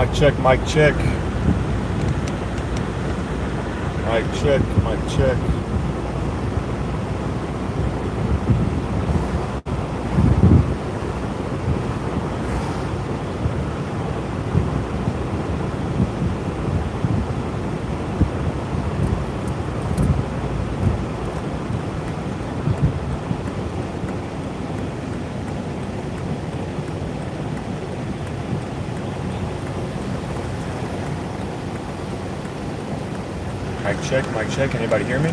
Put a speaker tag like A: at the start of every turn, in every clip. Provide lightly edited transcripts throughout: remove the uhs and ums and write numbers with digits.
A: Mic check, mic check. Mic check, mic check. Mic check, mic check. Anybody hear me?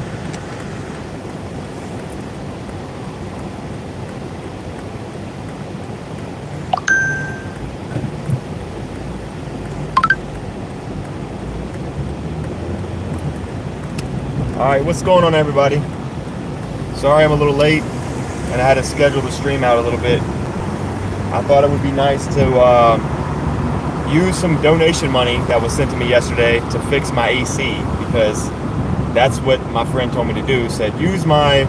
A: Alright, what's going on, everybody? Sorry I'm a little late and I had to schedule the stream out a little bit. I thought it would be nice to use some donation money that was sent to me yesterday to fix my AC, because that's what my friend told me to do. Said use my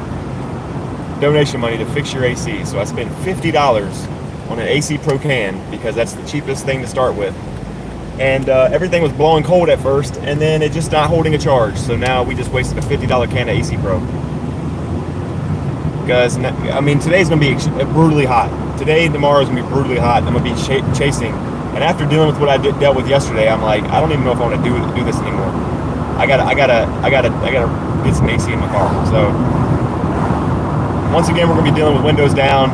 A: donation money to fix your AC. So I spent $50 on an AC Pro can because that's the cheapest thing to start with. And everything was blowing cold at first, and then it just not holding a charge. So now we just wasted a $50 can of AC Pro. Because, I mean, today's going to be brutally hot. Today and tomorrow is going to be brutally hot. I'm going to be chasing. And after dealing with what I dealt with yesterday, I'm like, I don't even know if I want to do this anymore. I gotta get some AC in my car. So once again, we're gonna be dealing with windows down,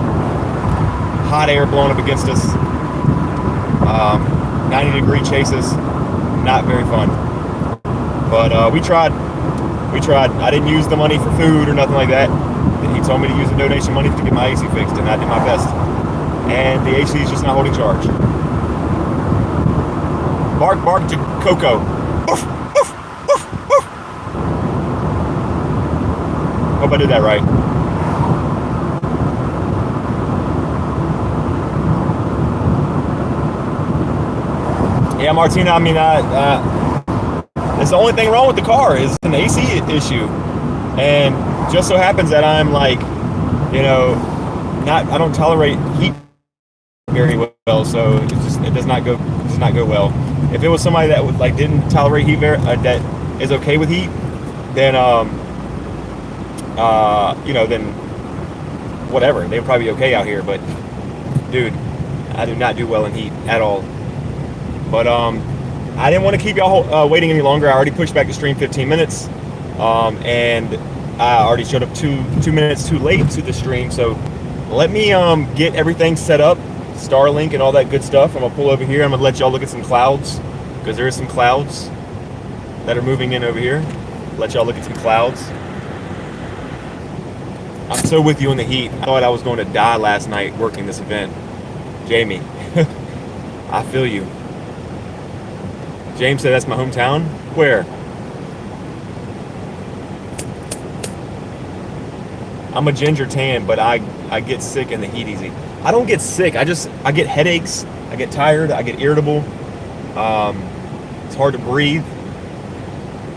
A: hot air blowing up against us, 90-degree chases, not very fun. But we tried. I didn't use the money for food or nothing like that. He told me to use the donation money to get my AC fixed, and I did my best. And the AC is just not holding charge. Bark, bark, Coco. Oof, oof, oof, oof. Hope I did that right. Yeah, Martina, I mean, it's the only thing wrong with the car is an AC issue. And just so happens that I'm like, you know, I don't tolerate heat very well, so it does not go well. If it was somebody that would, like, didn't tolerate heat that is okay with heat, then you know, then whatever, they'd probably be okay out here. But dude, I do not do well in heat at all. But I didn't want to keep y'all waiting any longer. I already pushed back the stream 15 minutes, and I already showed up two minutes too late to the stream. So let me get everything set up, Starlink and all that good stuff. I'm gonna pull over here. I'm gonna let y'all look at some clouds, because there are some clouds that are moving in over here. Let y'all look at some clouds. I'm so with you on the heat. I thought I was going to die last night working this event. Jamie, I feel you. James said that's my hometown. Where? I'm a ginger tan, but I get sick in the heat easy. I don't get sick. I get headaches. I get tired. I get irritable. It's hard to breathe.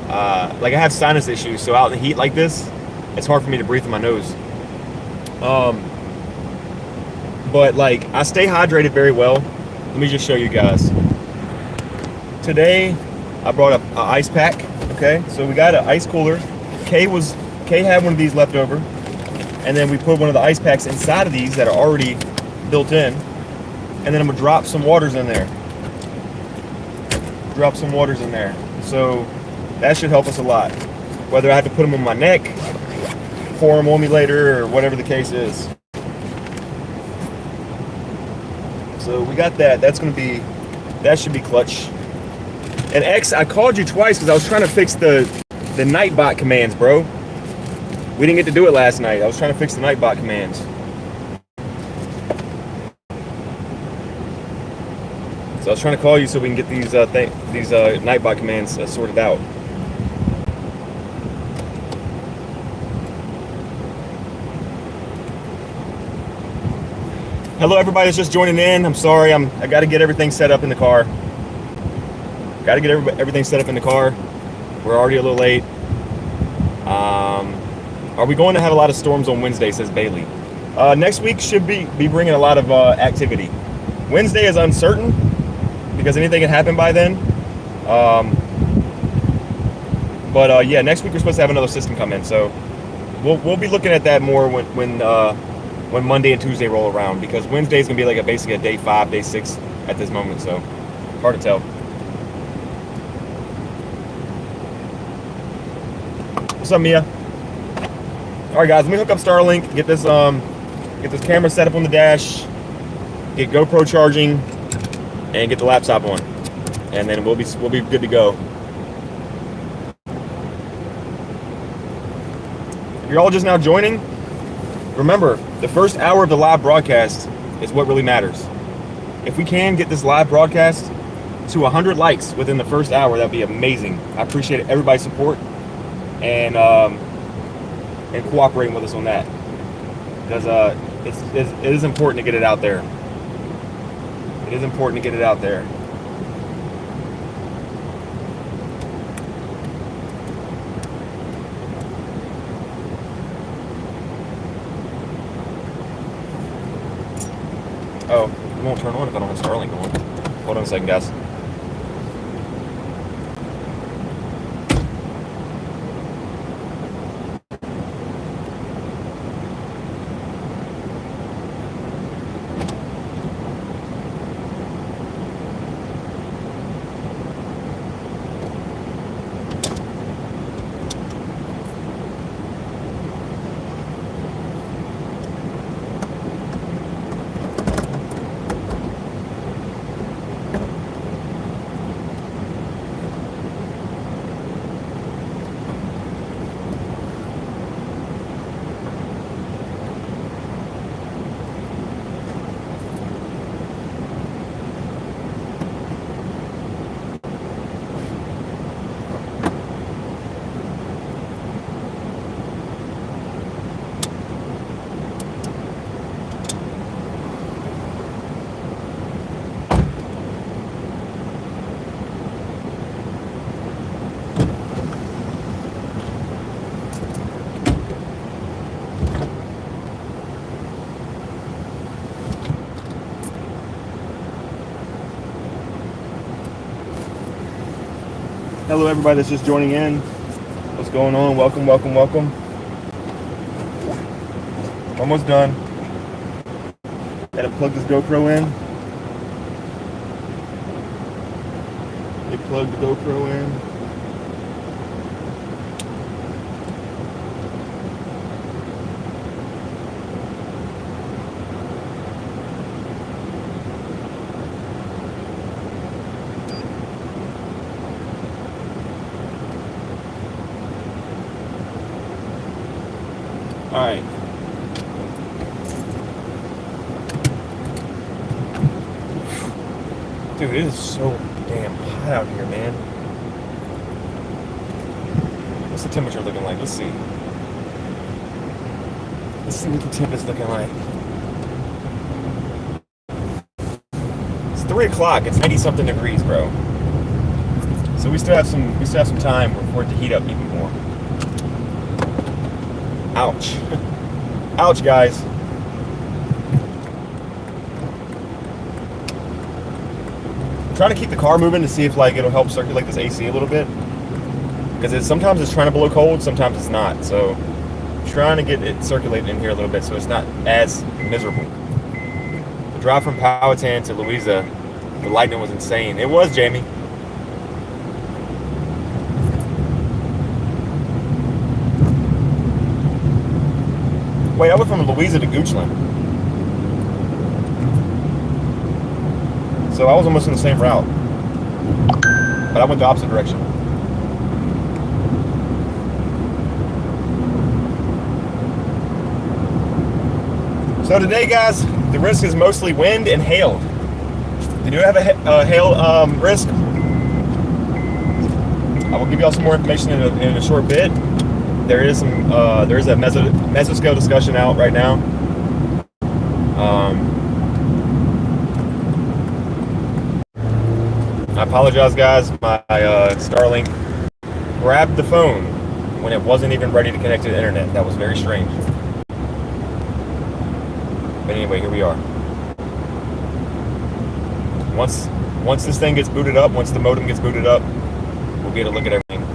A: Like, I have sinus issues, so out in the heat like this, it's hard for me to breathe through my nose. But like, I stay hydrated very well. Let me just show you guys. Today, I brought up an ice pack. Okay, so we got an ice cooler. Kay had one of these left over, and then we put one of the ice packs inside of these that are already built in, and then I'm gonna drop some waters in there. So that should help us a lot. Whether I have to put them on my neck, pour them on me later, or whatever the case is. So we got that. That should be clutch. And X, I called you twice because I was trying to fix the Nightbot commands, bro. We didn't get to do it last night. I was trying to fix the Nightbot commands. So I was trying to call you so we can get these Nightbot commands sorted out. Hello, everybody that's just joining in. I'm sorry. I got to get everything set up in the car. Everything set up in the car. We're already a little late. Are we going to have a lot of storms on Wednesday, says Bailey. Next week should be bringing a lot of activity. Wednesday is uncertain, because anything can happen by then. But yeah, next week we're supposed to have another system come in, so we'll be looking at that more when Monday and Tuesday roll around, because Wednesday is gonna be like basically a day 5, day 6 at this moment, so hard to tell. What's up, Mia? All right, guys, let me hook up Starlink, get this camera set up on the dash, get GoPro charging, and get the laptop on, and then we'll be good to go. If you're all just now joining, remember, the first hour of the live broadcast is what really matters. If we can get this live broadcast to 100 likes within the first hour, that'd be amazing. I appreciate everybody's support and cooperating with us on that, because it is important to get it out there. It is important to get it out there. Oh, it won't turn on if I don't have Starlink on. Hold on a second, guys. Hello, everybody that's just joining in. What's going on? Welcome, welcome, welcome. Almost done. Gotta plug this GoPro in. They plug the GoPro in. All right. Dude, it is so damn hot out here, man. What's the temperature looking like? Let's see. Let's see what the temp is looking like. It's 3 o'clock. It's 90-something degrees, bro. So we still have some time for it to heat up even more. Ouch. Ouch, guys. I'm trying to keep the car moving to see if it'll help circulate this AC a little bit, because sometimes it's trying to blow cold, sometimes it's not. So I'm trying to get it circulating in here a little bit so it's not as miserable. The drive from Powhatan to Louisa, the lightning was insane. It was, Jamie. Wait, I went from Louisa to Goochland. So I was almost in the same route. But I went the opposite direction. So today, guys, the risk is mostly wind and hail. We do have a hail risk. I will give y'all some more information in a short bit. There is a mesoscale discussion out right now. I apologize, guys. My Starlink grabbed the phone when it wasn't even ready to connect to the internet. That was very strange. But anyway, here we are. Once once this thing gets booted up, once the modem gets booted up, we'll get a look at everything.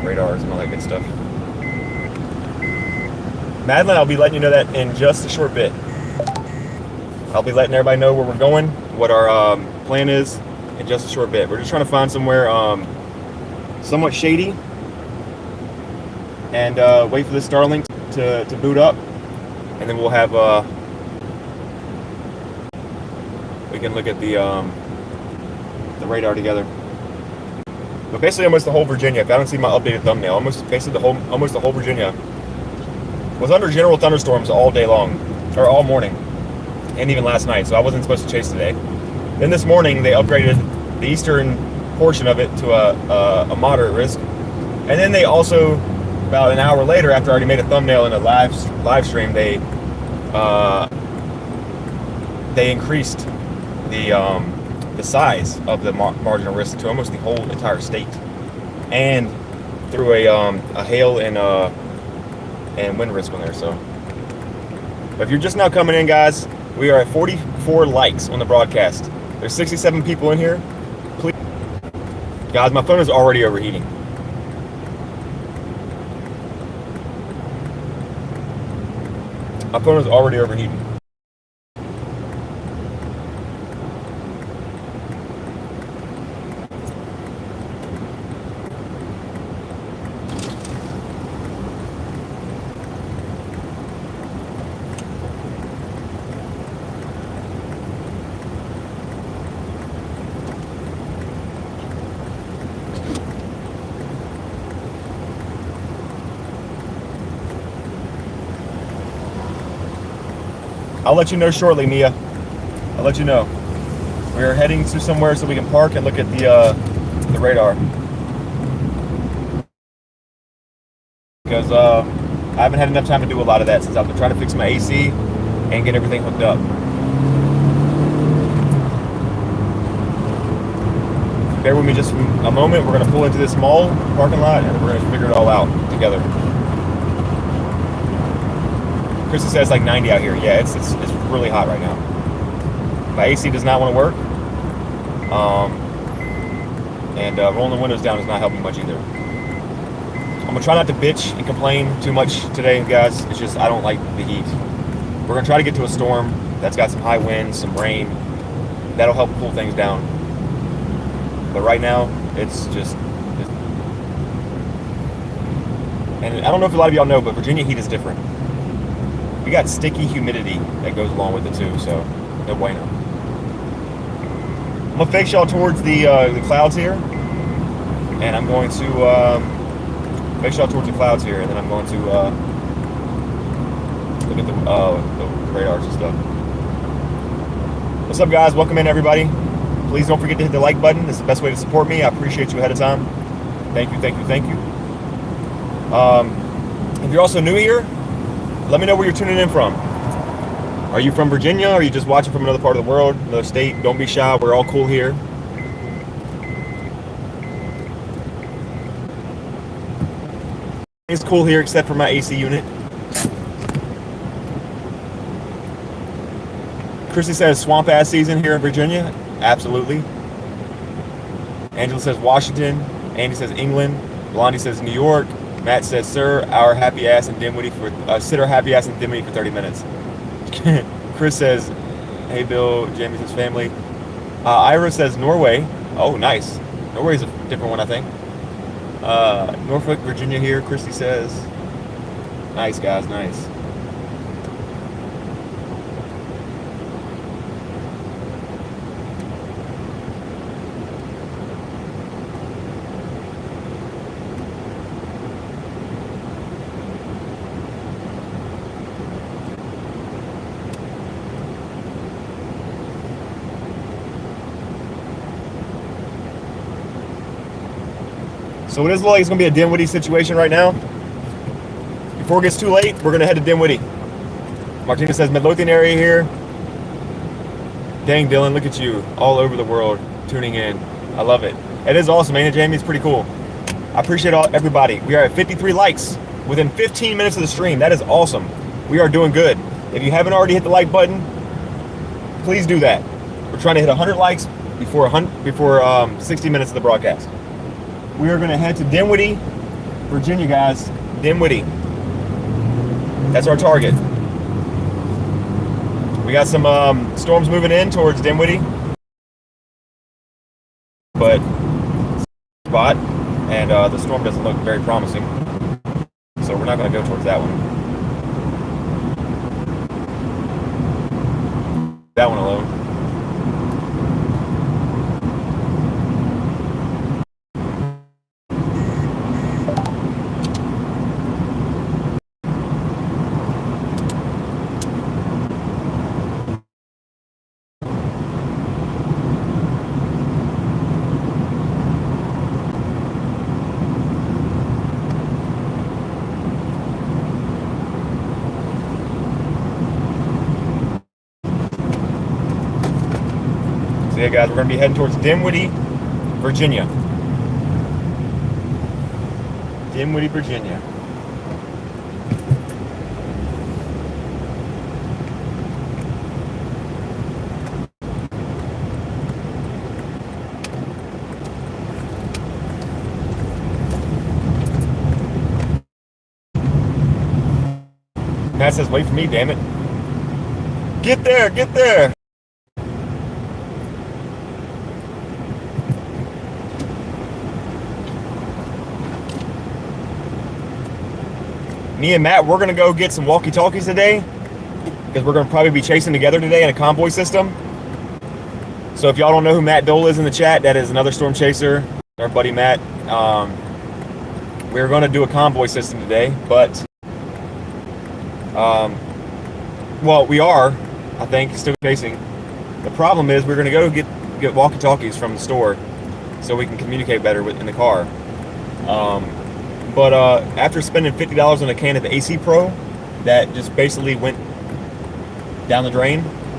A: Radars and all that good stuff. Madeline, I'll be letting you know that in just a short bit. I'll be letting everybody know where we're going, what our plan is in just a short bit. We're just trying to find somewhere somewhat shady and wait for the Starlink to boot up, and then we'll have we can look at the radar together. But basically, almost the whole Virginia. If I don't see my updated thumbnail, almost the whole Virginia was under general thunderstorms all day long, or all morning, and even last night. So I wasn't supposed to chase today. Then this morning they upgraded the eastern portion of it to a moderate risk, and then they also, about an hour later, after I already made a thumbnail in a live stream, they increased the size of the marginal risk to almost the whole entire state, and threw a hail and wind risk on there. So, but if you're just now coming in, guys, we are at 44 likes on the broadcast. There's 67 people in here. Please, guys, my phone is already overheating. My phone is already overheating. I'll let you know shortly, Mia. I'll let you know. We are heading to somewhere so we can park and look at the radar. Because I haven't had enough time to do a lot of that since I've been trying to fix my AC and get everything hooked up. Bear with me just for a moment. We're going to pull into this mall parking lot and we're going to figure it all out together. Krista says it's like 90 out here. Yeah, it's really hot right now. My AC does not want to work. And rolling the windows down is not helping much either. I'm going to try not to bitch and complain too much today, guys. It's just I don't like the heat. We're going to try to get to a storm that's got some high winds, some rain. That'll help cool things down. But right now, it's just... And I don't know if a lot of y'all know, but Virginia heat is different. We got sticky humidity that goes along with it too, so no bueno. I'm gonna face y'all towards the clouds here, and I'm going to face y'all towards the clouds here, and then I'm going to look at the radars and stuff. What's up, guys? Welcome in, everybody. Please don't forget to hit the like button. It's the best way to support me. I appreciate you ahead of time. Thank you, thank you, thank you. If you're also new here, let me know where you're tuning in from. Are you from Virginia? Or are you just watching from another part of the world, another state? Don't be shy. We're all cool here. It's cool here except for my AC unit. Chrissy says swamp ass season here in Virginia. Absolutely. Angela says Washington. Andy says England. Blondie says New York. Matt says, sir, our happy ass in Dinwiddie sit our happy ass in Dinwiddie for 30 minutes. Chris says, hey, Bill, Jamie says family. Ira says Norway. Oh, nice. Norway's a different one, I think. Norfolk, Virginia here, Christy says. Nice, guys, nice. So it is like it's going to be a Dinwiddie situation right now. Before it gets too late, we're going to head to Dinwiddie. Martina says Midlothian area here. Dang, Dylan, look at you. All over the world tuning in. I love it. It is awesome, ain't it, Jamie? It's pretty cool. I appreciate everybody. We are at 53 likes within 15 minutes of the stream. That is awesome. We are doing good. If you haven't already hit the like button, please do that. We're trying to hit 100 likes before 60 minutes of the broadcast. We are going to head to Dinwiddie, Virginia, guys. Dinwiddie. That's our target. We got some storms moving in towards Dinwiddie, but spot, and the storm doesn't look very promising, so we're not going to go towards that one. That one alone. So yeah, guys, we're going to be heading towards Dinwiddie, Virginia. Dinwiddie, Virginia. Matt says, wait for me, damn it. Get there, get there. Me and Matt, we're going to go get some walkie-talkies today because we're going to probably be chasing together today in a convoy system. So if y'all don't know who Matt Dole is in the chat, that is another storm chaser, our buddy Matt. We're going to do a convoy system today, but well, we are, I think, still chasing. The problem is we're going to go get walkie-talkies from the store so we can communicate better in the car. But after spending $50 on a can of AC Pro, that just basically went down the drain. A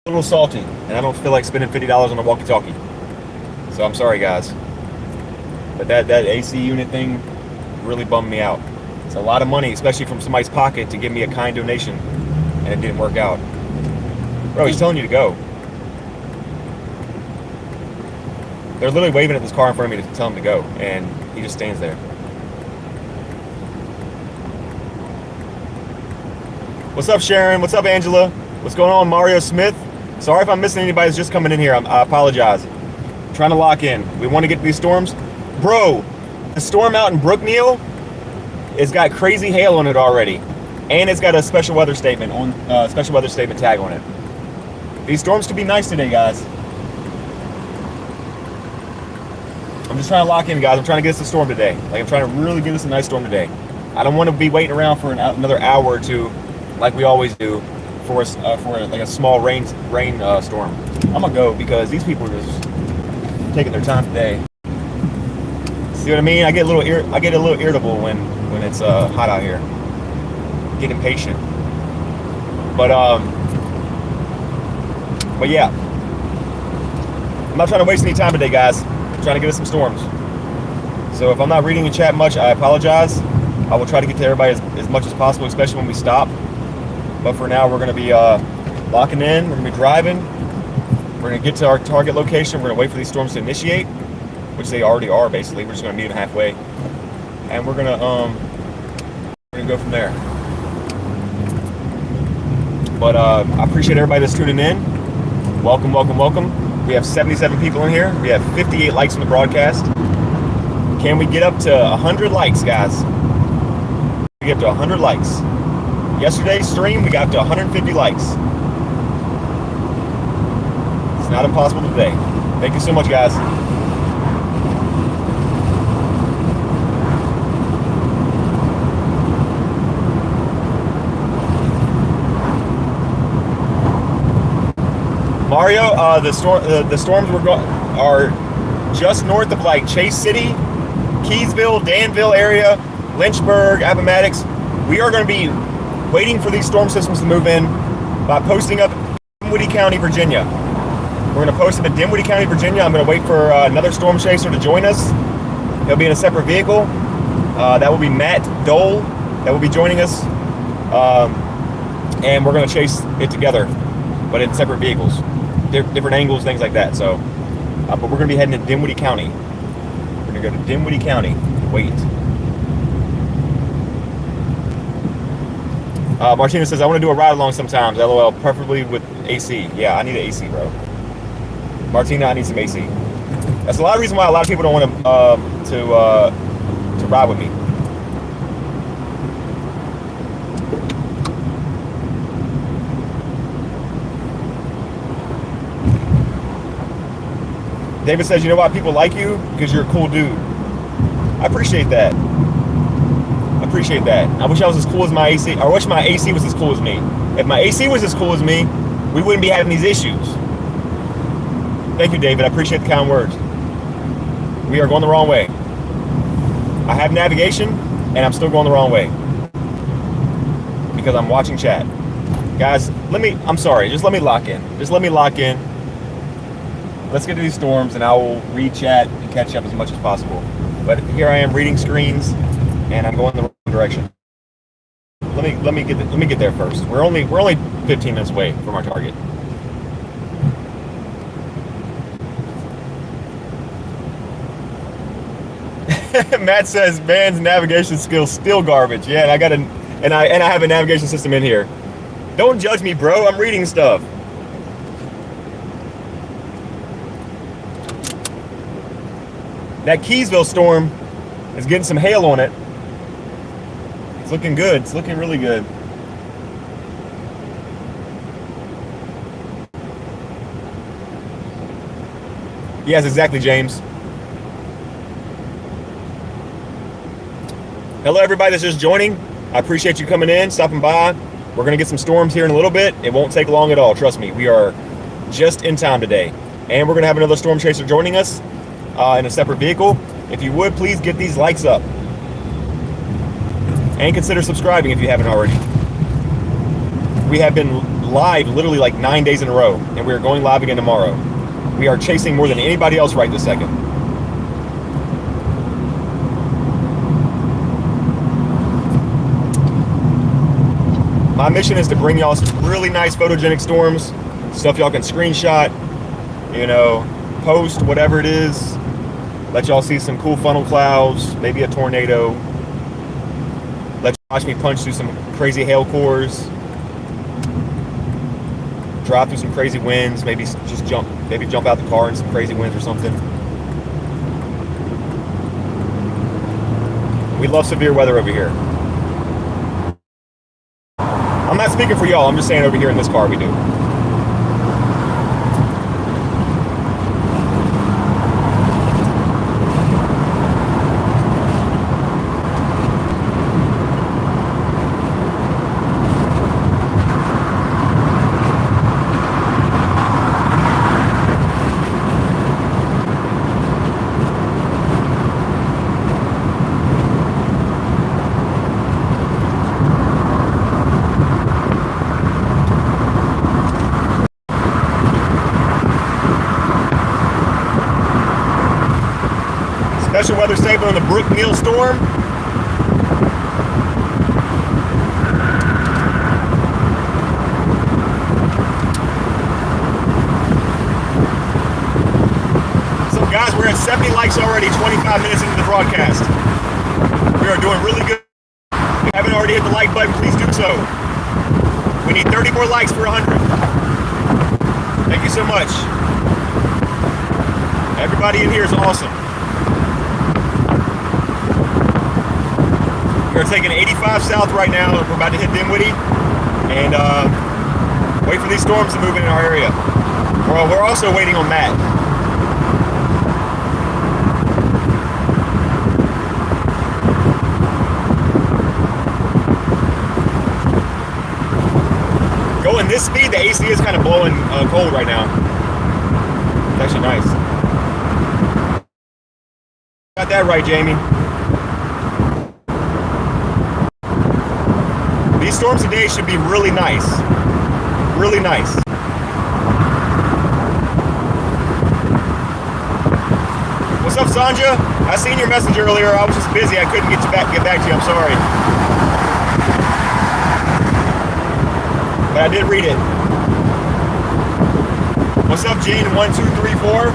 A: little salty, and I don't feel like spending $50 on a walkie-talkie. So I'm sorry, guys. But that AC unit thing really bummed me out. It's a lot of money, especially from somebody's pocket, to give me a kind donation, and it didn't work out. Bro, he's telling you to go. They're literally waving at this car in front of me to tell him to go, and he just stands there. What's up, Sharon? What's up, Angela? What's going on, Mario Smith? Sorry if I'm missing anybody who's just coming in here. I apologize. I'm trying to lock in. We want to get to these storms. Bro, the storm out in Brookneal, it's got crazy hail on it already. And it's got a special weather statement tag on it. These storms could be nice today, guys. I'm just trying to lock in, guys. I'm trying to get us a storm today. Like, I'm trying to really get us a nice storm today. I don't want to be waiting around for another hour or two, like we always do, for like a small rain storm. I'm gonna go because these people are just taking their time today. See what I mean? I get a little irritable when it's hot out here. Get impatient. But yeah, I'm not trying to waste any time today, guys. I'm trying to get us some storms. So if I'm not reading your chat much, I apologize. I will try to get to everybody as much as possible, especially when we stop. But for now, we're going to be locking in. We're going to be driving. We're going to get to our target location. We're going to wait for these storms to initiate, which they already are, basically. We're just going to meet them halfway. And we're going to go from there. But I appreciate everybody that's tuning in. Welcome, welcome, welcome. We have 77 people in here. We have 58 likes on the broadcast. Can we get up to 100 likes, guys? We get up to 100 likes. Yesterday's stream, we got up to 150 likes. It's not impossible today. Thank you so much, guys. Mario, the storms are just north of like Chase City, Keysville, Danville area, Lynchburg, Appomattox. We are going to be waiting for these storm systems to move in by posting up in Dinwiddie County, Virginia. We're going to post up in Dinwiddie County, Virginia. I'm going to wait for another storm chaser to join us. He'll be in a separate vehicle. That will be Matt Dole that will be joining us. And we're going to chase it together, but in separate vehicles. different angles, things like that. So, but we're gonna be heading to Dinwiddie County. We're gonna go to Dinwiddie County. Wait. Martina says, I want to do a ride along sometimes. LOL, preferably with AC. Yeah, I need an AC, bro. Martina, I need some AC. That's a lot of reason why a lot of people don't want to ride with me. David says, you know why people like you? Because you're a cool dude. I appreciate that. I appreciate that. I wish I was as cool as my AC. I wish my AC was as cool as me. If my AC was as cool as me, we wouldn't be having these issues. Thank you, David. I appreciate the kind words. We are going the wrong way. I have navigation, and I'm still going the wrong way. Because I'm watching chat. Guys, I'm sorry. Just let me lock in. Just let me lock in. Let's get to these storms, and I will read chat and catch up as much as possible. But here I am reading screens, and I'm going the wrong direction. Let me get there first. We're only 15 minutes away from our target. Matt says man's navigation skills still garbage. Yeah, and I have a navigation system in here. Don't judge me, bro. I'm reading stuff. That Keysville storm is getting some hail on it. It's looking good. It's looking really good. Yes, exactly, James. Hello, everybody that's just joining. I appreciate you coming in, stopping by. We're going to get some storms here in a little bit. It won't take long at all. Trust me. We are just in time today. And we're going to have another storm chaser joining us in a separate vehicle. If you would, please get these likes up. And consider subscribing if you haven't already. We have been live literally like 9 days in a row. And we are going live again tomorrow. We are chasing more than anybody else right this second. My mission is to bring y'all some really nice photogenic storms, stuff y'all can screenshot, post, whatever it is. Let y'all see some cool funnel clouds, maybe a tornado. Let you watch me punch through some crazy hail cores. Drive through some crazy winds, maybe jump out the car in some crazy winds or something. We love severe weather over here. I'm not speaking for y'all, I'm just saying over here in this car we do. Special weather statement on the Brooke Neal storm. So guys, we're at 70 likes already, 25 minutes into the broadcast. We are doing really good. If you haven't already hit the like button, please do so. We need 30 more likes for 100. Thank you so much. Everybody in here is awesome. We're taking 85 south right now. We're about to hit Dinwiddie and wait for these storms to move in our area. We're also waiting on Matt. Going this speed, the AC is kind of blowing cold right now. It's actually nice. Got that right, Jamie. These storms today should be really nice. Really nice. What's up, Sanja? I seen your message earlier. I was just busy. I couldn't get back to you. I'm sorry. But I did read it. What's up, Jen1234?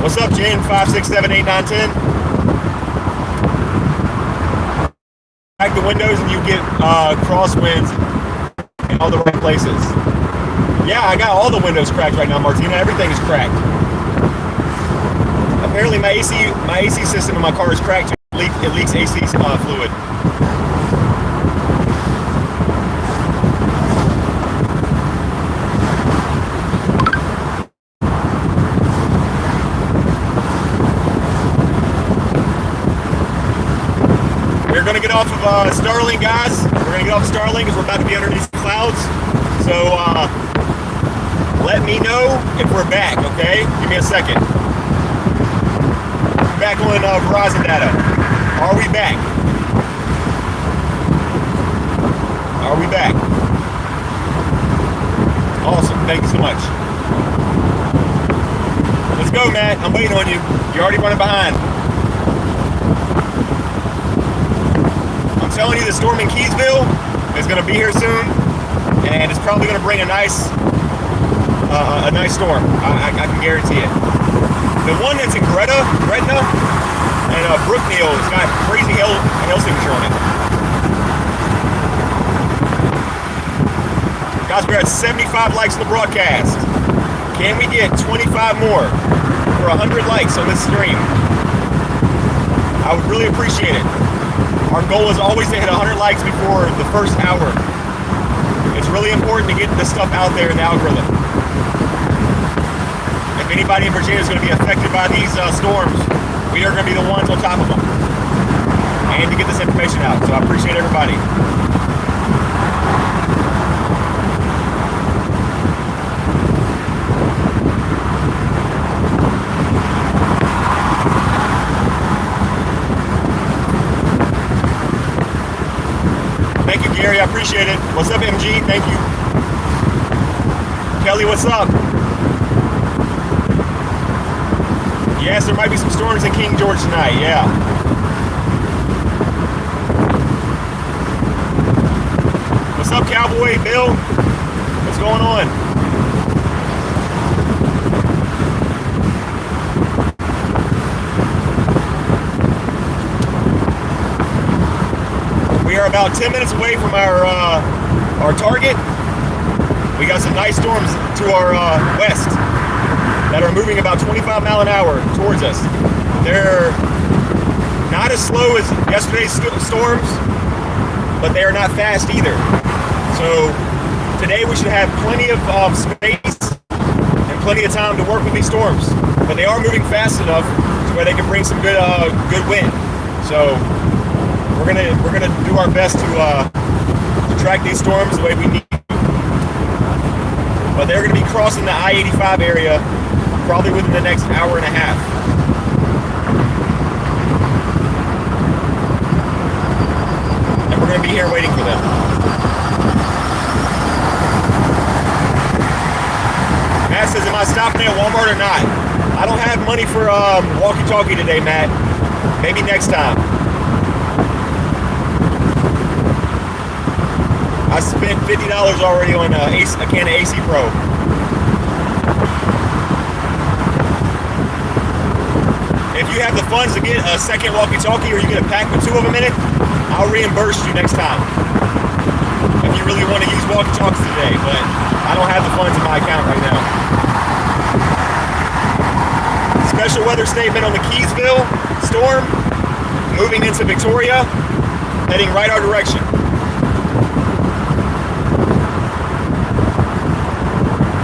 A: What's up, Jen 5678910? Crack the windows and you get crosswinds in all the right places. Yeah, I got all the windows cracked right now, Martina. Everything is cracked. Apparently, my AC system in my car is cracked. It leaks AC fluid. We're going to get off of Starlink, guys. We're going to get off Starlink because we're about to be underneath the clouds. So let me know if we're back, okay? Give me a second. Back on Verizon data. Are we back? Are we back? Awesome. Thank you so much. Let's go, Matt. I'm waiting on you. You're already running behind. I'm telling you, the storm in Keysville is going to be here soon, and it's probably going to bring a nice storm. I can guarantee it. The one that's in Gretna and Brookneal has got crazy hail signature on it. Guys, we're at 75 likes on the broadcast. Can we get 25 more for 100 likes on this stream? I would really appreciate it. Our goal is always to hit 100 likes before the first hour. It's really important to get this stuff out there in the algorithm. If anybody in Virginia is going to be affected by these storms, we are going to be the ones on top of them. And to get this information out. So I appreciate everybody. Thank you, Gary. I appreciate it. What's up, MG? Thank you. Kelly, what's up? Yes, there might be some storms in King George tonight. Yeah. What's up, Cowboy? Bill? What's going on? We are about 10 minutes away from our target. We got some nice storms to our west that are moving about 25 mile an hour towards us. They're not as slow as yesterday's storms, but they are not fast either. So today we should have plenty of space and plenty of time to work with these storms. But they are moving fast enough to where they can bring some good wind. So we're gonna do our best to track these storms the way we need to. But they're gonna be crossing the I-85 area probably within the next hour and a half. And we're gonna be here waiting for them. Matt says, am I stopping at Walmart or not? I don't have money for walkie-talkie today, Matt. Maybe next time. I spent $50 already on a can of AC Pro. If you have the funds to get a second walkie-talkie or you get a pack with 2 of them in it, I'll reimburse you next time. If you really want to use walkie-talkies today, but I don't have the funds in my account right now. Special weather statement on the Keysville storm, moving into Victoria, heading right our direction.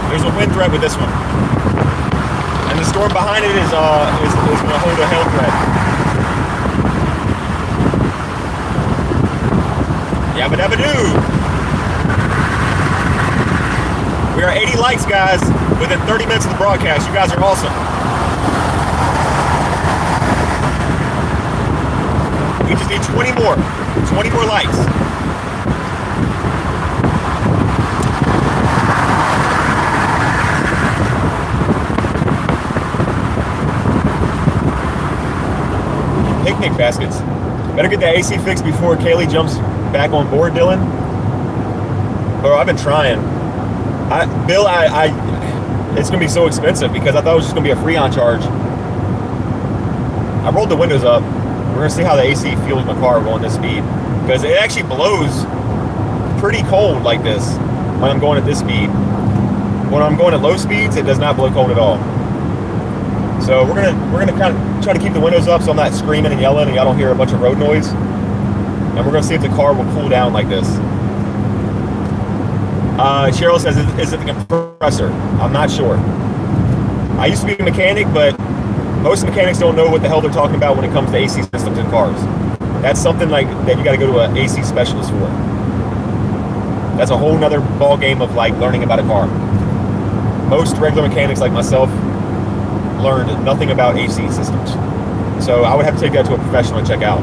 A: There's a wind threat with this one. And the storm behind it is going to hold a hail threat. Yabba dabba doo. We are 80 likes, guys, within 30 minutes of the broadcast. You guys are awesome. We just need 20 more likes. Picnic baskets. Better get the AC fixed before Kaylee jumps back on board, Dylan. Bro, I've been trying. Bill, it's gonna be so expensive because I thought it was just gonna be a Freon charge. I rolled the windows up. We're gonna see how the AC feels my car going this speed, because it actually blows pretty cold like this when I'm going at this speed. When I'm going at low speeds, it does not blow cold at all. So we're gonna kind of try to keep the windows up so I'm not screaming and yelling and y'all don't hear a bunch of road noise. And we're gonna see if the car will cool down like this. Cheryl says, is it the compressor? I'm not sure. I used to be a mechanic, but most mechanics don't know what the hell they're talking about when it comes to AC systems in cars. That's something like that you got to go to an AC specialist for. That's a whole nother ball game of like learning about a car. Most regular mechanics like myself learned nothing about AC systems. So I would have to take that to a professional and check out.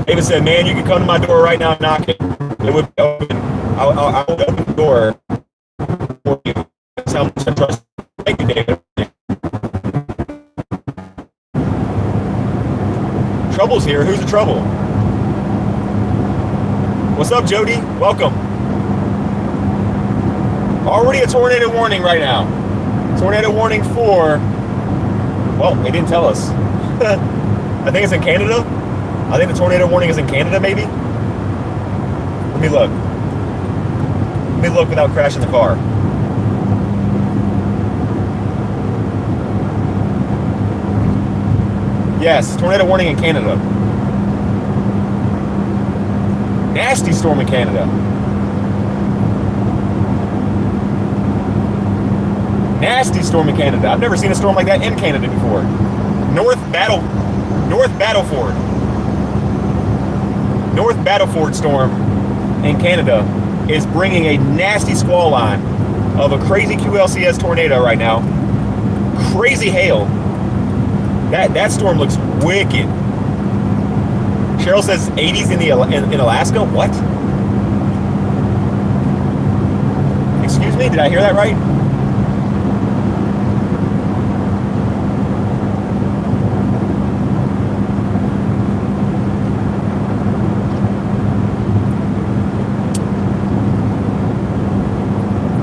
A: David said, man, you can come to my door right now and knock it. It would be open. I would open the door for you. That's how much I trust. Thank you, David. Trouble's here. Who's the trouble? What's up, Jody? Welcome. Already a tornado warning right now. Tornado warning for, well, they didn't tell us. I think it's in Canada. I think the tornado warning is in Canada, maybe. Let me look. Let me look without crashing the car. Yes, tornado warning in Canada. Nasty storm in Canada. Nasty storm in Canada. I've never seen a storm like that in Canada before. North Battleford storm in Canada is bringing a nasty squall line of a crazy QLCS tornado right now. Crazy hail. That storm looks wicked. Cheryl says 80s in Alaska. What? Excuse me? Did I hear that right?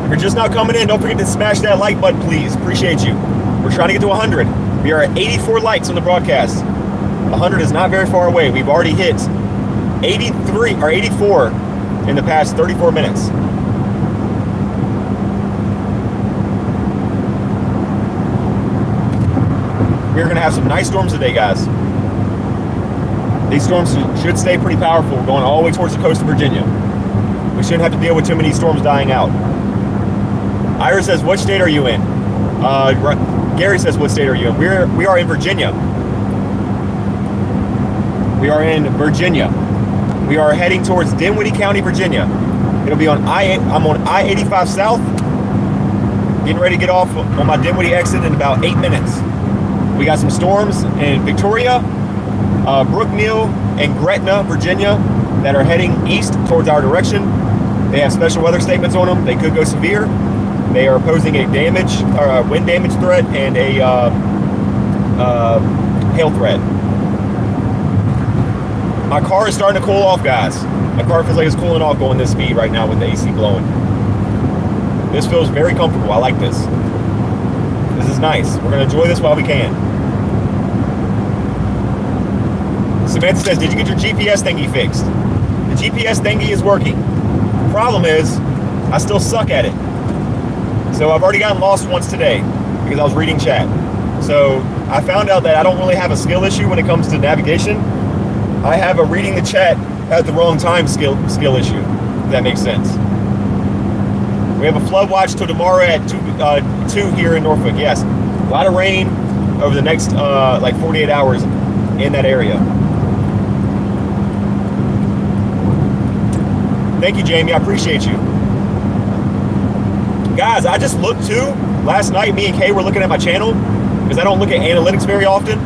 A: If you're just now coming in, don't forget to smash that like button, please. Appreciate you. We're trying to get to 100. We are at 84 likes on the broadcast. 100 is not very far away. We've already hit 83 or 84 in the past 34 minutes. We're going to have some nice storms today, guys. These storms should stay pretty powerful, going all the way towards the coast of Virginia. We shouldn't have to deal with too many storms dying out. Ira says, what state are you in? Gary says, what state are you in? We are in Virginia. We are in Virginia. We are heading towards Dinwiddie County, Virginia. It'll be on I'm on I-85 South. Getting ready to get off on my Dinwiddie exit in about 8 minutes. We got some storms in Victoria, Brookneal, and Gretna, Virginia, that are heading east towards our direction. They have special weather statements on them. They could go severe. They are posing a wind damage threat and a hail threat. My car is starting to cool off, guys. My car feels like it's cooling off going this speed right now with the AC blowing. This feels very comfortable. I like this. This is nice. We're going to enjoy this while we can. Samantha says, did you get your GPS thingy fixed? The GPS thingy is working. The problem is, I still suck at it. So I've already gotten lost once today because I was reading chat. So I found out that I don't really have a skill issue when it comes to navigation. I have a reading the chat at the wrong time skill issue, if that makes sense. We have a flood watch till tomorrow at 2 here in Norfolk. Yes, a lot of rain over the next like 48 hours in that area. Thank you, Jamie. I appreciate you. Guys, I just looked too. Last night, me and Kay were looking at my channel because I don't look at analytics very often.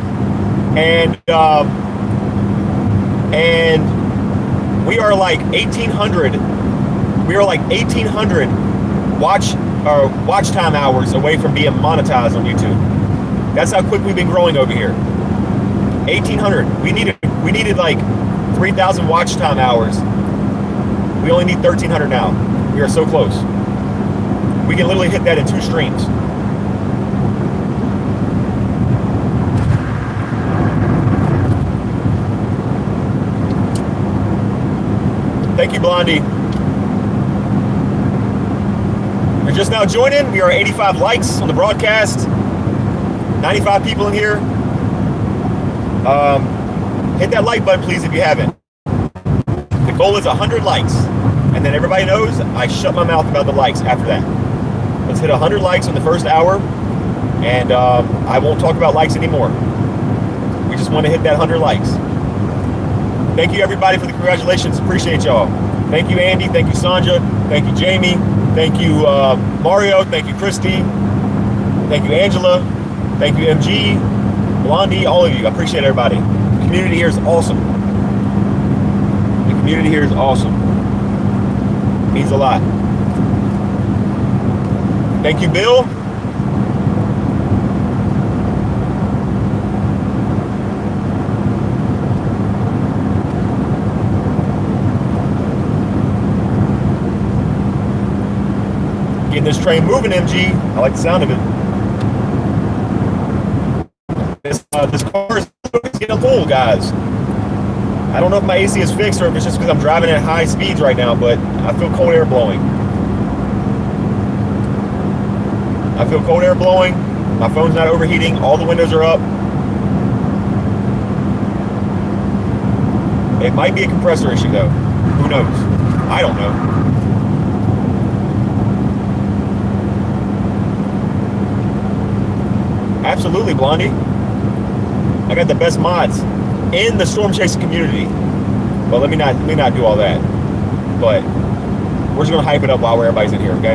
A: And we are like 1,800. We are like 1,800 watch time hours away from being monetized on YouTube. That's how quick we've been growing over here. 1,800. We needed like 3,000 watch time hours. We only need 1,300 now. We are so close. We can literally hit that in 2 streams. Thank you, Blondie. You're just now joining. We are 85 likes on the broadcast. 95 people in here. Hit that like button, please, if you haven't. The goal is 100 likes. And then everybody knows I shut my mouth about the likes after that. Let's hit 100 likes in the first hour. And I won't talk about likes anymore. We just want to hit that 100 likes. Thank you, everybody, for the congratulations. Appreciate y'all. Thank you, Andy. Thank you, Sandra. Thank you, Jamie. Thank you, Mario. Thank you, Christy. Thank you, Angela. Thank you, MG, Blondie, all of you. I appreciate everybody. The community here is awesome. The community here is awesome. It means a lot. Thank you, Bill. Getting this train moving, MG. I like the sound of it. This car is getting full, guys. I don't know if my AC is fixed or if it's just because I'm driving at high speeds right now, but I feel cold air blowing. I feel cold air blowing. My phone's not overheating. All the windows are up. It might be a compressor issue, though. Who knows? I don't know. Absolutely, Blondie. I got the best mods in the storm chasing community. Well, let me not do all that. But we're just gonna hype it up while everybody's in here, okay?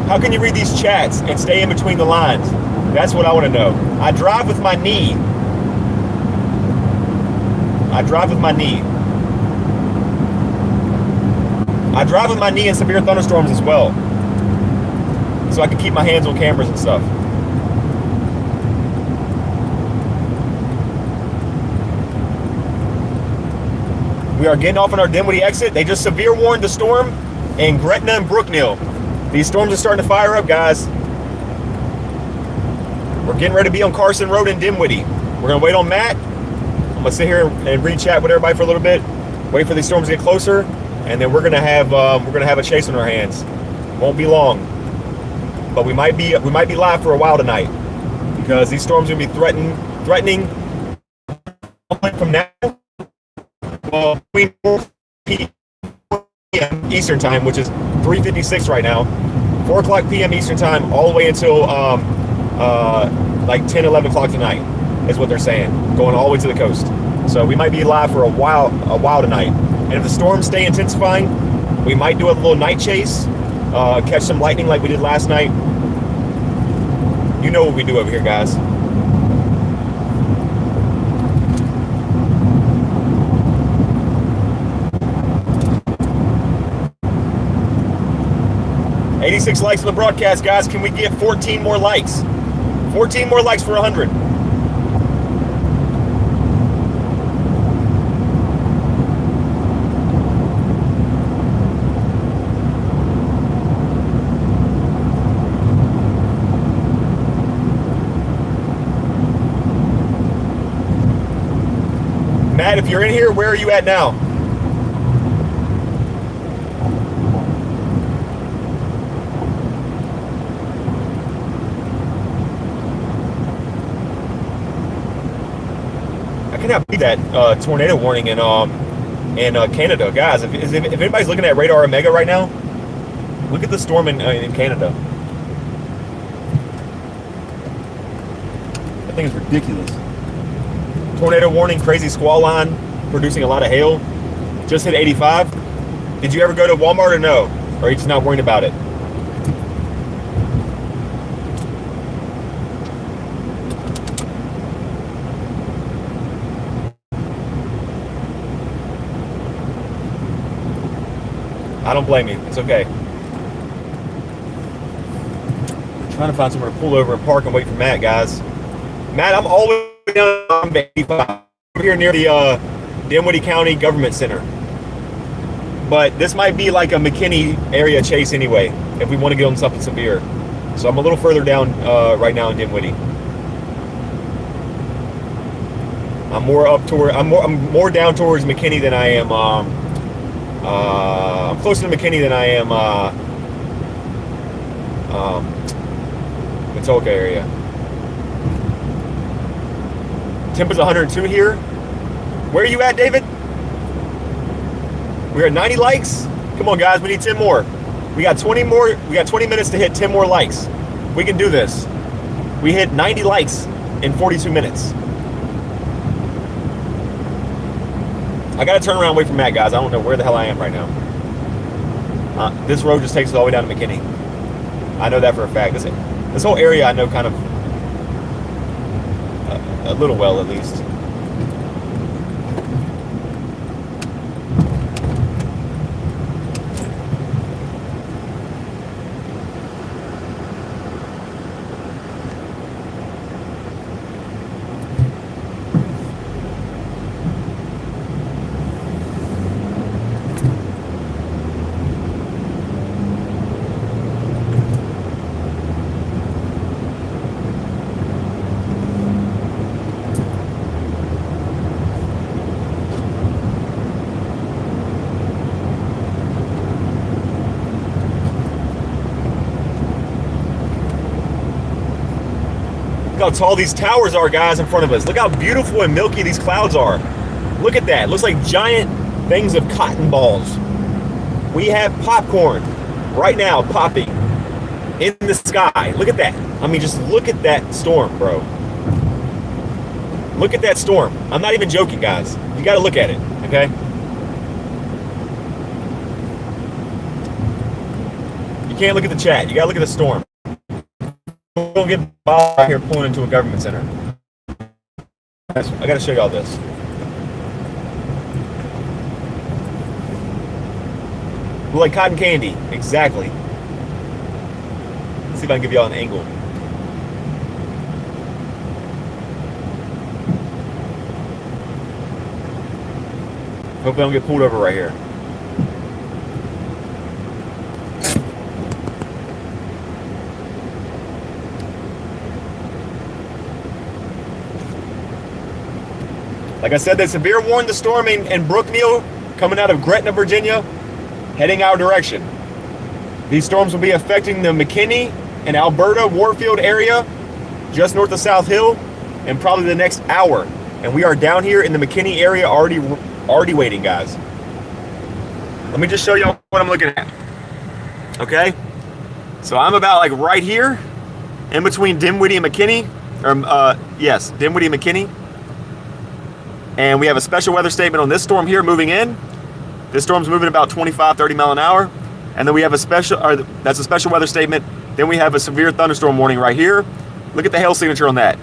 A: How can you read these chats and stay in between the lines? That's what I want to know. I drive with my knee. I drive with my knee. I drive with my knee in severe thunderstorms as well, so I can keep my hands on cameras and stuff. We are getting off on our Dinwiddie exit. They just severe warned the storm in Gretna and Brookneal. These storms are starting to fire up, guys. We're getting ready to be on Carson Road in Dinwiddie. We're gonna wait on Matt. I'm gonna sit here and read chat with everybody for a little bit. Wait for these storms to get closer, and then we're gonna have a chase on our hands. Won't be long, but we might be live for a while tonight because these storms are gonna be threatening from now. Well, between 4 p.m. Eastern time, which is 3:56 right now, 4 o'clock p.m. Eastern time, all the way until like 10, 11 o'clock tonight, is what they're saying, going all the way to the coast. So we might be live for a while tonight. And if the storms stay intensifying, we might do a little night chase, catch some lightning like we did last night. You know what we do over here, guys. $86 likes on the broadcast, guys. Can we get 14 more likes? 14 more likes for 100. Matt, if you're in here, where are you at now? I cannot believe that tornado warning in Canada, guys. If anybody's looking at Radar Omega right now, look at the storm in Canada. That thing is ridiculous. Tornado warning, crazy squall line, producing a lot of hail. Just hit 85. Did you ever go to Walmart or no? Or are you just not worried about it? I don't blame you. It's okay. I'm trying to find somewhere to pull over and park and wait for Matt, guys. Matt, I'm always down to 85. here near the Dinwiddie County Government Center. But this might be like a McKinney area chase anyway, if we want to get on something severe. So I'm a little further down right now in Dinwiddie. I'm more down towards McKinney than I am. I'm closer to McKinney than I am Matoka area. Temp is 102 here. Where are you at, David? We're at 90 likes. Come on, guys, we need 10 more. We got 20 more. We got 20 minutes to hit 10 more likes. We can do this. We hit 90 likes in 42 minutes. I gotta turn around away from Matt, guys. I don't know where the hell I am right now. This road just takes us all the way down to McKinney. I know that for a fact. This whole area I know kind of a little well, at least. Look how tall these towers are, guys, in front of us. Look how beautiful and milky these clouds are. Look at that. It looks like giant things of cotton balls. We have popcorn right now popping in the sky. Look at that. I mean, just look at that storm, bro. Look at that storm. I'm not even joking, guys. You got to look at it, okay? You can't look at the chat. You got to look at the storm. Don't get Bob out here pulling into a government center. I gotta show y'all this. Look like cotton candy, exactly. Let's see if I can give y'all an angle. Hope I don't get pulled over right here. Like I said, they severe warned the storm in Brookneal coming out of Gretna, Virginia, heading our direction. These storms will be affecting the McKinney and Alberta Warfield area, just north of South Hill, in probably the next hour. And we are down here in the McKinney area already waiting, guys. Let me just show y'all what I'm looking at. Okay? So I'm about like right here, in between Dinwiddie and McKinney. Yes, Dinwiddie and McKinney. And we have a special weather statement on this storm here moving in. This storm's moving about 25, 30 mile an hour. And then we have that's a special weather statement. Then we have a severe thunderstorm warning right here. Look at the hail signature on that.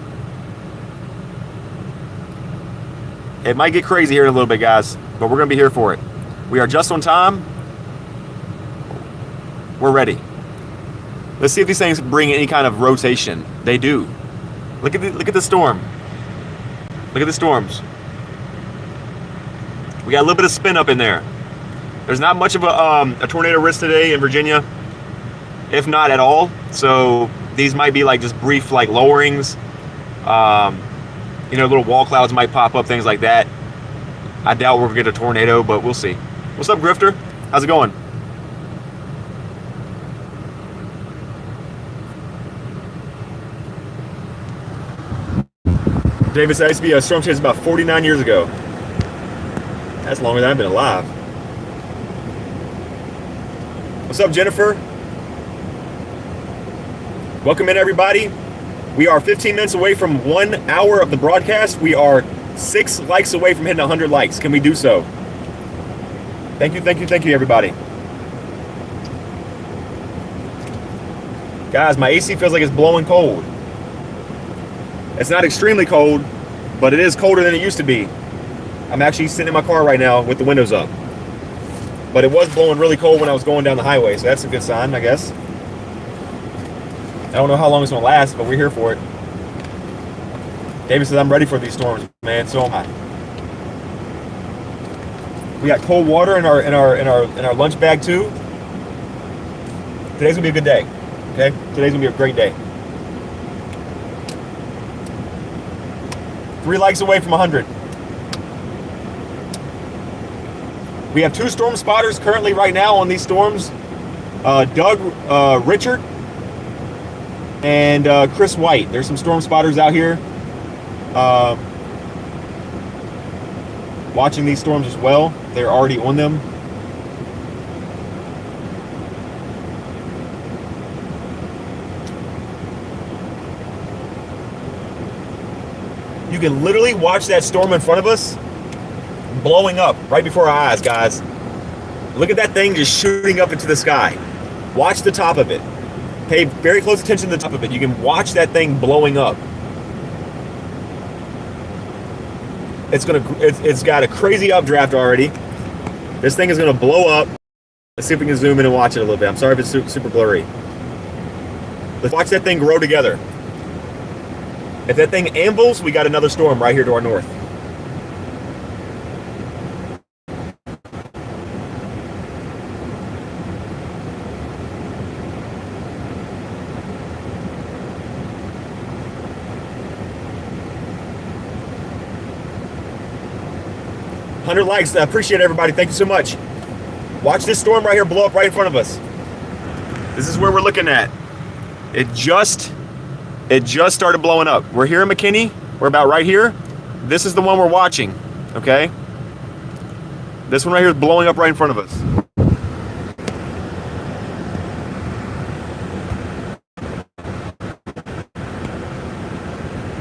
A: It might get crazy here in a little bit, guys, but we're gonna be here for it. We are just on time. We're ready. Let's see if these things bring any kind of rotation. They do. Look at the storm. Look at the storms. We got a little bit of spin up in there. There's not much of a tornado risk today in Virginia, if not at all. So these might be like just brief like lowerings. Little wall clouds might pop up, things like that. I doubt we're gonna get a tornado, but we'll see. What's up, Grifter? How's it going? David said I used to be a storm chase about 49 years ago. That's longer than I've been alive. What's up, Jennifer? Welcome in, everybody. We are 15 minutes away from 1 hour of the broadcast. We are 6 likes away from hitting 100 likes. Can we do so? Thank you, everybody. Guys, my AC feels like it's blowing cold. It's not extremely cold, but it is colder than it used to be. I'm actually sitting in my car right now with the windows up. But it was blowing really cold when I was going down the highway, so that's a good sign, I guess. I don't know how long it's gonna last, but we're here for it. David says I'm ready for these storms, man. So am I. We got cold water in our lunch bag too. Today's gonna be a good day. Okay, today's gonna be a great day. 3 likes away from 100. We have 2 storm spotters currently right now on these storms. Doug Richard and Chris White. There's some storm spotters out here watching these storms as well. They're already on them. You can literally watch that storm in front of us blowing up right before our eyes, guys. Look at that thing just shooting up into the sky. Watch the top of it. Pay very close attention to the top of it. You can watch that thing blowing up. It's got a crazy updraft already. This thing is gonna blow up. Let's see if we can zoom in and watch it a little bit. I'm sorry if it's super blurry. Let's watch that thing grow together. If that thing anvils, we got another storm right here to our north. $100 likes. I appreciate everybody. Thank you so much. Watch this storm right here blow up right in front of us. This is where we're looking at. It just started blowing up. We're here in McKinney. We're about right here. This is the one we're watching. Okay? This one right here is blowing up right in front of us.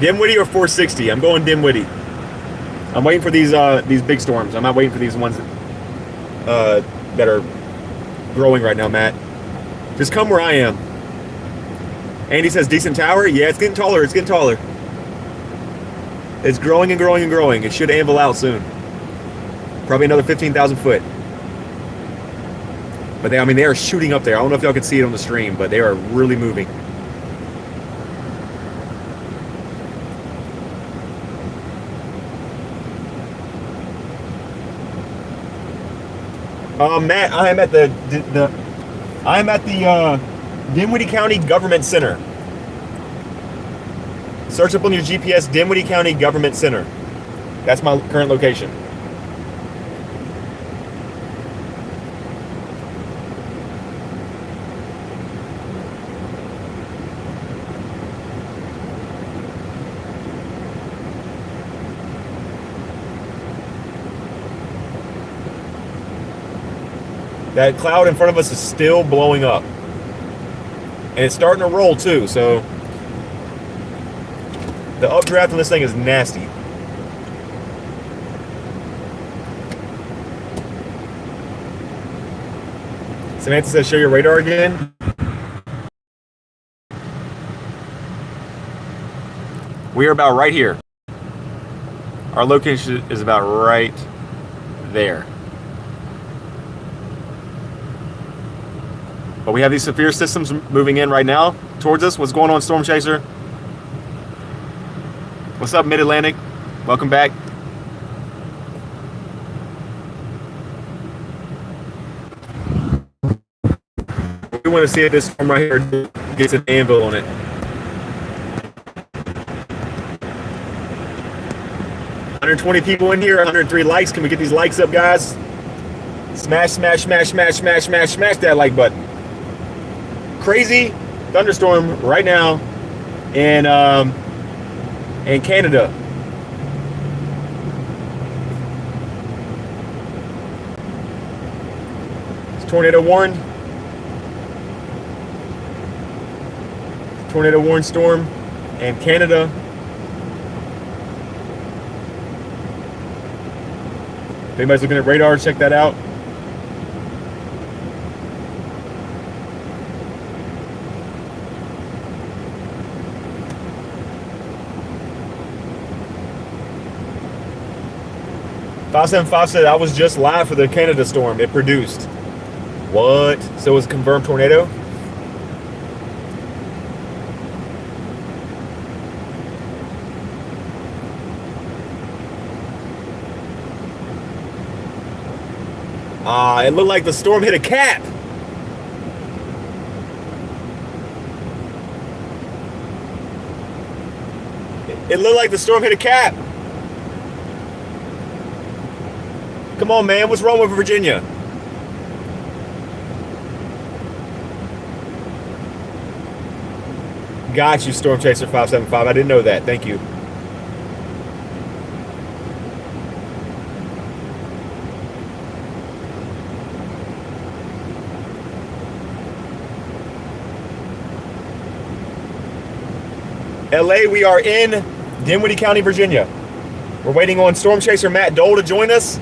A: Dinwiddie or 460? I'm going Dinwiddie. I'm waiting for these big storms. I'm not waiting for these ones that are growing right now, Matt. Just come where I am. Andy says decent tower. Yeah, it's getting taller. It's getting taller. It's growing and growing and growing. It should anvil out soon. Probably another 15,000 foot. But they are shooting up there. I don't know if y'all can see it on the stream, but they are really moving. Matt, I am at the Dinwiddie County Government Center. Search up on your GPS, Dinwiddie County Government Center. That's my current location. That cloud in front of us is still blowing up. And it's starting to roll too, so the updraft on this thing is nasty. Samantha says, show your radar again. We are about right here. Our location is about right there. But we have these severe systems moving in right now towards us. What's going on, Storm Chaser? What's up, Mid-Atlantic? Welcome back. We want to see if this storm right here gets an anvil on it. $120 people in here, 103 likes. Can we get these likes up, guys? Smash, smash, smash, smash, smash, smash, smash that like button. Crazy thunderstorm right now in Canada. It's tornado warned. Tornado warned storm in Canada. If anybody's looking at radar, check that out. "575 said I was just live for the Canada storm it produced." What? So it was a confirmed tornado? It looked like the storm hit a cap. It looked like the storm hit a cap. Come on, man. What's wrong with Virginia? Got you, Storm Chaser 575. I didn't know that. Thank you. LA, we are in Dinwiddie County, Virginia. We're waiting on Storm Chaser Matt Dole to join us.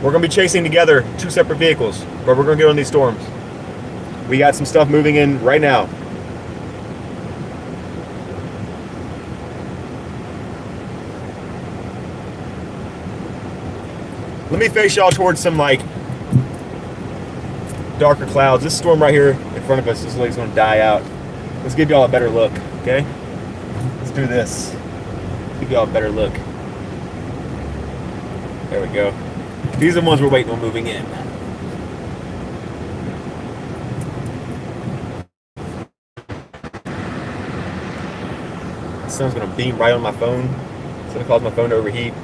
A: We're going to be chasing together 2 separate vehicles, but we're going to get on these storms. We got some stuff moving in right now. Let me face y'all towards some like darker clouds. This storm right here in front of us, this lake's going to die out. Let's give y'all a better look, okay? Let's do this. Give y'all a better look. There we go. These are the ones we're waiting on moving in. The sun's gonna beam right on my phone. It's gonna cause my phone to overheat.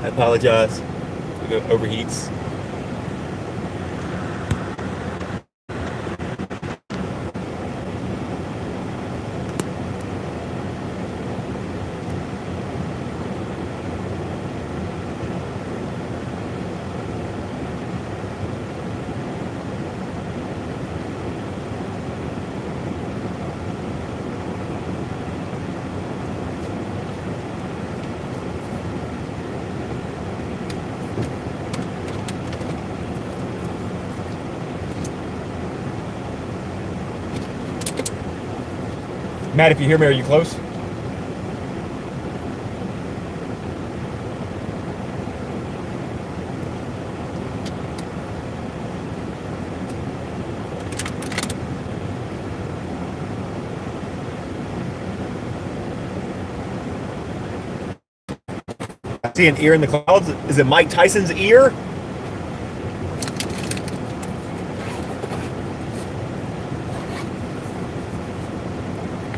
A: I apologize. It overheats. Matt, if you hear me, are you close? I see an ear in the clouds. Is it Mike Tyson's ear?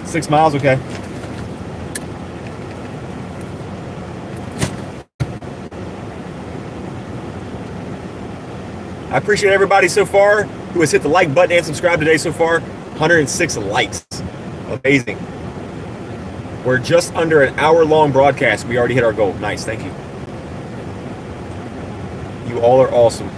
A: $6 miles, okay. I appreciate everybody so far who has hit the like button and subscribe today so far. 106 likes. Amazing. We're just under an hour-long broadcast. We already hit our goal. Nice, thank you. You all are awesome.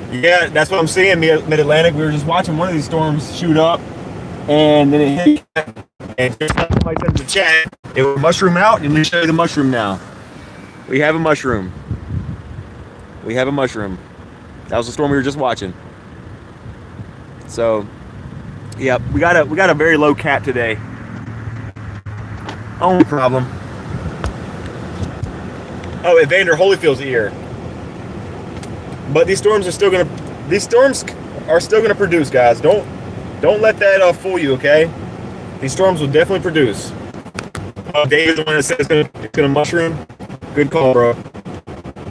A: Yeah, that's what I'm seeing, Mid-Atlantic. We were just watching one of these storms shoot up, and then it hit, and just like somebody said in the chat, it will mushroom out, and let me show you the mushroom now. We have a mushroom. We have a mushroom. That was the storm we were just watching. So, yeah, we got a very low cap today. Only problem. Oh, Evander Holyfield's ear. But these storms are still gonna produce, guys. Don't let that fool you, okay? These storms will definitely produce. Dave is the one that says it's gonna mushroom. Good call, bro.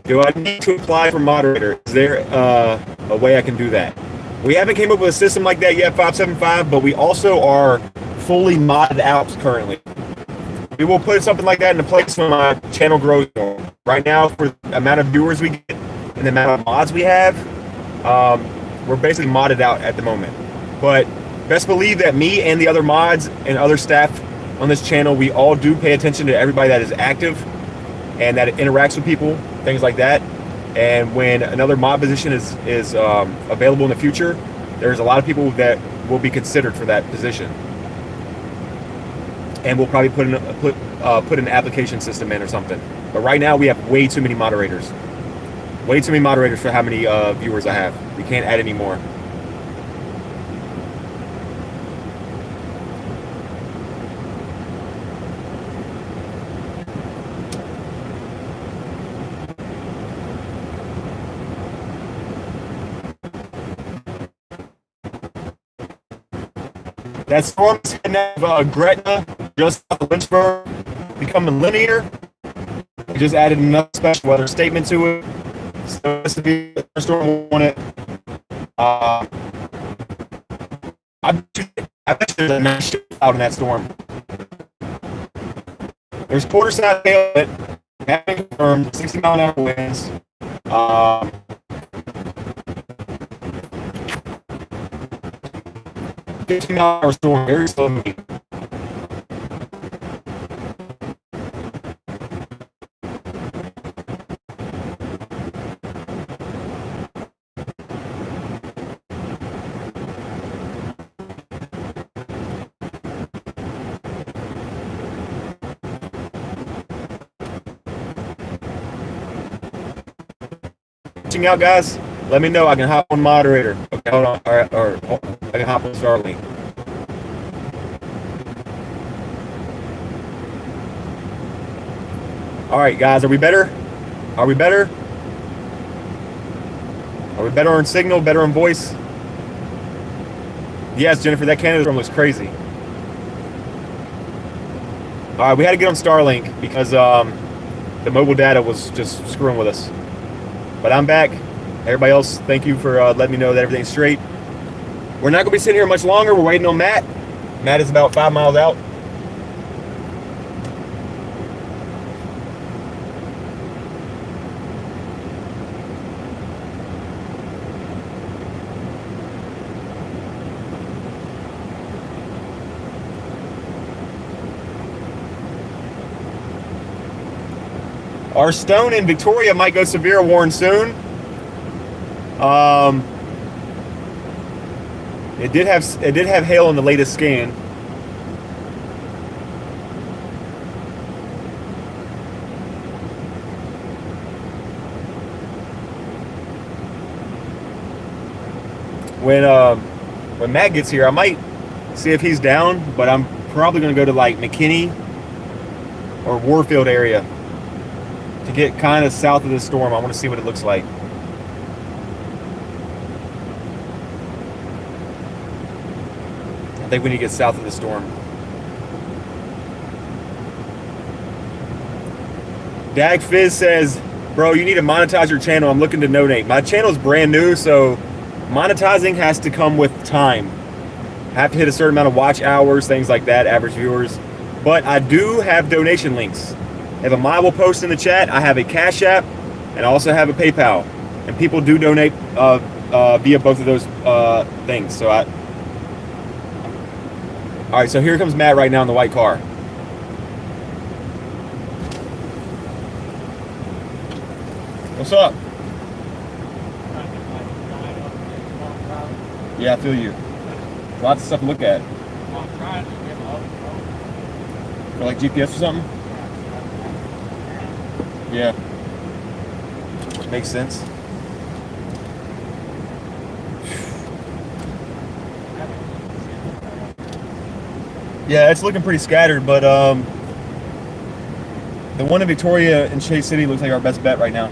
A: Do I need to apply for moderator? Is there a way I can do that? We haven't came up with a system like that yet, 575, but we also are fully modded out currently. We will put something like that into place when my channel grows more. Right now, for the amount of viewers we get and the amount of mods we have, we're basically modded out at the moment. But best believe that me and the other mods and other staff on this channel, we all do pay attention to everybody that is active and that interacts with people, things like that. And when another mod position is available in the future, there's a lot of people that will be considered for that position. And we'll probably put an application system in or something. But right now we have way too many moderators. Way too many moderators for how many viewers I have. We can't add any more. That storm is heading out of Gretna, just south of Lynchburg. becoming linear. We just added another special weather statement to it. So this would be the storm on it. I bet there's a nice ship out in that storm. There's quarter size hail in it, having confirmed 60-mile-an-hour winds. 15-mile-an-hour storm, very slow moving. Out, guys, let me know. I can hop on moderator. Okay, hold on. All right, or I can hop on Starlink. All right, guys, are we better? Are we better? Are we better on signal? Better on voice? Yes, Jennifer, that Canada storm looks crazy. All right, we had to get on Starlink because the mobile data was just screwing with us. But I'm back. Everybody else, thank you for letting me know that everything's straight. We're not going to be sitting here much longer. We're waiting on Matt. Matt is about 5 miles out. Our stone in Victoria might go severe warning soon. It did have hail in the latest scan. When Matt gets here, I might see if he's down, but I'm probably going to go to like McKinney or Warfield area to get kind of south of the storm. I want to see what it looks like. I think we need to get south of the storm. Dag Fizz says, bro, you need to monetize your channel. I'm looking to donate. My channel is brand new, so monetizing has to come with time. I have to hit a certain amount of watch hours, things like that, average viewers. But I do have donation links. I have a My Will post in the chat. I have a Cash App, and I also have a PayPal. And people do donate via both of those things. So all right, so here comes Matt right now in the white car. What's up? Yeah, I feel you. Lots of stuff to look at. For like GPS or something? Yeah. Makes sense. Yeah, it's looking pretty scattered, but the one in Victoria and Chase City looks like our best bet right now.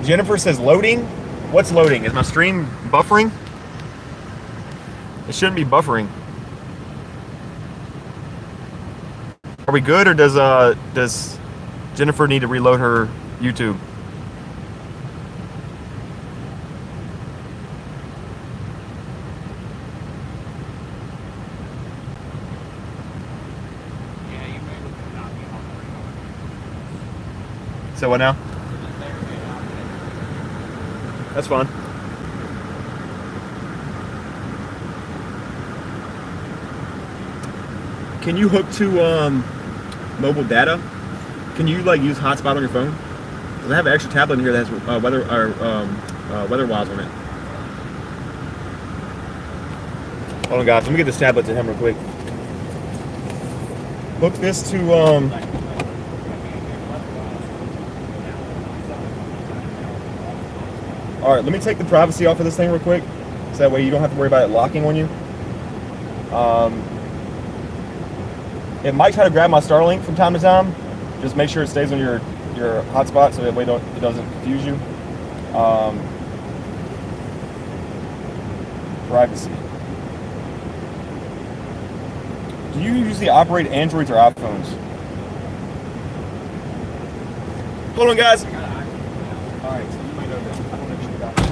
A: Jennifer says loading. What's loading? Is my stream buffering? It shouldn't be buffering. Are we good, or does Jennifer need to reload her YouTube? So what now? That's fine. Can you hook to mobile data? Can you like use hotspot on your phone? Because I have an extra tablet in here that has weather wise on it. Hold on, guys. Let me get this tablet to him real quick. Hook this to All right, let me take the privacy off of this thing real quick, so that way you don't have to worry about it locking on you. It might try to grab my Starlink from time to time. Just make sure it stays on your your hotspot so that way it doesn't confuse you. Privacy. Do you usually operate Androids or iPhones? Hold on, guys. All right, so you might know this. I want to make sure you got it.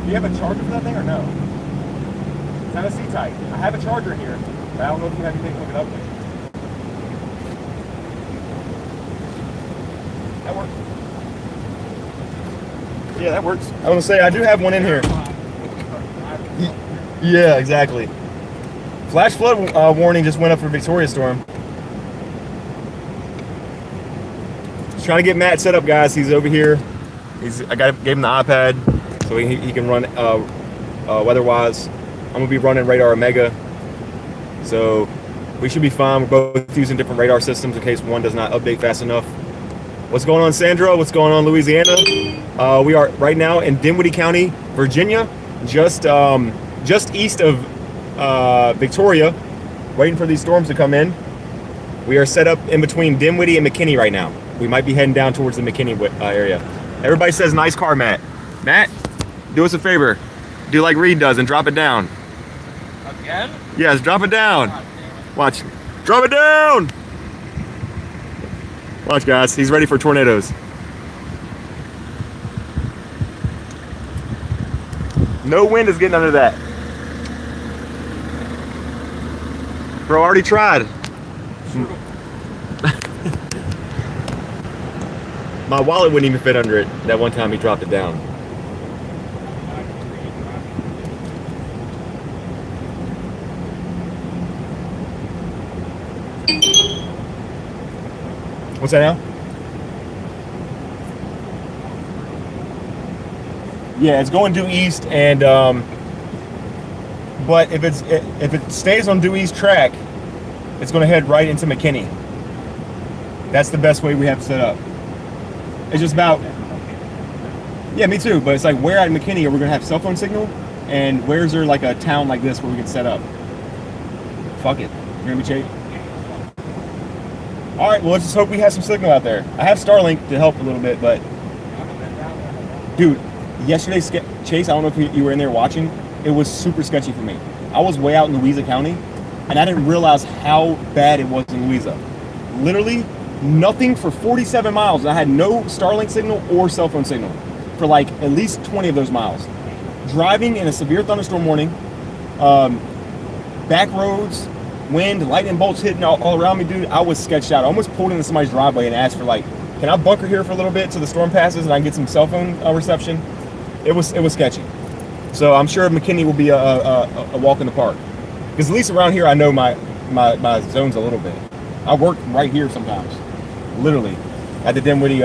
A: Do you have a charger for that thing or no? It's not a C-type. I have a charger here, but I don't know if you have anything to hook it up with. That works. Yeah, that works. I want to say I do have one in here. Yeah, exactly. Flash flood warning just went up for Victoria storm. Just trying to get Matt set up, guys. He's over here. I gave him the iPad so he can run weather-wise. I'm gonna be running Radar Omega, so we should be fine. We're both using different radar systems in case one does not update fast enough. What's going on, Sandra? What's going on, Louisiana? We are right now in Dinwiddie County, Virginia, just east of Victoria, waiting for these storms to come in. We are set up in between Dinwiddie and McKinney right now. We might be heading down towards the McKinney area. Everybody says nice car, Matt. Matt, do us a favor. Do like Reed does and drop it down.
B: Again?
A: Yes, drop it down. Watch. Drop it down! Watch, guys. He's ready for tornadoes. No wind is getting under that. Bro, already tried. My wallet wouldn't even fit under it that one time he dropped it down. What's that now? Yeah, it's going due east, and but if it stays on due east track, it's going to head right into McKinney. That's the best way we have to set up. It's just about, yeah, me too. But it's like, where at McKinney are we going to have cell phone signal, and where's there like a town like this where we can set up? Fuck it, you're gonna be cheap. All right, well, let's just hope we have some signal out there. I have Starlink to help a little bit, but dude, yesterday's chase, I don't know if you were in there watching, it was super sketchy for me. I was way out in Louisa County, and I didn't realize how bad it was in Louisa. Literally nothing for 47 miles. I had no Starlink signal or cell phone signal for like at least 20 of those miles. Driving in a severe thunderstorm warning, back roads, wind, lightning bolts hitting all around me, dude. I was sketched out. I almost pulled into somebody's driveway and asked for like, can I bunker here for a little bit till the storm passes and I can get some cell phone reception? It was sketchy. So I'm sure McKinney will be a walk in the park. Because at least around here, I know my zones a little bit. I work right here sometimes, literally, at the Dinwiddie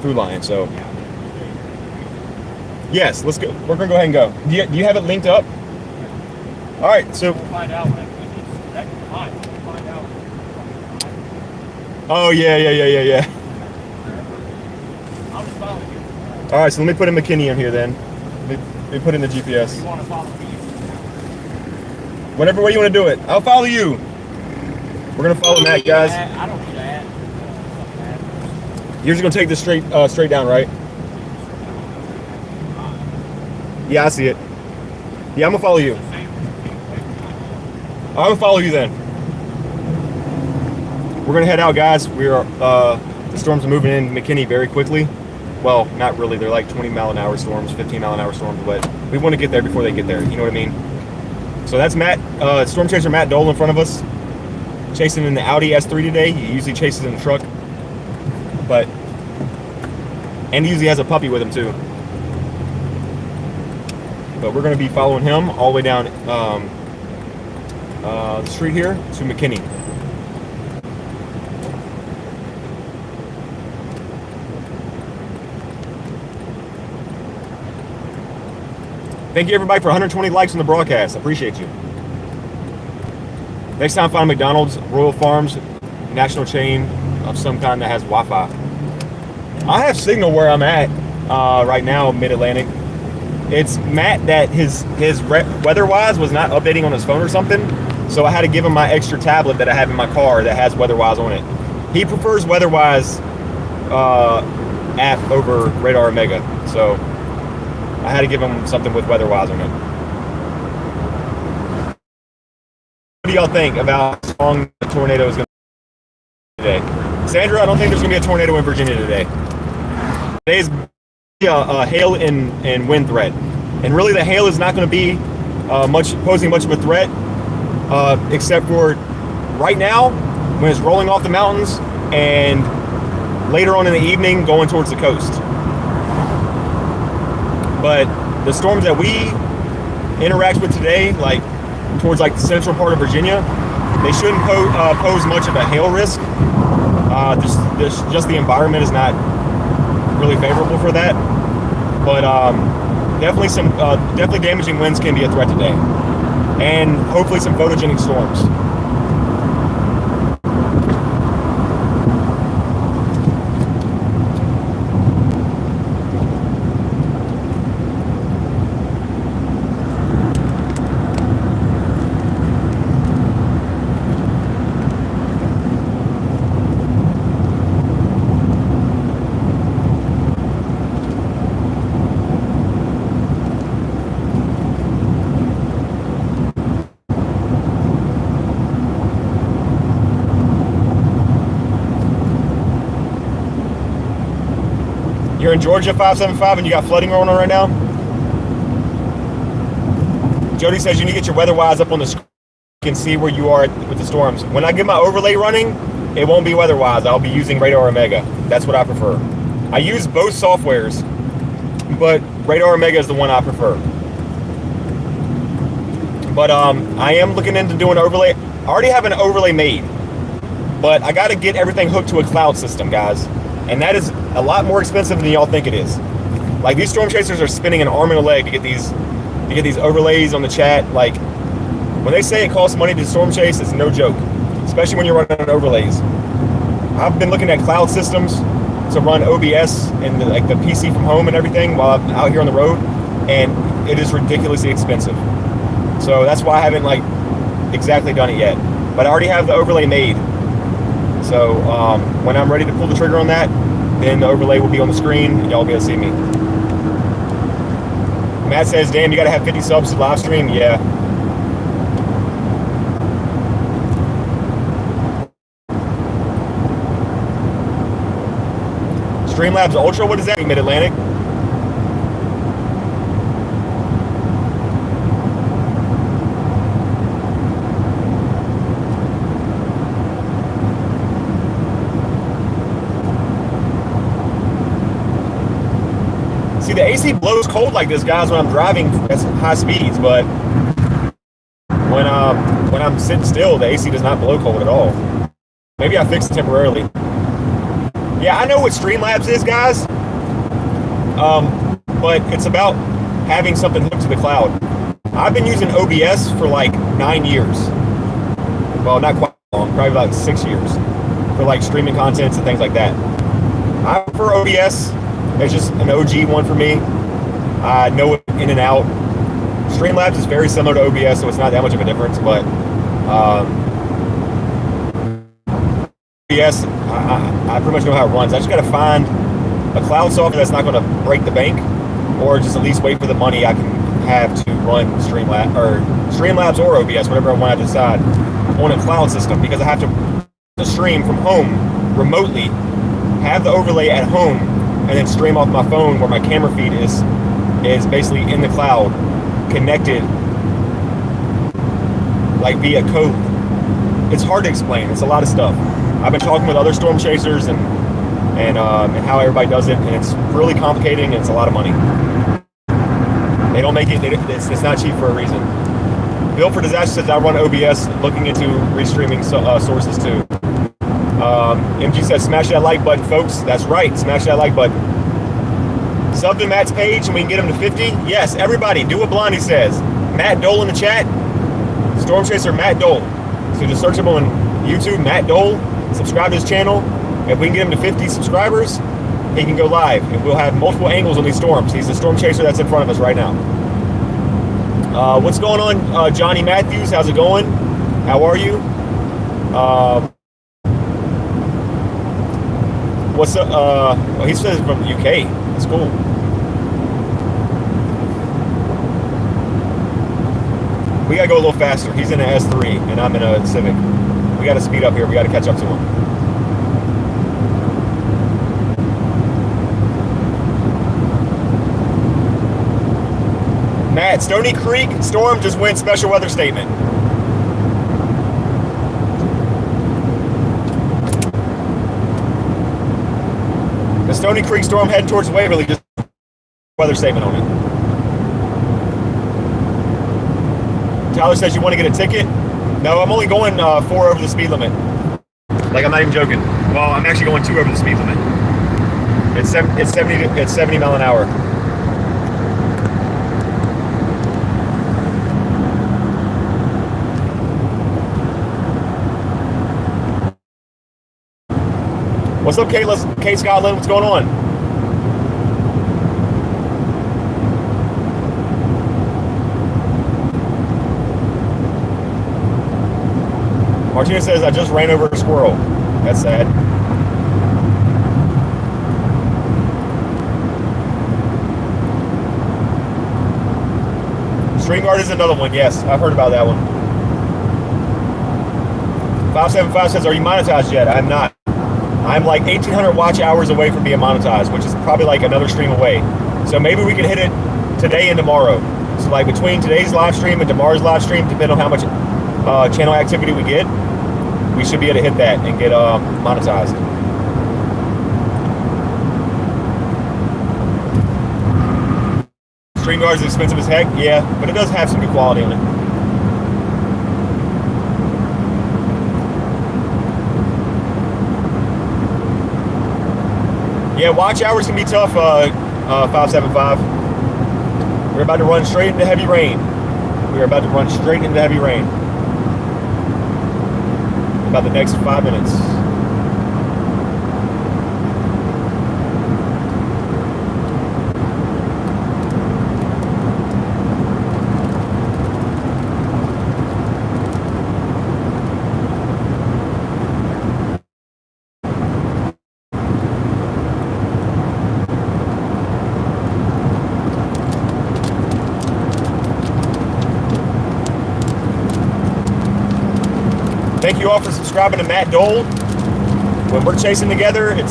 A: through line. So yes, let's go. We're gonna go ahead and go. Do you have it linked up? All right, so.
B: We'll find out when that can find out.
A: Oh yeah.
B: I'll just follow you.
A: All right, so let me put in McKinney in here then. Let me put in the GPS.
B: You want to follow me?
A: Whatever way you want to do it, I'll follow you. We're gonna follow Matt, guys.
B: I don't need that.
A: You're just gonna take this straight down, right? Yeah, I see it. Yeah, I'm gonna follow you. I'm gonna follow you then. We're gonna head out, guys. We are the storms are moving in McKinney very quickly. Well, not really. They're like 20-mile-an-hour storms, 15-mile-an-hour storms, but we want to get there before they get there. You know what I mean? So that's Matt, Storm Chaser Matt Dole in front of us, chasing in the Audi S3 today. He usually chases in the truck. But and he usually has a puppy with him too. But we're going to be following him all the way down the street here to McKinney. Thank you everybody for 120 likes on the broadcast. I appreciate you. Next time, find McDonald's, Royal Farms, national chain of some kind that has Wi-Fi. I have signal where I'm at right now, Mid-Atlantic. It's Matt that his weather-wise was not updating on his phone or something, so I had to give him my extra tablet that I have in my car that has weather-wise on it. He prefers weather-wise app over Radar Omega, so I had to give him something with weather-wise on it. What do y'all think about how strong the tornado is going to be today? Sandra, I don't think there's going to be a tornado in Virginia today. Today's hail and wind threat. And really the hail is not going to be posing much of a threat, except for right now when it's rolling off the mountains and later on in the evening going towards the coast. But the storms that we interact with today, like towards like the central part of Virginia, they shouldn't pose much of a hail risk. Just the environment is not really favorable for that. But definitely damaging winds can be a threat today, and hopefully some photogenic storms. You're in Georgia 575 and you got flooding going on right now? Jody says you need to get your weather wise up on the screen. You can see where you are with the storms. When I get my overlay running, it won't be weather wise. I'll be using Radar Omega. That's what I prefer. I use both softwares, but Radar Omega is the one I prefer. But I am looking into doing an overlay. I already have an overlay made, but I got to get everything hooked to a cloud system, guys. And that is a lot more expensive than y'all think it is. Like, these storm chasers are spending an arm and a leg to get these overlays on the chat. Like, when they say it costs money to storm chase, it's no joke, especially when you're running overlays. I've been looking at cloud systems to run OBS and the PC from home and everything while I'm out here on the road, and it is ridiculously expensive. So that's why I haven't exactly done it yet. But I already have the overlay made. So when I'm ready to pull the trigger on that, then the overlay will be on the screen and y'all will be able to see me. Matt says, damn, you got to have 50 subs to live stream? Yeah. Streamlabs Ultra, what is that? Mid-Atlantic? See, the AC blows cold like this, guys, when I'm driving at high speeds, but when I'm sitting still, the AC does not blow cold at all. Maybe I fixed it temporarily. Yeah, I know what Streamlabs is, guys, but it's about having something hooked to the cloud. I've been using OBS for like 9 years. Well, not quite long, probably about 6 years for streaming contents and things like that. I prefer OBS. It's just an OG one for me. I know it in and out. Streamlabs is very similar to OBS, so it's not that much of a difference, but OBS, I pretty much know how it runs. I just got to find a cloud software that's not going to break the bank, or just at least wait for the money I can have to run Streamlabs or OBS, whatever I want to decide, on a cloud system, because I have to stream from home remotely, have the overlay at home, and then stream off my phone where my camera feed is basically in the cloud, connected via code. It's hard to explain. It's a lot of stuff. I've been talking with other storm chasers, and and how everybody does it, and it's really complicated and it's a lot of money. They don't make it, it's not cheap for a reason. Built for Disaster says I run OBS, looking into restreaming sources too. MG says smash that like button, folks. That's right, smash that like button. Sub to Matt's page and we can get him to 50. Yes, everybody, do what Blondie says. Matt Dole in the chat. Storm Chaser Matt Dole. So just search him on YouTube, Matt Dole. Subscribe to his channel. If we can get him to 50 subscribers, he can go live. And we'll have multiple angles on these storms. He's the storm chaser that's in front of us right now. What's going on, Johnny Matthews? How's it going? How are you? What's up? Well, he says from the UK. That's cool. We gotta go a little faster. He's in an S3 and I'm in a Civic. We gotta speed up here. We gotta catch up to him. Matt, Stony Creek storm just went special weather statement. The Stony Creek storm heading towards Waverly, just weather statement on it. Tyler says you want to get a ticket? No, I'm only going 4 over the speed limit. Like, I'm not even joking. Well, I'm actually going 2 over the speed limit. It's 70 mile an hour. What's up, Kate Scotland? What's going on? Martina says, I just ran over a squirrel. That's sad. StreamYard is another one. Yes, I've heard about that one. 575 says, are you monetized yet? I'm not. I'm like 1,800 watch hours away from being monetized, which is probably like another stream away. So maybe we can hit it today and tomorrow. So like between today's live stream and tomorrow's live stream, depending on how much channel activity we get, we should be able to hit that and get monetized. StreamYard is expensive as heck, yeah, but it does have some good quality on it. Yeah, watch hours can be tough, 575. We're about to run straight into heavy rain. We're about to run straight into heavy rain. About the next 5 minutes. Thank you all for subscribing to Matt Dole. When we're chasing together, it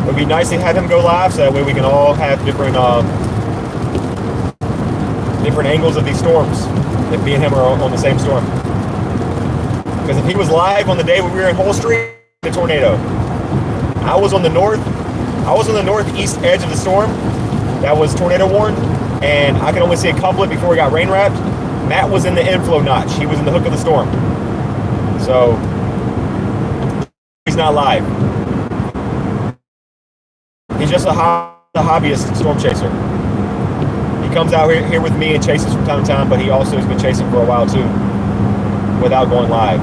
A: would be nice to have him go live so that way we can all have different angles of these storms. If me and him are on the same storm. Because if he was live on the day when we were in Hull Street, the tornado. I was on the northeast edge of the storm that was tornado warned, and I could only see a couplet before we got rain wrapped. Matt was in the inflow notch. He was in the hook of the storm. So he's not live. He's just a hobbyist storm chaser. He comes out here with me and chases from time to time, but he also has been chasing for a while too, without going live.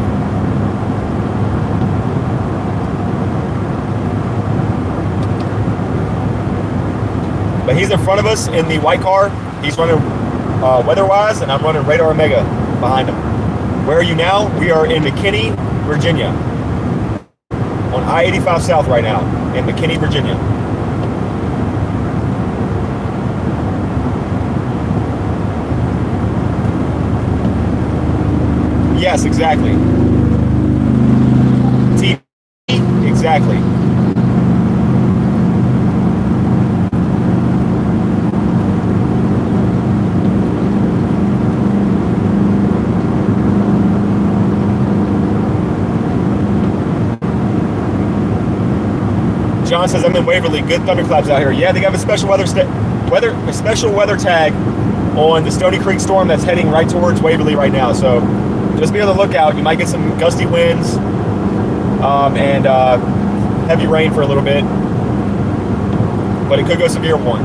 A: But he's in front of us in the white car. He's running weather-wise, and I'm running Radar Omega behind him. Where are you now? We are in McKinney, Virginia. On I-85 South right now, in McKinney, Virginia. Yes, exactly. TV, exactly. John says I'm in Waverly. Good thunderclaps out here. Yeah, they have a special weather tag on the Stony Creek storm that's heading right towards Waverly right now. So just be on the lookout. You might get some gusty winds and heavy rain for a little bit, but it could go severe one.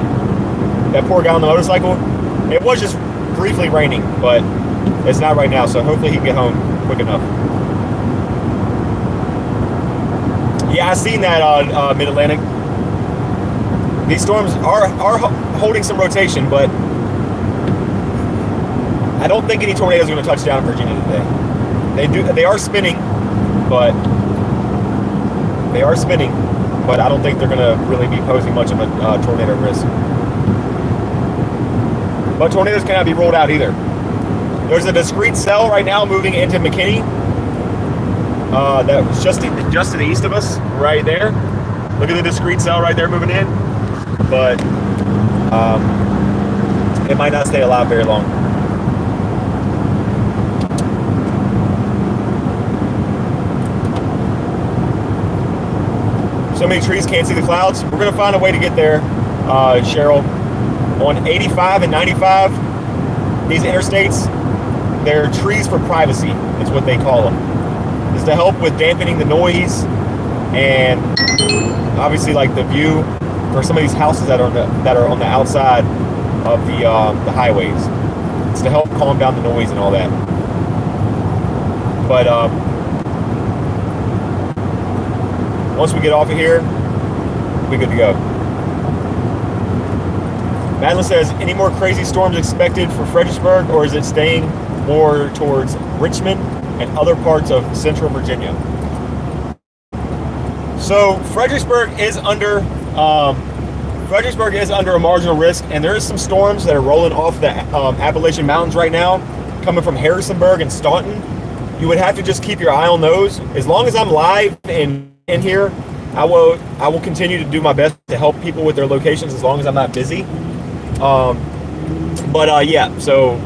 A: That poor guy on the motorcycle, it was just briefly raining, but it's not right now, so hopefully he can get home quick enough. Yeah, I seen that on Mid-Atlantic. These storms are holding some rotation, but I don't think any tornadoes are going to touch down in Virginia today. They are spinning, but I don't think they're going to really be posing much of a tornado risk. But tornadoes cannot be ruled out either. There's a discrete cell right now moving into McKinney. That was just to the east of us, right there. Look at the discrete cell right there moving in. But it might not stay alive very long. So many trees, can't see the clouds. We're going to find a way to get there, Cheryl. On 85 and 95, these interstates, they're trees for privacy, is what they call them. It's to help with dampening the noise and obviously like the view for some of these houses that are on the outside of the highways. It's to help calm down the noise and all that. But once we get off of here, we're good to go. Madeline says, any more crazy storms expected for Fredericksburg, or is it staying more towards Richmond and other parts of central Virginia? So Fredericksburg is under a marginal risk, and there is some storms that are rolling off the Appalachian Mountains right now, coming from Harrisonburg and Staunton. You would have to just keep your eye on those. As long as I'm live and in here, I will continue to do my best to help people with their locations as long as I'm not busy. Yeah, so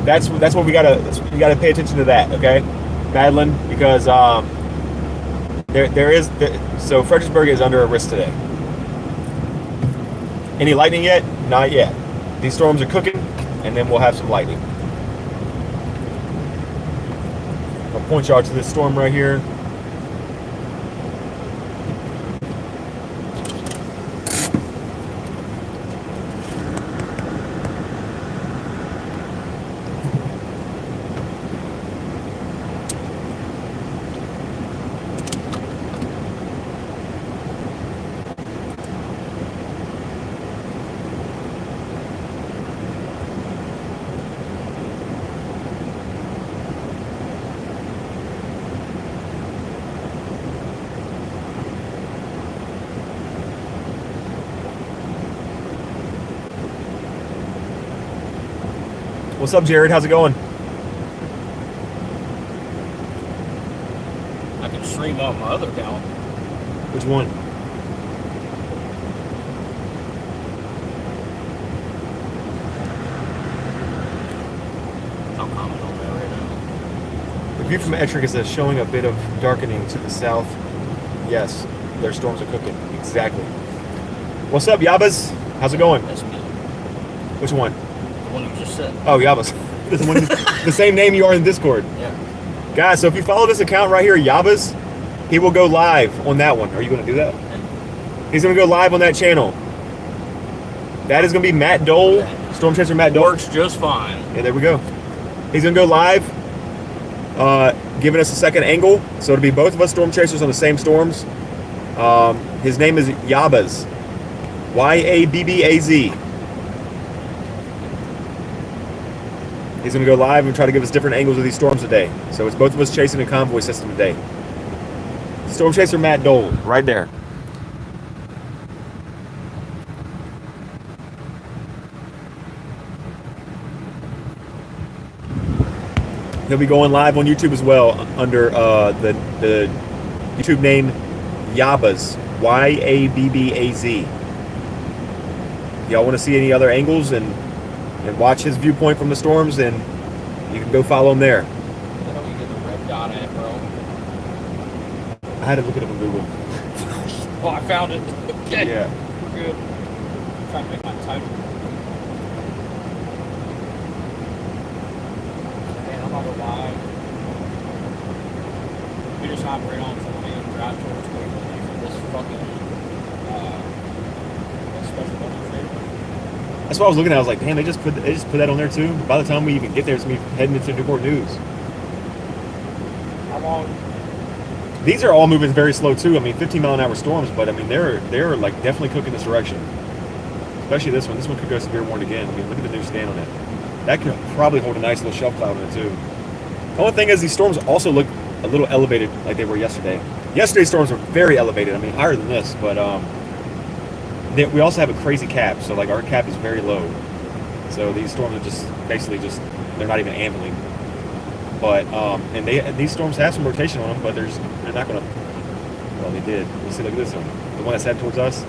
A: that's what we gotta pay attention to that, okay, Madeline, because so Fredericksburg is under a risk today. Any lightning yet? Not yet. These storms are cooking, and then we'll have some lightning. I'll point y'all to this storm right here. What's up, Jared? How's it going?
B: I can stream off my other account.
A: Which one?
B: I'll comment on that right now.
A: The view from Ettrick is showing a bit of darkening to the south. Yes, their storms are cooking. Exactly. What's up, Yabas? How's it going?
B: That's me.
A: Which one?
B: The one you just said.
A: Oh, Yabas. The same name you are in Discord.
B: Yeah.
A: Guys, so if you follow this account right here, Yabas, he will go live on that one. Are you going to do that? He's going to go live on that channel. That is going to be Matt Dole, Storm Chaser Matt Dole.
B: Works just fine.
A: Yeah, there we go. He's going to go live, giving us a second angle. So it'll be both of us Storm Chasers on the same storms. His name is Yabaz. Y-A-B-B-A-Z. He's going to go live and try to give us different angles of these storms today. So it's both of us chasing a convoy system today. Storm Chaser Matt Dole, right there. He'll be going live on YouTube as well under the YouTube name Yabaz, Y-A-B-B-A-Z. Y'all want to see any other angles and watch his viewpoint from the storms, then you can go follow him there.
B: Where the hell you get the red dot at, bro?
A: I had to look it up on Google.
B: Oh, I found it. Okay.
A: Yeah.
B: We're good. Trying to make my title. Man, I'm not gonna lie. We just operate on 40 and drive towards Waverly for this fucking special budget trailer.
A: That's what I was looking at. I was like, damn, they just put that on there too. By the time we even get there, it's gonna be heading into Newport News.
B: How long?
A: These are all moving very slow too. I mean, 15-mile-an-hour storms, but I mean, they're like definitely cooking this direction. Especially this one. This one could go severe warned again. I mean, look at the new scan on it. That could probably hold a nice little shelf cloud on it too. The only thing is, these storms also look a little elevated, like they were yesterday. Yesterday's storms were very elevated. I mean, higher than this, but we also have a crazy cap. So like our cap is very low. So these storms are just basically they're not even ambling. But and these storms have some rotation on them, but they're not gonna. Well, they did. Let's see. Look at this one. The one that's headed towards us.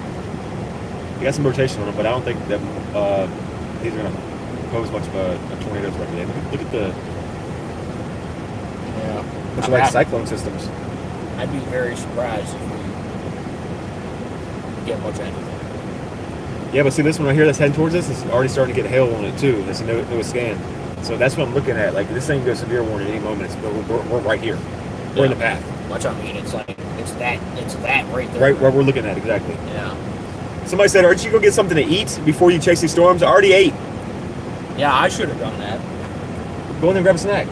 A: They got some rotation on them, but I don't think that these are gonna pose much of a tornado threat today. Look at the.
B: Yeah.
A: Which are like cyclone systems.
B: I'd be very surprised if we get much anything.
A: Yeah, but see this one right here that's heading towards us is already starting to get hail on it too. That's a new scan. So that's what I'm looking at. Like this thing goes severe warning at any moment. But we're right here. We're in the path.
B: Which I mean, it's like it's that right there.
A: Right where we're looking at exactly.
B: Yeah.
A: Somebody said, "Aren't you go get something to eat before you chase these storms?" I already ate.
B: Yeah, I should have done that.
A: Go in there and grab a snack.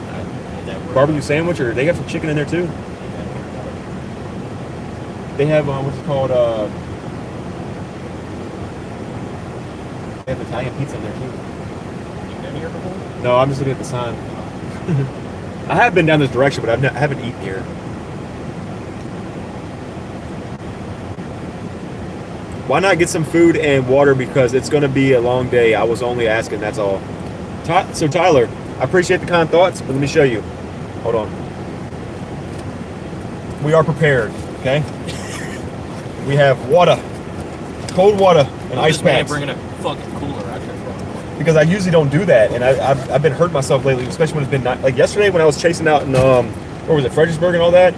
A: Barbecue sandwich, or they got some chicken in there too. They have what's it called? They have Italian pizza in there too.
B: You been here before?
A: No, I'm just looking at the sign. I have been down this direction, but I haven't eaten here. Why not get some food and water? Because it's going to be a long day. I was only asking, that's all. So Tyler, I appreciate the kind thoughts, but let me show you. Hold on. We are prepared, okay? We have water, cold water, and ice packs.
B: Bringing a fucking cooler out here.
A: Because I usually don't do that, and I've been hurting myself lately, especially when it's been like yesterday when I was chasing out in where was it, Fredericksburg and all that.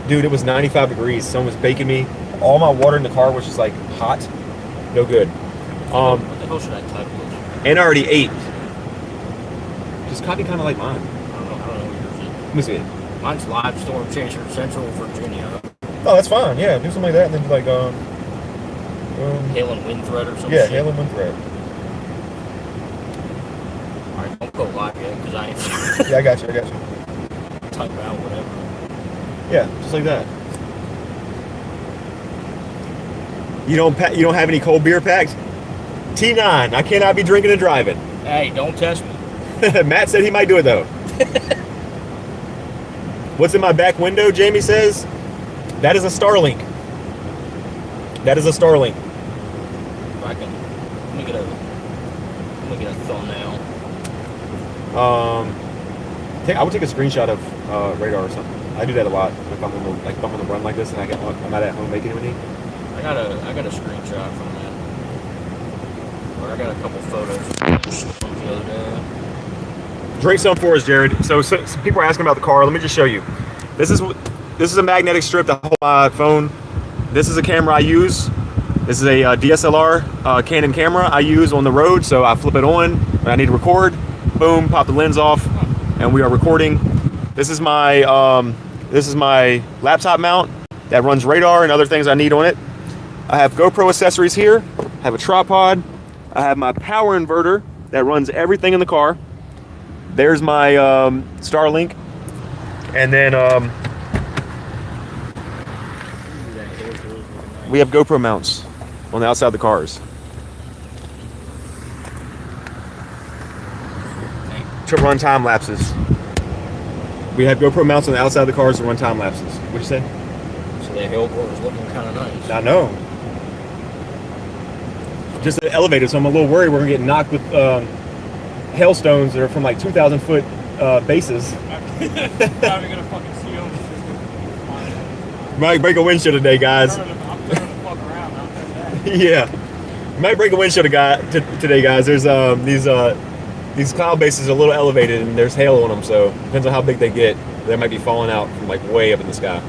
A: Dude, it was 95 degrees. Someone was baking me. All my water in the car was just like hot. No good.
B: What the hell should I type this?
A: And I already ate. Just copy kind of like mine.
B: I don't know what yours is.
A: Let me see it.
B: Mine's Live Storm Chaser, Central Virginia.
A: Oh, that's fine. Yeah, do something like that, and then do like
B: Hail and wind threat or something.
A: yeah, hail and wind threat.
B: Alright, don't go live yet, because I ain't
A: Yeah, I got you.
B: type out whatever.
A: Yeah, just like that. You don't have any cold beer packs? T9. I cannot be drinking and driving.
B: Hey, don't test me.
A: Matt said he might do it though. What's in my back window? Jamie says that is a Starlink. That is a Starlink.
B: If I can, let me get a thumbnail.
A: I would take a screenshot of radar or something. I do that a lot if I'm on the run like this and I'm not at home making anything.
B: I got a screenshot from that. Or I got a couple photos from the other day.
A: Drink some for us, Jared. So people are asking about the car. Let me just show you. This is a magnetic strip that holds my phone. This is a camera I use. This is a DSLR Canon camera I use on the road. So I flip it on when I need to record. Boom, pop the lens off, and we are recording. This is my laptop mount that runs radar and other things I need on it. I have GoPro accessories here. I have a tripod. I have my power inverter that runs everything in the car. There's my Starlink, and then we have GoPro mounts on the outside of the cars to run time lapses. We have GoPro mounts on the outside of the cars to run time lapses. What'd you say?
B: So the hill court is looking kind of nice.
A: I know. Just elevated, so I'm a little worried we're gonna get knocked with hailstones that are from like 2,000 foot bases.
C: Probably gonna fucking see them.
A: Might break a windshield today, guys.
C: I'm turning the fuck around. I'll tell you that.
A: Yeah, might break a windshield today, guys. There's these cloud bases are a little elevated and there's hail on them, so depends on how big they get. They might be falling out from like way up in the sky.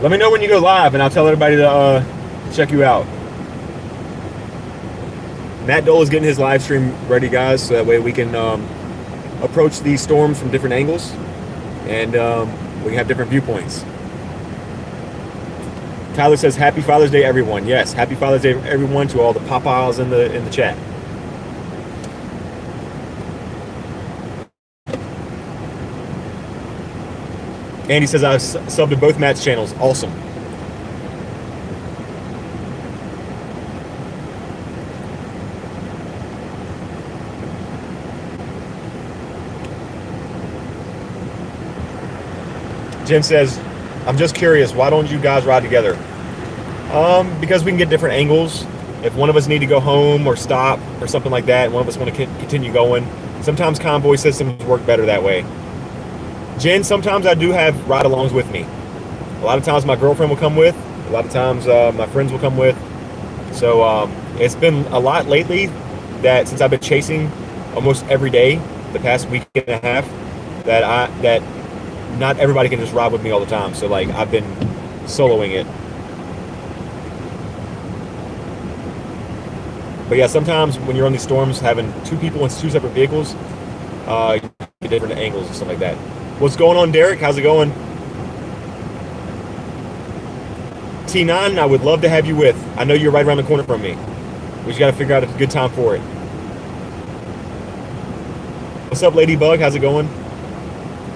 A: Let me know when you go live, and I'll tell everybody to check you out. Matt Dole is getting his live stream ready, guys, so that way we can approach these storms from different angles, and we can have different viewpoints. Tyler says, "Happy Father's Day, everyone." Yes, Happy Father's Day, everyone, to all the Popeyes in the chat. Andy says, "I've subbed to both Matt's channels." Awesome. Jim says, "I'm just curious, why don't you guys ride together?" Because we can get different angles. If one of us need to go home or stop or something like that, and one of us want to continue going, sometimes convoy systems work better that way. Jen, sometimes I do have ride-alongs with me. A lot of times my girlfriend will come with. A lot of times my friends will come with. So it's been a lot lately that since I've been chasing almost every day the past week and a half, that not everybody can just ride with me all the time. So like I've been soloing it. But yeah, sometimes when you're on these storms, having two people in two separate vehicles, you get different angles and stuff like that. What's going on, Derek? How's it going? T9, I would love to have you with. I know you're right around the corner from me. We just got to figure out a good time for it. What's up, Ladybug? How's it going?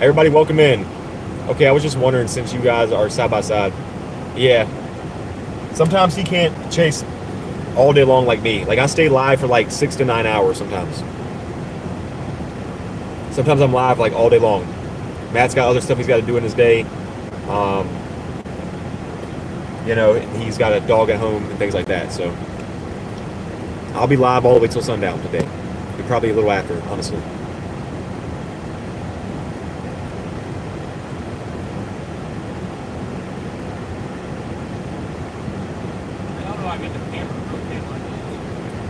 A: Everybody, welcome in. Okay, I was just wondering, since you guys are side by side. Yeah. Sometimes he can't chase all day long like me. Like I stay live for like 6 to 9 hours sometimes. Sometimes I'm live like all day long. Matt's got other stuff he's got to do in his day. You know, he's got a dog at home and things like that. So I'll be live all the way till sundown today. Probably a little after, honestly.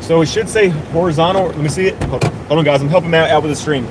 A: So it should say horizontal. Let me see it. Hold on, guys. I'm helping Matt out with the stream.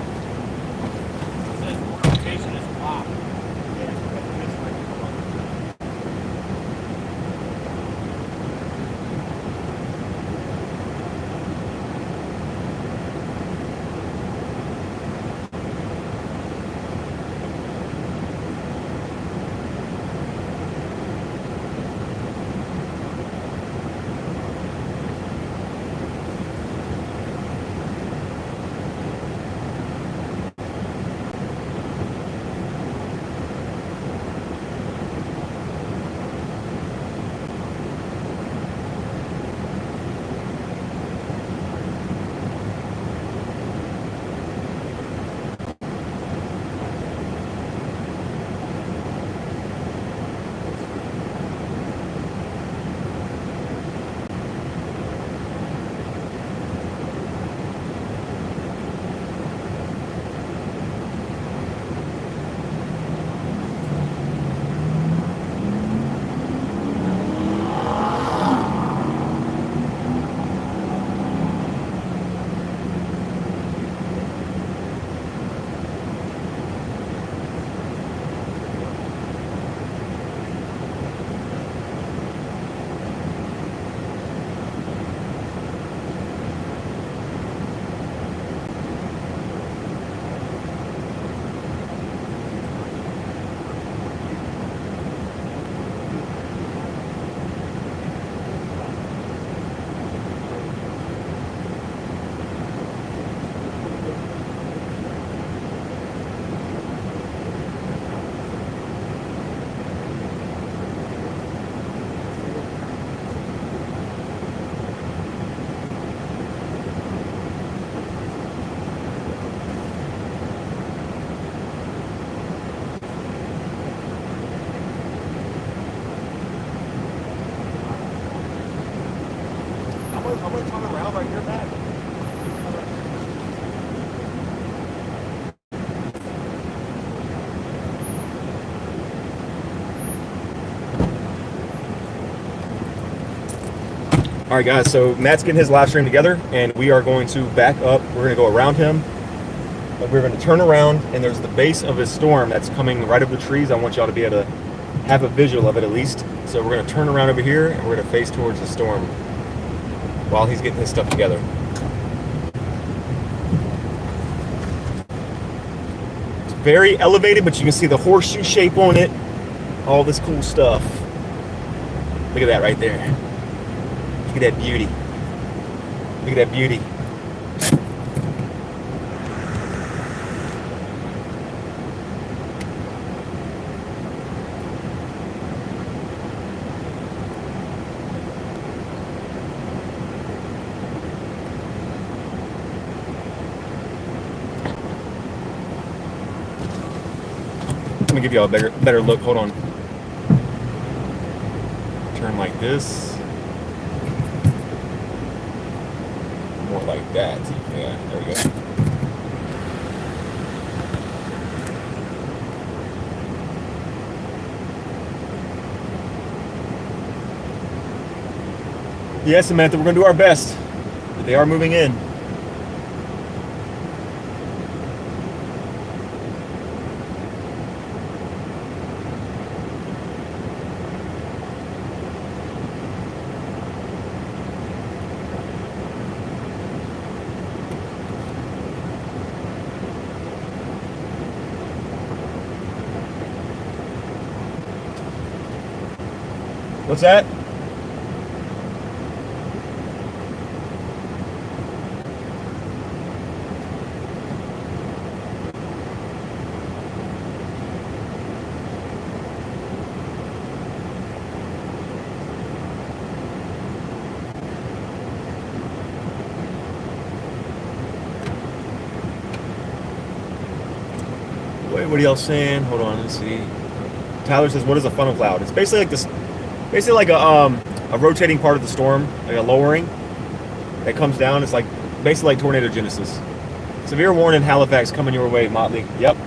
A: All right, guys, so Matt's getting his live stream together, and we are going to back up. We're going to go around him. We're going to turn around, and there's the base of his storm that's coming right over the trees. I want y'all to be able to have a visual of it at least. So we're going to turn around over here and we're going to face towards the storm while he's getting his stuff together. It's very elevated, but you can see the horseshoe shape on it. All this cool stuff. Look at that right there. Look at that beauty. Look at that beauty. Let me give y'all a better look. Hold on. Turn like this. More like that. Yeah, there we go. Yes, Samantha, we're going to do our best. But they are moving in. What's that? Wait, what are y'all saying? Hold on, let's see. Tyler says, "What is a funnel cloud?" It's basically like this. Basically like a rotating part of the storm, like a lowering that comes down. It's like basically like tornado genesis. Severe warning, Halifax coming your way, Motley. Yep,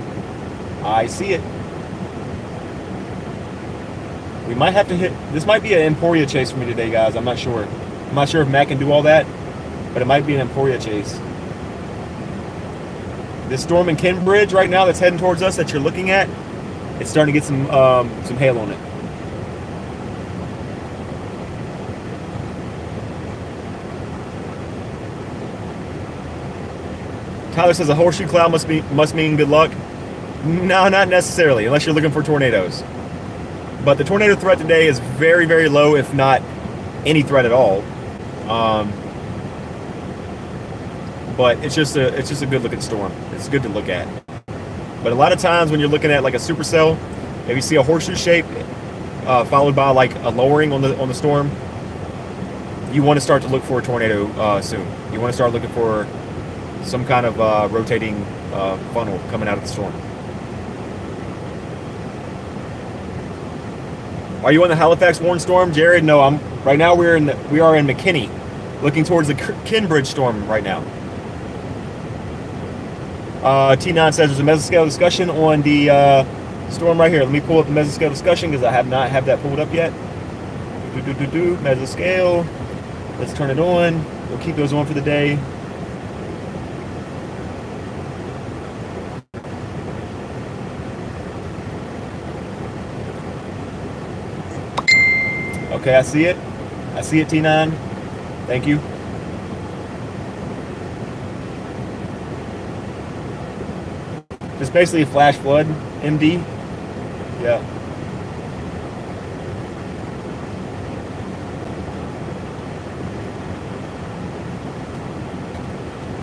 A: I see it. We might have to hit. This might be an Emporia chase for me today, guys. I'm not sure. I'm not sure if Matt can do all that, but it might be an Emporia chase. This storm in Cambridge right now that's heading towards us that you're looking at, it's starting to get some hail on it. Tyler says a horseshoe cloud must mean good luck. No, not necessarily, unless you're looking for tornadoes. But the tornado threat today is very, very low, if not any threat at all. But it's just a good looking storm. It's good to look at. But a lot of times when you're looking at like a supercell, if you see a horseshoe shape followed by like a lowering on the storm, you want to start to look for a tornado soon. You want to start looking for some kind of rotating funnel coming out of the storm. Are you on the Halifax warn storm, Jared? No, I'm right now. We are in McKinney, looking towards the Kinbridge storm right now. T9 says there's a mesoscale discussion on the storm right here. Let me pull up the mesoscale discussion because I have not have that pulled up yet. Mesoscale. Let's turn it on. We'll keep those on for the day. Okay, I see it. I see it, T9. Thank you. Just basically a flash flood, MD. Yeah.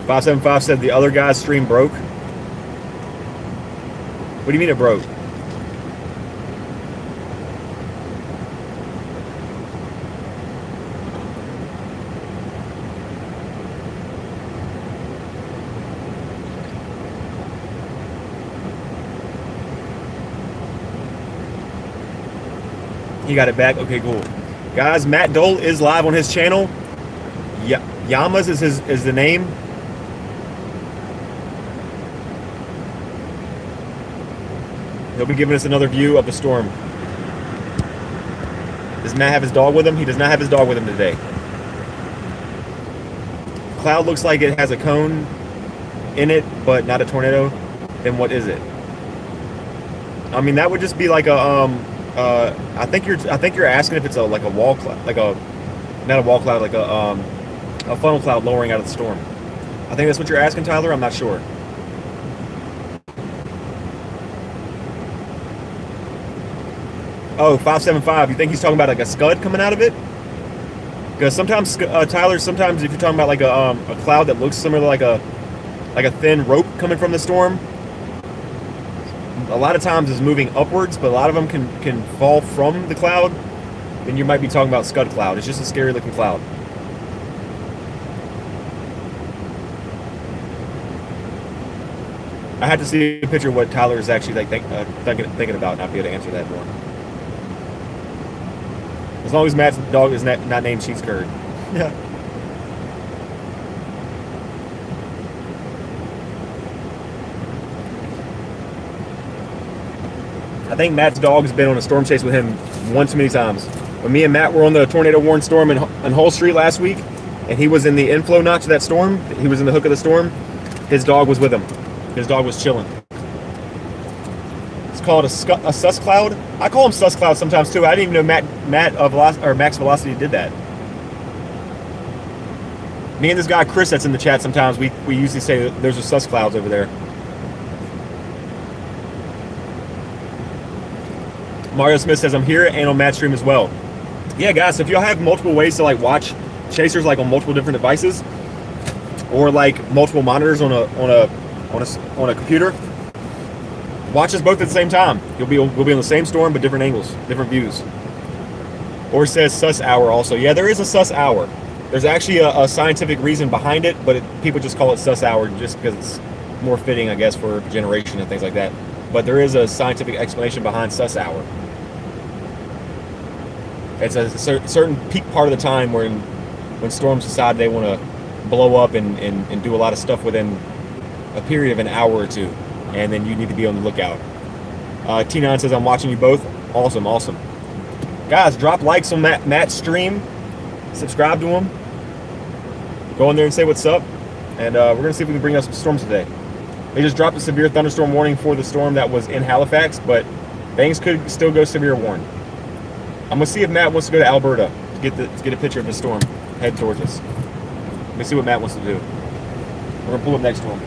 A: "575 said the other guy's stream broke." What do you mean it broke? You got it back? Okay, cool. Guys, Matt Dole is live on his channel. Yamas is the name. He'll be giving us another view of the storm. Does Matt have his dog with him? He does not have his dog with him today. Cloud looks like it has a cone in it, but not a tornado. Then what is it? I mean, that would just be like a I think you're asking if it's like a wall cloud, like a not a wall cloud, like a funnel cloud lowering out of the storm. I think that's what you're asking, Tyler. I'm not sure. Oh, 575. You think he's talking about like a scud coming out of it? Because sometimes, Tyler, sometimes if you're talking about like a cloud that looks similar to like a thin rope coming from the storm, a lot of times is moving upwards, but a lot of them can fall from the cloud. Then you might be talking about scud cloud. It's just a scary looking cloud. I had to see a picture of what Tyler is actually like thinking about, and I'll be able to answer that more. As long as Matt's dog is not named Cheese Curd. Yeah. I think Matt's dog has been on a storm chase with him one too many times. When me and Matt were on the tornado warned storm on Hull Street last week, and he was in the inflow notch of that storm, he was in the hook of the storm, his dog was with him. His dog was chilling. It's called a sus cloud. I call him sus cloud sometimes too. I didn't even know Max Velocity did that. Me and this guy Chris that's in the chat sometimes, we usually say there's a sus clouds over there. Mario Smith says I'm here and on Matt's stream as well. Yeah, guys, so if y'all have multiple ways to like watch chasers like on multiple different devices, or like multiple monitors on a computer, watch us both at the same time. We'll be on the same storm but different angles, different views. Or it says sus hour also. Yeah, there is a sus hour. There's actually a scientific reason behind it, but people just call it sus hour just because it's more fitting, I guess, for generation and things like that. But there is a scientific explanation behind sus hour. It's a certain peak part of the time when storms decide they want to blow up and do a lot of stuff within a period of an hour or two, and then you need to be on the lookout. T9 says I'm watching you both. Awesome. Guys, drop likes on Matt's stream. Subscribe to him. Go in there and say what's up. And we're going to see if we can bring up some storms today. They just dropped a severe thunderstorm warning for the storm that was in Halifax, but things could still go severe warn. I'm going to see if Matt wants to go to Alberta to get a picture of the storm head towards us. Let me see what Matt wants to do. We're going to pull up next to him.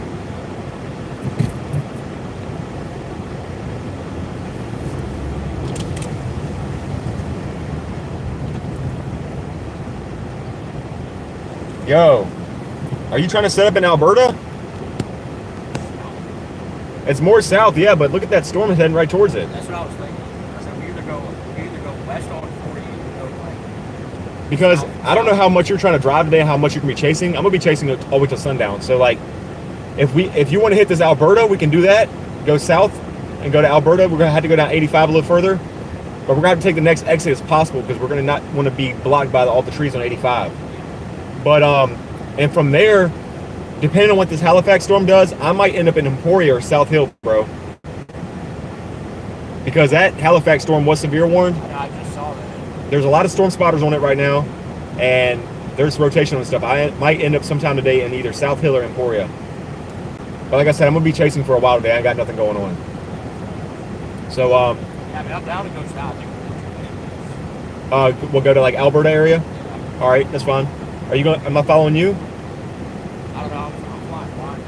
A: Yo, are you trying to set up in Alberta? It's more south, yeah, but look at that storm heading right towards it.
C: That's what I was thinking. I said we either go west on 40 or go like.
A: Because I don't know how much you're trying to drive today, how much you can be chasing. I'm gonna be chasing it all the way till sundown. So like, if you want to hit this Alberta, we can do that. Go south and go to Alberta. We're gonna have to go down 85 a little further, but we're gonna have to take the next exit as possible because we're gonna not want to be blocked by all the trees on 85. But and from there, depending on what this Halifax storm does, I might end up in Emporia or South Hill, bro. Because that Halifax storm was severe warned.
C: Yeah, I just saw that.
A: There's a lot of storm spotters on it right now, and there's rotation on stuff. I might end up sometime today in either South Hill or Emporia. But like I said, I'm gonna be chasing for a while today. I ain't got nothing going on. So
C: Yeah, I mean, I'm down to go south.
A: we'll go to like Alberta area. All right, that's fine. Are you going? Am I following you?
C: I don't know. I'm flying blind.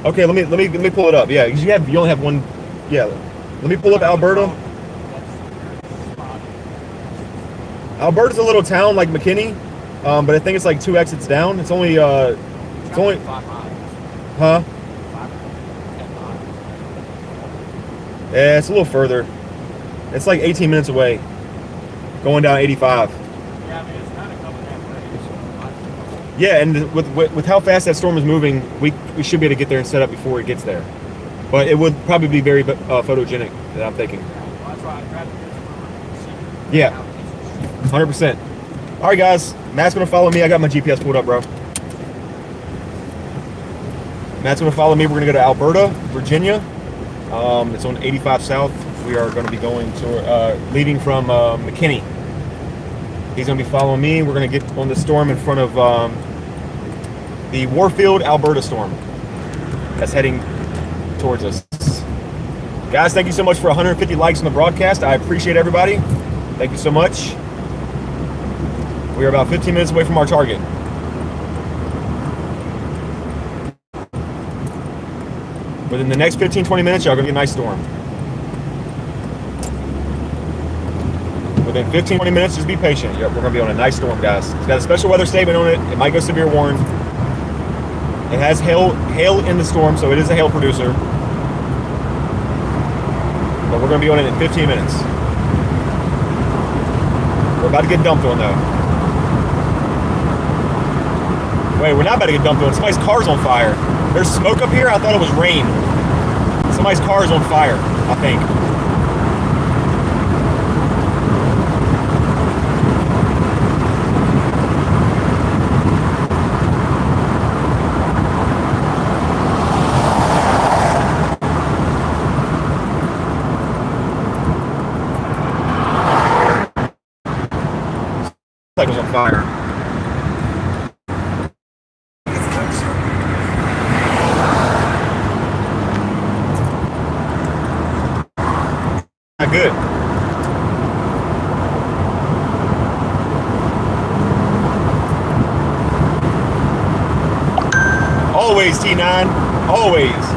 A: Okay, let me pull it up. Yeah, you only have one. Yeah, let me pull up Alberta. Alberta's a little town like McKinney, but I think it's like 2 exits down. It's only
C: 5 miles.
A: huh?
C: 10 miles.
A: Yeah, it's a little further. It's like 18 minutes away, going down 85.
C: Yeah, I mean, it's kind of coming that way. So
A: Yeah, and with how fast that storm is moving, we should be able to get there and set up before it gets there. But it would probably be very photogenic, that I'm thinking.
C: well, that's why I'd rather do it.
A: Yeah, 100%. All right, guys. Matt's going to follow me. I got my GPS pulled up, bro. Matt's going to follow me. We're going to go to Alberta, Virginia. It's on 85 South. We are going to be going to leaving from McKinney. He's going to be following me. We're going to get on the storm in front of the Warfield, Alberta storm that's heading towards us. Guys, thank you so much for 150 likes on the broadcast. I appreciate everybody. Thank you so much. We are about 15 minutes away from our target. Within the next 15-20 minutes, y'all gonna get a nice storm. Within 15-20 minutes, just be patient. We're gonna be on a nice storm, guys. It's got a special weather statement on it. It might go severe warn. It has hail in the storm, so it is a hail producer. But we're gonna be on it in 15 minutes. We're about to get dumped on though. Wait, we're not about to get dumped on. Somebody's car's on fire. There's smoke up here? I thought it was rain. Somebody's car is on fire, I think. Like it was on fire. Not good. Always, T9. Always.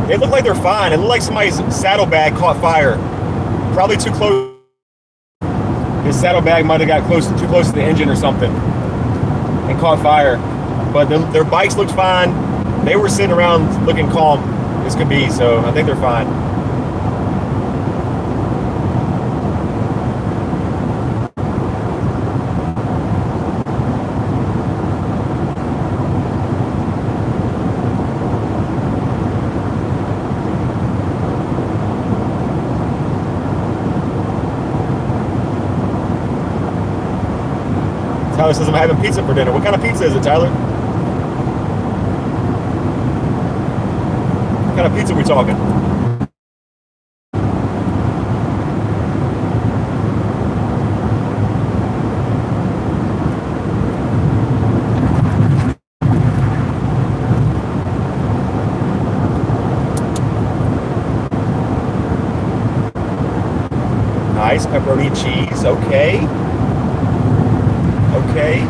A: They look like they're fine. It looked like somebody's saddlebag caught fire. Probably too close. His saddlebag might have got too close to the engine or something and caught fire. But their bikes looked fine. They were sitting around looking calm as could be, so I think they're fine. Tyler says I'm having pizza for dinner. What kind of pizza is it, Tyler? What kind of pizza are we talking? Nice pepperoni and cheese. Okay. Okay.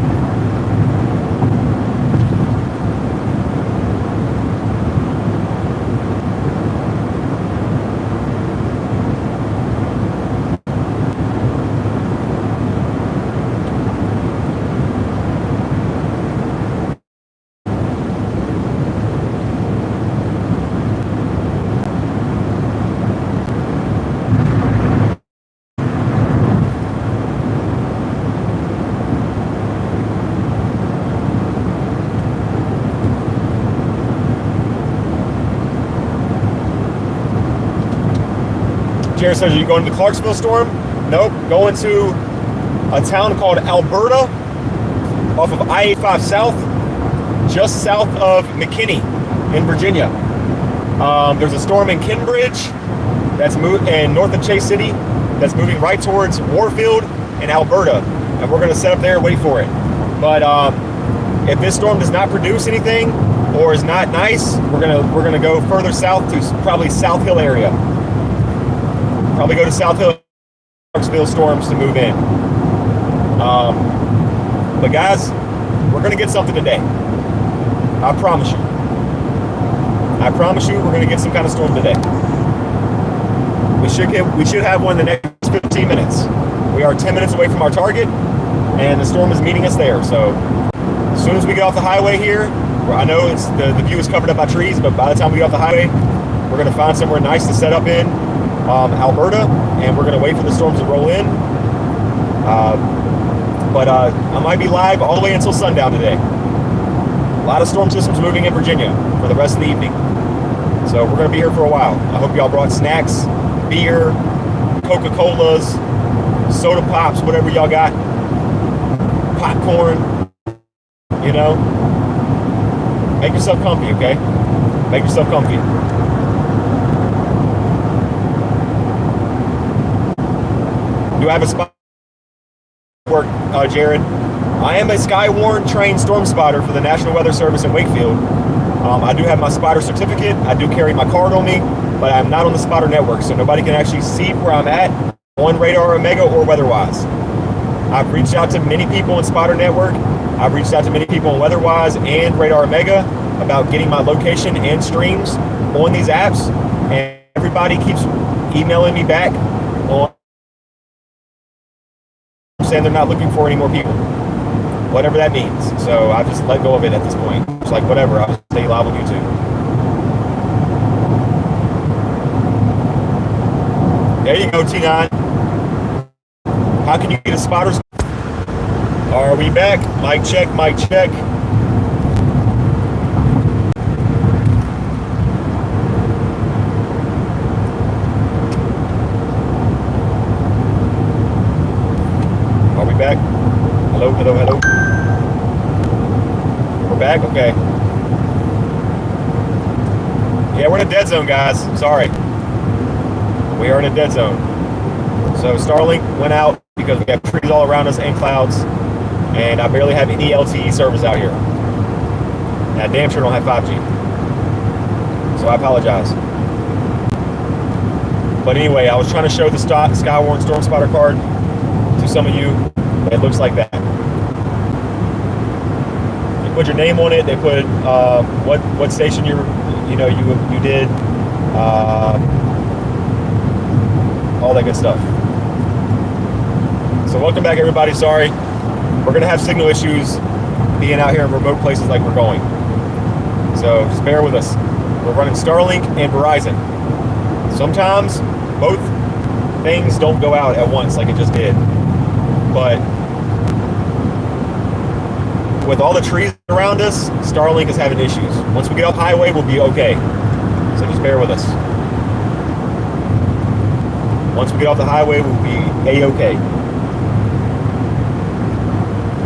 A: Jared says, are you going to the Clarksville storm? Nope. Going to a town called Alberta off of I-85 South, just south of McKinney in Virginia. There's a storm in Kinbridge that's north of Chase City that's moving right towards Warfield in Alberta, and we're going to set up there and wait for it. But if this storm does not produce anything or is not nice, we're gonna go further south to probably South Hill area. Probably go to South Hill, Clarksville storms to move in. But guys, we're gonna get something today. I promise you. I promise you, we're gonna get some kind of storm today. We should have one in the next 15 minutes. We are 10 minutes away from our target, and the storm is meeting us there. So as soon as we get off the highway here, I know the view is covered up by trees, but by the time we get off the highway, we're gonna find somewhere nice to set up in. Alberta, and we're going to wait for the storms to roll in. But I might be live all the way until sundown today. A lot of storm systems moving in Virginia for the rest of the evening. So we're going to be here for a while. I hope y'all brought snacks, beer, Coca-Colas, soda pops, whatever y'all got. Popcorn, you know. Make yourself comfy, okay? Make yourself comfy. Do I have a spot Network, Jared. I am a Skywarn trained storm spotter for the National Weather Service in Wakefield. I do have my spotter certificate. I do carry my card on me, but I'm not on the spotter network, so nobody can actually see where I'm at on Radar Omega or WeatherWise. I've reached out to many people in Spotter Network. I've reached out to many people on WeatherWise and Radar Omega about getting my location and streams on these apps, and everybody keeps emailing me back on saying they're not looking for any more people, whatever that means. So I've just let go of it at this point. It's like, whatever, I'll just stay live on YouTube. There you go, T9. How can you get a spotter's? Are we back? Mic check, mic check. Are we back? Hello, hello, hello. We're back? Okay. Yeah, we're in a dead zone, guys. Sorry. We are in a dead zone. So Starlink went out because we have trees all around us and clouds, and I barely have any LTE service out here. And I damn sure don't have 5G. So I apologize. But anyway, I was trying to show the Skywarn Storm Spotter card to some of you. It looks like that. They put your name on it. They put what station you did, all that good stuff. So welcome back, everybody. Sorry, we're gonna have signal issues being out here in remote places like we're going. So just bear with us. We're running Starlink and Verizon. Sometimes both things don't go out at once like it just did. But with all the trees around us, Starlink is having issues. Once we get off highway, we'll be okay. So just bear with us. Once we get off the highway, we'll be A-okay.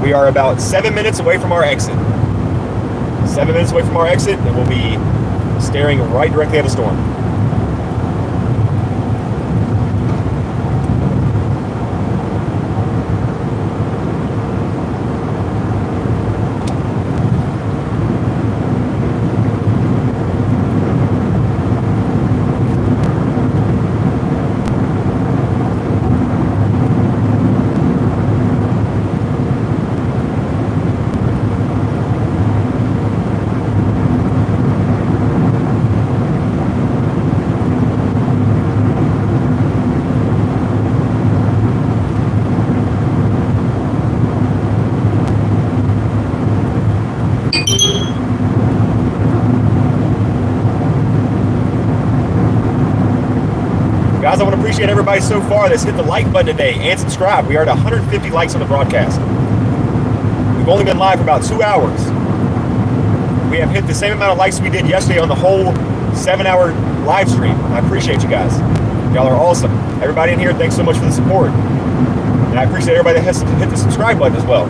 A: We are about 7 minutes away from our exit. 7 minutes away from our exit, and we'll be staring right directly at a storm. Guys, I want to appreciate everybody so far that's hit the like button today and subscribe. We are at 150 likes on the broadcast. We've only been live for about 2 hours. We have hit the same amount of likes we did yesterday on the whole 7-hour live stream. I appreciate you guys. Y'all are awesome. Everybody in here, thanks so much for the support. And I appreciate everybody that has hit the subscribe button as well.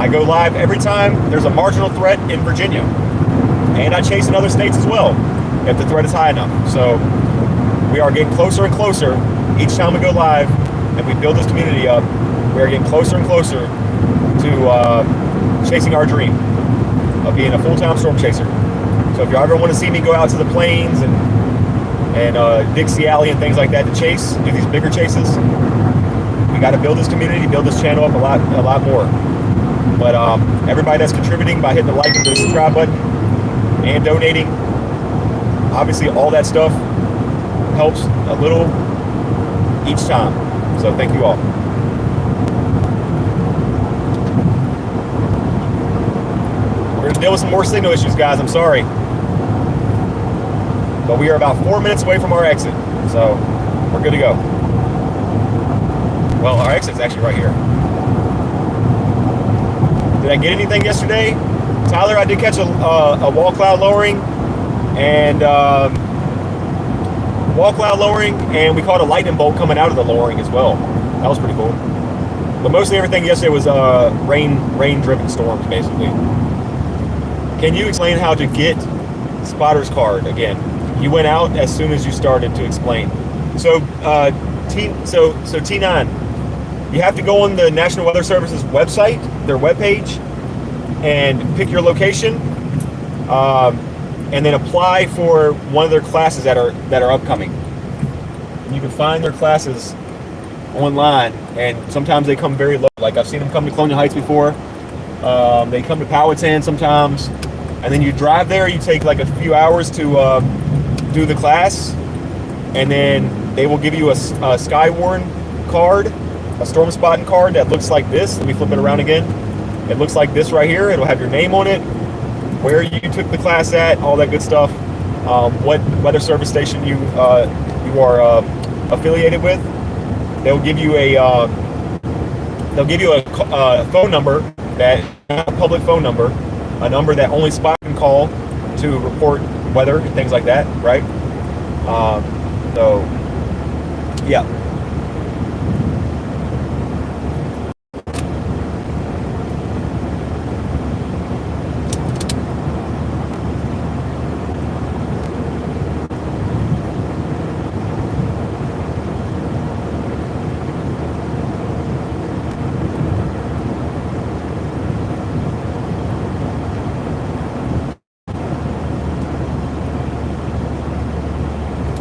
A: I go live every time there's a marginal threat in Virginia. And I chase in other states as well, if the threat is high enough. So we are getting closer and closer each time we go live and we build this community up. We are getting closer and closer to chasing our dream of being a full-time storm chaser. So if you ever want to see me go out to the plains and Dixie Alley and things like that to chase, do these bigger chases, we got to build this community, build this channel up a lot more. But everybody that's contributing by hitting the like and the subscribe button and donating, obviously all that stuff helps a little each time. So thank you all. We're going to deal with some more signal issues, guys. I'm sorry. But we are about 4 minutes away from our exit. So we're good to go. Well, our exit's actually right here. Did I get anything yesterday? Tyler, I did catch a wall cloud lowering and we caught a lightning bolt coming out of the lowering as well. That was pretty cool. But mostly everything yesterday was rain-driven storms, basically. Can you explain how to get spotter's card again? You went out as soon as you started to explain. So T9, You have to go on the National Weather Service's website, their webpage, and pick your location, and then apply for one of their classes that are upcoming. And you can find their classes online, and sometimes they come very low. Like I've seen them come to Colonial Heights before. They come to Powhatan sometimes, and then you drive there. You take like a few hours to do the class, and then they will give you a Skywarn card, a storm spotting card that looks like this. Let me flip it around again. It looks like this right here. It'll have your name on it, where you took the class at, all that good stuff, what weather service station you are affiliated with. They'll give you a phone number, that a public phone number, a number that only Spot can call to report weather and things like that, right? So, yeah.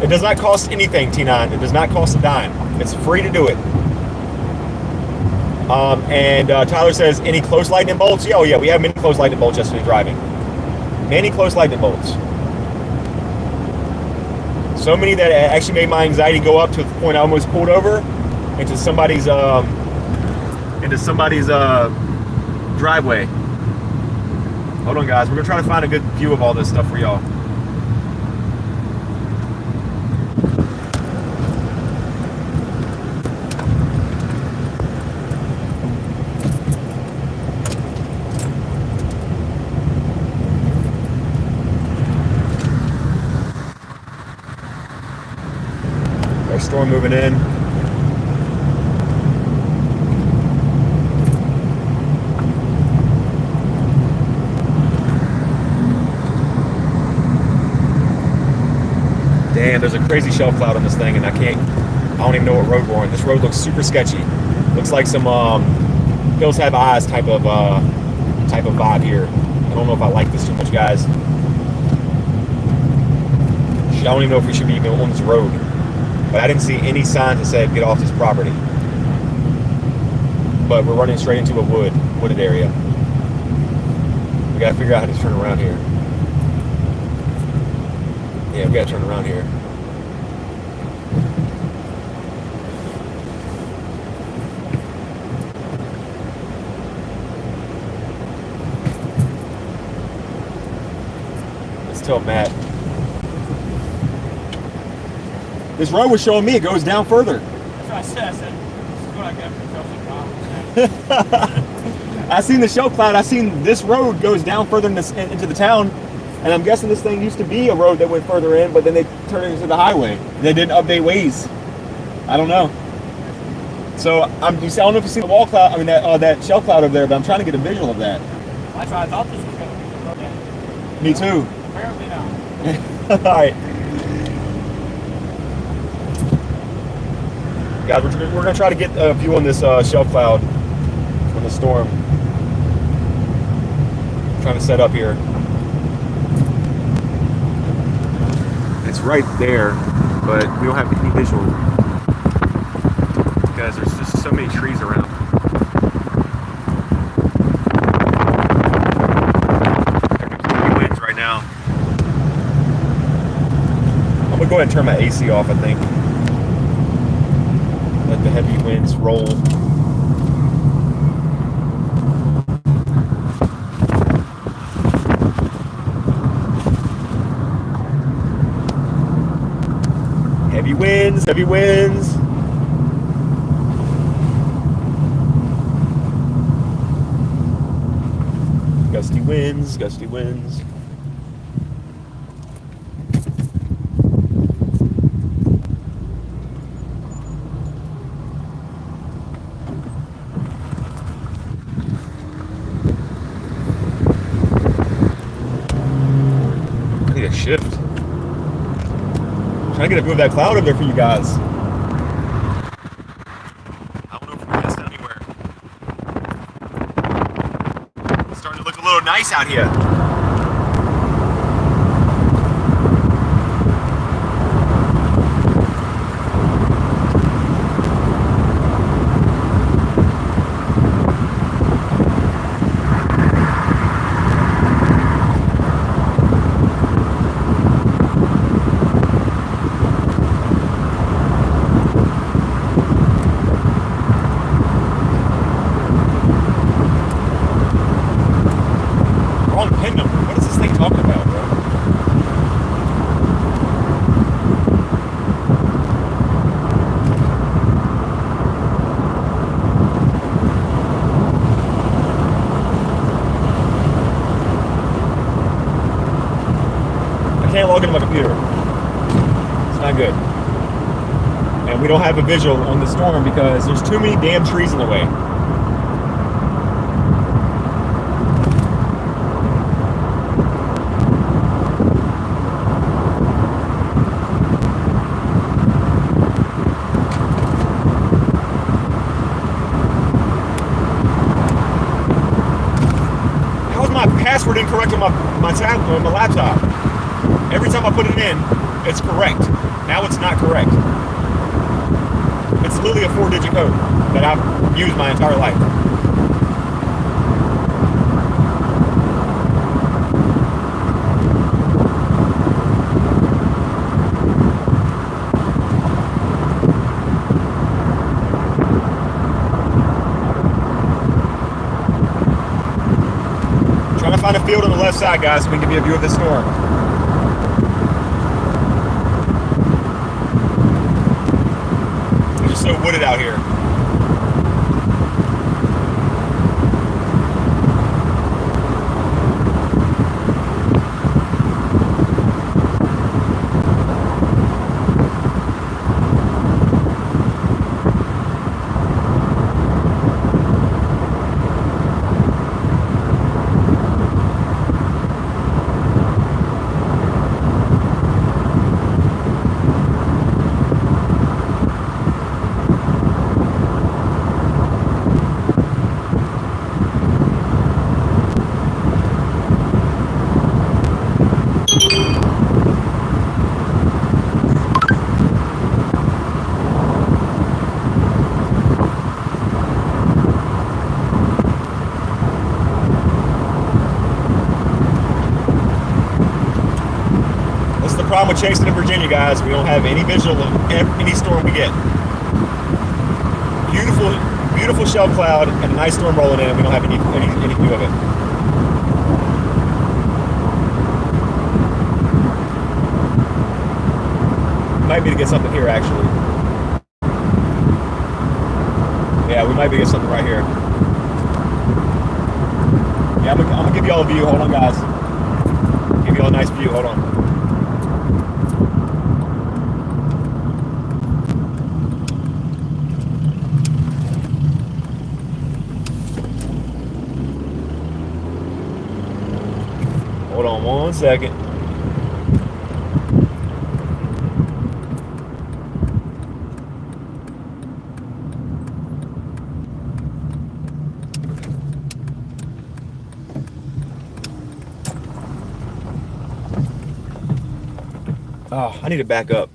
A: It does not cost anything, T9. It does not cost a dime. It's free to do it. And Tyler says, any close lightning bolts? Yeah, oh yeah, we have many close lightning bolts yesterday driving. Many close lightning bolts. So many that actually made my anxiety go up to the point I almost pulled over into somebody's driveway. Hold on, guys. We're gonna try to find a good view of all this stuff for y'all. Storm moving in. Damn, there's a crazy shelf cloud on this thing, and I don't even know what road we're on. This road looks super sketchy. Looks like some hills have eyes type of vibe here. I don't know if I like this too much, guys. I don't even know if we should be even on this road. But I didn't see any signs that said get off this property. But we're running straight into a wooded area. We gotta figure out how to turn around here. Yeah, we gotta turn around here. Let's tell Matt. This road was showing me it goes down further.
C: That's what I said. I said, this is what I got from Chelsea.
A: I seen the shelf cloud. I seen this road goes down further into the town, and I'm guessing this thing used to be a road that went further in, but then they turned it into the highway. They didn't update Waze. I don't know. So I don't know if you see the wall cloud. I mean that shelf cloud over there, but I'm trying to get a visual of that.
C: That's why I thought this was going to be the road.
A: Me too.
C: Apparently not.
A: All right. Guys, we're going to try to get a view on this shelf cloud from the storm. I'm trying to set up here. It's right there, but we don't have any visual. Guys, there's just so many trees around. Heavy winds right now. I'm going to go ahead and turn my AC off, I think. Let the heavy winds roll. Heavy winds, heavy winds. Gusty winds, gusty winds. Shift. Trying to get a view of that cloud up there for you guys. I don't know if we're gonna ice out here. Pin number. What is this thing talking about, bro? I can't log into my computer. It's not good. And we don't have a visual on the storm because there's too many damn trees in the way. Password incorrect on my tablet, on my laptop. Every time I put it in, it's correct. Now it's not correct. It's literally a 4-digit code that I've used my entire life. Find a field on the left side, guys, so we can give you a view of the storm. It's just so wooded out here. Problem with chasing in Virginia, guys, we don't have any visual of any storm we get. Beautiful shell cloud and a nice storm rolling in. We don't have any view of it. Might be to get something here, actually. Yeah, we might be to get something right here. Yeah, I'm gonna give you all a view. Hold on, guys. Give you all a nice view. Hold on. Hold on 1 second. Oh, I need to back up.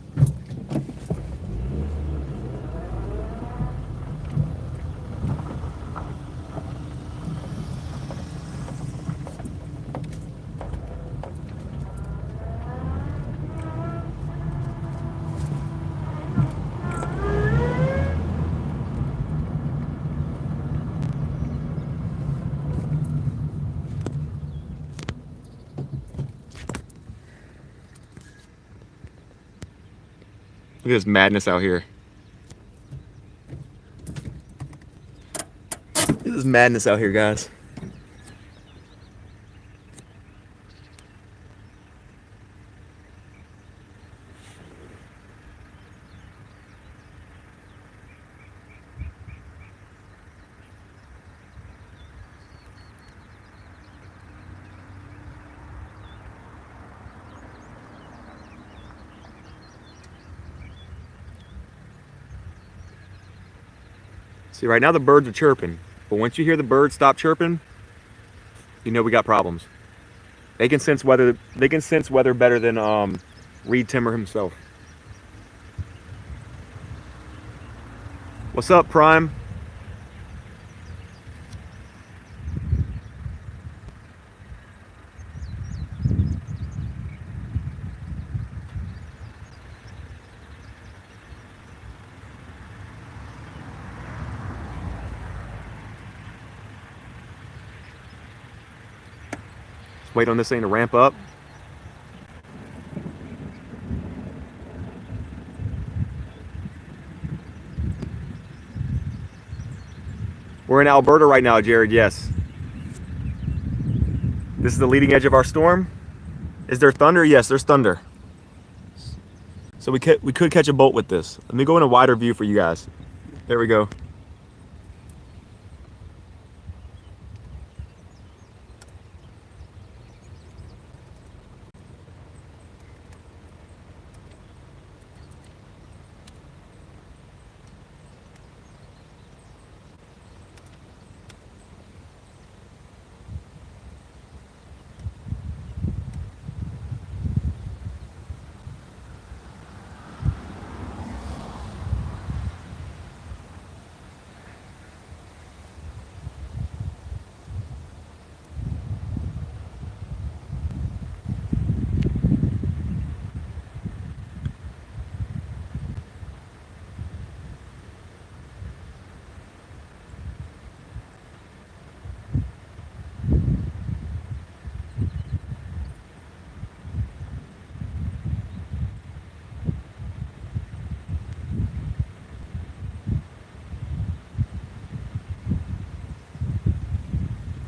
A: Look at this madness out here. Look at this madness out here, guys. See, right now the birds are chirping, but once you hear the birds stop chirping, you know we got problems. They can sense weather. They can sense weather better than Reed Timmer himself. What's up, Prime? Wait on this thing to ramp up. We're in Alberta right now, Jared, yes. This is the leading edge of our storm. Is there thunder? Yes, there's thunder. So we could catch a bolt with this. Let me go in a wider view for you guys. There we go.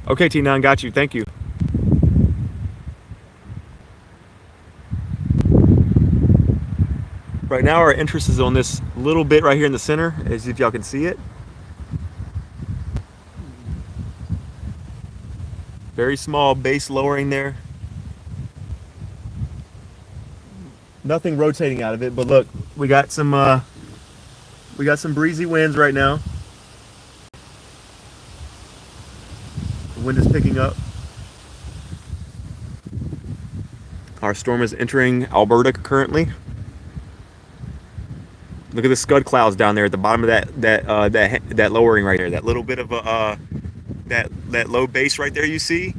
A: Okay, T9, got you. Thank you. Right now, our interest is on this little bit right here in the center, as if y'all can see it. Very small base lowering there. Nothing rotating out of it, but look, we got some breezy winds right now. The wind is picking up. Our storm is entering Alberta currently. Look at the scud clouds down there at the bottom of that lowering right there. That little bit of a that low base right there you see.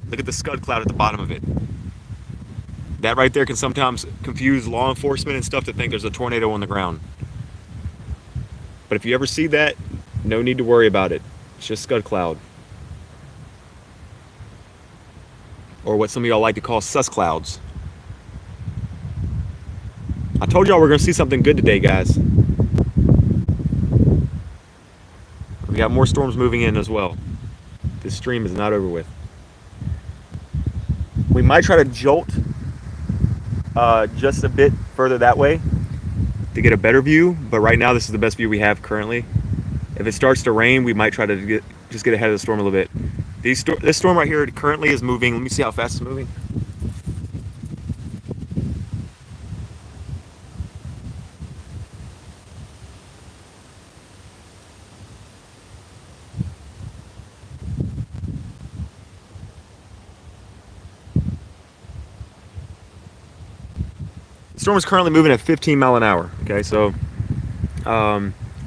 A: Look at the scud cloud at the bottom of it. That right there can sometimes confuse law enforcement and stuff to think there's a tornado on the ground. But if you ever see that, no need to worry about it. It's just scud cloud. Or what some of y'all like to call sus clouds. I told y'all we're going to see something good today, guys. We got more storms moving in as well. This stream is not over with. We might try to jolt just a bit further that way to get a better view, but right now this is the best view we have currently. If it starts to rain, we might try to just get ahead of the storm a little bit. This storm right here currently is moving. Let me see how fast it's moving. The storm is currently moving at 15 miles an hour. Okay, so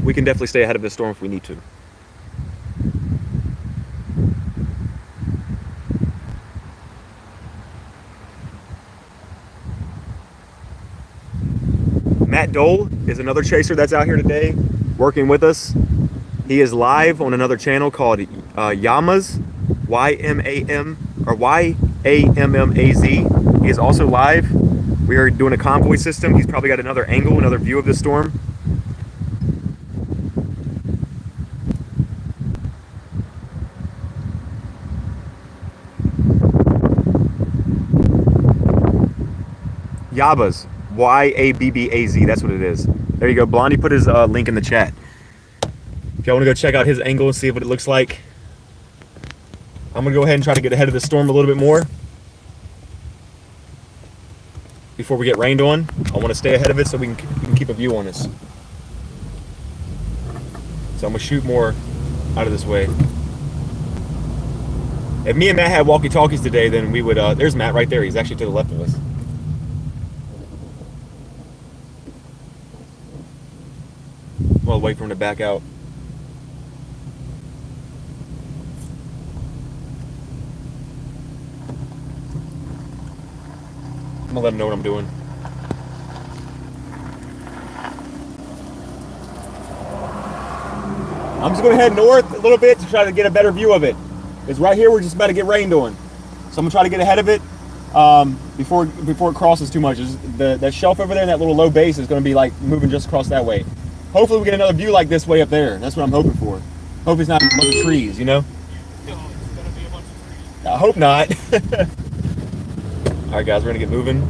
A: we can definitely stay ahead of this storm if we need to. Matt Dole is another chaser that's out here today working with us. He is live on another channel called Yammaz, Y-M-A-M or Y-A-M-M-A-Z. He is also live. We are doing a convoy system. He's probably got another angle, another view of this storm. Yabbaz, Y-A-B-B-A-Z, that's what it is. There you go. Blondie put his link in the chat. If y'all want to go check out his angle and see what it looks like. I'm going to go ahead and try to get ahead of the storm a little bit more before we get rained on. I want to stay ahead of it so we can keep a view on us. So I'm going to shoot more out of this way. If me and Matt had walkie-talkies today, then we would. There's Matt right there. He's actually to the left of us. Well, wait for him to back out. I'm gonna let him know what I'm doing. I'm just gonna head north a little bit to try to get a better view of it. Because right here we're just about to get rained on. So I'm gonna try to get ahead of it before it crosses too much. That shelf over there, that little low base is gonna be like moving just across that way. Hopefully we get another view like this way up there. That's what I'm hoping for. Hope it's not a bunch of trees, you know?
C: No, it's gonna be a bunch of trees.
A: I hope not. All right, guys, we're gonna get moving.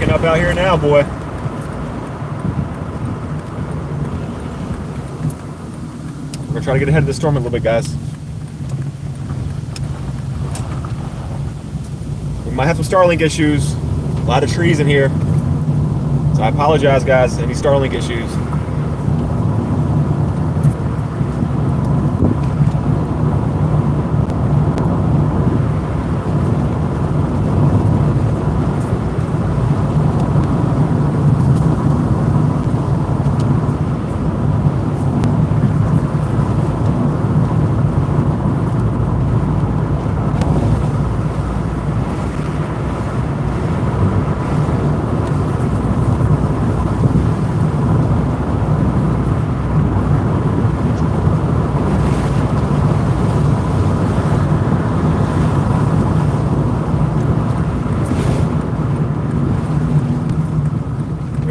A: Up out here now, boy. We're gonna try to get ahead of the storm a little bit, guys. We might have some Starlink issues. A lot of trees in here. So I apologize, guys. Any Starlink issues.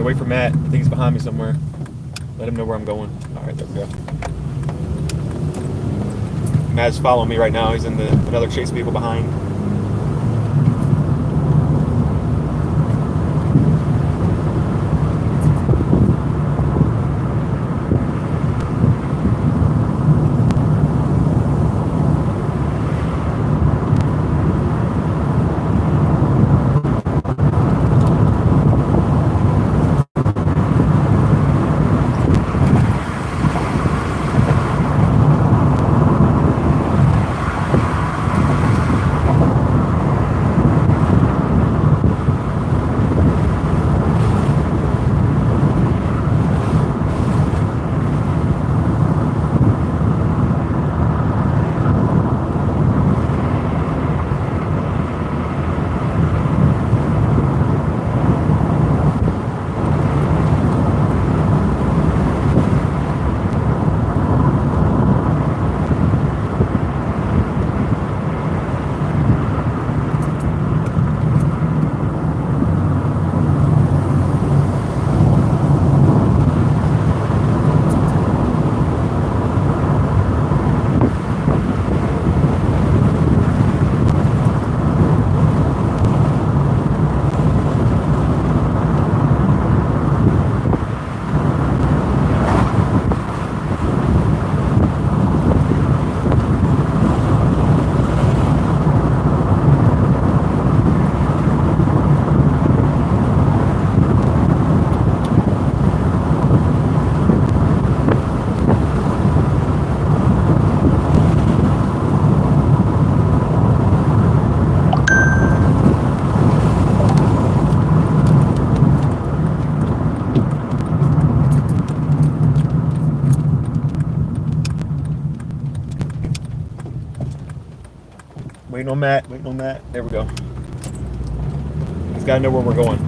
A: Wait for Matt. I think he's behind me somewhere. Let him know where I'm going. All right, there we go. Matt's following me right now. He's in another chase vehicle behind. Waiting on Matt. Waiting on Matt. There we go. He's got to know where we're going.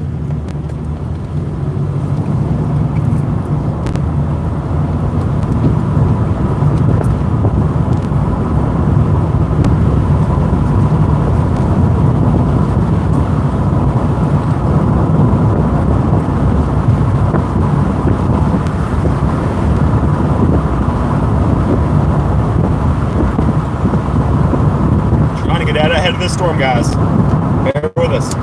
A: Ahead of this storm, guys. Bear with us.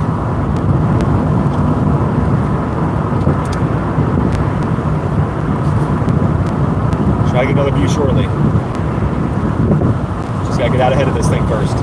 A: Try to get another view shortly. Just gotta get out ahead of this thing first.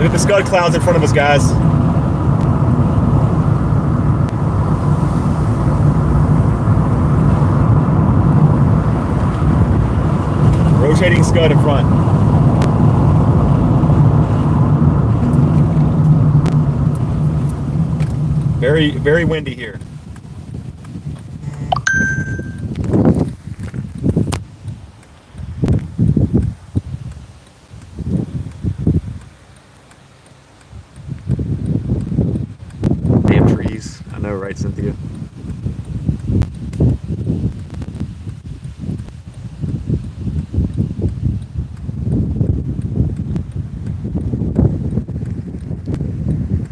A: Look at the scud clouds in front of us, guys. Rotating scud in front. Very, very windy here. I know, right, Cynthia?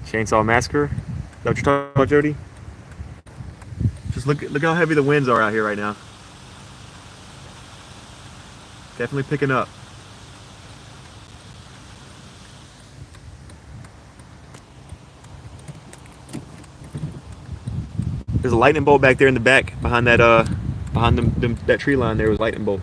A: Chainsaw Massacre? Is that what you're talking about, Jody? Just look how heavy the winds are out here right now. Definitely picking up. There's a lightning bolt back there in the back behind that that tree line. There was a lightning bolt.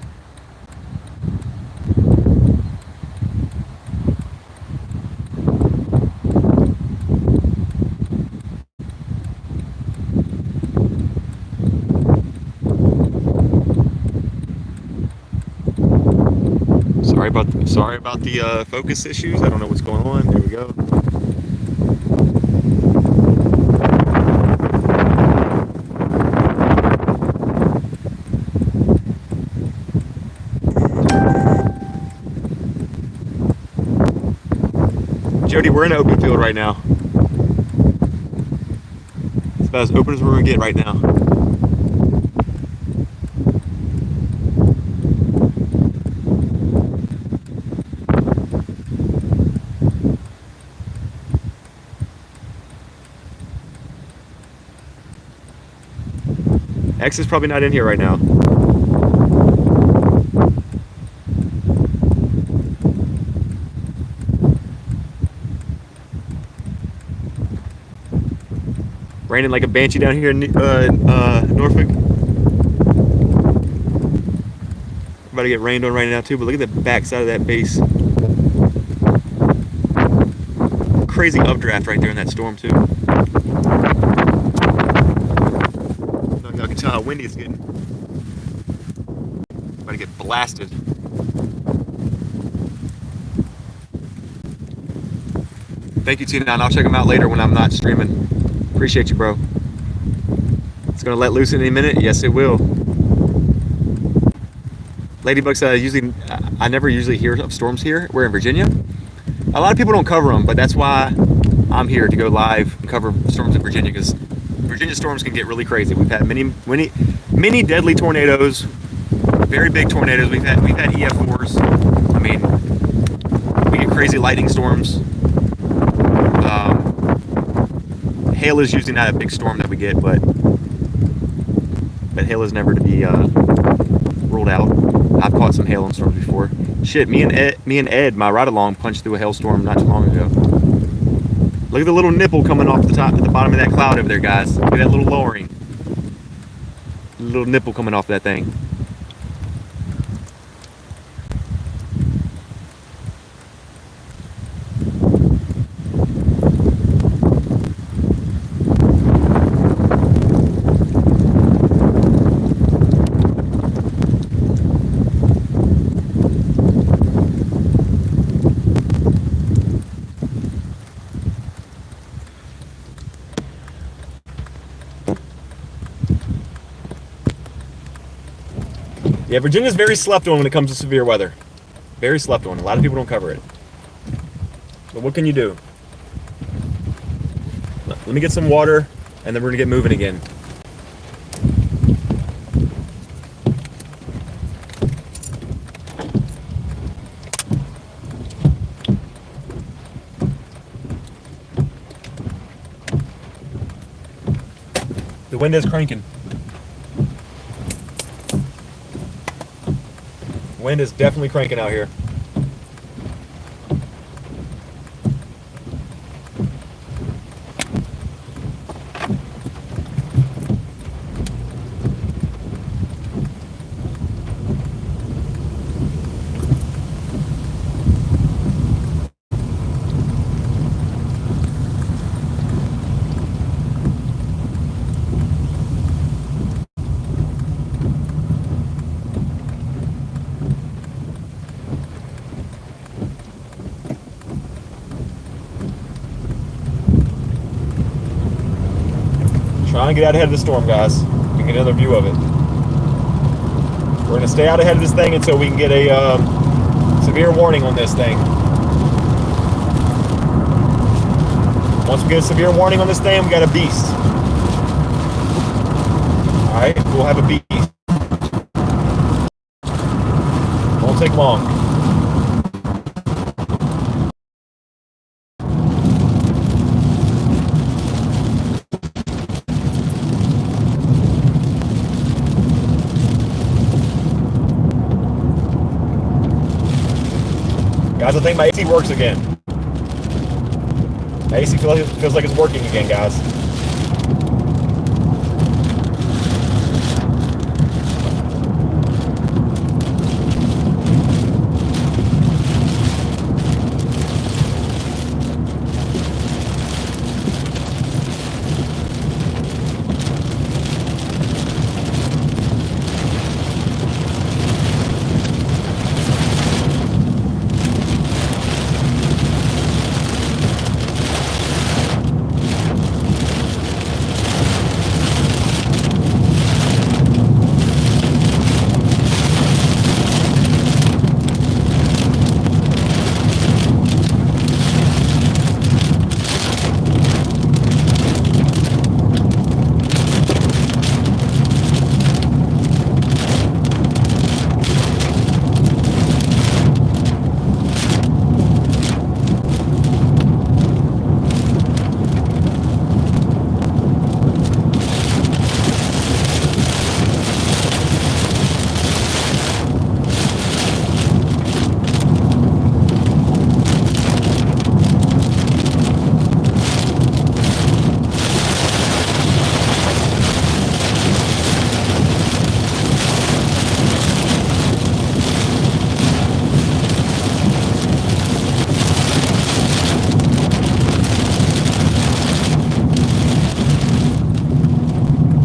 A: Sorry about the focus issues. I don't know what's going on. There we go. Jody, we're in an open field right now. It's about as open as we're gonna get right now. X is probably not in here right now. Raining like a banshee down here in Norfolk. About to get rained on right now too, but look at the back side of that base. Crazy updraft right there in that storm too. Y'all can tell how windy it's getting. About to get blasted. Thank you, Tina, and I'll check them out later when I'm not streaming. Appreciate you, bro. It's gonna let loose in any minute. Yes, it will. Ladybug said, I never usually hear of storms here. We're in Virginia. A lot of people don't cover them, but that's why I'm here to go live and cover storms in Virginia, because Virginia storms can get really crazy. We've had many deadly tornadoes, very big tornadoes. We've had EF4s. I mean, we get crazy lightning storms. hail is usually not a big storm that we get, but hail is never to be ruled out. I've caught some hail in storms before. Shit, me and Ed, my ride-along, punched through a hailstorm not too long ago. Look at the little nipple coming off the bottom of that cloud over there, guys. Look at that little lowering. Little nipple coming off that thing. Yeah, Virginia's very slept on when it comes to severe weather. Very slept on. A lot of people don't cover it. But what can you do? Let me get some water, and then we're going to get moving again. The wind is cranking. Wind is definitely cranking out here. Trying to get out ahead of the storm, guys. We can get another view of it. We're going to stay out ahead of this thing until we can get a severe warning on this thing. Once we get a severe warning on this thing, we got a beast. Alright, we'll have a beast. Won't take long. Guys, I think my AC works again. My AC feels like it's working again, guys.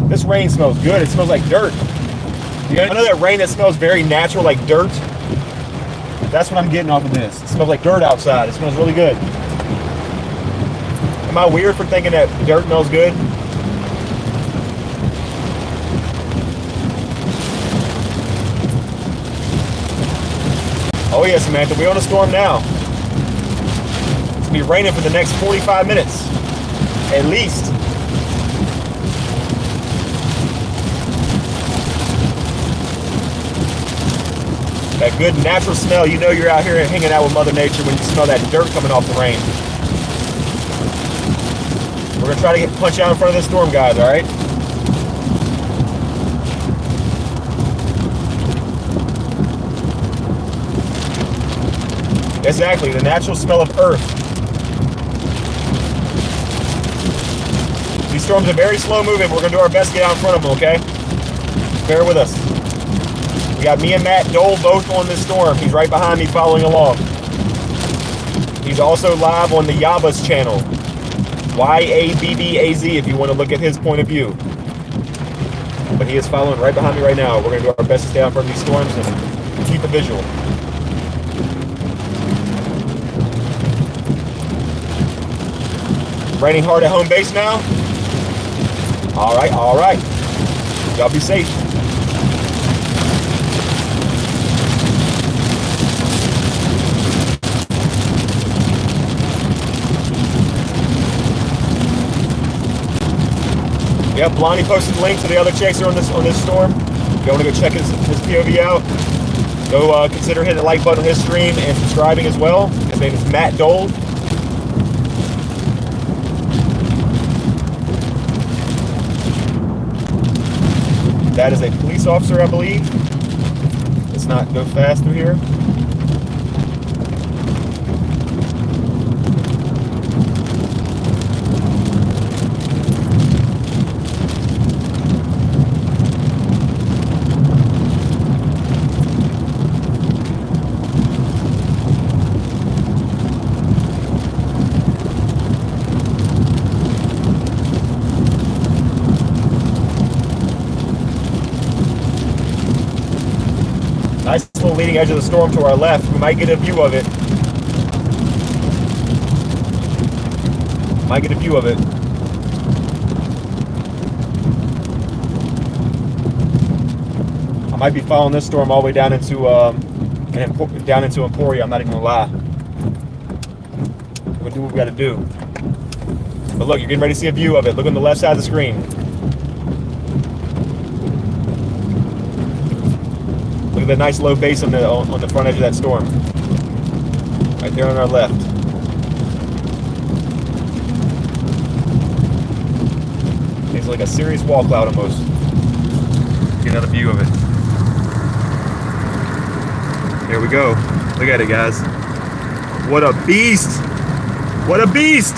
A: This rain smells good. It smells like dirt. You know that rain that smells very natural, like dirt? That's what I'm getting off of this. It smells like dirt outside. It smells really good. Am I weird for thinking that dirt smells good? Oh yeah, Samantha, we're on a storm now. It's gonna be raining for the next 45 minutes, at least. That good natural smell, you know you're out here hanging out with Mother Nature when you smell that dirt coming off the rain. We're gonna try to punch out in front of this storm, guys, all right? Exactly, the natural smell of earth. These storms are very slow moving. We're gonna do our best to get out in front of them, okay? Bear with us. We got me and Matt Dole both on this storm. He's right behind me following along. He's also live on the Yabba's channel. YABBAZ if you want to look at his point of view. But he is following right behind me right now. We're going to do our best to stay out in front of these storms and keep the visual. Raining hard at home base now. All right, all right. Y'all be safe. Yep, Lonnie posted the link to the other chaser on this storm. If you want to go check his POV out, go consider hitting the like button on his stream and subscribing as well. His name is Matt Dole. That is a police officer, I believe. Let's not go fast through here. Nice little leading edge of the storm to our left. We might get a view of it. Might get a view of it. I might be following this storm all the way down into Emporia. I'm not even gonna lie. We'll do what we gotta do. But look, you're getting ready to see a view of it. Look on the left side of the screen. Look at the nice low base on the front edge of that storm. Right there on our left. It's like a serious wall cloud almost. Get another view of it. Here we go. Look at it, guys. What a beast! What a beast!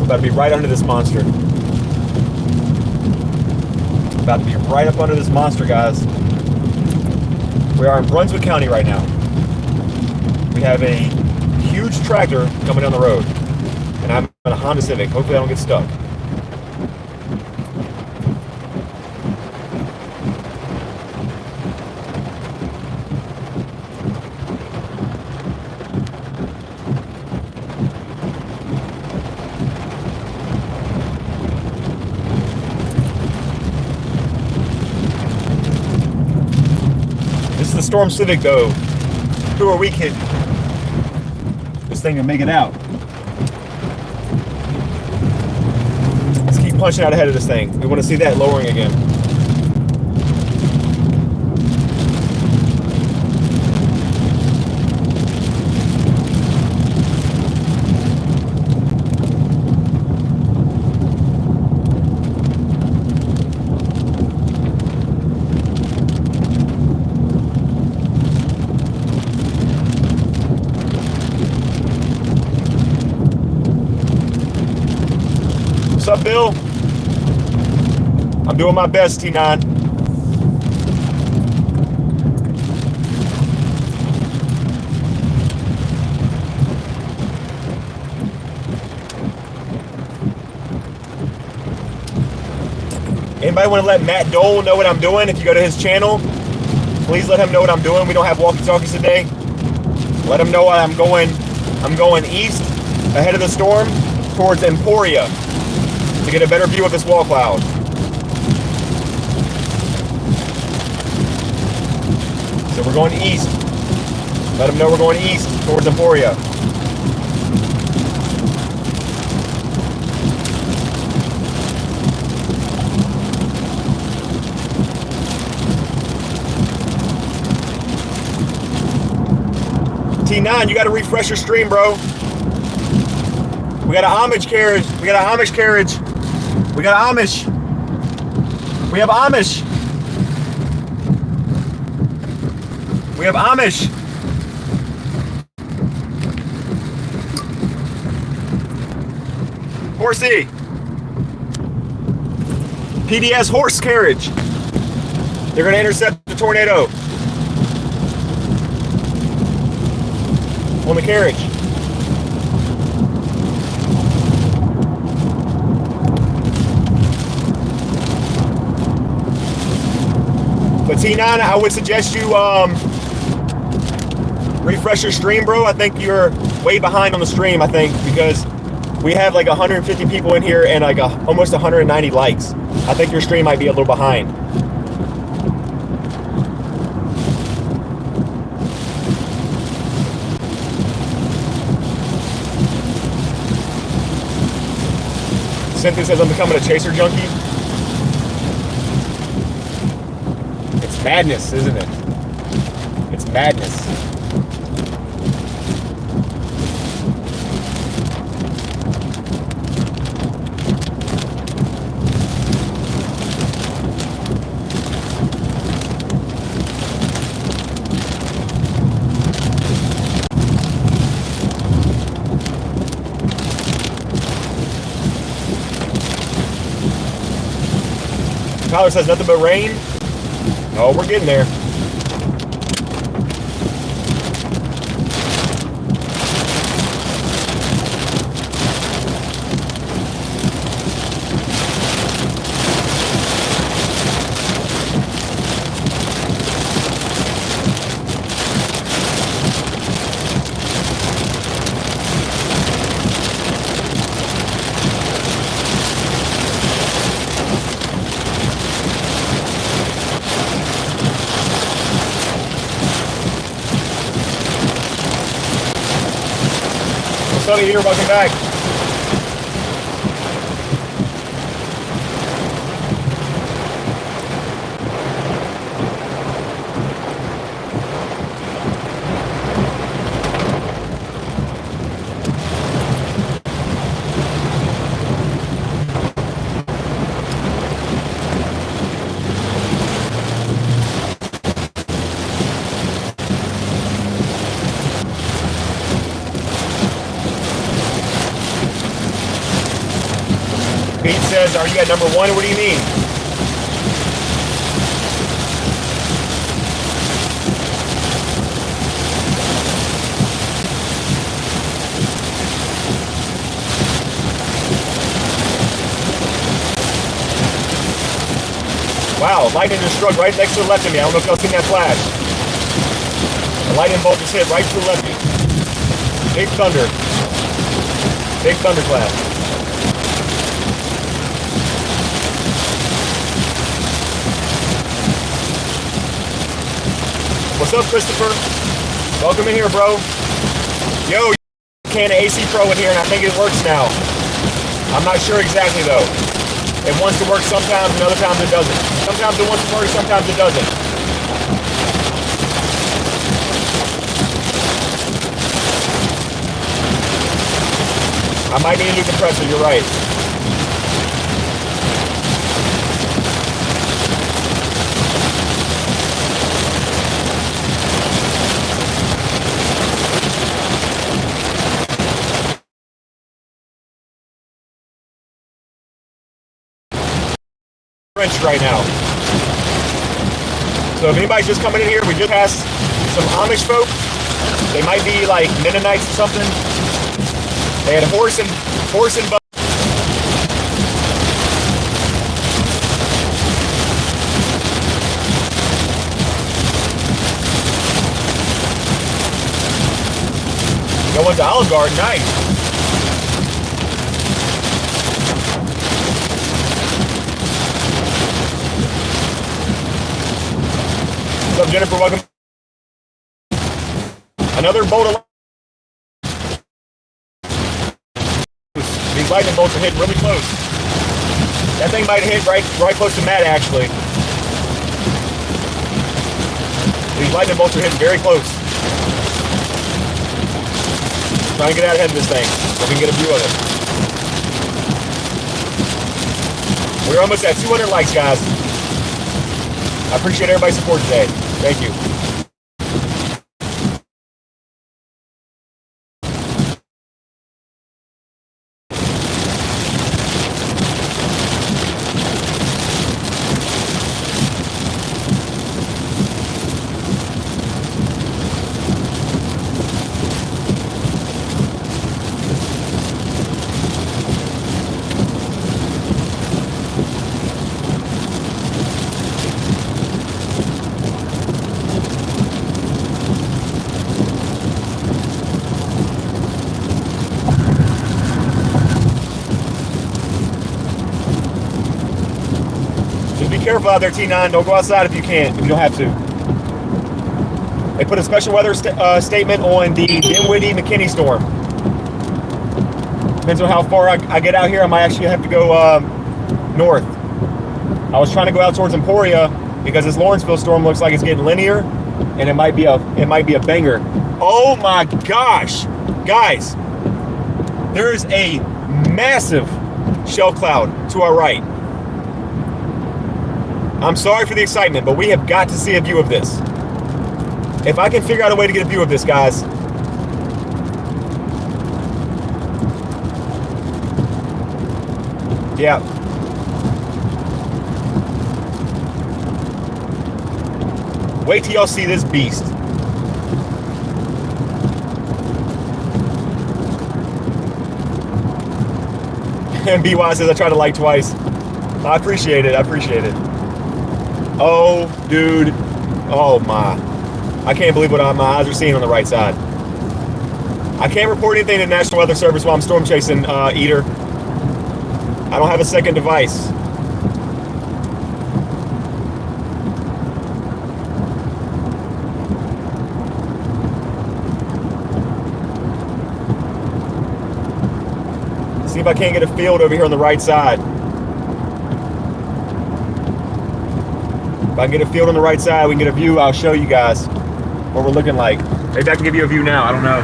A: About to be right under this monster. About to be right up under this monster, guys. We are in Brunswick County right now. We have a huge tractor coming down the road. And I'm in a Honda Civic. Hopefully I don't get stuck. This is the Storm Civic, though. Who are we kidding? This thing can make it out. Let's keep punching out ahead of this thing. We want to see that lowering again. What's up, Bill? I'm doing my best, T9. Anybody want to let Matt Dole know what I'm doing? If you go to his channel, please let him know what I'm doing. We don't have walkie-talkies today. Let them know I'm going east ahead of the storm towards Emporia to get a better view of this wall cloud. So we're going east. Let them know we're going east towards Emporia. T9, you got to refresh your stream, bro. We got an Amish carriage. We got an Amish carriage. We got Amish. We have Amish. We have Amish. Horsey. PDS horse carriage. They're going to intercept the tornado. On the carriage. But T9, I would suggest you refresh your stream, bro. I think you're way behind on the stream, I think, because we have like 150 people in here and like almost 190 likes. I think your stream might be a little behind. Cynthia says I'm becoming a chaser junkie. It's madness, isn't it? It's madness. Tyler says nothing but rain. Oh, we're getting there. Sunny here, welcome back. Pete says, are you at number one? What do you mean? Wow, lightning just struck right next to the left of me. I don't know if y'all seen that flash. The lightning bolt just hit right to the left of me. Big thunder. Big thunderclap. What's up, Christopher? Welcome in here, bro. Yo, can AC Pro in here, and I think it works now. I'm not sure exactly, though. It wants to work sometimes, and other times it doesn't. Sometimes it wants to work, sometimes it doesn't. I might need a new compressor, you're right. Right now. So if anybody's just coming in here, we just passed some Amish folk. They might be like Mennonites or something. They had horse and buggy. Going to Olive Garden, nice. What's up, Jennifer? Welcome. Another bolt of these lightning bolts are hitting really close. That thing might hit right close to Matt, actually. These lightning bolts are hitting very close. Trying to get out ahead of this thing so we can get a view of it. We're almost at 200 likes, guys. I appreciate everybody's support today. Thank you. Careful out there, T9. Don't go outside if you can't, if you don't have to. They put a special weather statement on the Dinwiddie McKinney storm. Depends on how far I get out here. I might actually have to go north. I was trying to go out towards Emporia because this Lawrenceville storm looks like it's getting linear, and it might be a banger. Oh my gosh, guys! There is a massive shell cloud to our right. I'm sorry for the excitement, but we have got to see a view of this. If I can figure out a way to get a view of this, guys. Yeah. Wait till y'all see this beast. And BY says I tried to like twice. I appreciate it. I appreciate it. Oh, dude. Oh, my. I can't believe what my eyes are seeing on the right side. I can't report anything to the National Weather Service while I'm storm chasing, Eater. I don't have a second device. See if I can't get a field over here on the right side. If I can get a field on the right side, we can get a view. I'll show you guys what we're looking like. Maybe I can give you a view now. I don't know.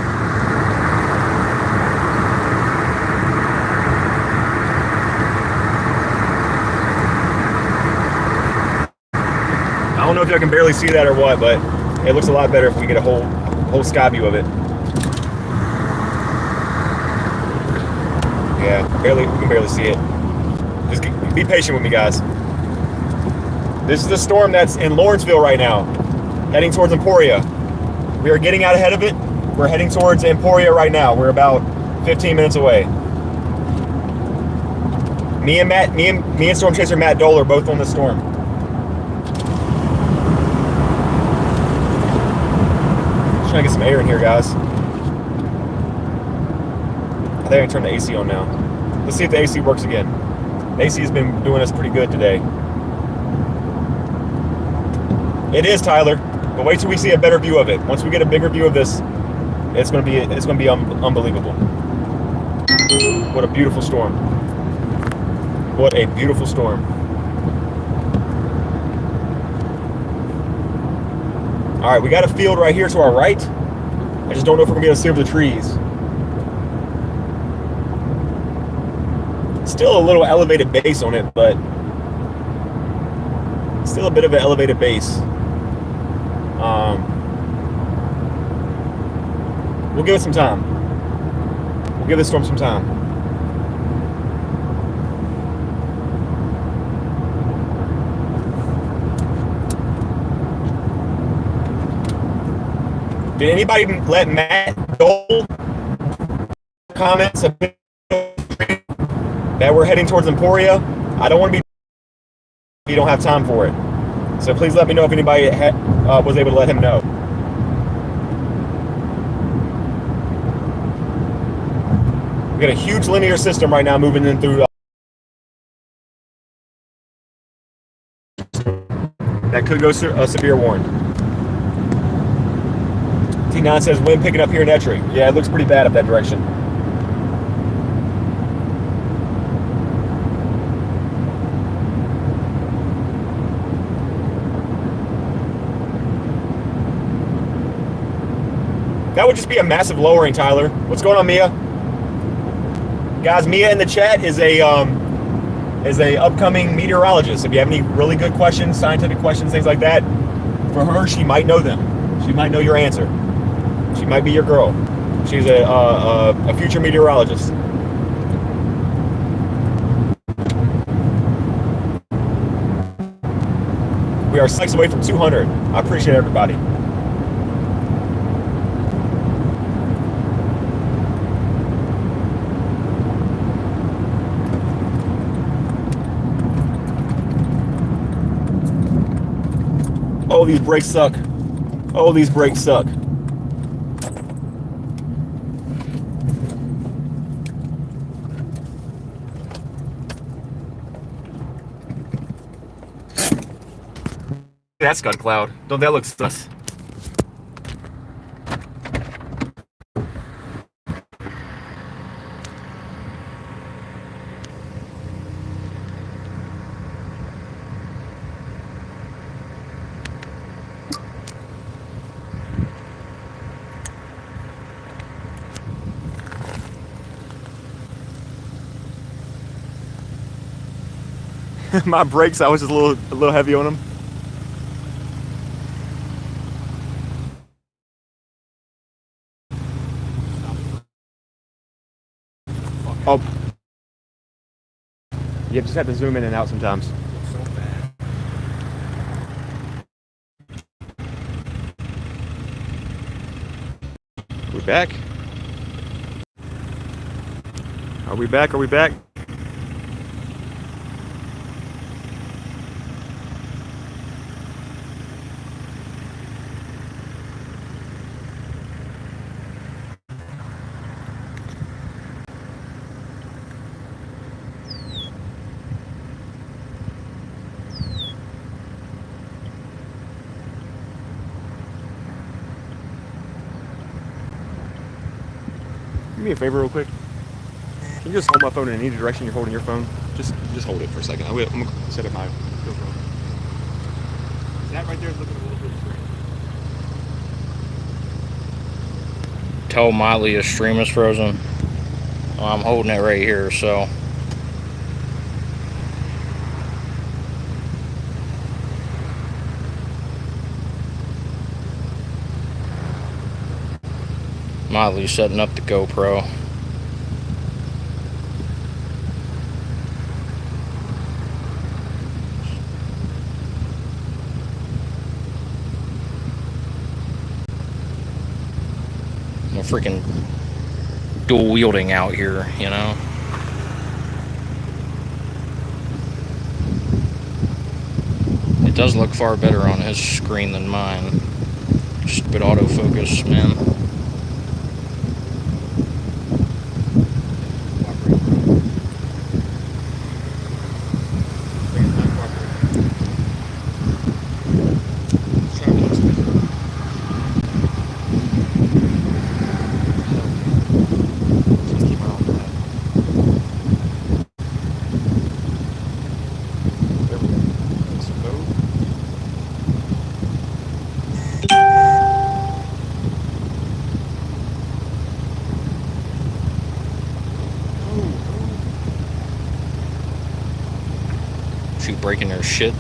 A: I don't know if y'all can barely see that or what, but it looks a lot better if we get a whole sky view of it. Yeah, we can barely see it. Just be patient with me, guys. This is the storm that's in Lawrenceville right now, heading towards Emporia. We are getting out ahead of it. We're heading towards Emporia right now. We're about 15 minutes away. Me and Storm Chaser Matt Dole are both on the storm. Just trying to get some air in here, guys. I think I can turn the AC on now. Let's see if the AC works again. The AC has been doing us pretty good today. It is, Tyler, but wait till we see a better view of it. Once we get a bigger view of this, it's going to be unbelievable. What a beautiful storm. What a beautiful storm. All right, we got a field right here to our right. I just don't know if we're going to be able to see over the trees. Still a little elevated base on it, but still a bit of an elevated base. We'll give it some time. We'll give this storm some time. Did anybody let Matt Dole comments that we're heading towards Emporia? I don't want to be if you don't have time for it. So please let me know if anybody was able to let him know. We got a huge linear system right now moving in through. That could go a severe warning. T9 says wind picking up here in Ettrick. Yeah, it looks pretty bad up that direction. That would just be a massive lowering, Tyler. What's going on, Mia? Guys, Mia in the chat is a upcoming meteorologist. If you have any really good questions, scientific questions, things like that, for her, she might know them. She might know your answer. She might be your girl. She's a future meteorologist. We are 6 away from 200. I appreciate everybody. Oh, these brakes suck. Oh, these brakes suck. That scud cloud. Don't that look sus? My brakes, I was just a little heavy on them. Oh. You just have to zoom in and out sometimes.
C: So bad.
A: Are we back? Are we back? Are we back? Do me a favor real quick. Can you just hold my phone in any direction you're holding your phone? Just hold it for a second. I'm gonna set up my GoPro. That right there is looking a little bit straight.
B: Tell Miley his stream is frozen. I'm holding it right here, so. Miley's setting up the GoPro. No freaking dual wielding out here, you know. It does look far better on his screen than mine. Stupid autofocus, man. Breaking their shit.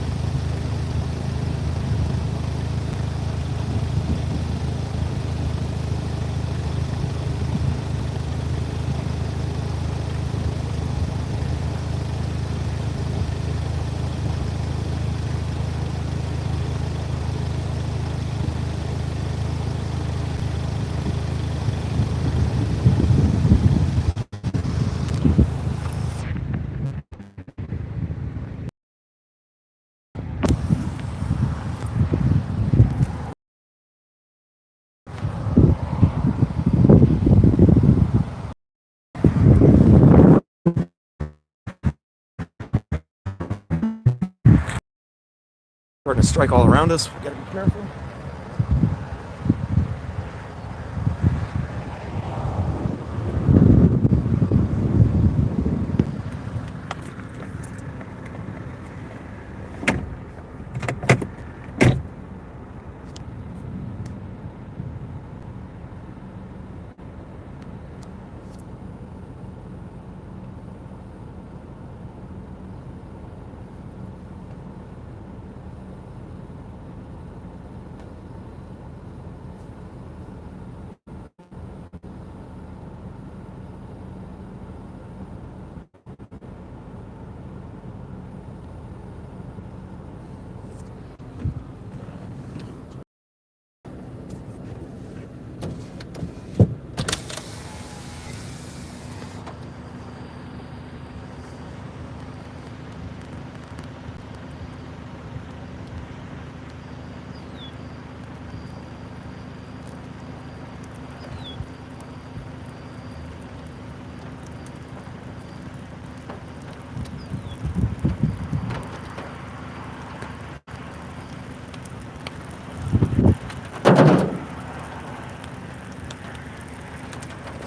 A: Starting to strike all around us. We gotta be careful.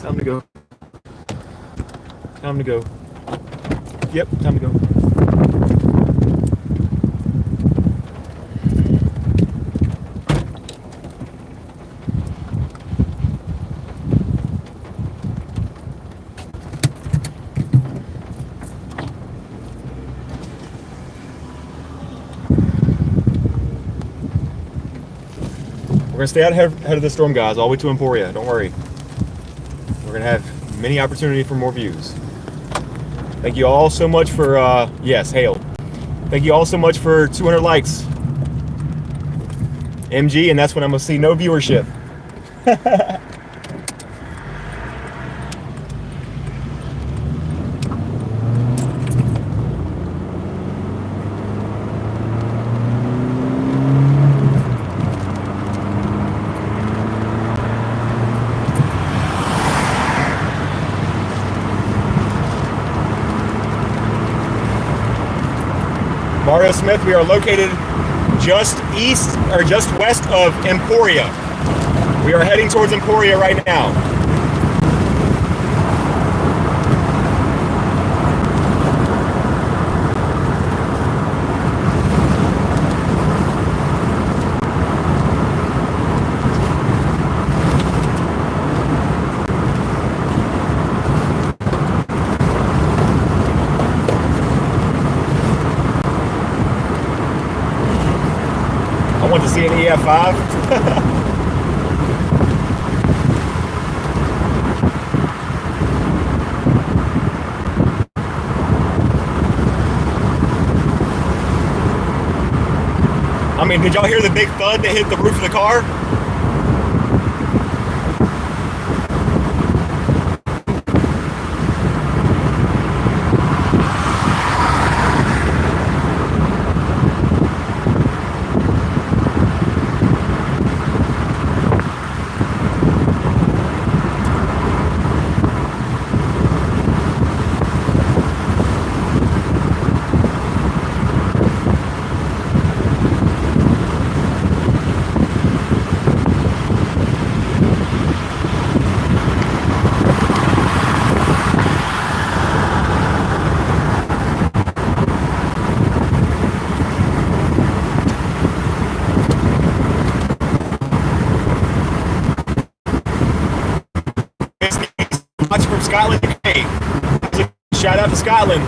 A: Time to go. Time to go. Yep, time to go. We're gonna stay out ahead of the storm, guys, all the way to Emporia. Don't worry. We're gonna have many opportunity for more views. Thank you all so much for yes, hail. Thank you all so much for 200 likes. MG, and that's when I'm gonna see no viewership. Mario Smith, we are located just east or just west of Emporia. We are heading towards Emporia right now. I want to see an EF5. I mean, did y'all hear the big thud that hit the roof of the car? Watch from Scotland, UK. Shout out to Scotland.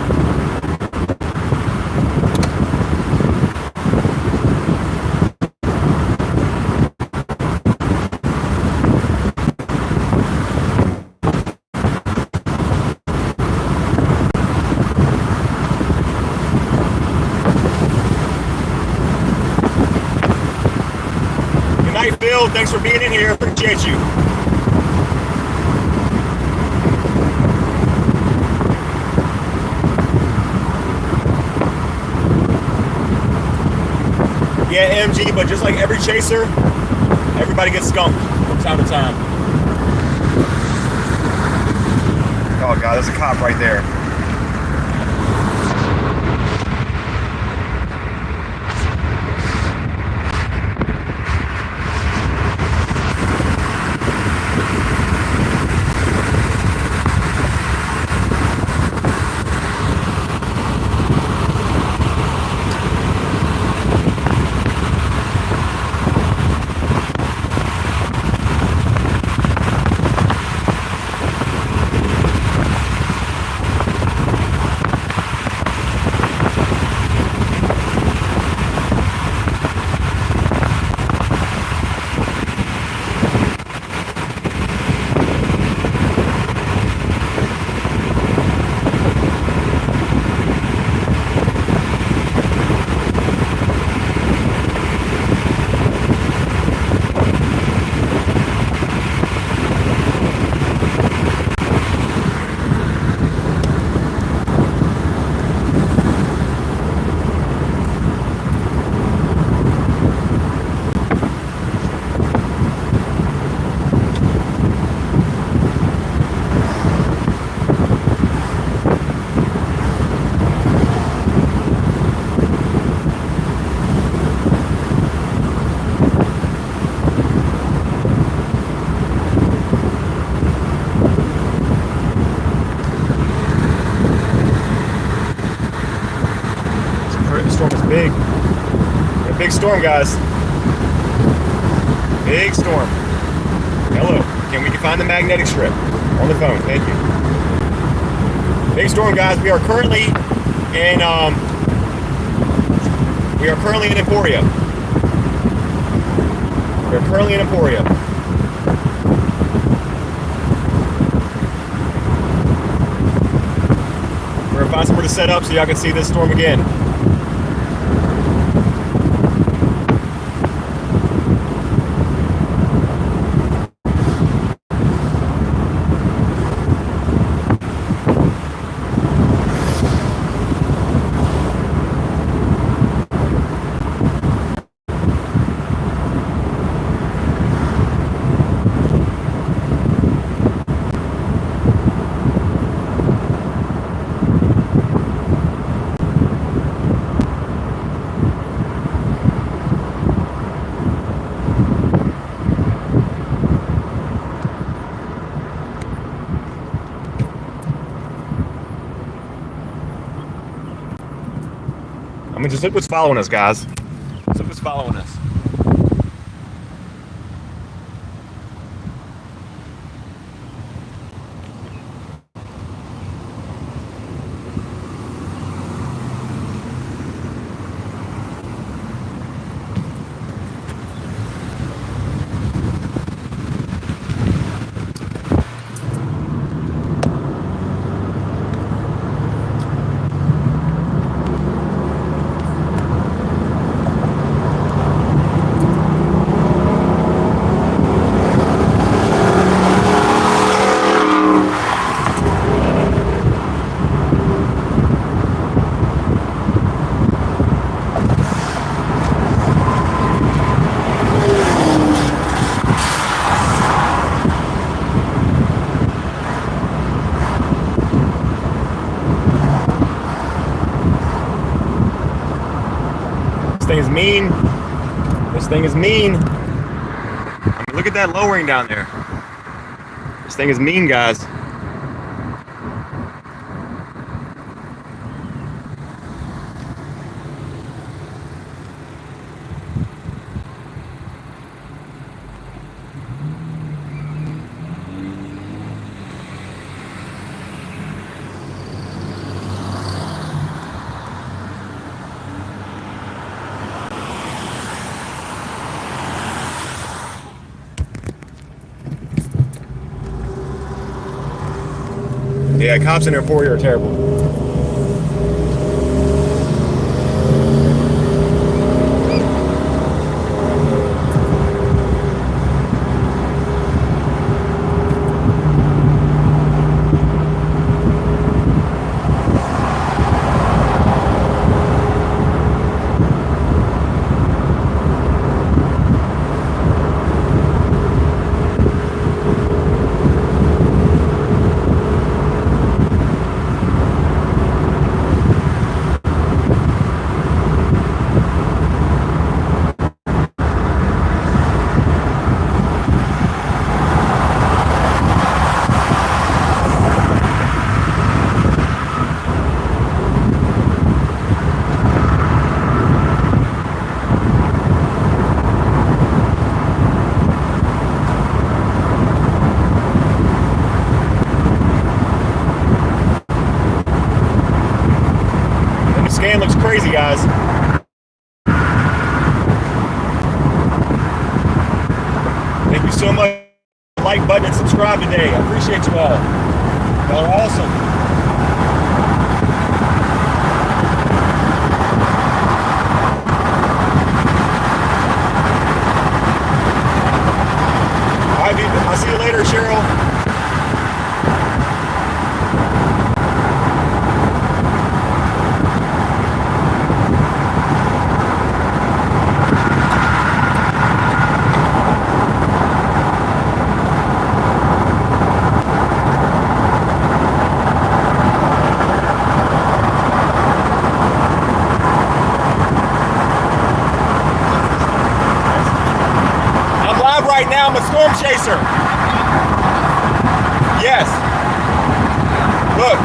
A: Good night, Phil. Thanks for being in here. Appreciate you. Yeah, MG, but just like every chaser, everybody gets skunked from time to time. Oh God, there's a cop right there. storm, guys. Big storm. Hello. Can we find the magnetic strip on the phone? Thank you. Big storm, guys. We are currently in Emporia. We're currently in Emporia. We're gonna find somewhere to set up so y'all can see this storm again. I mean, just look what's following us, guys. Just look what's following us. This thing is mean. This thing is mean. I mean, look at that lowering down there. This thing is mean, guys. Yeah, cops in Emporia are terrible. Scan looks crazy, guys. Thank you so much. Like button and subscribe today. I appreciate you all. Y'all are awesome. All right, I'll see you later, Cheryl. Right now, I'm a storm chaser. Yes. Look.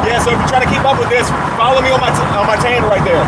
A: Yeah, so if you're trying to keep up with this, follow me on my tan right there.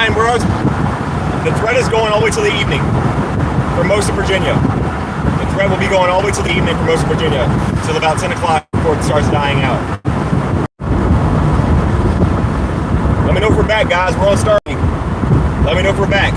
A: dying. The thread is going all the way till the evening for most of Virginia. The thread will be going all the way till the evening for most of Virginia, till about 10 o'clock before it starts dying out. Let me know if we're back, guys. We're all starting. Let me know if we're back.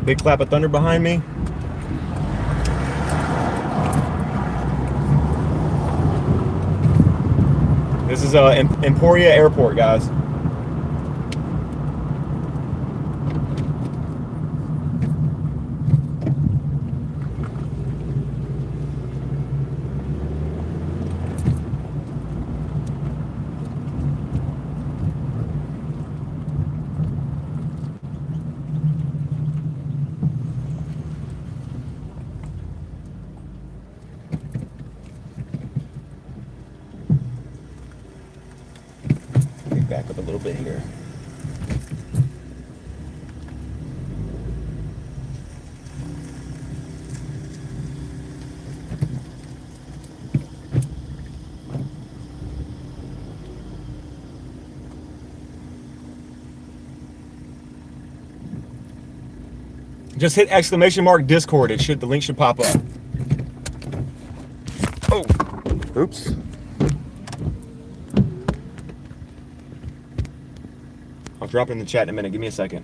A: Big clap of thunder behind me. This is Emporia Airport, guys. Back up a little bit here. Just hit !Discord. The link should pop up. Oh, oops. I'll drop it in the chat in a minute. Give me a second.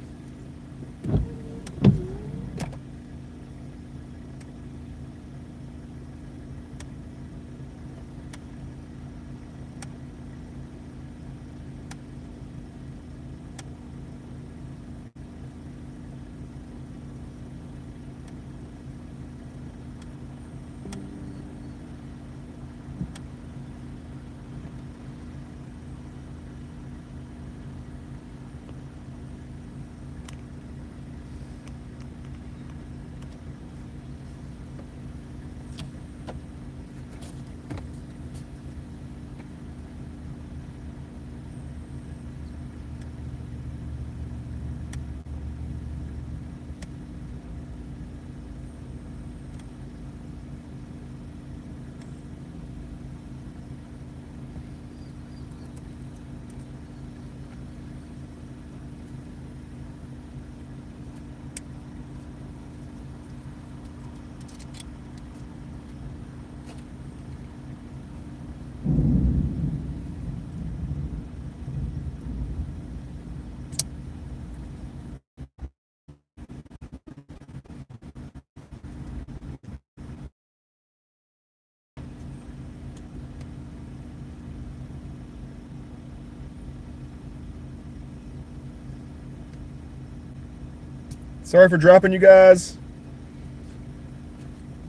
A: Sorry for dropping you guys.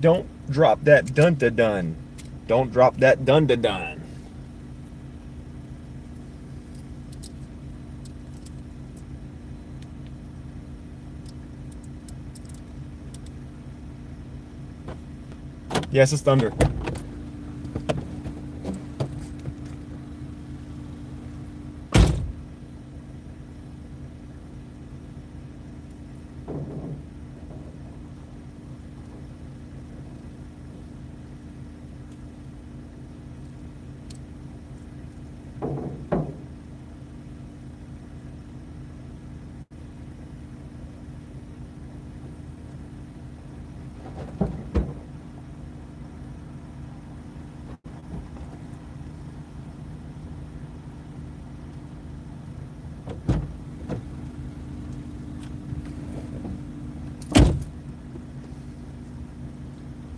A: Don't drop that dun-da-dun. Don't drop that dun-da-dun. Yes, it's thunder.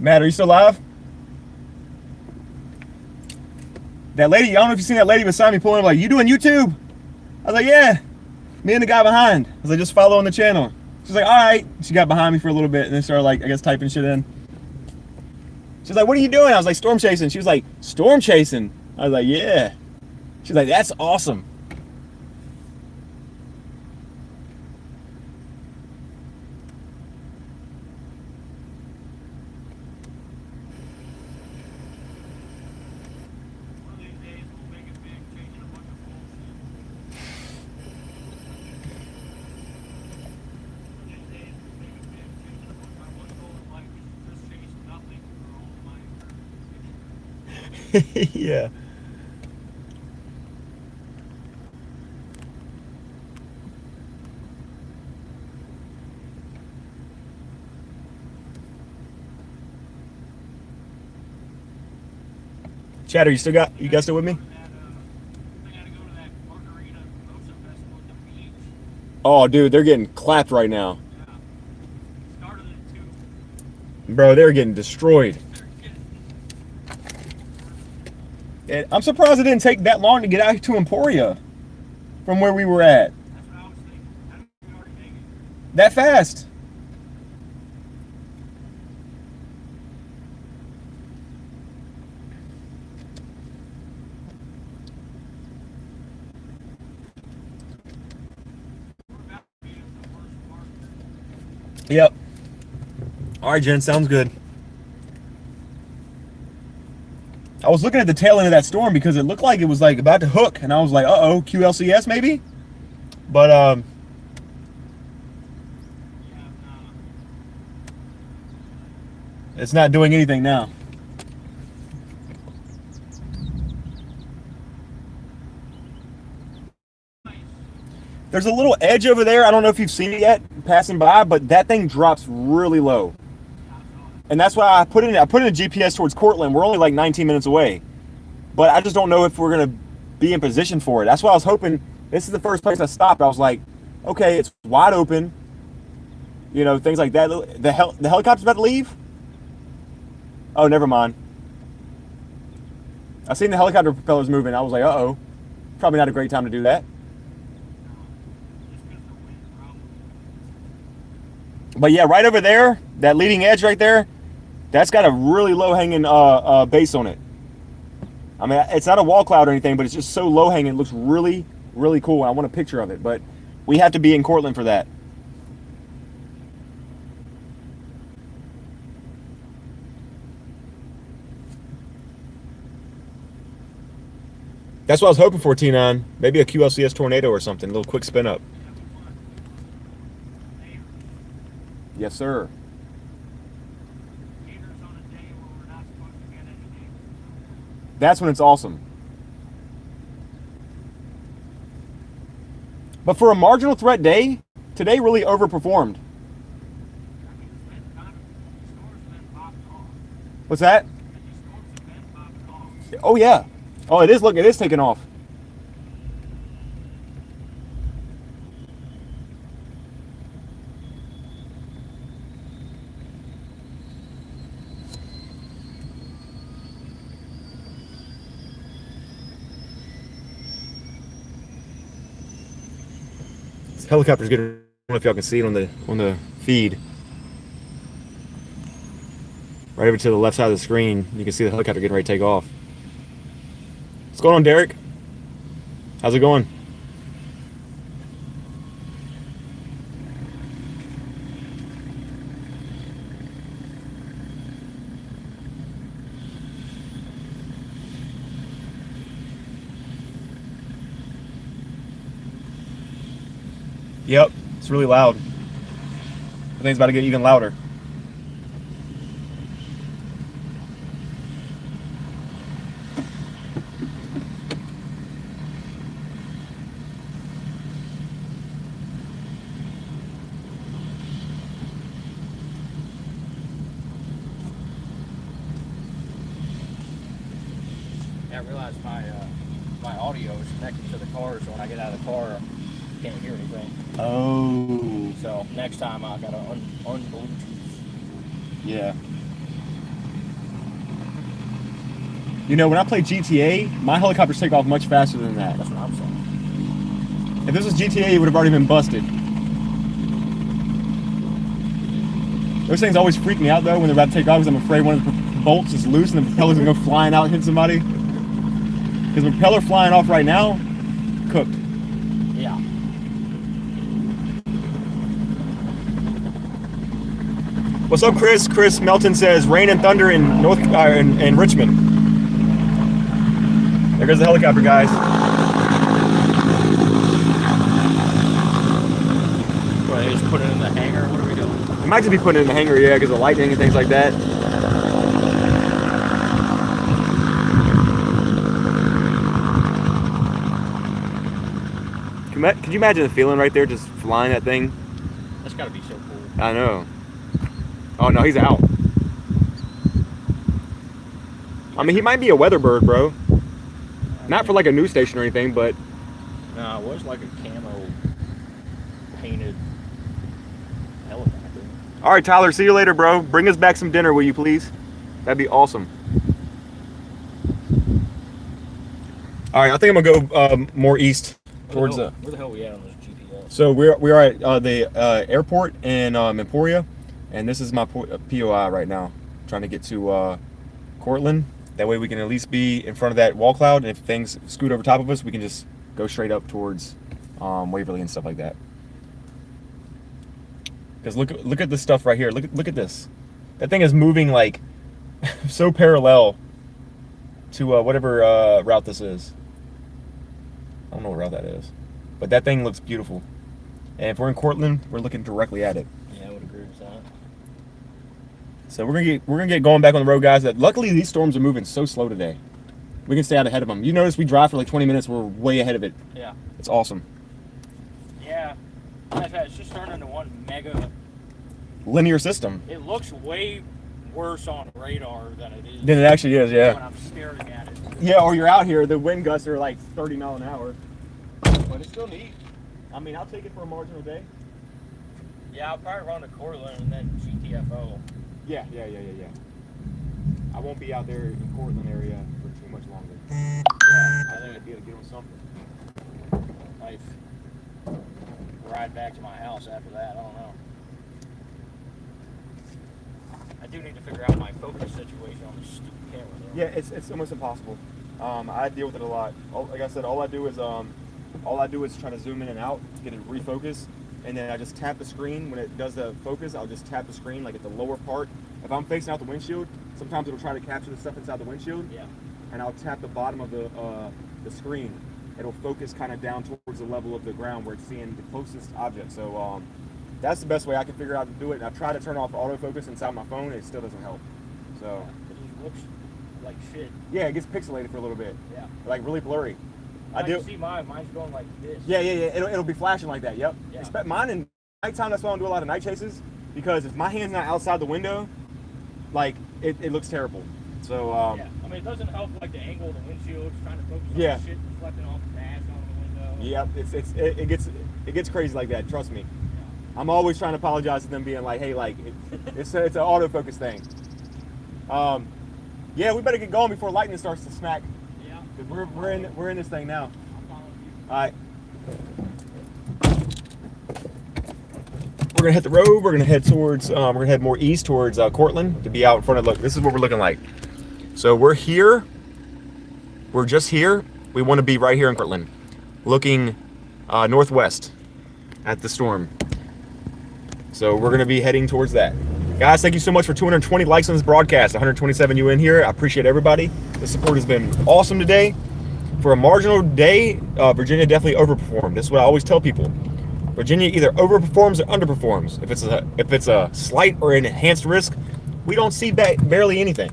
A: Matt, are you still alive? That lady, I don't know if you've seen that lady beside me pulling up like, you doing YouTube? I was like, yeah. Me and the guy behind. I was like, just following the channel. She's like, all right. She got behind me for a little bit and then started like, I guess typing shit in. She's like, what are you doing? I was like, storm chasing. She was like, storm chasing? I was like, yeah. She's like, that's awesome.
C: One of these days we'll make it big, changing a bunch of bullshit. One of these days we'll make it big, changing a bunch. My one goal in life is to just chase nothing for all my entire future.
A: Yeah. Chad, you guys still with me? Oh, dude, they're getting clapped right now. Bro, they're getting destroyed. And I'm surprised it didn't take that long to get out to Emporia from where we were at. That fast. Yep. All right, Jen, sounds good. I was looking at the tail end of that storm because it looked like it was like about to hook, and I was like, uh-oh, QLCS maybe? But it's not doing anything now. There's a little edge over there. I don't know if you've seen it yet passing by, but that thing drops really low. And that's why I put in a GPS towards Cortland. We're only like 19 minutes away. But I just don't know if we're going to be in position for it. That's why I was hoping. This is the first place I stopped. I was like, okay, it's wide open. You know, things like that. The helicopter's about to leave? Oh, never mind. I seen the helicopter propellers moving. I was like, uh-oh. Probably not a great time to do that. But yeah, right over there, that leading edge right there, that's got a really low-hanging base on it. I mean, it's not a wall cloud or anything, but it's just so low-hanging. It looks really, really cool. I want a picture of it, but we have to be in Cortland for that. That's what I was hoping for, T9. Maybe a QLCS tornado or something, a little quick spin up. Yes, sir. That's when it's awesome. But for a marginal threat day, today really overperformed. What's that? Oh yeah. Oh, it is. Look, it is taking off. This helicopter's getting. I don't know if y'all can see it on the feed. Right over to the left side of the screen, you can see the helicopter getting ready to take off. What's going on, Derek? How's it going? Yep, it's really loud. I think it's about to get even louder.
B: I realized my audio is connected to the car, so when I get out of the car, I can't hear anything.
A: Oh.
B: So next time I gotta un-Bluetooth.
A: Yeah. You know, when I play GTA, my helicopters take off much faster than that.
B: That's what I'm saying.
A: If this was GTA, it would have already been busted. Those things always freak me out, though, when they're about to take off, because I'm afraid one of the bolts is loose and the propeller's going to go flying out and hit somebody. Because propeller flying off right now, cooked.
C: Yeah.
A: What's up, Chris? Chris Melton says rain and thunder in in Richmond. There goes the helicopter, guys.
C: Well, they just put it in the hangar. What are we doing?
A: It might just be putting it in the hangar, yeah, because of lightning and things like that. Could you imagine the feeling right there, just flying that thing?
C: That's got to be so cool.
A: I know. Oh no, he's out. I mean, he might be a weather bird, bro. Not for like a news station or anything, but
C: No, it was like a camo painted helicopter.
A: all right, Tyler. See you later, bro. Bring us back some dinner, will you please? That'd be awesome. All right, I think I'm gonna go more east towards
C: Where the hell are we at on this GPS?
A: So we are at the airport in Emporia, and this is my POI right now. Trying to get to Cortland. That way we can at least be in front of that wall cloud, and if things scoot over top of us, we can just go straight up towards Waverly and stuff like that. Because look at this stuff right here. Look at this. That thing is moving like so parallel to whatever route this is. I don't know what route that is, but that thing looks beautiful. And if we're in Cortland, we're looking directly at it.
C: Yeah, I would agree with that.
A: So we're gonna get going back on the road, guys. Luckily, these storms are moving so slow today. We can stay out ahead of them. You notice we drive for like 20 minutes. We're way ahead of it.
C: Yeah.
A: It's awesome.
C: Yeah. It's just turned into one mega
A: Linear system.
C: It looks way worse on radar than it is.
A: Than it actually is, yeah.
C: When I'm staring at it.
A: Yeah, or you're out here, the wind gusts are like 30 miles an hour. But it's still neat. I mean, I'll take it for a marginal day.
C: Yeah, I'll probably run to Cortland and then GTFO.
A: Yeah. I won't be out there in Cortland area for too much longer. Yeah, I think I'd be able to get on something.
C: Might ride back to my house after that. I don't know. I do need to figure out my focus situation on this stupid camera, though.
A: Yeah, it's almost impossible. I deal with it a lot. Like I said, all I do is try to zoom in and out, get it refocused, and then I just tap the screen. When it does the focus, I'll just tap the screen like at the lower part. If I'm facing out the windshield, sometimes it'll try to capture the stuff inside the windshield.
C: Yeah.
A: And I'll tap the bottom of the screen. It'll focus kind of down towards the level of the ground where it's seeing the closest object. So that's the best way I can figure out to do it. And I've tried to turn off autofocus inside my phone, and it still doesn't help. So
C: It just looks like shit.
A: yeah, it gets pixelated for a little bit,
C: Yeah.
A: like really blurry. I
C: can
A: do.
C: see mine's going like this.
A: Yeah. It'll be flashing like that. Yep.
C: Yeah.
A: Mine in nighttime. That's why I don't do a lot of night chases, because if my hand's not outside the window, like it looks terrible. So
C: Yeah. I mean, it doesn't help like the angle of the windshield, just trying to focus on
A: Yeah.
C: the shit reflecting off the dash onto the window.
A: yep, it gets crazy like that. Trust me. I'm always trying to apologize to them, being like, hey, like it's an autofocus thing. Yeah, we better get going before lightning starts to smack.
C: Yeah.
A: 'Cause we're in this thing now.
C: I'm following you.
A: All right. We're gonna hit the road. We're gonna head towards. We're gonna head more east towards Cortland to be out in front of. Look, this is what we're looking like. So we're here. We're just here. We want to be right here in Cortland, looking northwest at the storm. So we're gonna be heading towards that. Guys, thank you so much for 220 likes on this broadcast. 127 you in here. I appreciate everybody. The support has been awesome today. For a marginal day, Virginia definitely overperformed. This is what I always tell people. Virginia either overperforms or underperforms. If it's a slight or an enhanced risk, we don't see barely anything.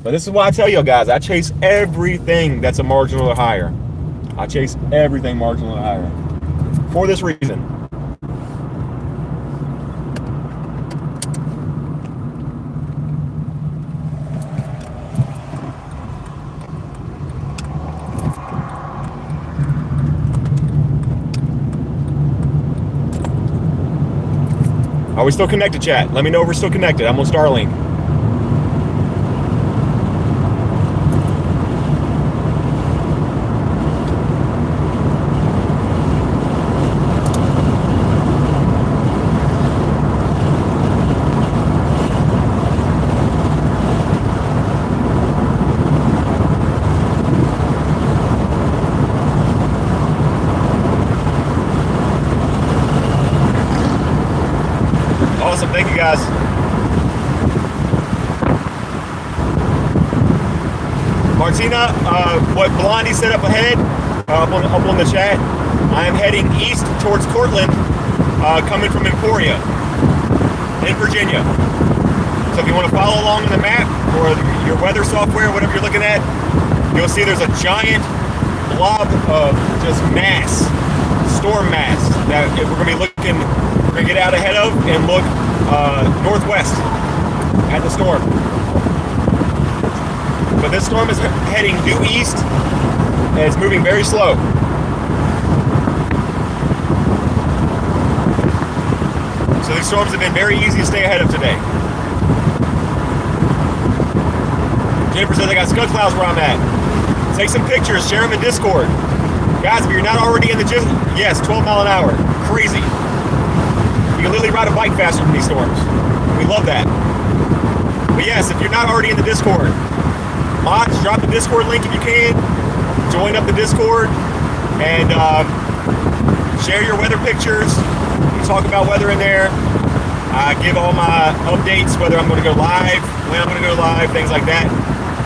A: But this is why I tell y'all guys, I chase everything that's a marginal or higher. I chase everything marginal or higher. For this reason. Are we still connected, chat? Let me know if we're still connected. I'm on Starlink. you guys. Martina, what Blondie set up ahead, up on the chat, I am heading east towards Cortland, coming from Emporia in Virginia. So if you want to follow along on the map or your weather software, whatever you're looking at, you'll see there's a giant blob of just mass, storm mass, that we're going to get out ahead of and look northwest at the storm. But this storm is heading due east, and it's moving very slow. So these storms have been very easy to stay ahead of today. Jennifer says, I got scud clouds where I'm at. Take some pictures, share them in Discord. Guys, if you're not already in the gym, yes, 12 mile an hour. Crazy. You can literally ride a bike faster than these storms. We love that. But yes, if you're not already in the Discord, mods, drop the Discord link if you can. Join up the Discord and share your weather pictures. We talk about weather in there. I give all my updates, whether I'm going to go live, when I'm going to go live, things like that.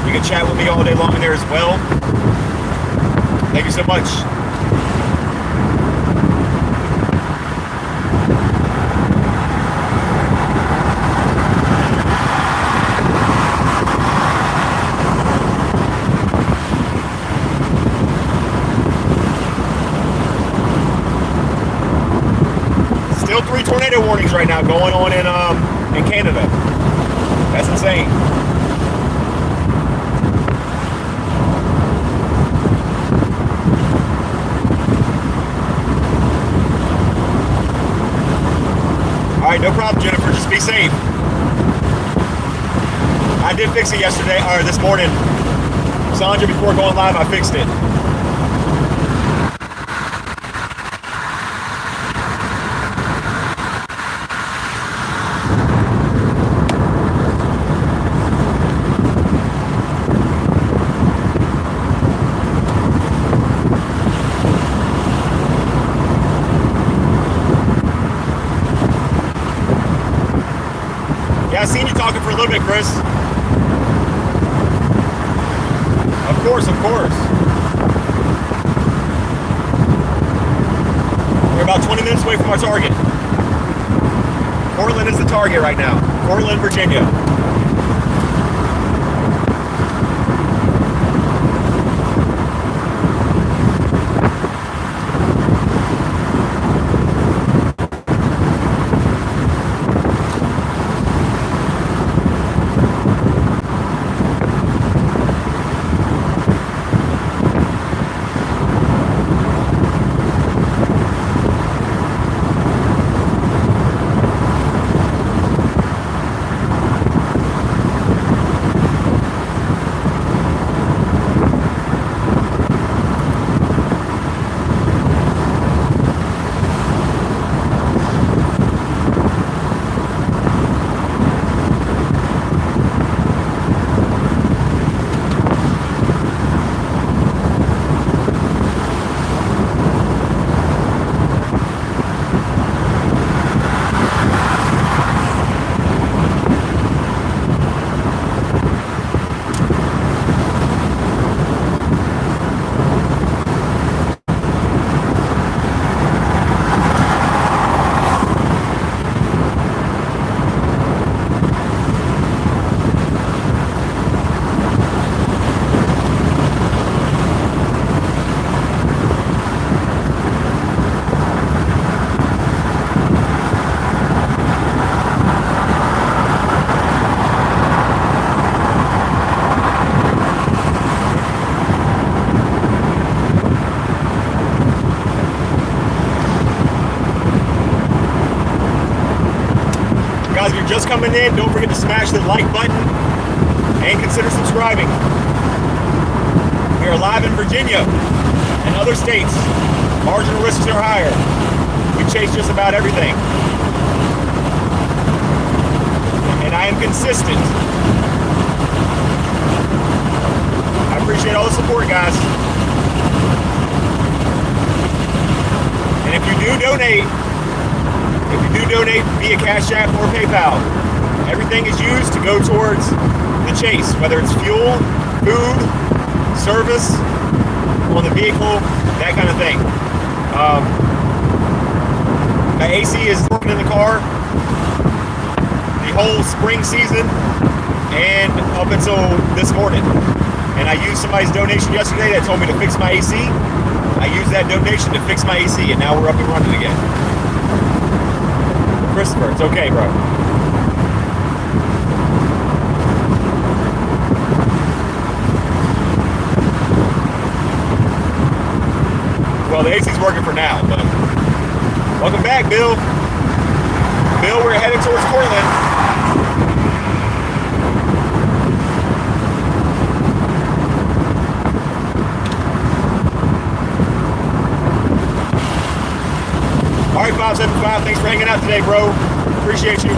A: You can chat with me all day long in there as well. Thank you so much. Still 3 tornado warnings right now going on in Canada. That's insane. All right, no problem, Jennifer. Just be safe. I did fix it yesterday, or this morning. Sandra, before going live, I fixed it. I seen you talking for a little bit, Chris. Of course, of course. We're about 20 minutes away from our target. Cortland is the target right now. Cortland, Virginia. Guys, if you're just coming in, don't forget to smash the like button and consider subscribing. We are live in Virginia and other states. Marginal risks are higher. We chase just about everything. And I am consistent. I appreciate all the support, guys. And if you do do donate via Cash App or PayPal. Everything is used to go towards the chase, whether it's fuel, food, service on the vehicle, that kind of thing. My AC is working in the car the whole spring season and up until this morning. And I used somebody's donation yesterday that told me to fix my AC. I used that donation to fix my AC, and now we're up and running again. Christopher, it's okay, bro. Well, the AC's working for now, but welcome back, Bill. Bill, we're headed towards Portland. All right, 575, thanks for hanging out today, bro. Appreciate you.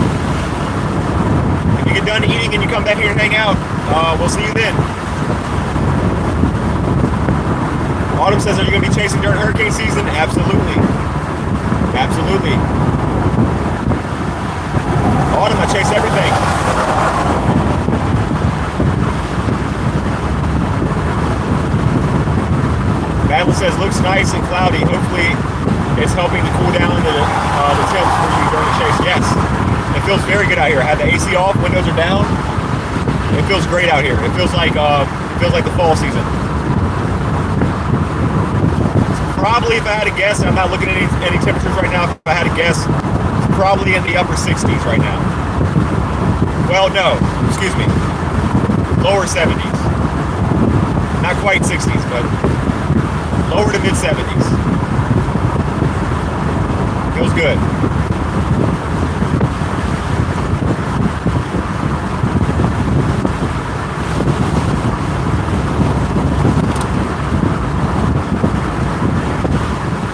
A: If you get done eating and you come back here and hang out, we'll see you then. Autumn says, are you going to be chasing during hurricane season? Absolutely. Absolutely. Autumn, I chase everything. Madeline says, looks nice and cloudy. Hopefully it's helping to cool down the temps for you during the chase. Yes. It feels very good out here. I had the AC off, windows are down. It feels great out here. It feels like the fall season. Probably, if I had to guess, and I'm not looking at any temperatures right now, if I had to guess, it's probably in the upper 60s right now. Well, no, excuse me, lower 70s. Not quite 60s, but lower to mid 70s. Feels good.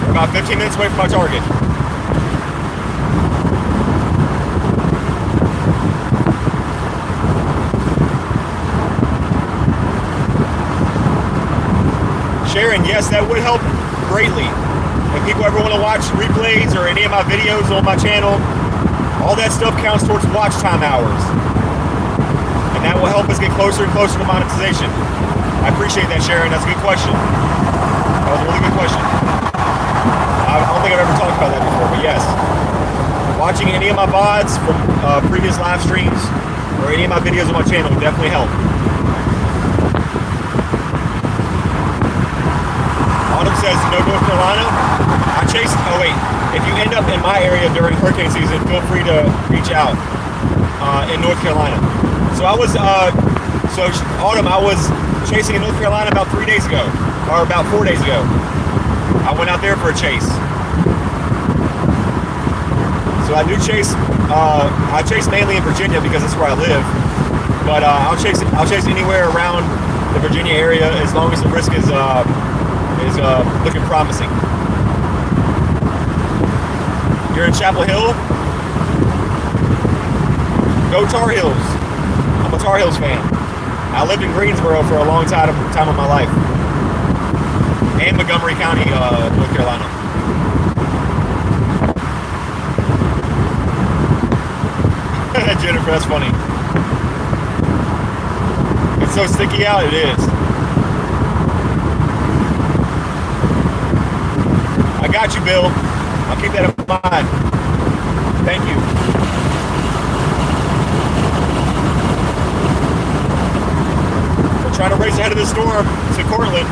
A: About 15 minutes away from my target. Sharon, yes, that would help greatly. If people ever want to watch replays or any of my videos on my channel, all that stuff counts towards watch time hours. And that will help us get closer and closer to monetization. I appreciate that, Sharon. That's a good question. That was a really good question. I don't think I've ever talked about that before, but yes. Watching any of my VODs from previous live streams or any of my videos on my channel would definitely help. Autumn says, no North Carolina. I chase, oh wait, if you end up in my area during hurricane season, feel free to reach out in North Carolina. So I was, Autumn, I was chasing in North Carolina about 3 days ago, or about 4 days ago. I went out there for a chase. So I do chase. I chase mainly in Virginia because that's where I live. But I'll chase anywhere around the Virginia area as long as the risk is looking promising. You're in Chapel Hill. Go Tar Heels. I'm a Tar Heels fan. I lived in Greensboro for a long time of my life. And Montgomery County, North Carolina. Jennifer, that's funny. It's so sticky out, it is. I got you, Bill. I'll keep that in mind. Thank you. We're trying to race ahead of the storm to Cortland.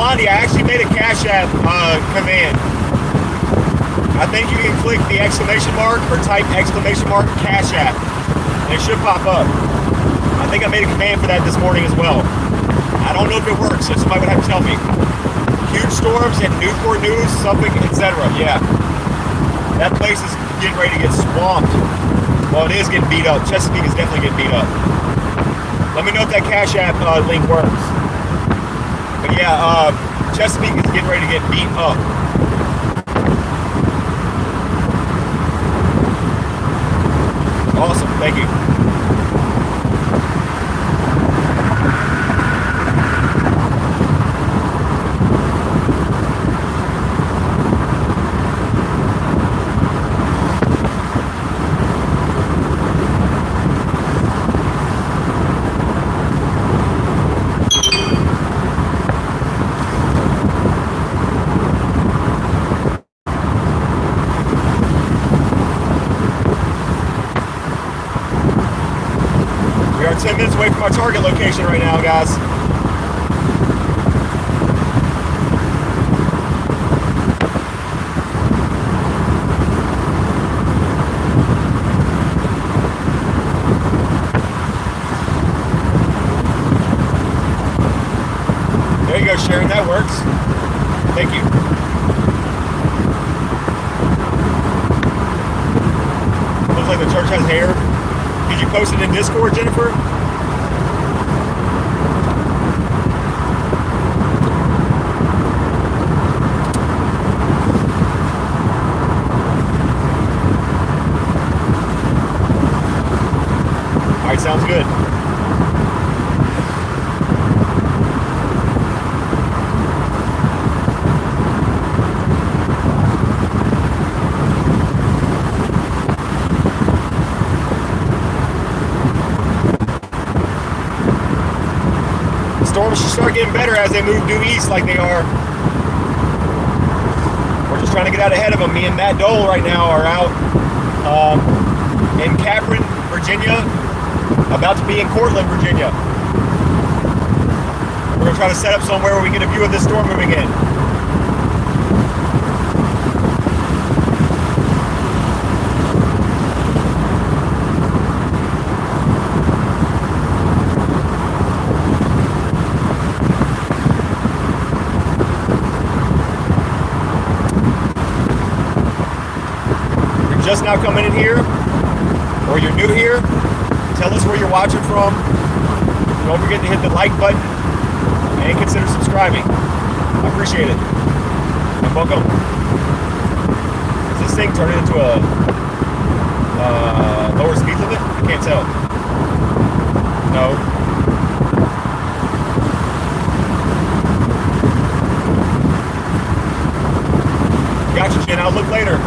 A: Blondie, I actually made a Cash App command. I think you can click the exclamation mark or type exclamation mark Cash App, and it should pop up. I think I made a command for that this morning as well. I don't know if it works, so somebody would have to tell me. Huge storms in Newport News, Suffolk, etc. Yeah. That place is getting ready to get swamped. Well, it is getting beat up. Chesapeake is definitely getting beat up. Let me know if that Cash App link works. But yeah, Chesapeake is getting ready to get beat up. Awesome, thank you. We are 10 minutes away from our target location right now, guys. There you go, Sharon. That works. Thank you. Looks like the church has hair. Did you post it in Discord, Jennifer? All right, sounds good. Storms should start getting better as they move due east like they are. We're just trying to get out ahead of them. Me and Matt Dole right now are out in Capron, Virginia, about to be in Cortland, Virginia. We're going to try to set up somewhere where we get a view of this storm moving in. Just now coming in here, or you're new here, tell us where you're watching from. Don't forget to hit the like button and consider subscribing. I appreciate it. And welcome. Is this thing turning into a lower speed limit? I can't tell. No. Gotcha, Jen. I'll look later.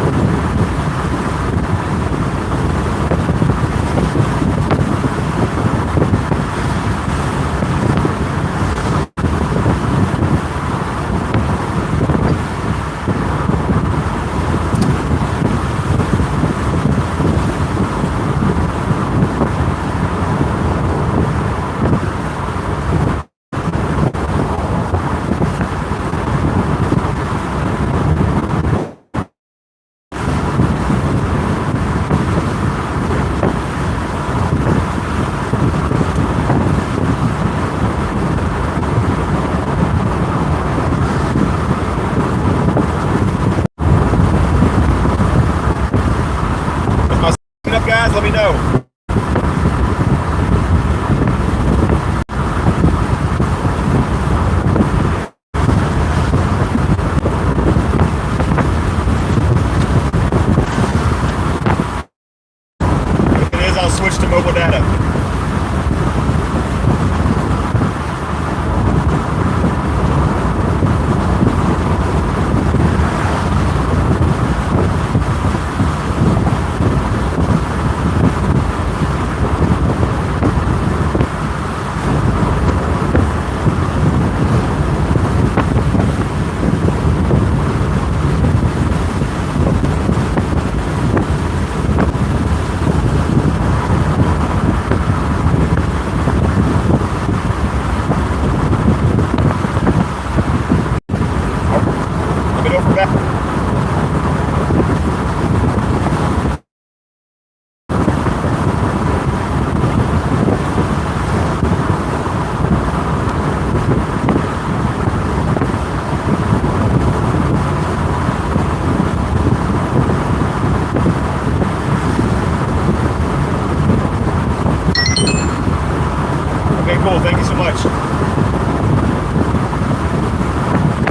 A: Thank you so much.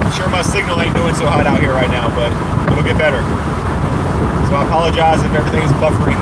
A: I'm sure my signal ain't doing so hot out here right now, but it'll get better. So I apologize if everything is buffering.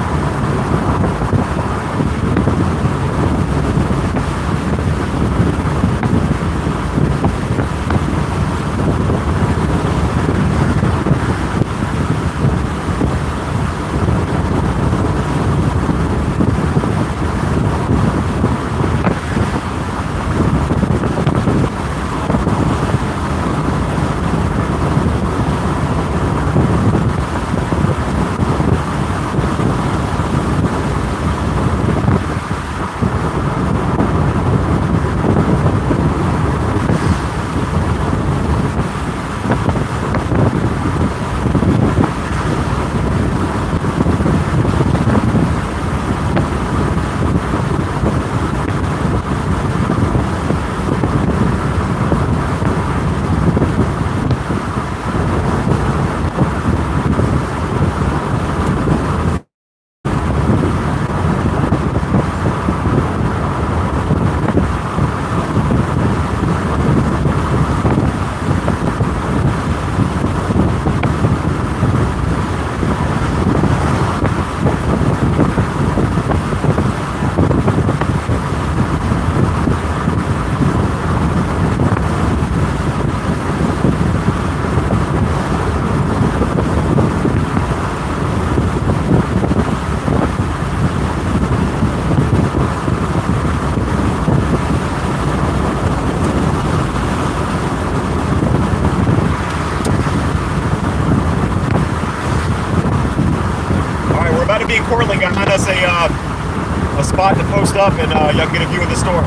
A: Being Cortland got us a spot to post up, and y'all can get a view of the storm.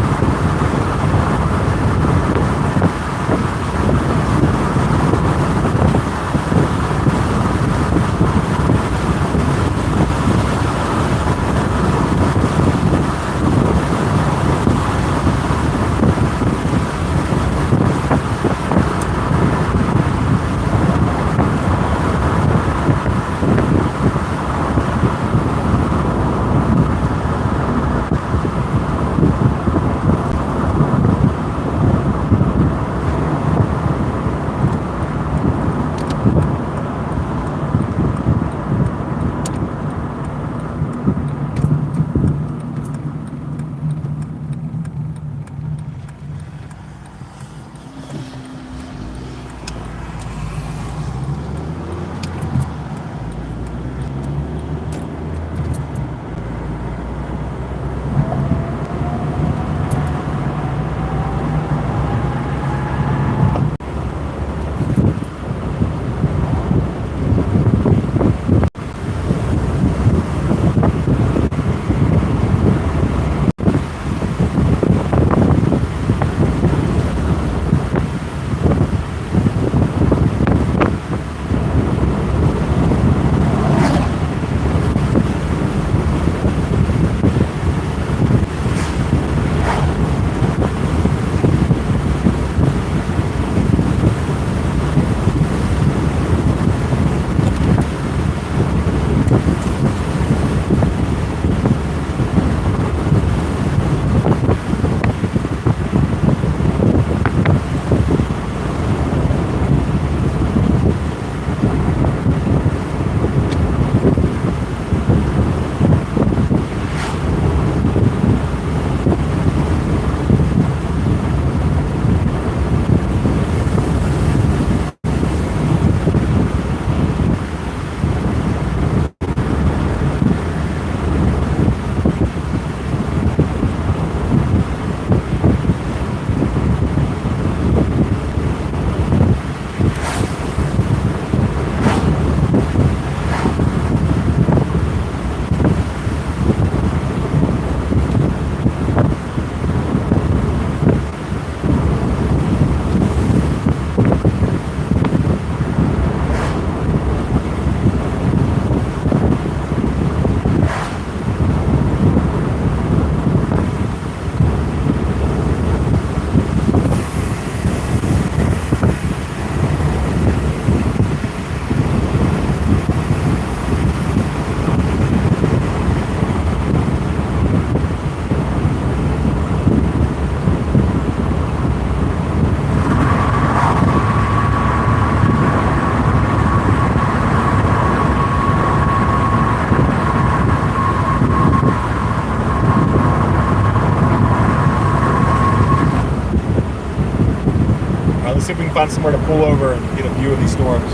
A: see if we can find somewhere to pull over and get a view of these storms.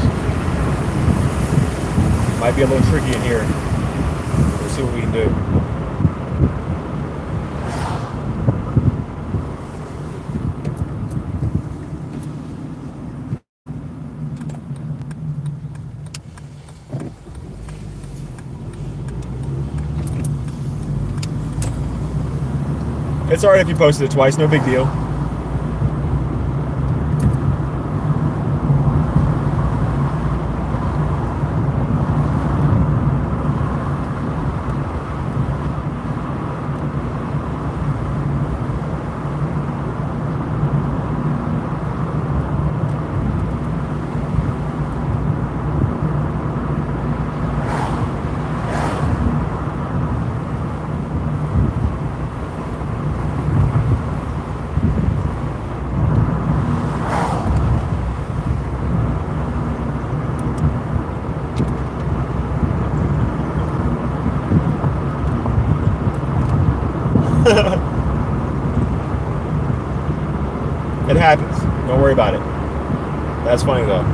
A: Might be a little tricky in here. We'll see what we can do. It's alright if you posted it twice, no big deal. It happens. Don't worry about it. That's funny though.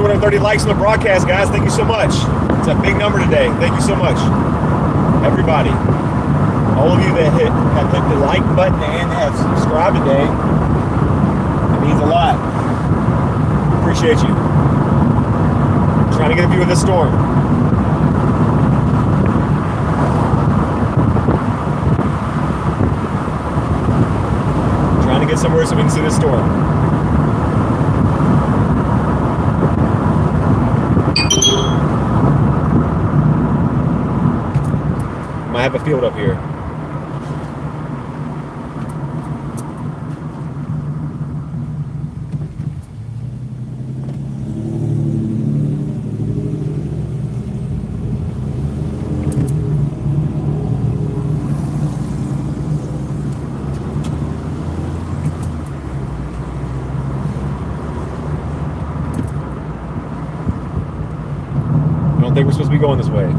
A: Than 30 likes on the broadcast, guys. Thank you so much. It's a big number today. Thank you so much, everybody. All of you that have hit the like button and have subscribed today. It means a lot. Appreciate you. Trying to get a view of this storm. Trying to get somewhere so we can see this storm. I have a field up here. I don't think we're supposed to be going this way.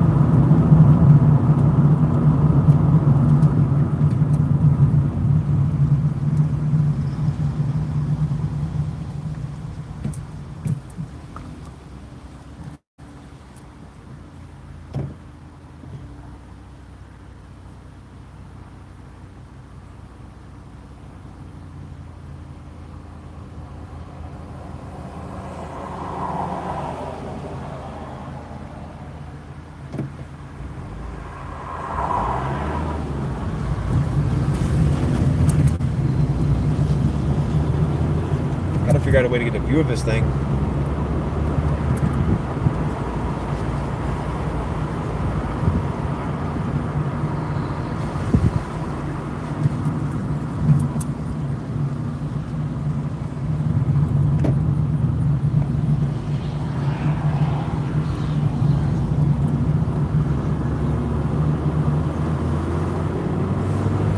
A: Gotta figure out a way to get a view of this thing.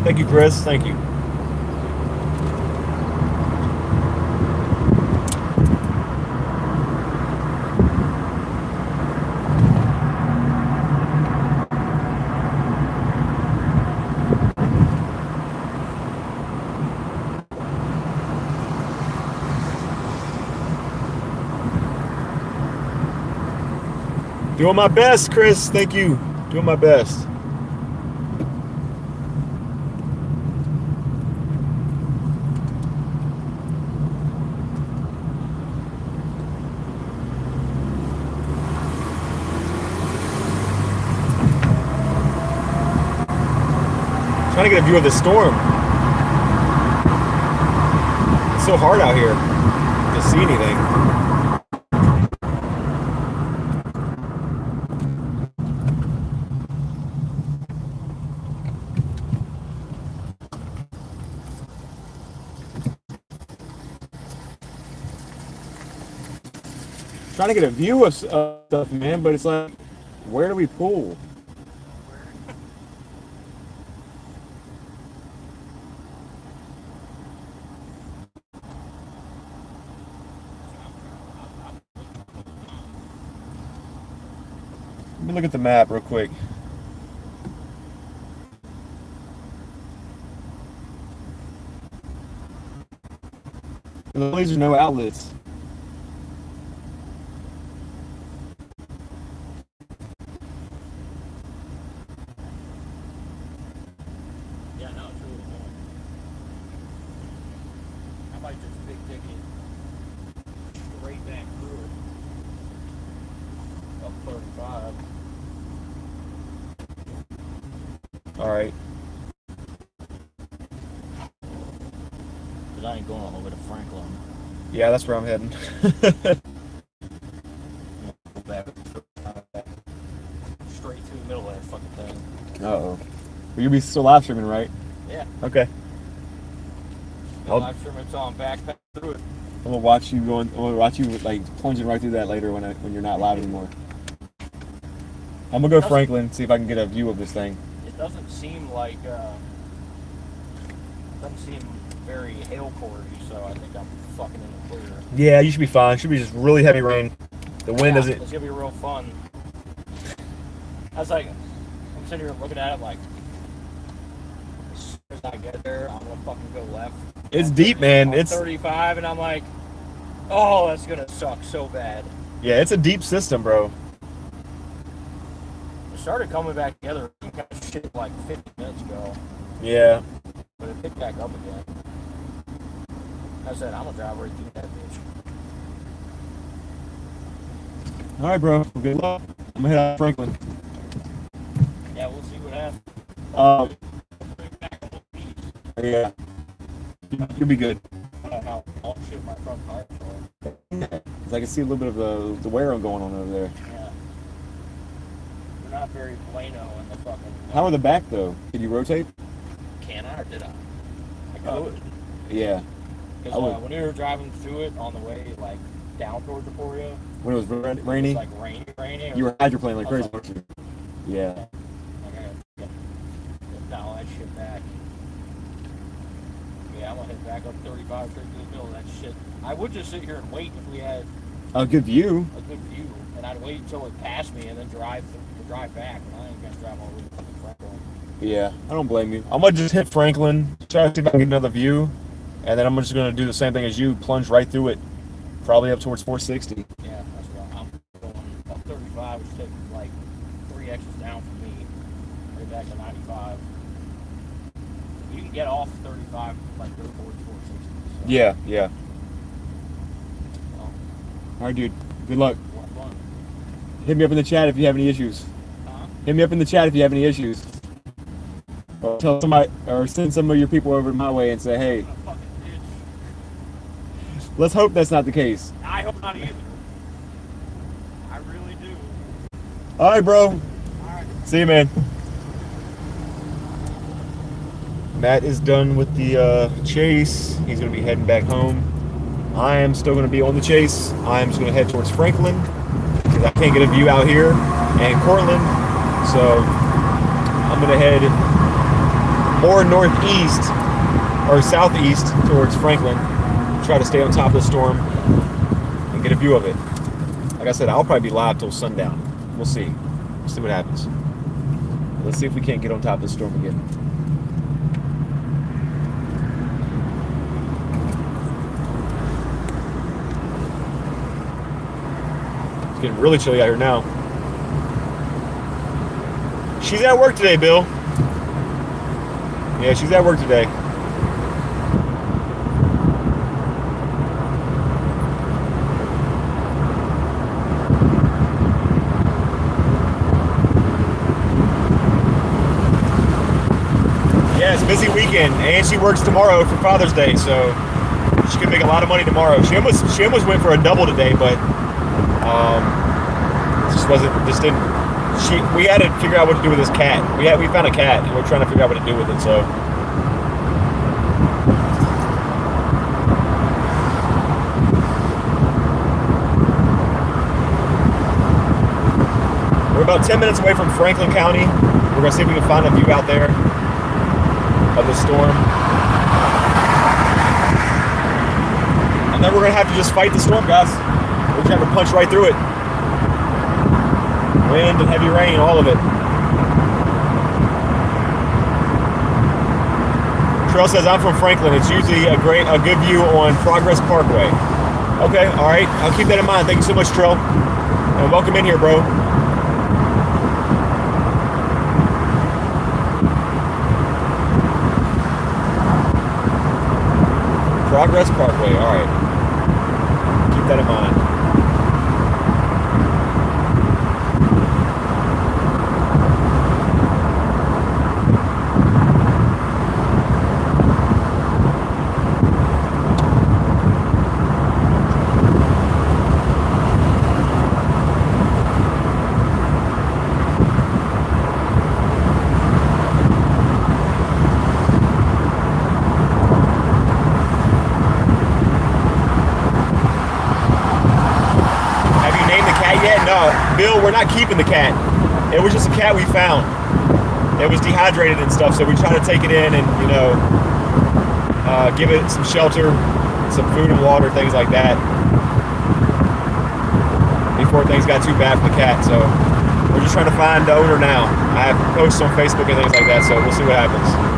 A: Thank you, Chris. Thank you. Doing my best, Chris. Thank you. Doing my best. Trying to get a view of the storm. It's so hard out here to see anything. Trying to get a view of stuff, man, but it's like, where do we pull? Let me look at the map real quick. There's no outlets.
C: Yeah, no, it's really cool. I might just big dig it straight back through it. Up 35.
A: All right.
B: Cause I ain't going all the way to Franklin.
A: Yeah, that's where I'm heading.
B: Go back straight through the middle of that fucking thing.
A: Uh-oh. But you'll be still live streaming, right?
B: Yeah.
A: Okay.
B: Live stream it's on back through it.
A: I'm gonna watch you going. I'm gonna watch you like plunging right through that later when you're not live anymore. I'm gonna go Franklin, see if I can get a view of this thing.
B: It doesn't seem like doesn't seem very hail cordy, so I think I'm fucking in the clear.
A: Yeah, you should be fine. Should be just really heavy rain. The wind doesn't.
B: It's gonna be real fun. I was like, I'm sitting here looking at it like, as soon as I get there, I'm gonna fucking go left.
A: It's deep, man. It's
B: 35, and I'm like, oh, that's gonna suck so bad.
A: Yeah, it's a deep system, bro.
B: It started coming back together kind of shit like 50 minutes ago,
A: Yeah.
B: but it picked back up again. I said, I'm gonna drive right through that bitch.
A: All right, bro. Well, good luck. I'm gonna head out to Franklin.
B: Yeah, we'll see what happens.
A: Yeah. You'll be good.
B: I don't know how shit my front tire for.
A: 'Cause I can see a little bit of the wear going on over there.
B: Yeah. We're not very bueno in the fucking.
A: How are the back though? Did you rotate?
B: Can I or did I? I could.
A: Yeah.
B: Because when we were driving through it on the way, like down towards Emporia,
A: When it was rainy,
B: it was like rainy.
A: you were hydroplaning like
B: I was
A: crazy, weren't you? Yeah.
B: Like I gotta get all that shit back. Yeah, I'm gonna head back up 35 straight to the middle of that shit. I would just sit here and wait if we had
A: A good view.
B: a good view, and I'd wait until it passed me and then drive back. And I ain't gonna drive all the way to fucking Franklin.
A: Yeah, I don't blame you. I'm gonna just hit Franklin, try to see if I can get another view, and then I'm just gonna do the same thing as you, plunge right through it, probably up towards 460.
B: Yeah, that's what I'm going up 35, which takes like 3 exits down from me, right back to 95. You can get off 35, like go towards 460. So,
A: Yeah, yeah.
B: well,
A: All right, dude. Good luck.
B: what fun.
A: Hit me up in the chat if you have any issues.
B: Huh?
A: Hit me up in the chat if you have any issues. Or tell somebody, or send some of your people over my way and say, hey,
B: I'm a fucking bitch.
A: let's hope that's not the case.
B: I hope not either. I really do.
A: All right, bro.
B: All right.
A: See you, man. Matt is done with the chase. He's going to be heading back home. I am still going to be on the chase. I'm just going to head towards Franklin because I can't get a view out here and Cortland. So I'm going to head more northeast or southeast towards Franklin. Try to stay on top of the storm and get a view of it. Like I said, I'll probably be live till sundown. We'll see. We'll see what happens. Let's see if we can't get on top of the storm again. It's getting really chilly out here now. She's at work today, Bill. Yeah, she's at work today. Yeah, it's a busy weekend, and she works tomorrow for Father's Day, so she could make a lot of money tomorrow. She almost went for a double today, but we had to figure out what to do with this cat. We found a cat, and we're trying to figure out what to do with it. So we're about 10 minutes away from Franklin County. We're gonna see if we can find a view out there of the storm, and then we're gonna have to just fight the storm, guys. We're just gonna have to punch right through it. Wind and heavy rain, all of it. Trail says, I'm from Franklin. It's usually a good view on Progress Parkway. Okay, all right. I'll keep that in mind. Thank you so much, Trail. And welcome in here, bro. Progress Parkway, all right. Keep that in mind. Bill, we're not keeping the cat. It was just a cat we found. It was dehydrated and stuff, so we try to take it in and, you know, give it some shelter, some food and water, things like that, before things got too bad for the cat. So we're just trying to find the owner now. I have posts on Facebook and things like that, so we'll see what happens.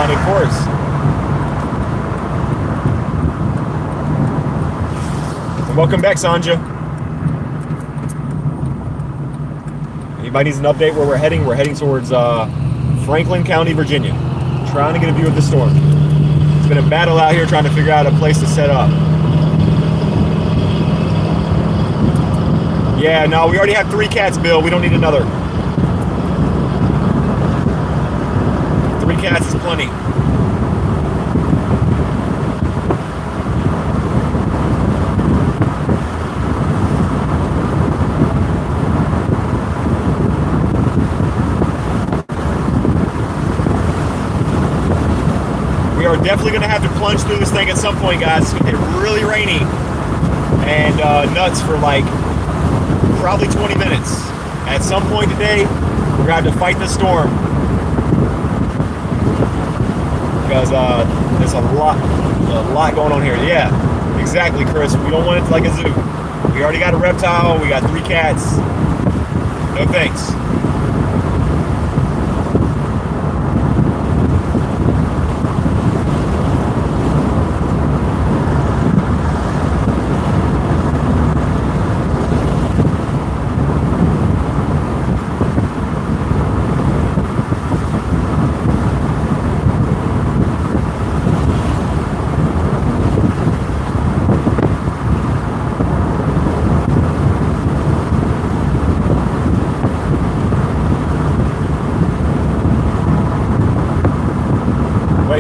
A: Of course. And welcome back, Sanja. Anybody needs an update where we're heading? We're heading towards Franklin County, Virginia. Trying to get a view of the storm. It's been a battle out here trying to figure out a place to set up. Yeah, no, we already have 3 cats, Bill. We don't need another. 3 cats is plenty. We are definitely going to have to plunge through this thing at some point, guys. It's going to get really rainy and nuts for like probably 20 minutes. At some point today, we're going to have to fight the storm. Because there's a lot going on here. Yeah, exactly, Chris. We don't want it like a zoo. We already got a reptile. We got 3 cats. No thanks.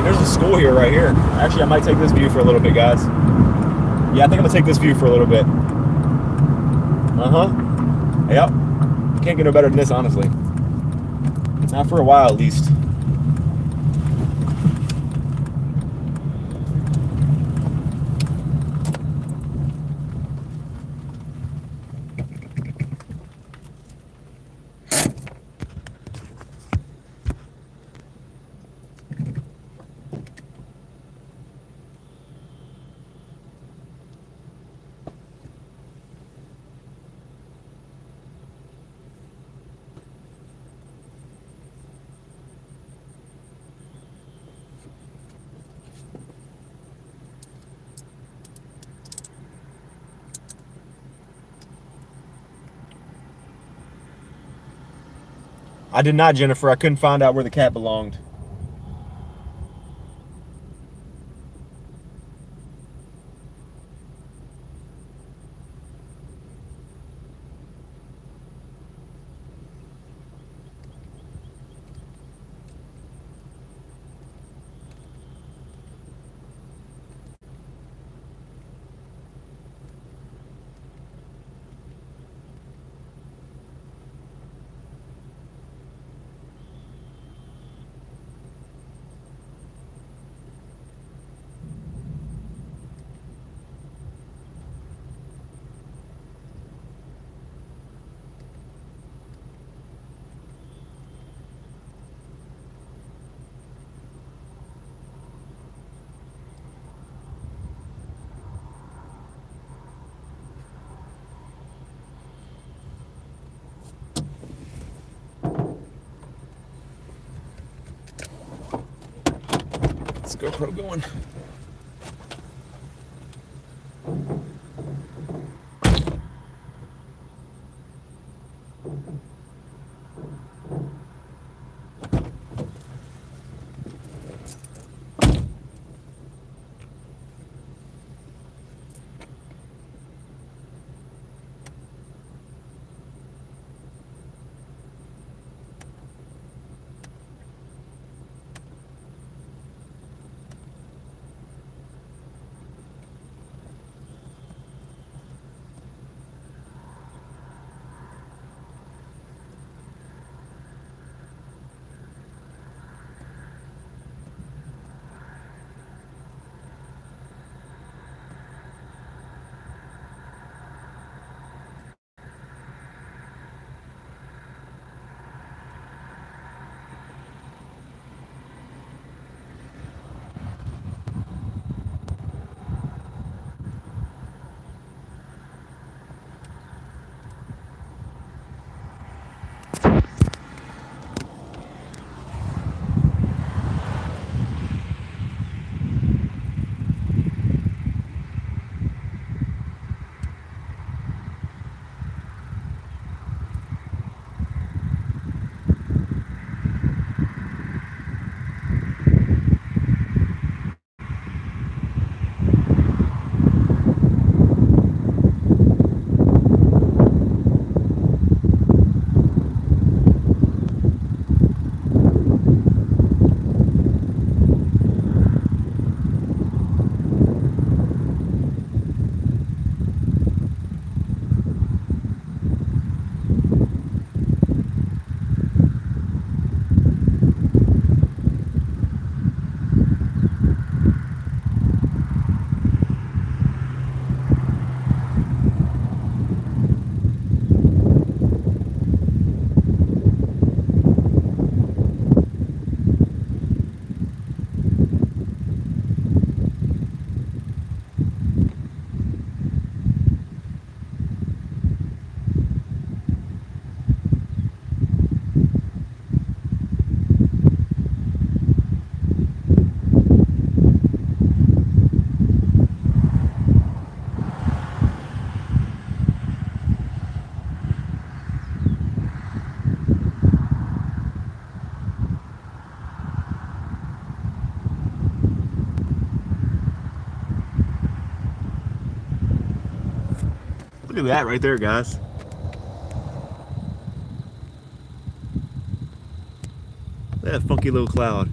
A: There's a school here right here. Actually, I might take this view for a little bit, guys. Yeah, I think I'm gonna take this view for a little bit. Yep. Can't get no better than this, honestly. Not for a while, at least. I did not, Jennifer. I couldn't find out where the cat belonged. Let's GoPro going. Look at that right there, guys. Look at that funky little cloud.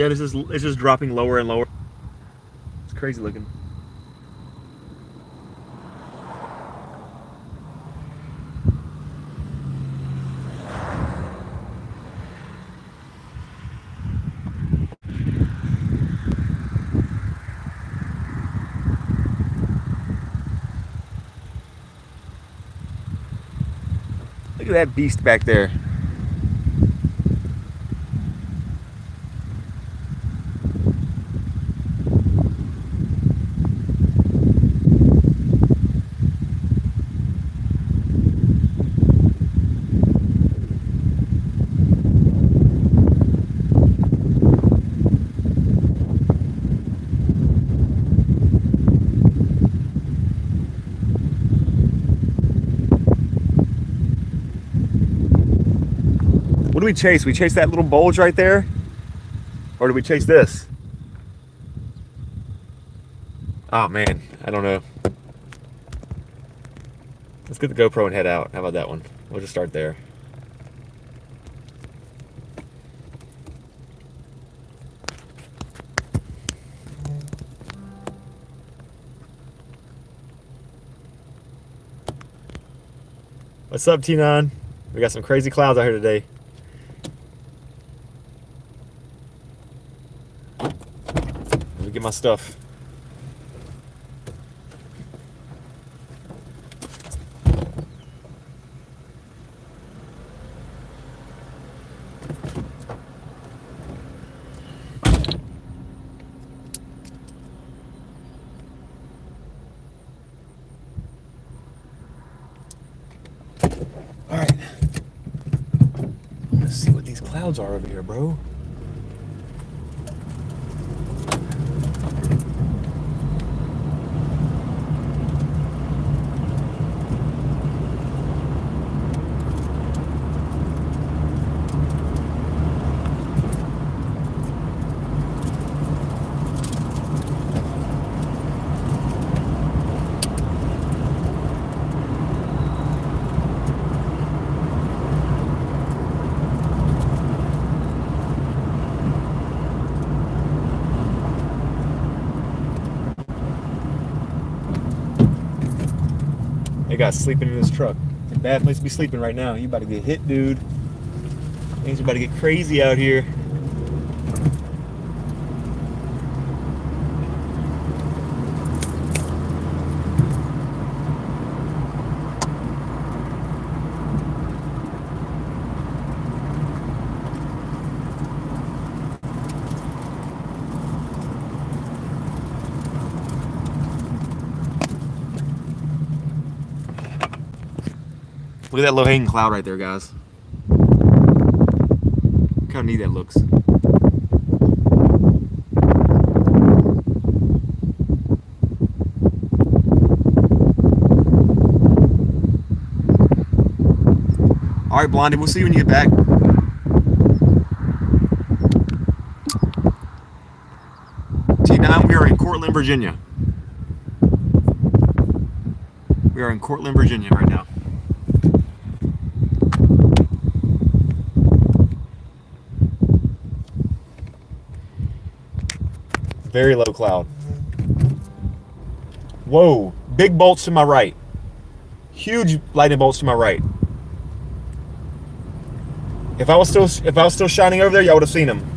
A: Yeah, it's just dropping lower and lower. It's crazy looking. Look at that beast back there. What do we chase? We chase that little bulge right there? Or do we chase this? Oh man, I don't know. Let's get the GoPro and head out. How about that one? We'll just start there. What's up, T9? We got some crazy clouds out here today. Let me get my stuff. All right. Let's see what these clouds are over here, bro. They got sleeping in this truck. It's a bad place to be sleeping right now. You about to get hit, dude. Things are about to get crazy out here. Look at that low-hanging cloud right there, guys. Look how neat that looks. All right, Blondie, we'll see you when you get back. T9, we are in Cortland, Virginia. We are in Cortland, Virginia right now. Very low cloud. Whoa, big bolts to my right. Huge lightning bolts to my right. If I was still shining over there, y'all would have seen them.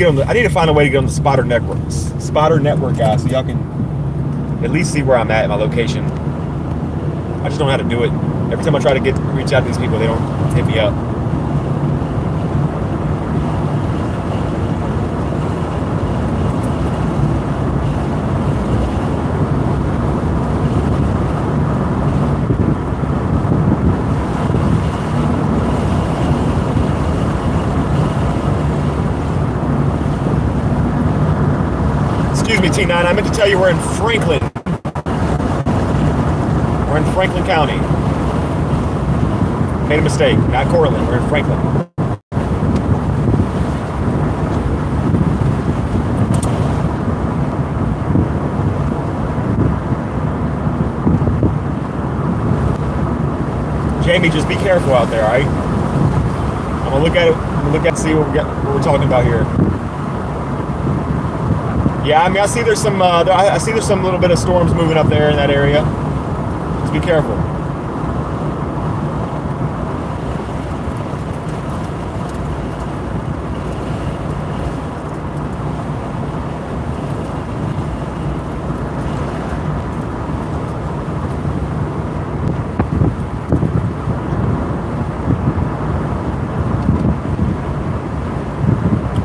A: I need to find a way to get on the spotter network, guys, so y'all can at least see where I'm at in my location. I just don't know how to do it. Every time I try to reach out to these people, they don't hit me up. Excuse me, T9, I meant to tell you we're in Franklin. in Franklin County. Made a mistake. Not Cortland. We're in Franklin. Jamie, just be careful out there, all right? I'm gonna look at it. I'm gonna look at see what we're talking about here. Yeah, I mean, I see there's some. I see there's some little bit of storms moving up there in that area. Just be careful.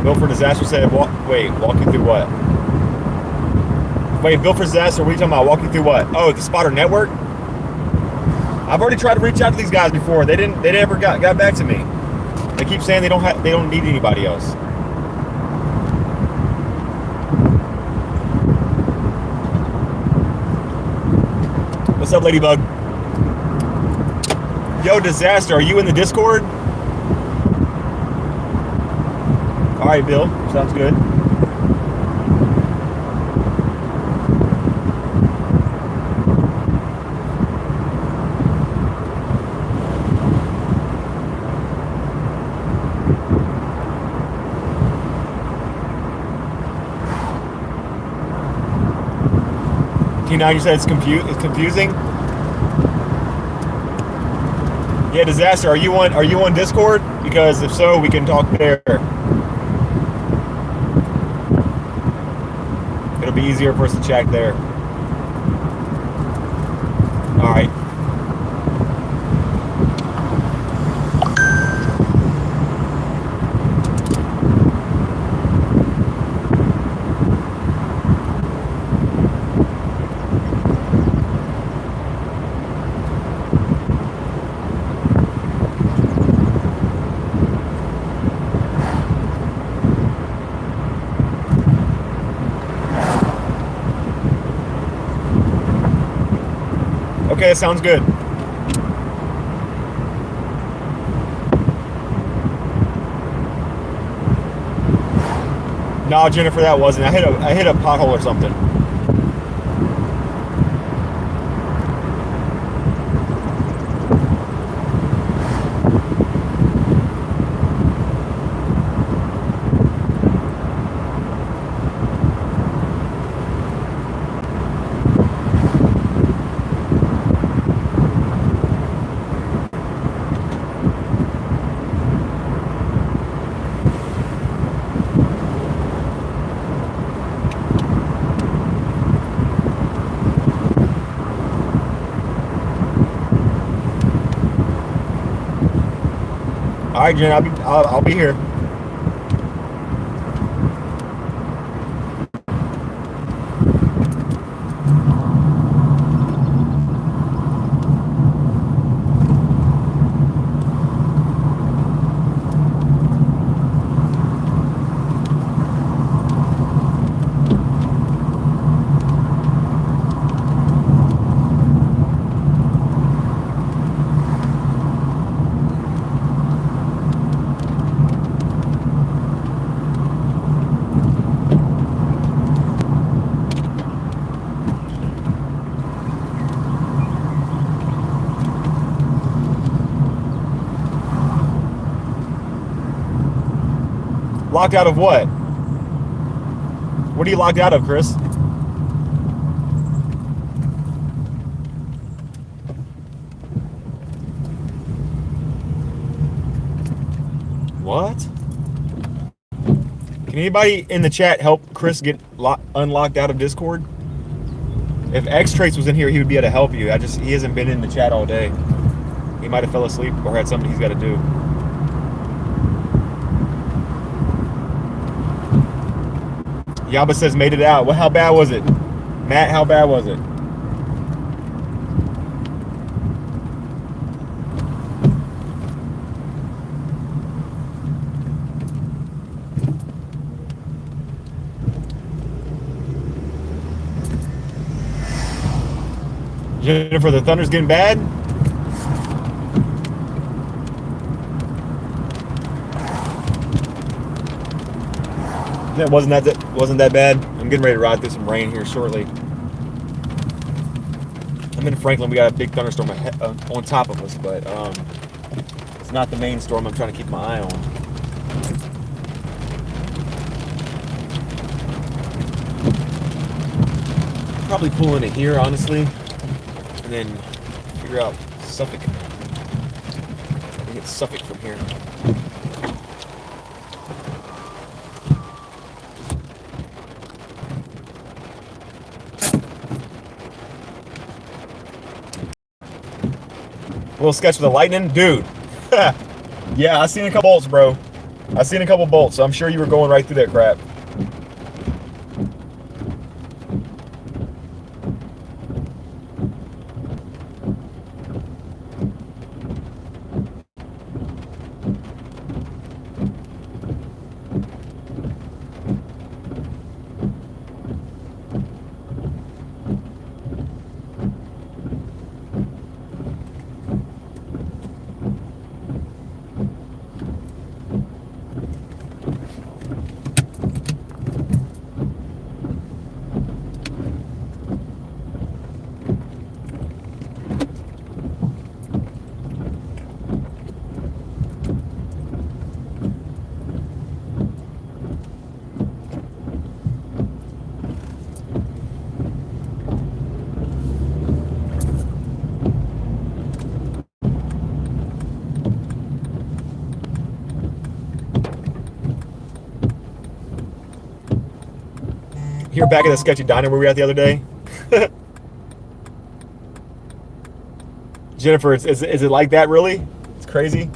A: Bill for Disaster said, walk you through what? Wait, Bill for Disaster, what are you talking about? Walk you through what? Oh, the Spotter Network? I've already tried to reach out to these guys before. They never got back to me. They keep saying they don't need anybody else. What's up, Ladybug? Yo, Disaster, are you in the Discord? All right, Bill. Sounds good. T9, you said it's confusing. Yeah, Disaster. Are you on Discord? Because if so, we can talk there. It'll be easier for us to chat there. All right. Okay, sounds good. No, Jennifer, that wasn't. I hit a pothole or something. All right, Jen, I'll be here. Locked out of what? What are you locked out of, Chris? What? Can anybody in the chat help Chris get unlocked out of Discord? If X-Trace was in here, he would be able to help you. He hasn't been in the chat all day. He might have fell asleep or had something he's got to do. Yaba says made it out. Well, how bad was it? Matt, how bad was it? Jennifer, the thunder's getting bad. That wasn't that bad. I'm getting ready to ride through some rain here shortly. I'm in Franklin. We got a big thunderstorm on top of us, but it's not the main storm I'm trying to keep my eye on. Probably pull into here, honestly, and then figure out Suffolk. I think it's Suffolk from here. A little sketch with the lightning, dude. Yeah, I seen a couple bolts, bro. I seen a couple bolts. So I'm sure you were going right through that crap. Here back at the sketchy diner where we were at the other day. Jennifer, is it like that really? It's crazy.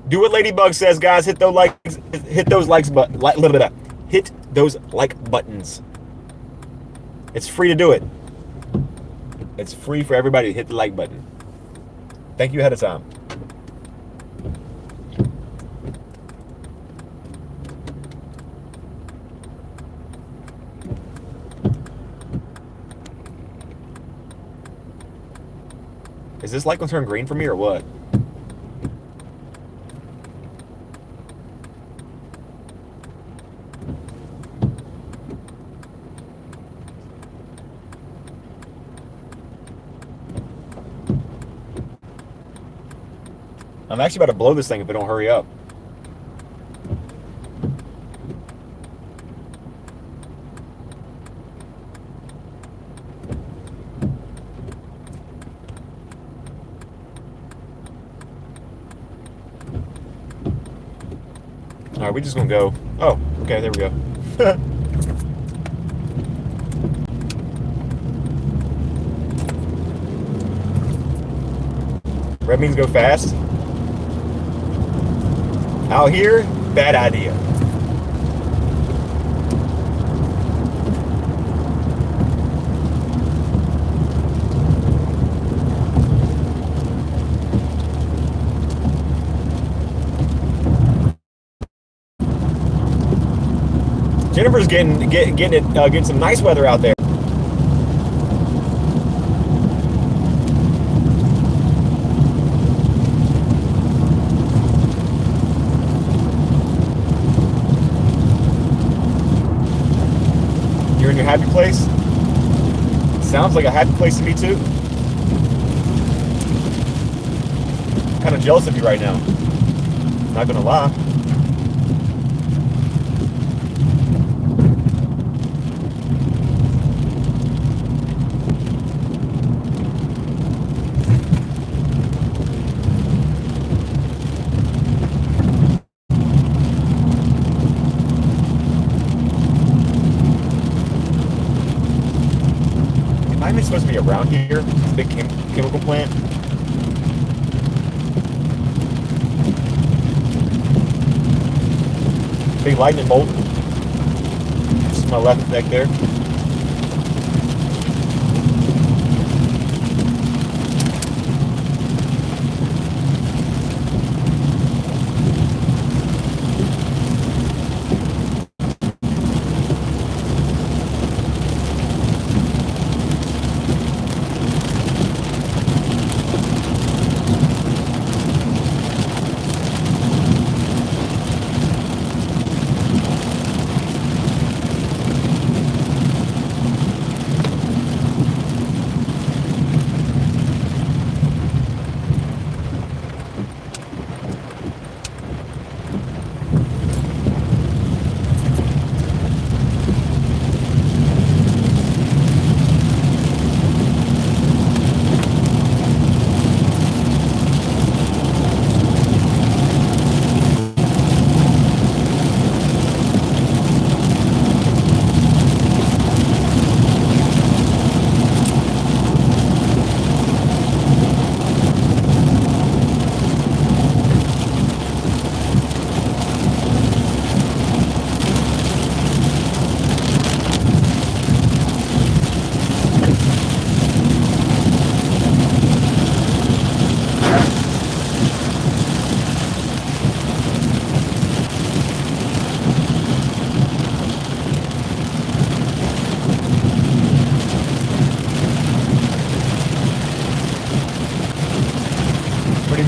A: Do what Ladybug says, guys. Hit those likes. Hit those likes. Hit those like buttons. It's free to do it. It's free for everybody to hit the like button. Thank you ahead of time. Is this light gonna turn green for me or what? I'm actually about to blow this thing if it don't hurry up. All right, we're just gonna go. Oh, okay, there we go. Red means go fast. Out here, bad idea. Jennifer's getting some nice weather out there. You're in your happy place? Sounds like a happy place to me too. Kind of jealous of you right now. Not gonna lie. Am I supposed to be around here? This big chemical plant. Big lightning bolt. Just to my left back there.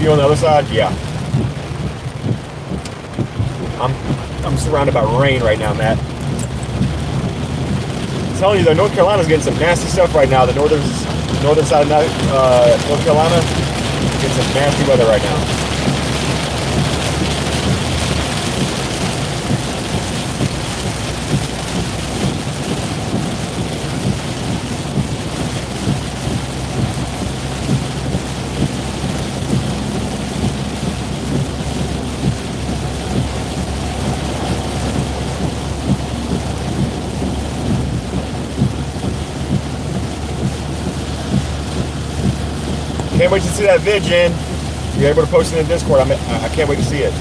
A: You on the other side? Yeah. I'm surrounded by rain right now, Matt. I'm telling you though, North Carolina's getting some nasty stuff right now. The northern side of North Carolina getting some nasty weather right now. Can't wait to see that vid, Jen. You're able to post it in Discord. I can't wait to see it.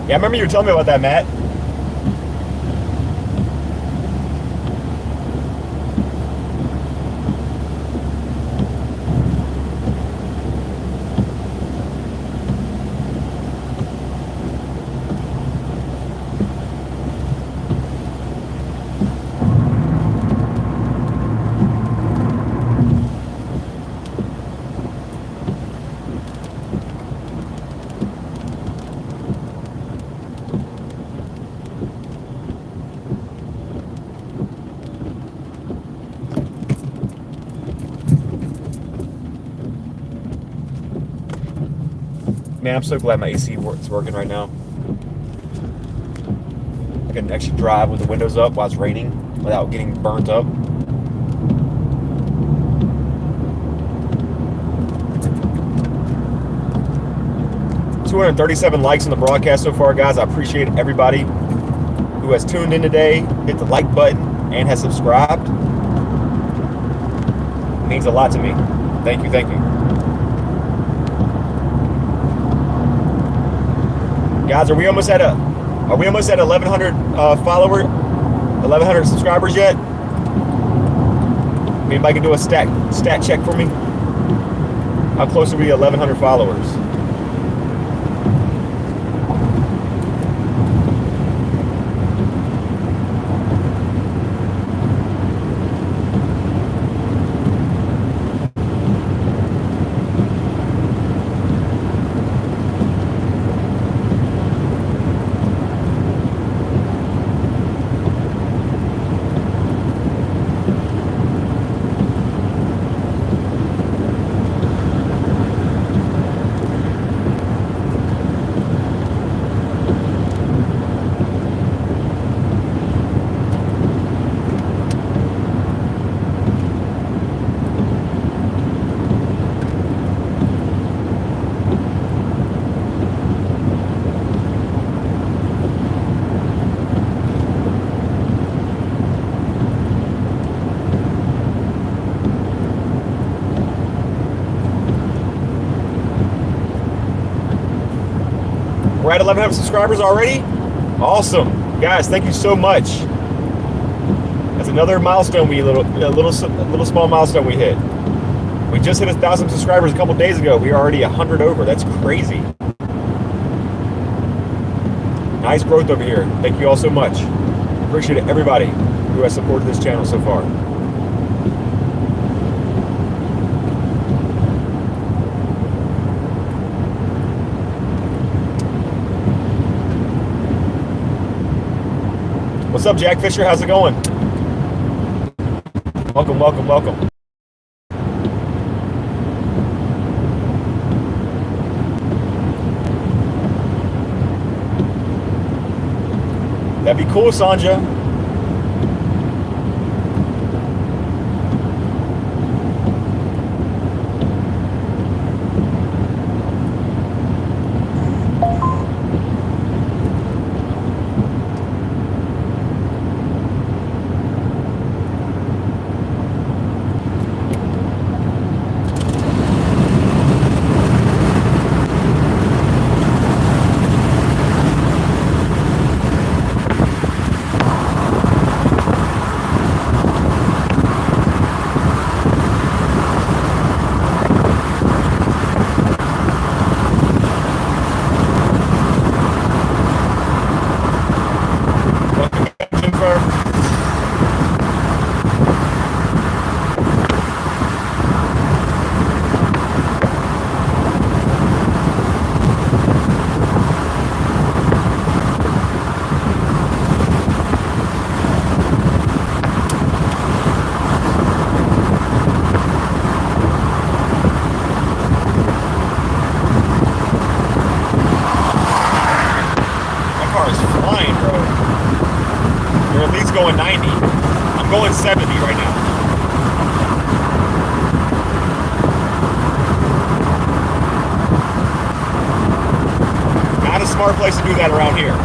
A: Yeah, I remember you were telling me about that, Matt. Man, I'm so glad my AC is working right now. I can actually drive with the windows up while it's raining without getting burnt up. $237 likes on the broadcast so far, guys. I appreciate everybody who has tuned in today, hit the like button, and has subscribed. It means a lot to me. Thank you, thank you. Guys, are we almost at 1,100 1,100 subscribers yet? Anybody can do a stat check for me? How close are we to 1,100 followers? We're at 1,100 subscribers already. Awesome, guys! Thank you so much. That's another milestone a little small milestone we hit. We just hit 1,000 subscribers a couple days ago. We are already 100 over. That's crazy. Nice growth over here. Thank you all so much. Appreciate it, everybody who has supported this channel so far. What's up, Jack Fisher? How's it going? Welcome, welcome, welcome. That'd be cool, Sanja. Going 90. I'm going 70 right now. Not a smart place to do that around here.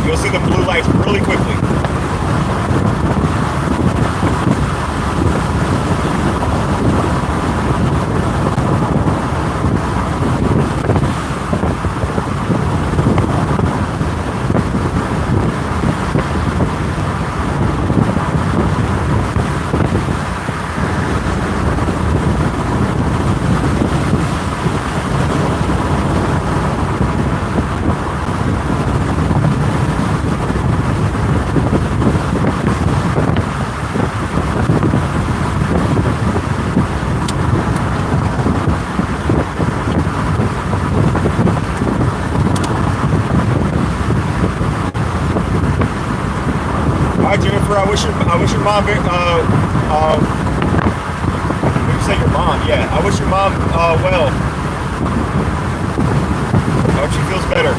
A: You'll see the blue lights really quickly. I wish your mom, when you say your mom, yeah, I wish your mom well. I hope she feels better.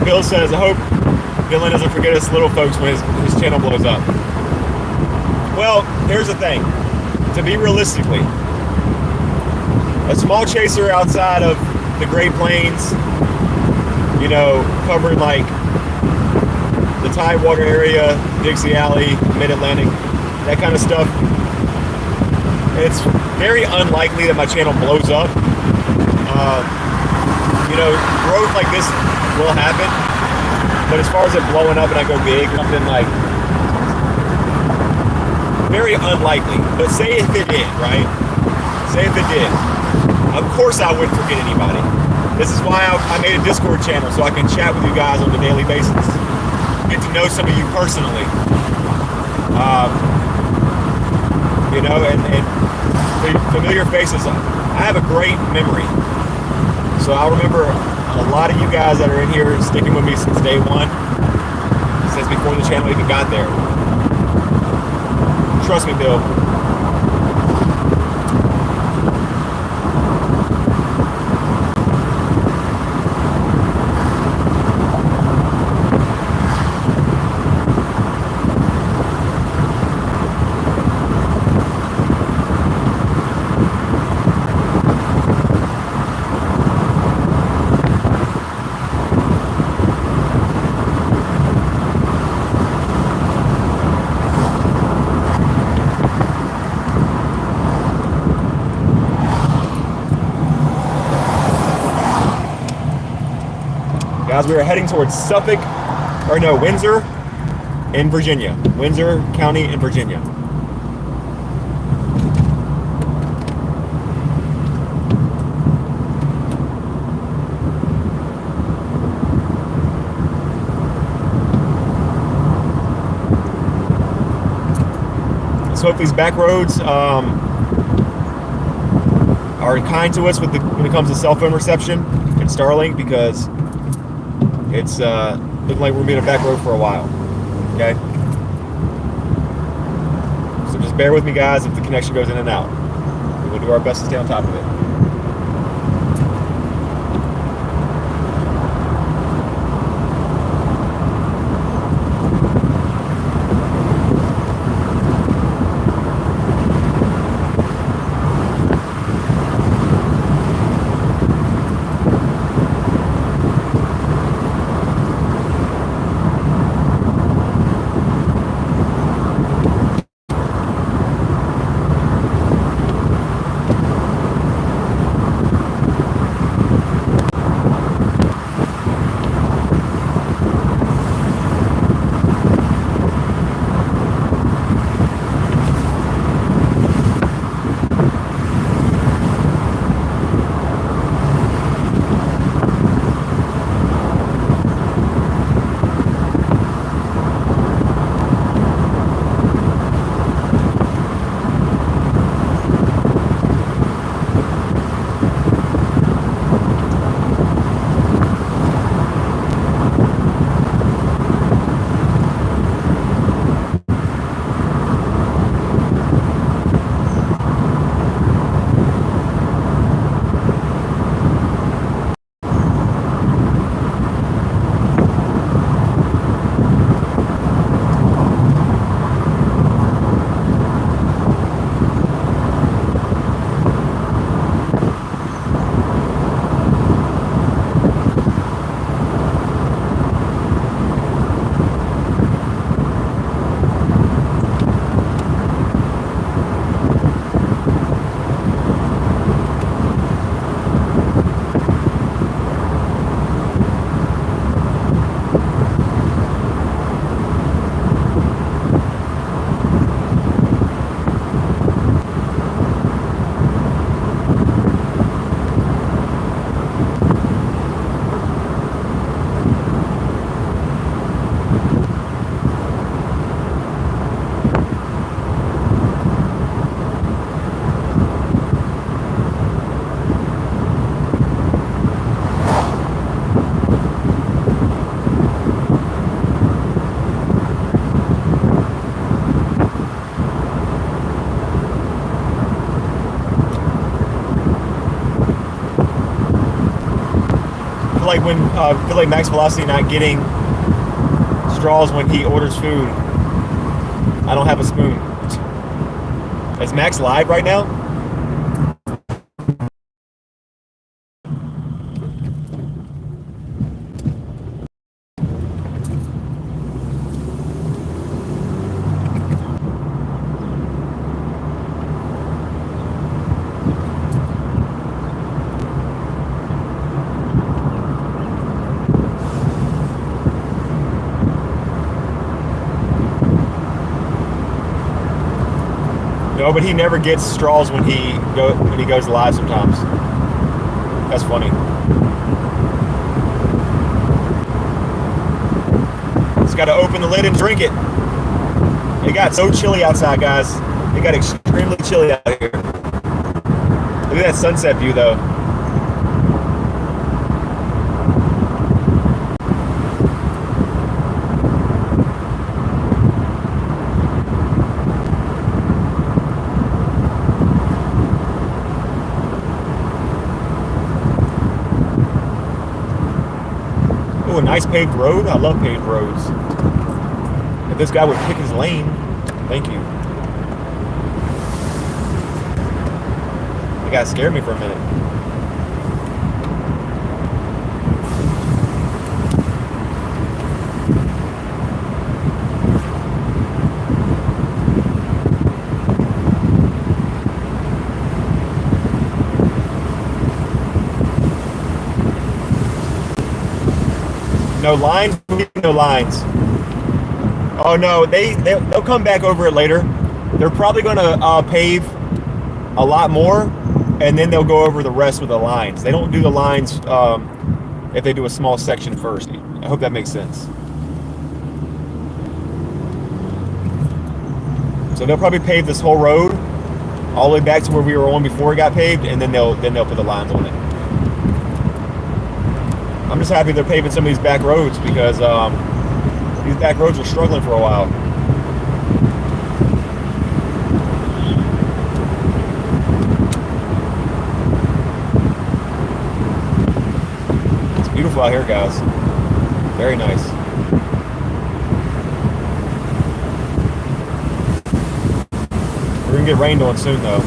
A: Bill says, I hope Dylan doesn't forget us little folks when his channel blows up. Well, here's the thing. To be realistically, a small chaser outside of the Great Plains, you know, covering like the Tidewater area, Dixie Alley, Mid-Atlantic, that kind of stuff, it's very unlikely that my channel blows up. You know, growth like this will happen, but as far as it blowing up and I go big, something like very unlikely. But say if it did, right? Say if it did. Of course I wouldn't forget anybody. This is why I made a Discord channel, so I can chat with you guys on a daily basis. Get to know some of you personally. You know, and familiar faces. I have a great memory. So I'll remember a lot of you guys that are in here sticking with me since day one, since before the channel even got there. Trust me, Bill. Guys, we are heading towards Windsor in Virginia. Windsor County in Virginia. Let's hope these back roads are kind to us when it comes to cell phone reception and Starlink, because it's looking like we're gonna be in a back road for a while. Okay? So just bear with me, guys, if the connection goes in and out. We'll do our best to stay on top of it. Feel like Max Velocity not getting straws when he orders food. I don't have a spoon. Is Max live right now? No, but he never gets straws when he goes live sometimes. That's funny. Just got to open the lid and drink it. It got so chilly outside, guys. It got extremely chilly out here. Look at that sunset view, though. Oh, a nice paved road. I love paved roads. If this guy would pick his lane, thank you. The guy scared me for a minute. No lines? No lines. Oh no, they'll come back over it later. They're probably going to pave a lot more, and then they'll go over the rest with the lines. They don't do the lines if they do a small section first. I hope that makes sense. So they'll probably pave this whole road all the way back to where we were on before it got paved, and then they'll put the lines on it. I'm just happy they're paving some of these back roads because these back roads were struggling for a while. It's beautiful out here, guys. Very nice. We're gonna get rained on soon, though.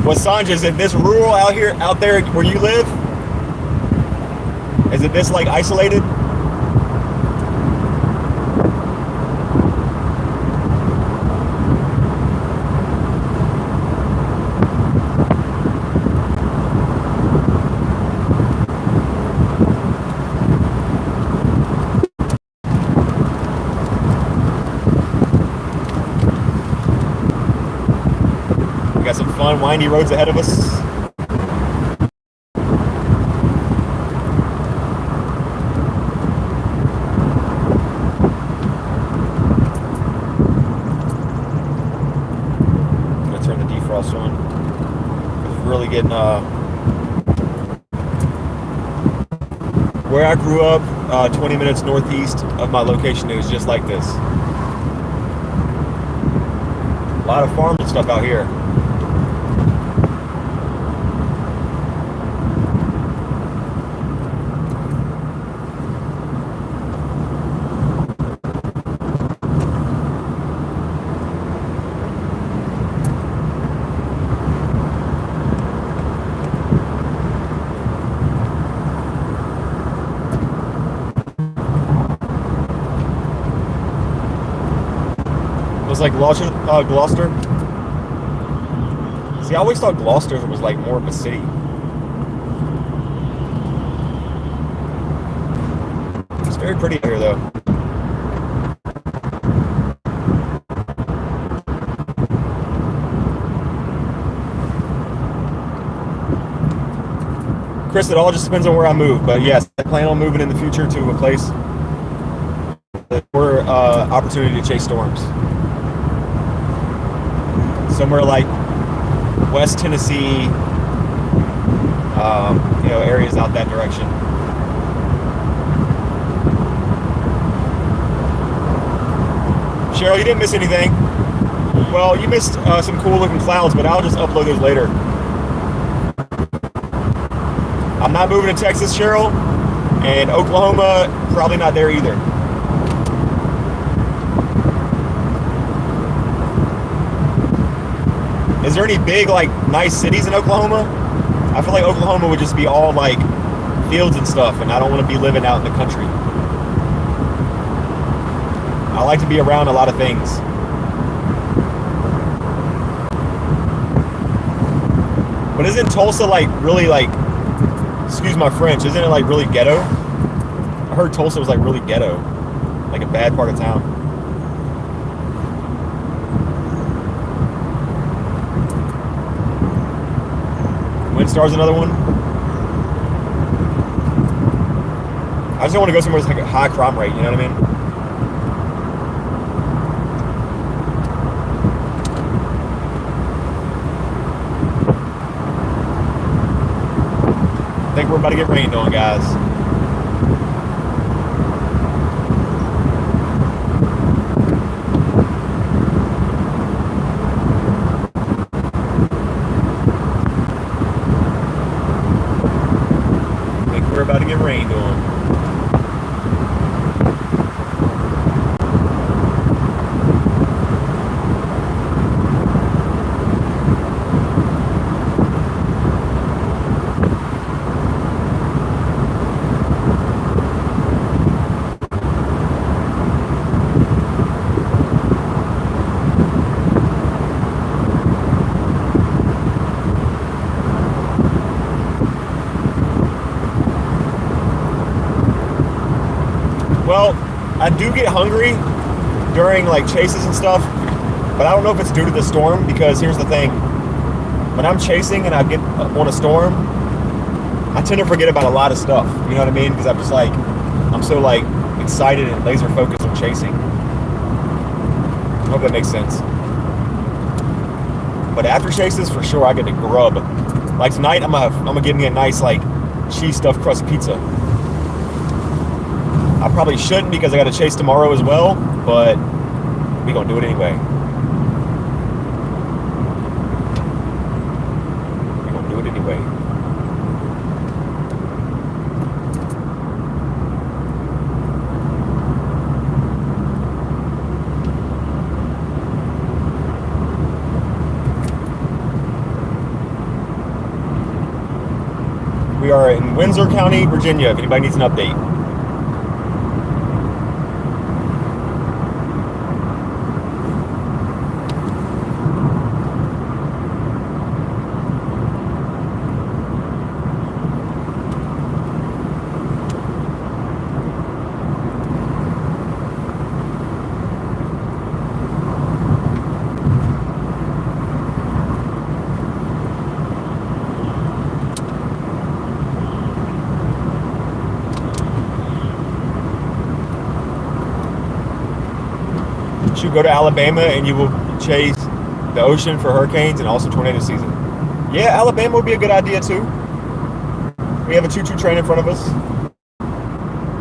A: Well, Sanjay, is it this rural out there where you live? Is it this like isolated? Got some fun, windy roads ahead of us. I'm gonna turn the defrost on. It's really getting where I grew up, 20 minutes northeast of my location, it was just like this. A lot of farm stuff out here. Like Gloucester. See, I always thought Gloucester was like more of a city. It's very pretty here, though. Chris, it all just depends on where I move, but yes, I plan on moving in the future to a place with more opportunity to chase storms. Somewhere like West Tennessee, areas out that direction. Cheryl, you didn't miss anything. Well, you missed some cool looking clouds, but I'll just upload those later. I'm not moving to Texas, Cheryl, and Oklahoma, probably not there either. Is there any big, like, nice cities in Oklahoma? I feel like Oklahoma would just be all, like, fields and stuff, and I don't want to be living out in the country. I like to be around a lot of things. But isn't Tulsa, like, really, like, excuse my French, isn't it, like, really ghetto? I heard Tulsa was, like, really ghetto. Like a bad part of town. Windstar's another one. I just don't want to go somewhere with like a high crime rate, you know what I mean? I think we're about to get rained on, guys. We're about to get rained on. Well, I do get hungry during like chases and stuff, but I don't know if it's due to the storm, because here's the thing. When I'm chasing and I get on a storm, I tend to forget about a lot of stuff. You know what I mean? Because I'm just like, I'm so like excited and laser focused on chasing. I hope that makes sense. But after chases, for sure, I get to grub. Like tonight, I'm gonna give me a nice like cheese stuffed crust pizza. I probably shouldn't because I got to chase tomorrow as well, but we gonna do it anyway. We gonna do it anyway. We are in Windsor County, Virginia, if anybody needs an update. You go to Alabama and you will chase the ocean for hurricanes and also tornado season. Yeah, Alabama would be a good idea too. We have a choo-choo train in front of us.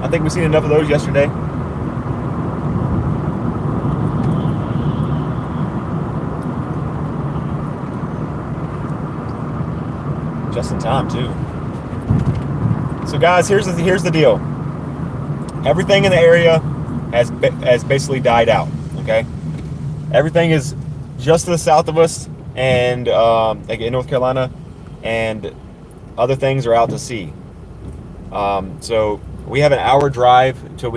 A: I think we've seen enough of those yesterday. Just in time too. So guys, here's the deal. Everything in the area has basically died out. Okay, everything is just to the south of us, and like in North Carolina, and other things are out to sea. So we have an hour drive to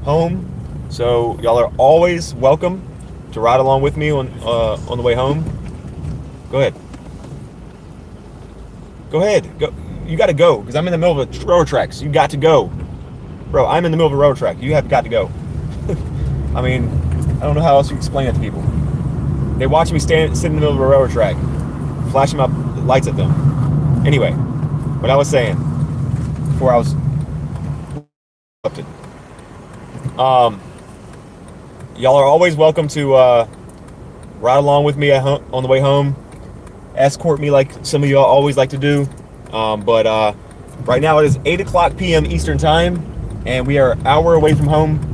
A: home. So y'all are always welcome to ride along with me on the way home. Go ahead. Go ahead. Go. You got to go because I'm in the middle of a railroad track. So you got to go, bro. I'm in the middle of a railroad track. You have got to go. I mean, I don't know how else you explain it to people. They watch me sit in the middle of a railroad track, flashing my lights at them. Anyway, what I was saying before I was interrupted. Y'all are always welcome to ride along with me on the way home. Escort me like some of y'all always like to do. But right now it is 8 o'clock p.m. Eastern time, and we are an hour away from home.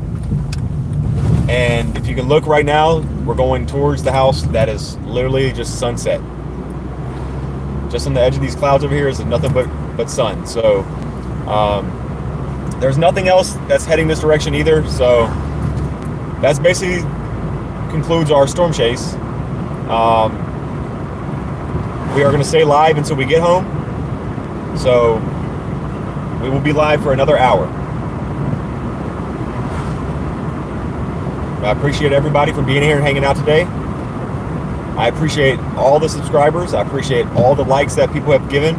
A: And if you can look right now, we're going towards the house that is literally just sunset. Just on the edge of these clouds over here is nothing but sun. So there's nothing else that's heading this direction either. So that's basically concludes our storm chase. We are going to stay live until we get home. So we will be live for another hour. I appreciate everybody for being here and hanging out today. I appreciate all the subscribers. I appreciate all the likes that people have given.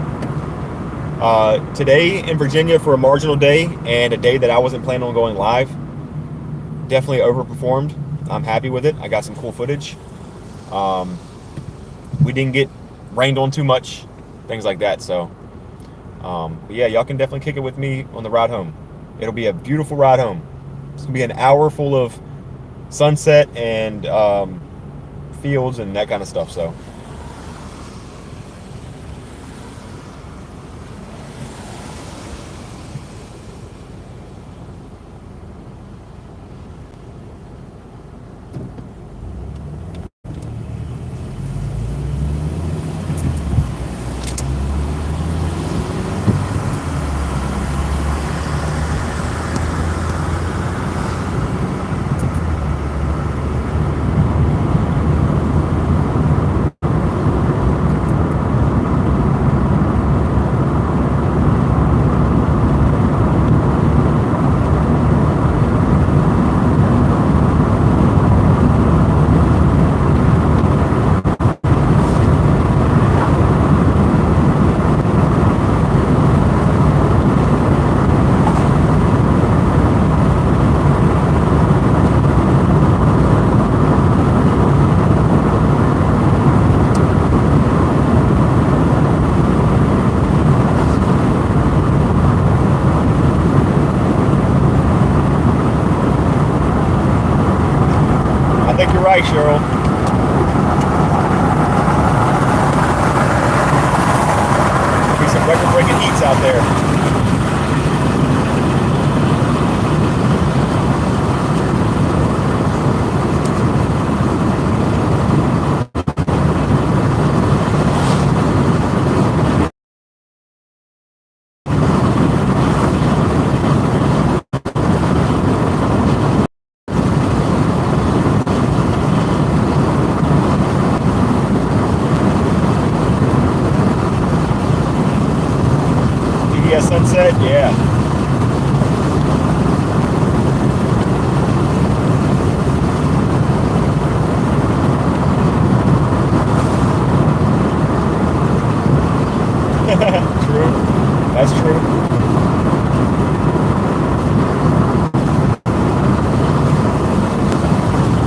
A: Today in Virginia, for a marginal day and a day that I wasn't planning on going live, definitely overperformed. I'm happy with it. I got some cool footage. We didn't get rained on too much, things like that. So but yeah, y'all can definitely kick it with me on the ride home. It'll be a beautiful ride home. It's gonna be an hour full of sunset and fields and that kind of stuff. So right, Cheryl. Be some record-breaking heats out there. Sunset, yeah. True. That's true.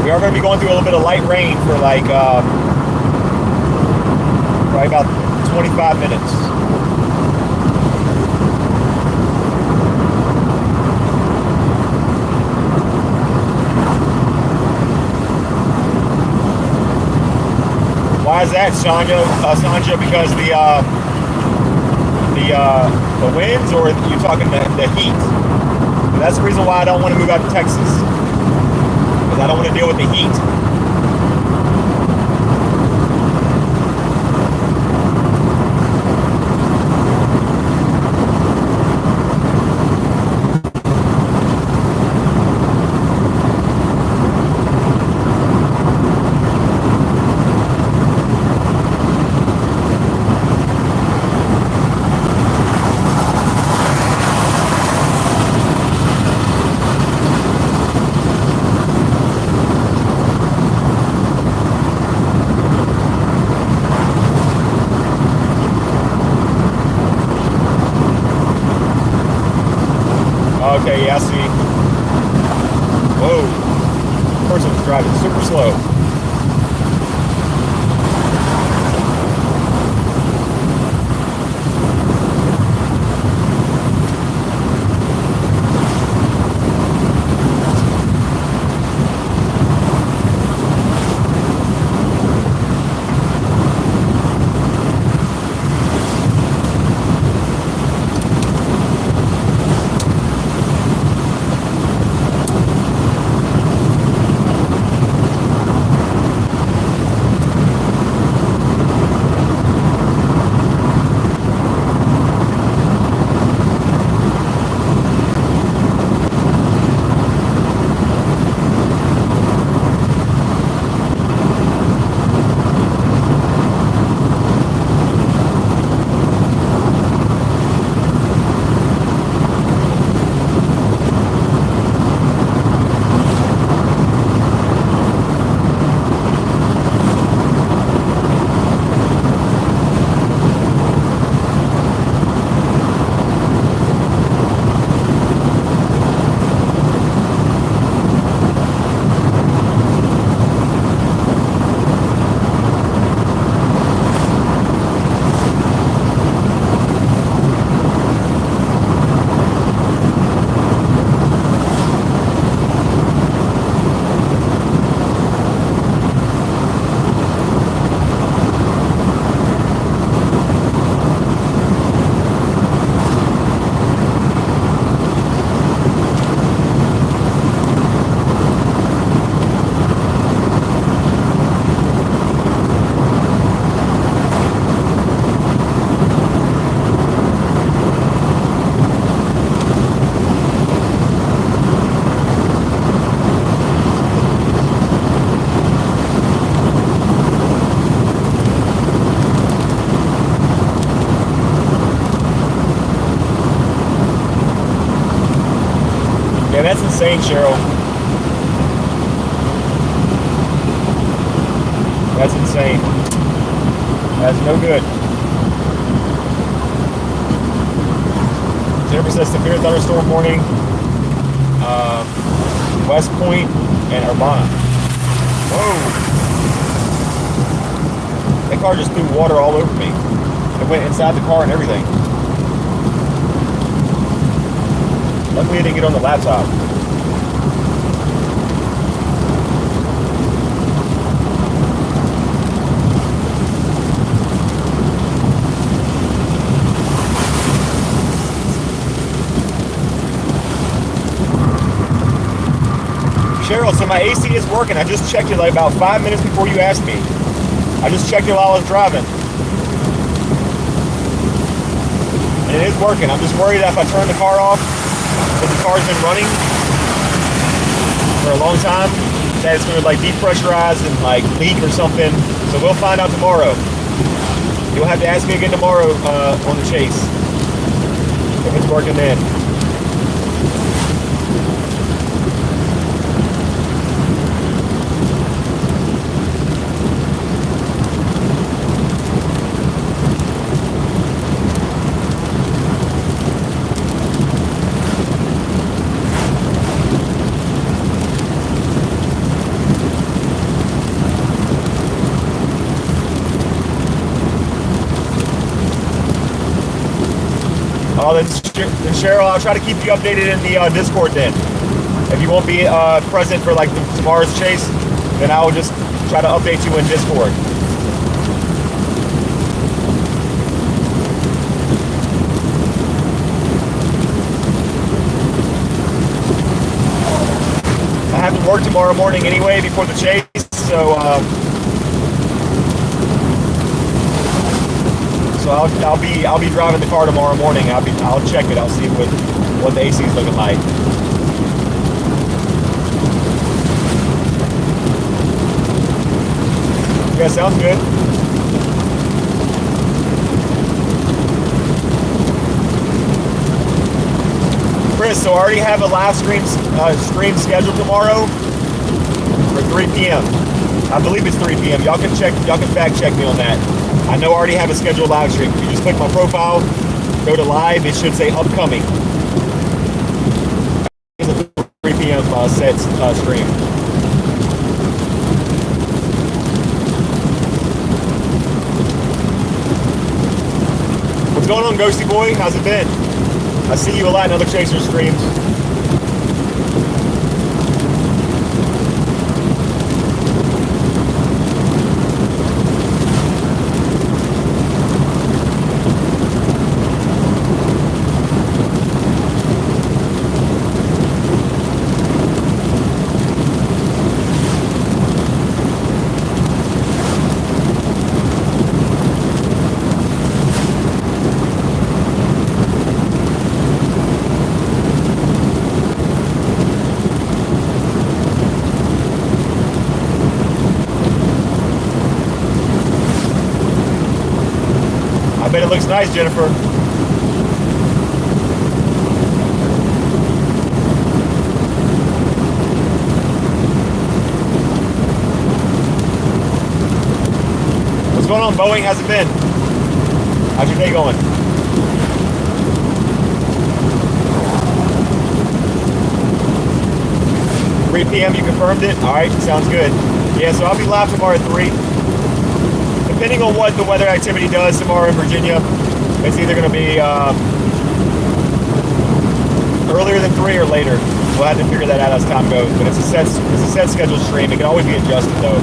A: We are going to be going through a little bit of light rain for like probably about 25 minutes. Why is that, Sanja? Because the winds, or you're talking the heat? And that's the reason why I don't want to move out to Texas, because I don't want to deal with the heat. Okay, yeah, I see. Whoa. Person's driving super slow. insane, Cheryl. That's insane. That's no good. Jennifer says severe thunderstorm warning. West Point and Urbana. Whoa. That car just threw water all over me. It went inside the car and everything. Luckily I didn't get on the laptop. Cheryl, so my AC is working. I just checked it like about 5 minutes before you asked me. I just checked it while I was driving. And it is working. I'm just worried that if I turn the car off, because the car's been running for a long time, that it's going to like depressurize and like leak or something. So we'll find out tomorrow. You'll have to ask me again tomorrow on the chase if it's working then. Then Cheryl, I'll try to keep you updated in the Discord then. If you won't be present for like tomorrow's chase, then I will just try to update you in Discord. I have to work tomorrow morning anyway before the chase, so I'll be driving the car tomorrow morning. I'll check it. I'll see what the AC is looking like. Yeah, sounds good. Chris, so I already have a live stream scheduled tomorrow for 3 p.m. I believe it's 3 p.m. Y'all can fact check me on that. I know I already have a scheduled live stream. If you just click my profile, go to live, it should say upcoming. It's a 3 p.m. set stream. What's going on, Ghosty Boy? How's it been? I see you a lot in other Chaser streams. I bet it looks nice, Jennifer. What's going on, Boeing? How's it been? How's your day going? $3 p.m. You confirmed it? All right, sounds good. Yeah, so I'll be live tomorrow at 3. Depending on what the weather activity does tomorrow in Virginia, it's either going to be earlier than 3 or later. We'll have to figure that out as time goes. But it's a set scheduled stream. It can always be adjusted though.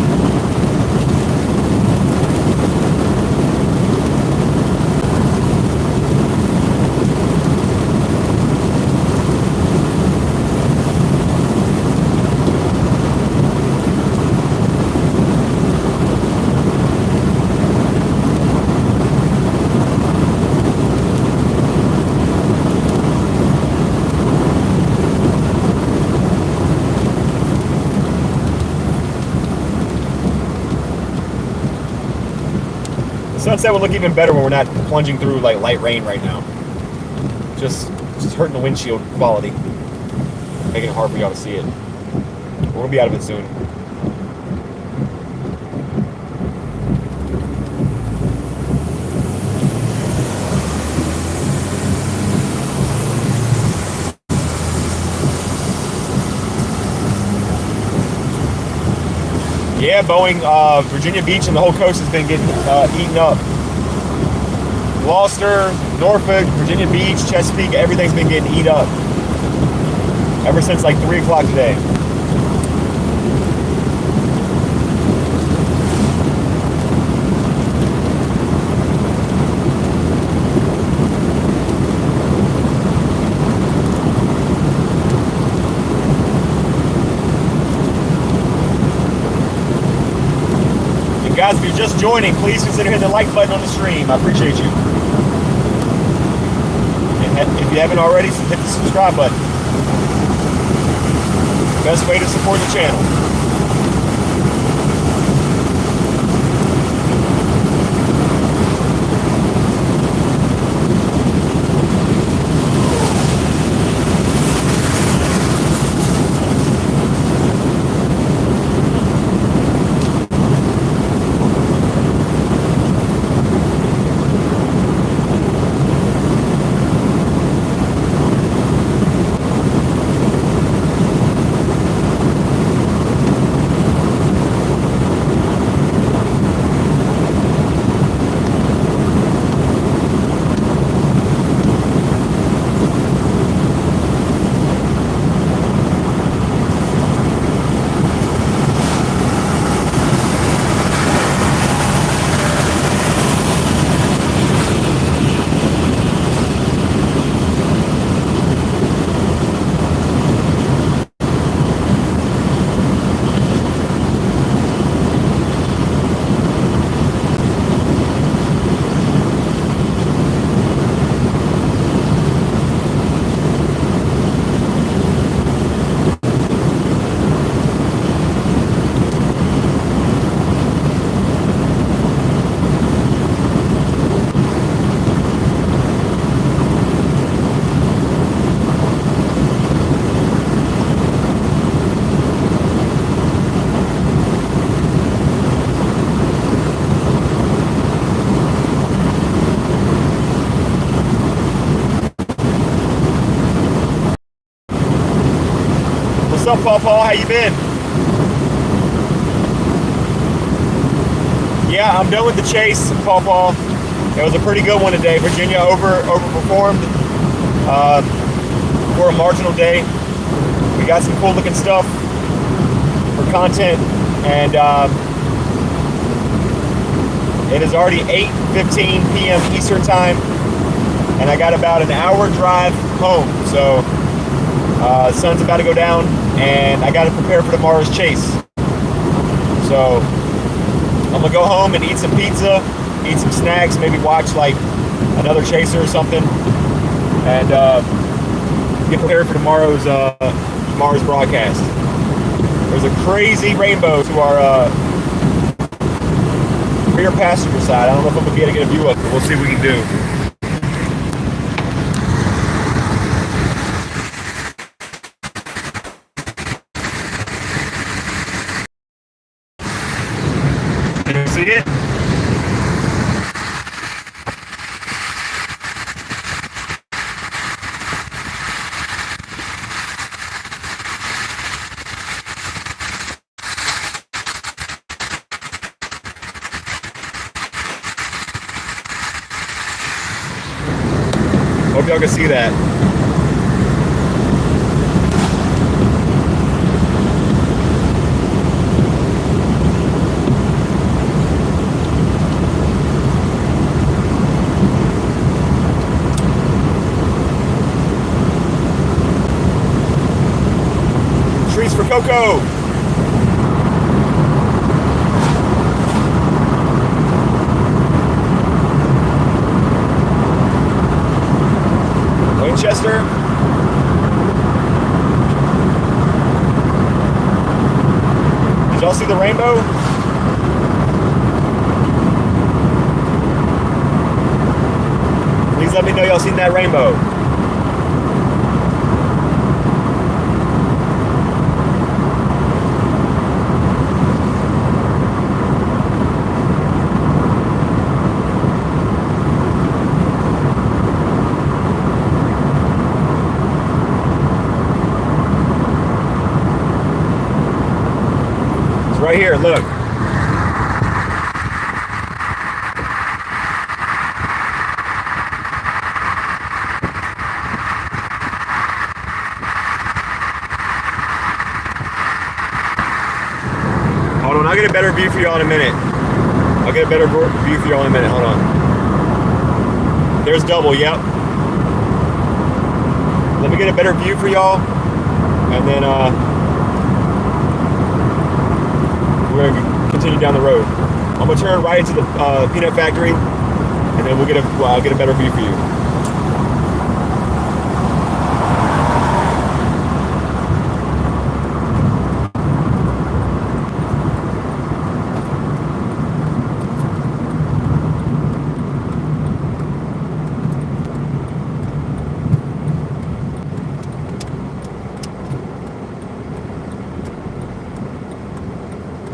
A: Sunset will look even better when we're not plunging through like light rain right now. Just hurting the windshield quality. making it hard for y'all to see it. We'll be out of it soon. Yeah, Boeing, Virginia Beach and the whole coast has been getting eaten up. Gloucester, Norfolk, Virginia Beach, Chesapeake, everything's been getting eaten up. Ever since like 3 o'clock today. Guys, if you're just joining, please consider hitting the like button on the stream. I appreciate you. And if you haven't already, hit the subscribe button. Best way to support the channel. What's up, Paul? How you been? Yeah, I'm done with the chase, Paul. It was a pretty good one today. Virginia overperformed for a marginal day. We got some cool looking stuff for content, and it is already 8:15 p.m. Eastern time, and I got about an hour drive home. So the sun's about to go down, and I got to prepare for tomorrow's chase. So I'm gonna go home and eat some pizza, eat some snacks, maybe watch like another chaser or something, and get prepared for tomorrow's broadcast. There's a crazy rainbow to our rear passenger side. I don't know if I'm gonna be able to get a view of it, but we'll see what we can do. See it? Hope y'all can see that. For Coco. Winchester. Did y'all see the rainbow? Please let me know y'all seen that rainbow. right here, look. Hold on, I'll get a better view for y'all in a minute. I'll get a better view for y'all in a minute. Hold on. There's double, yep. Let me get a better view for y'all, and then we're gonna continue down the road. I'm gonna turn right into the peanut factory, and then I'll get a better view for you.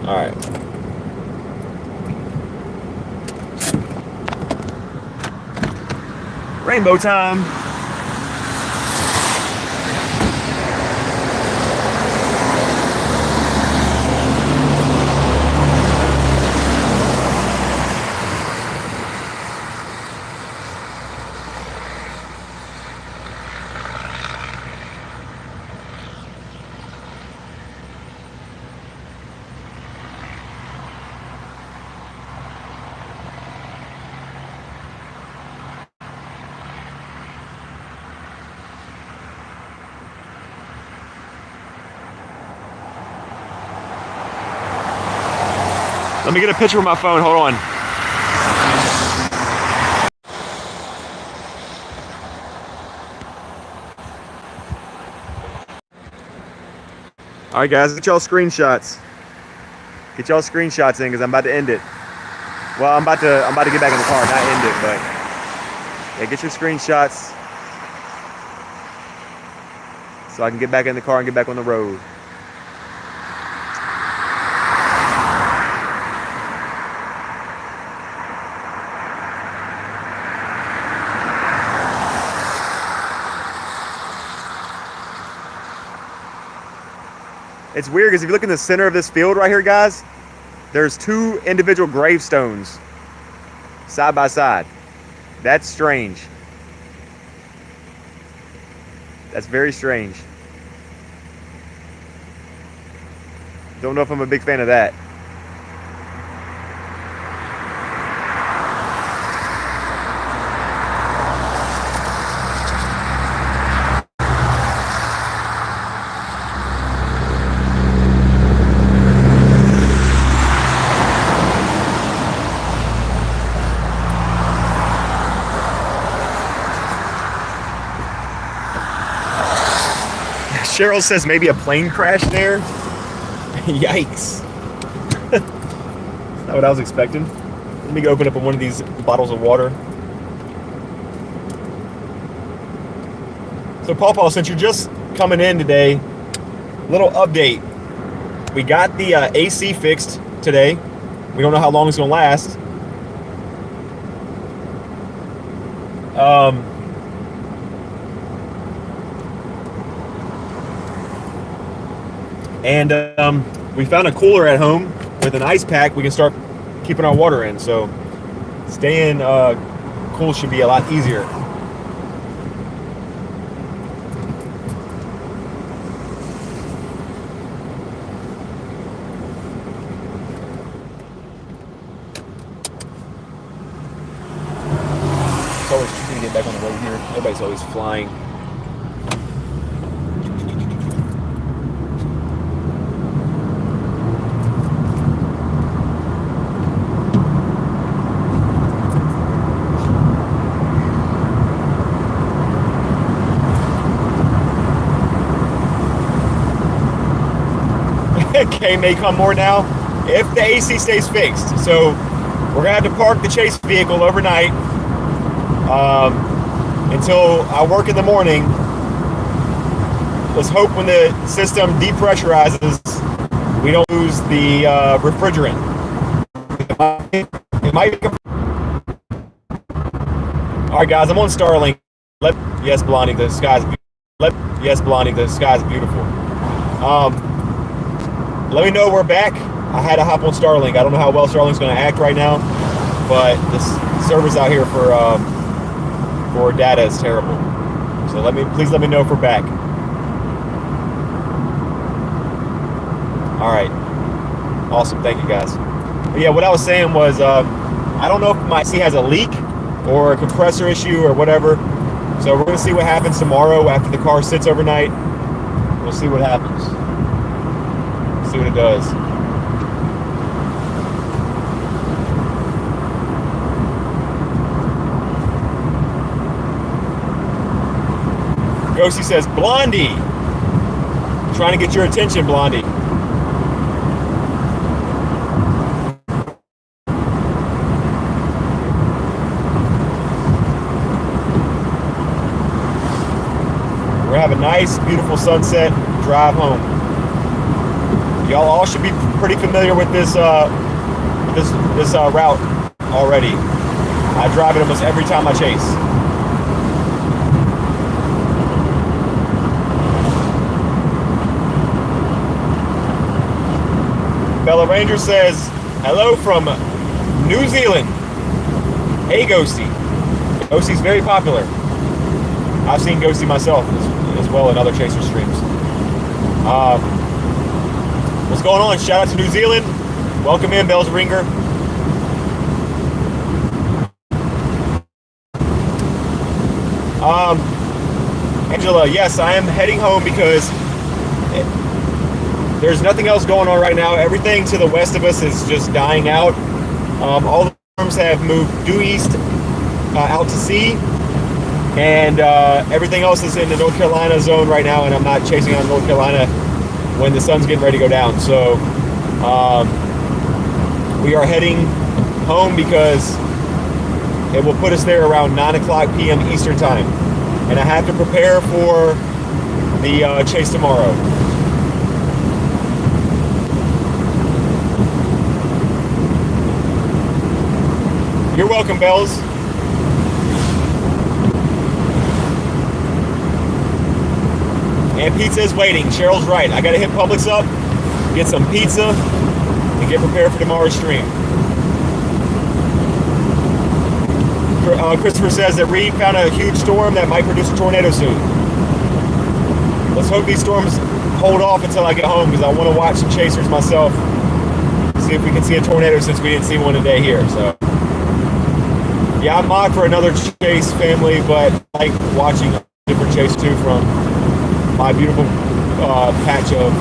A: All right. Rainbow time. Let me get a picture with my phone. Hold on. All right, guys, get y'all screenshots. Get y'all screenshots in because I'm about to end it. Well, I'm about to get back in the car, not end it, but yeah, get your screenshots so I can get back in the car and get back on the road. It's weird because if you look in the center of this field right here, guys, there's two individual gravestones side by side. That's strange. That's very strange. Don't know if I'm a big fan of that. Cheryl says maybe a plane crash there. Yikes. Not what I was expecting. Let me go open up one of these bottles of water. So Paw, since you're just coming in today, little update. We got the AC fixed today. We don't know how long it's gonna last. And we found a cooler at home with an ice pack. We can start keeping our water in. So staying cool should be a lot easier. It's always tricky to get back on the road here. Everybody's always flying. K may come more now if the AC stays fixed. So we're gonna have to park the chase vehicle overnight until I work in the morning. Let's hope when the system depressurizes, we don't lose the refrigerant. It might be. All right, guys, I'm on Starlink. Yes, Blondie, the sky's beautiful. Let me know we're back I had to hop on Starlink. I don't know how well Starlink's going to act right now, but the service out here for data is terrible. So please let me know if we're back. All right, awesome. Thank you guys. But yeah, what I was saying was I don't know if my AC has a leak or a compressor issue or whatever. So we're going to see what happens tomorrow after the car sits overnight. We'll see what happens. See what it does. Ghosty says, Blondie. Trying to get your attention, Blondie. We're gonna have a nice, beautiful sunset drive home. Y'all all should be pretty familiar with this route already. I drive it almost every time I chase. Bella Ranger says, hello from New Zealand. Hey, Ghosty. Ghosty's very popular. I've seen Ghosty myself as well in other chaser streams. What's going on? Shout out to New Zealand. Welcome in, Bells Ringer. Angela, yes, I am heading home because there's nothing else going on right now. Everything to the west of us is just dying out. All the storms have moved due east out to sea. And everything else is in the North Carolina zone right now, and I'm not chasing on North Carolina when the sun's getting ready to go down. So we are heading home because it will put us there around 9 o'clock p.m. Eastern time. And I have to prepare for the chase tomorrow. You're welcome, Bells. And pizza is waiting. Cheryl's right. I got to hit Publix up, get some pizza, and get prepared for tomorrow's stream. Christopher says that Reed found a huge storm that might produce a tornado soon. Let's hope these storms hold off until I get home because I want to watch some chasers myself. See if we can see a tornado since we didn't see one today here. So, yeah, I'm mod for another chase family, but I like watching a different chase too from my beautiful patch of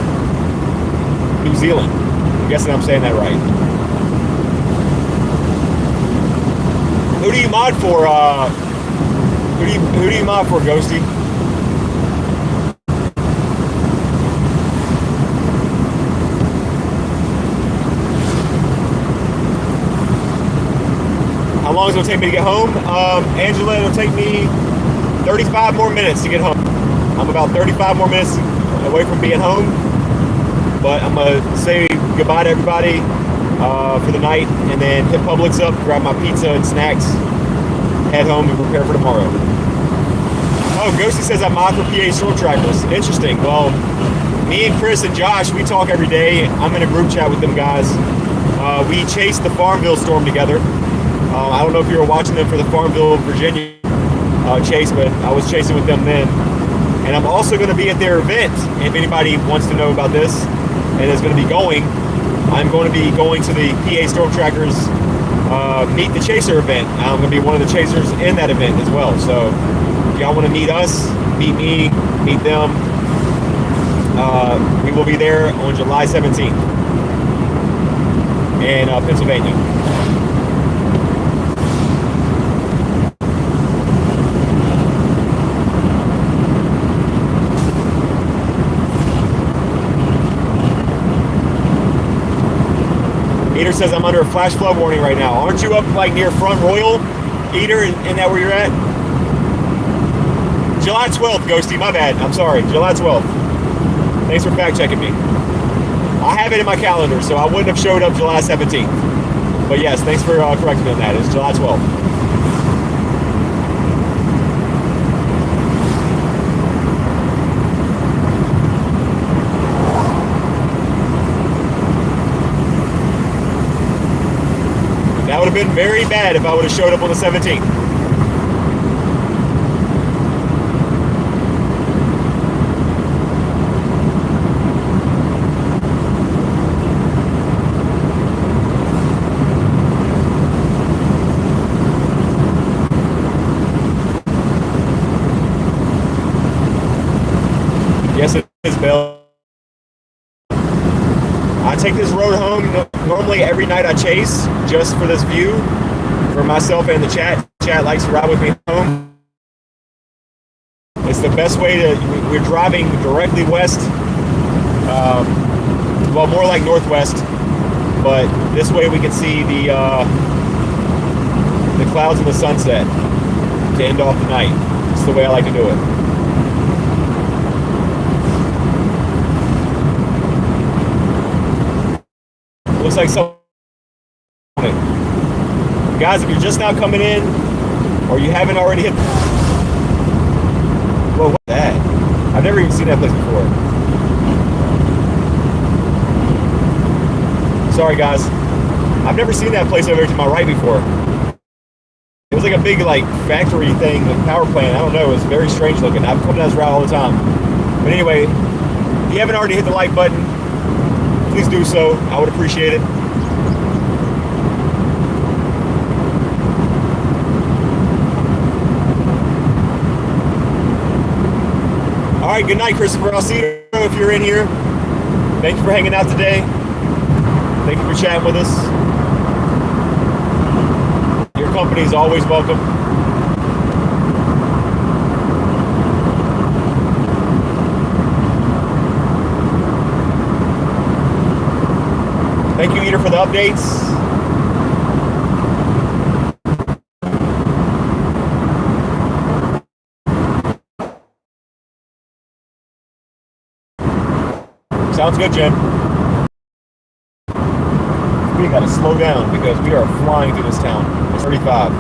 A: New Zealand. I'm guessing I'm saying that right. Who do you mod for? Who do you mod for, Ghosty? How long is it gonna take me to get home? Angela, it'll take me 35 more minutes to get home. I'm about 35 more minutes away from being home, but I'm gonna say goodbye to everybody for the night, and then hit Publix up, grab my pizza and snacks, head home and prepare for tomorrow. Oh, Ghosty says I'm mod for PA storm trackers. Interesting. Well, me and Chris and Josh, we talk every day. I'm in a group chat with them guys. We chased the Farmville storm together. I don't know if you were watching them for the Farmville, Virginia chase, but I was chasing with them then. And I'm also going to be at their event. If anybody wants to know about this and is going to be going, I'm going to be going to the PA Storm Trackers Meet the Chaser event. I'm going to be one of the chasers in that event as well. So if y'all want to meet us, meet me, meet them, we will be there on July 17th in Pennsylvania. Eater says I'm under a flash flood warning right now. Aren't you up like near Front Royal, Eater? Isn't that where you're at? July 12th, Ghosty. My bad. I'm sorry. July 12th. Thanks for fact checking me. I have it in my calendar, so I wouldn't have showed up July 17th. But yes, thanks for correcting me on that. It's July 12th. have been very bad if I would have showed up on the 17th. Yes, it is, Bill. I take this road home normally every night. I chase just for this view for myself and the chat. Chat likes to ride with me home. It's the best way to. We're driving directly west, well, more like northwest, but this way we can see the clouds and the sunset to end off the night. It's the way I like to do it. Looks like someone. Guys, if you're just now coming in, or you haven't already hit. Whoa, what's that? I've never even seen that place before. Sorry, guys. I've never seen that place over to my right before. It was like a big, like, factory thing, like power plant. I don't know. It was very strange looking. I've come down this route all the time. But anyway, if you haven't already hit the like button, please do so. I would appreciate it. All right, good night, Christopher. I'll see you if you're in here. Thank you for hanging out today. Thank you for chatting with us. Your company is always welcome. Thank you, Eater, for the updates. Sounds good, Jim. We gotta slow down because we are flying through this town. It's 35.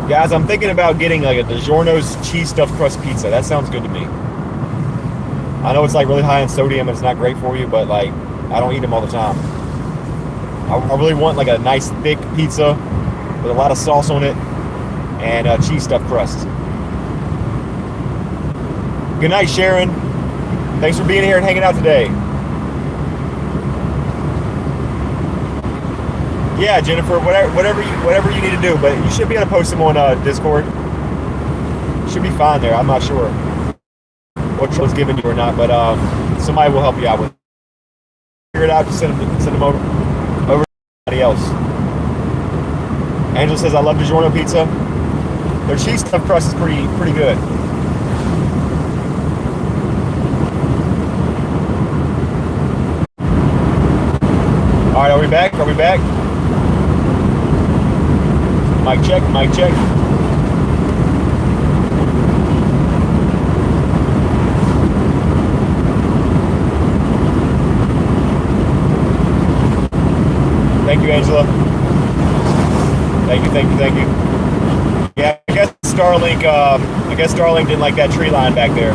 A: Guys, I'm thinking about getting like a DiGiorno's cheese stuffed crust pizza. That sounds good to me. I know it's like really high in sodium and it's not great for you, but like I don't eat them all the time. I really want like a nice thick pizza with a lot of sauce on it and cheese stuffed crust. Good night, Sharon. Thanks for being here and hanging out today. Yeah, Jennifer, whatever you need to do, but you should be able to post them on Discord. Should be fine there. I'm not sure what was given you or not, but somebody will help you out with it. Figure it out. Just send them over to somebody else. Angela says, "I love DiGiorno pizza. Their cheese stuffed crust is pretty good." All right, are we back? Are we back? Mic check, mic check. Thank you, Angela. Thank you, thank you, thank you. Yeah, I guess Starlink didn't like that tree line back there.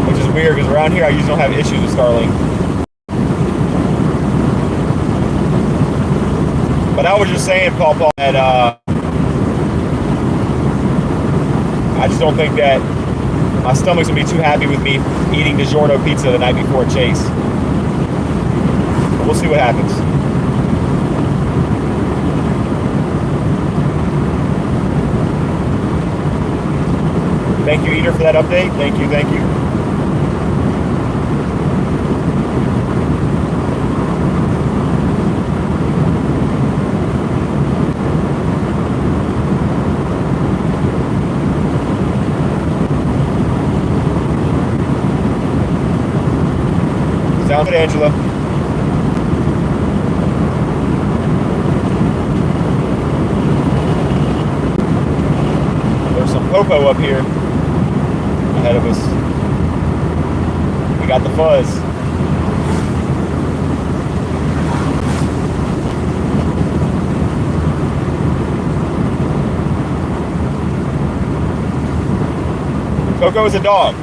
A: Which is weird, because around here I usually don't have issues with Starlink. But I was just saying, Paul, that I just don't think that my stomach's gonna be too happy with me eating DiGiorno pizza the night before a chase. But we'll see what happens. Thank you, Eater, for that update. Thank you, thank you. Sounds good, Angela. There's some popo up here ahead of us. We got the fuzz. Coco is a dog.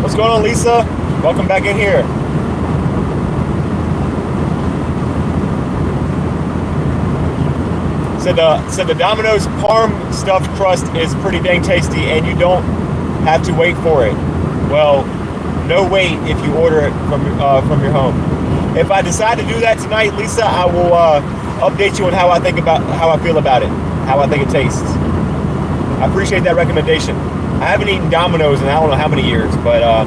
A: What's going on, Lisa? Welcome back in here. Said the Domino's Parm stuffed crust is pretty dang tasty, and you don't have to wait for it. Well, no wait if you order it from your home. If I decide to do that tonight, Lisa, I will update you on how I feel about it, how I think it tastes. I appreciate that recommendation. I haven't eaten Domino's in I don't know how many years, but a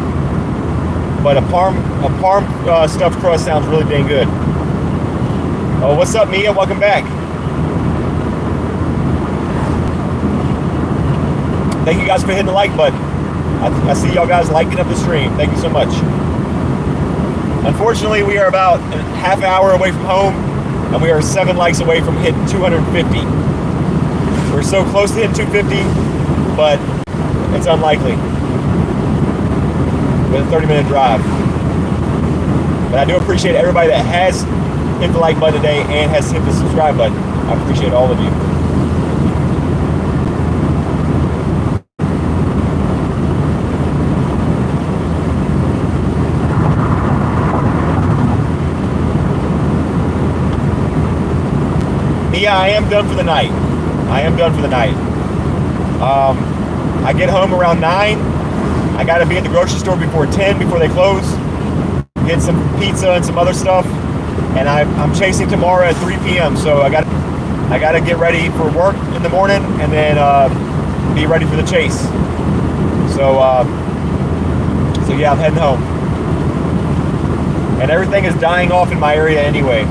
A: Parm stuffed crust sounds really dang good. Oh, what's up, Mia? Welcome back. Thank you guys for hitting the like button. I see y'all guys liking up the stream. Thank you so much. Unfortunately, we are about a half hour away from home, and we are 7 likes away from hitting 250. We're so close to hitting 250, but it's unlikely with a 30-minute drive. But I do appreciate everybody that has hit the like button today and has hit the subscribe button. I appreciate all of you. Yeah, I am done for the night. I get home around 9. I got to be at the grocery store before 10, before they close. Get some pizza and some other stuff. And I'm chasing tomorrow at 3 p.m. So I got to get ready for work in the morning and then be ready for the chase. So yeah, I'm heading home. And everything is dying off in my area anyway.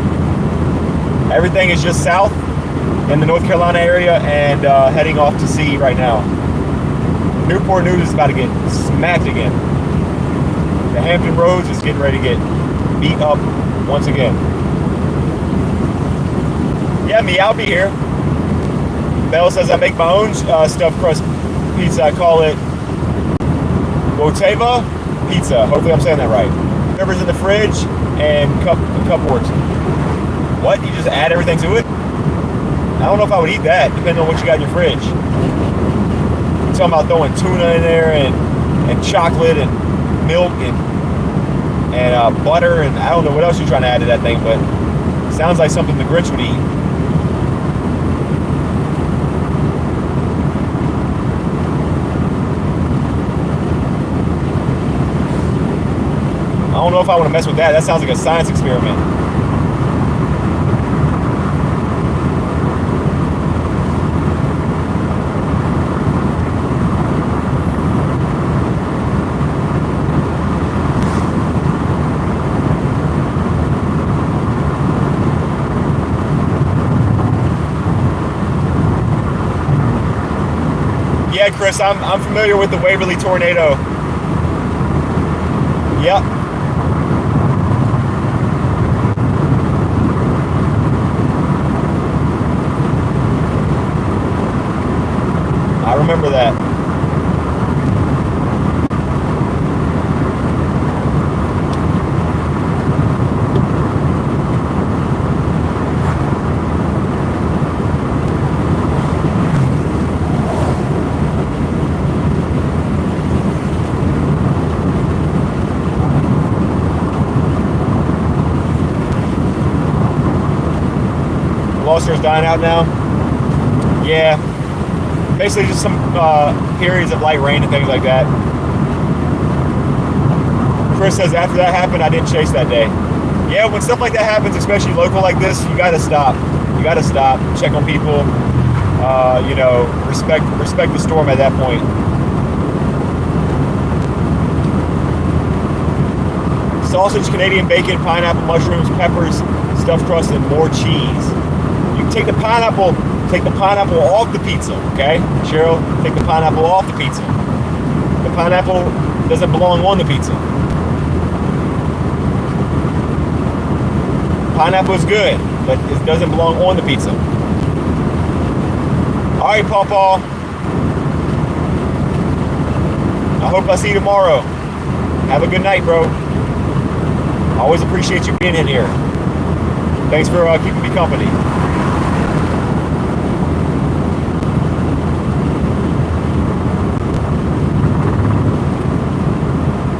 A: Everything is just south in the North Carolina area and heading off to sea right now. Newport News is about to get smacked again. The Hampton Roads is getting ready to get beat up once again. Yeah, me, I'll be here. Bell says I make my own stuffed crust pizza. I call it Woteva Pizza. Hopefully I'm saying that right. Whatever's in the fridge and cup works. What? You just add everything to it? I don't know if I would eat that, depending on what you got in your fridge. You're talking about throwing tuna in there and chocolate and milk and butter and I don't know what else you're trying to add to that thing, but it sounds like something the Grinch would eat. I don't know if I want to mess with that. That sounds like a science experiment. Yeah, Chris, I'm familiar with the Waverly tornado. Yep. I remember that. Gloucester's dying out now. Yeah. Basically just some periods of light rain and things like that. Chris says after that happened, I didn't chase that day. Yeah, when stuff like that happens, especially local like this, you gotta stop. You gotta stop, check on people, you know, respect the storm at that point. Sausage, Canadian bacon, pineapple, mushrooms, peppers, stuffed crust, and more cheese. You can take the pineapple off the pizza, okay? Cheryl, take the pineapple off the pizza. The pineapple doesn't belong on the pizza. Pineapple is good, but it doesn't belong on the pizza. All right, Paw Paw. I hope I see you tomorrow. Have a good night, bro. Always appreciate you being in here. Thanks for keeping me company.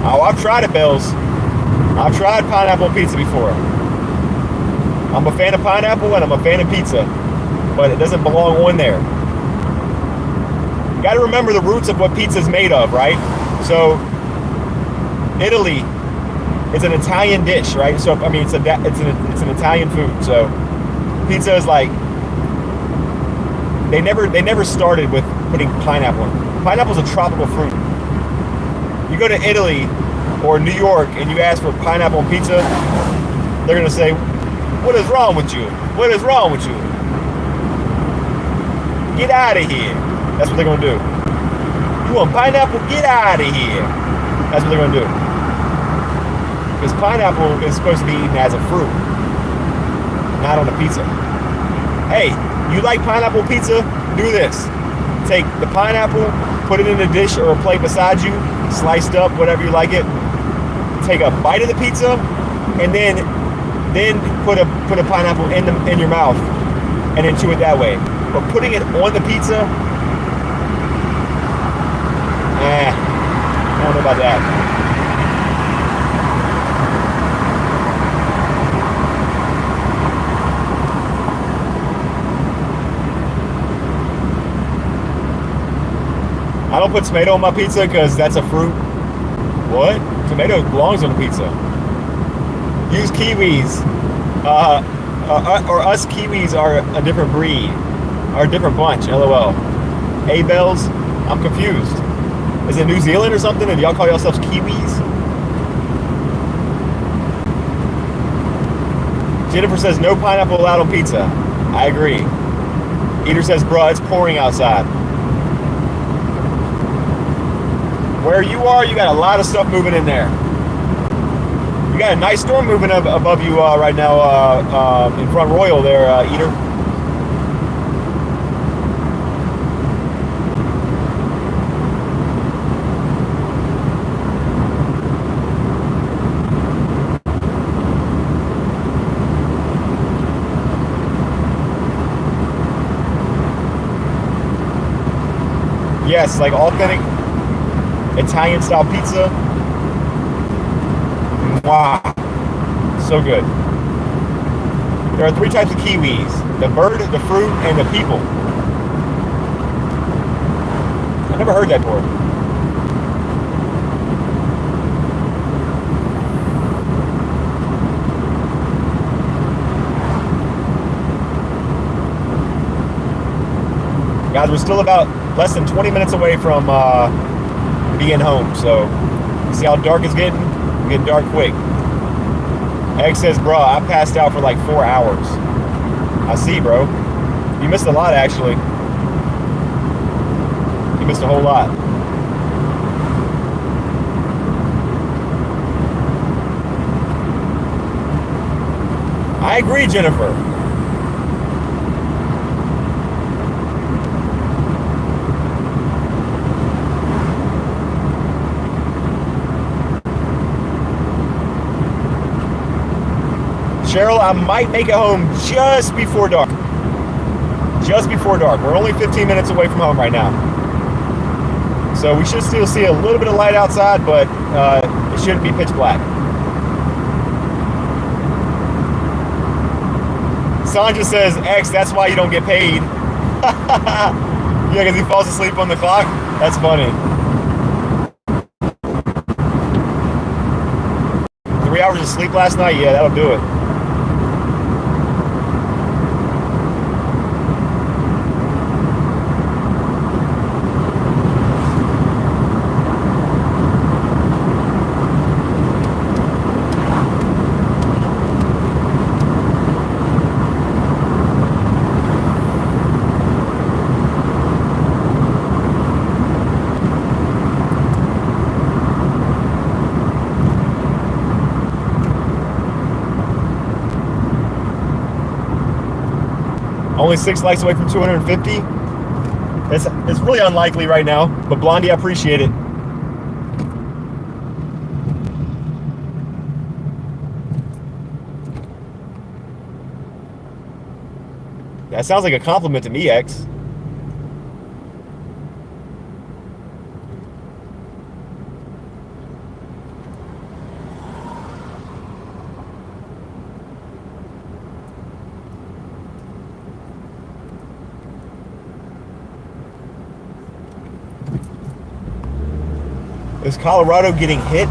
A: Oh, I've tried it, Bells. I've tried pineapple pizza before. I'm a fan of pineapple and I'm a fan of pizza, but it doesn't belong on there. You got to remember the roots of what pizza is made of, right? So, Italy, it's an Italian dish, right? So, I mean, it's an Italian food. So, pizza is like they never started with putting pineapple in. Pineapple's a tropical fruit. You go to Italy or New York and you ask for pineapple on pizza, they're gonna say, "What is wrong with you? What is wrong with you? Get out of here." That's what they're gonna do. You want pineapple? Get out of here. That's what they're gonna do. Because pineapple is supposed to be eaten as a fruit, not on a pizza. Hey, you like pineapple pizza? Do this. Take the pineapple, put it in a dish or a plate beside you, sliced up, whatever you like it. Take a bite of the pizza, and then put a pineapple in your mouth, and then chew it that way. But putting it on the pizza, I don't know about that. I don't put tomato on my pizza because that's a fruit. What? Tomato belongs on the pizza. Use kiwis. Or us kiwis are a different breed. Are a different bunch. LOL. Hey, Bells, I'm confused. Is it New Zealand or something? And y'all call yourselves kiwis? Jennifer says no pineapple allowed on pizza. I agree. Eater says, bruh, it's pouring outside. Where you are, you got a lot of stuff moving in there. You got a nice storm moving above you right now in Front Royal there, Eater. Yes, like authentic Italian style pizza. Wow. So good. There are 3 types of kiwis: the bird, the fruit, and the people. I never heard that before. Guys, we're still about less than 20 minutes away from being home, so you see how dark it's getting? It's getting dark quick. Egg says, bruh, I passed out for like 4 hours. I see, bro. You missed a lot, actually. You missed a whole lot. I agree, Jennifer. Cheryl, I might make it home just before dark. Just before dark. We're only 15 minutes away from home right now. So we should still see a little bit of light outside, but it shouldn't be pitch black. Sandra says, X, that's why you don't get paid. Yeah, because he falls asleep on the clock? That's funny. 3 hours of sleep last night? Yeah, that'll do it. Only 6 likes away from 250. It's really unlikely right now, but Blondie, I appreciate it. That sounds like a compliment to me, X. Is Colorado getting hit?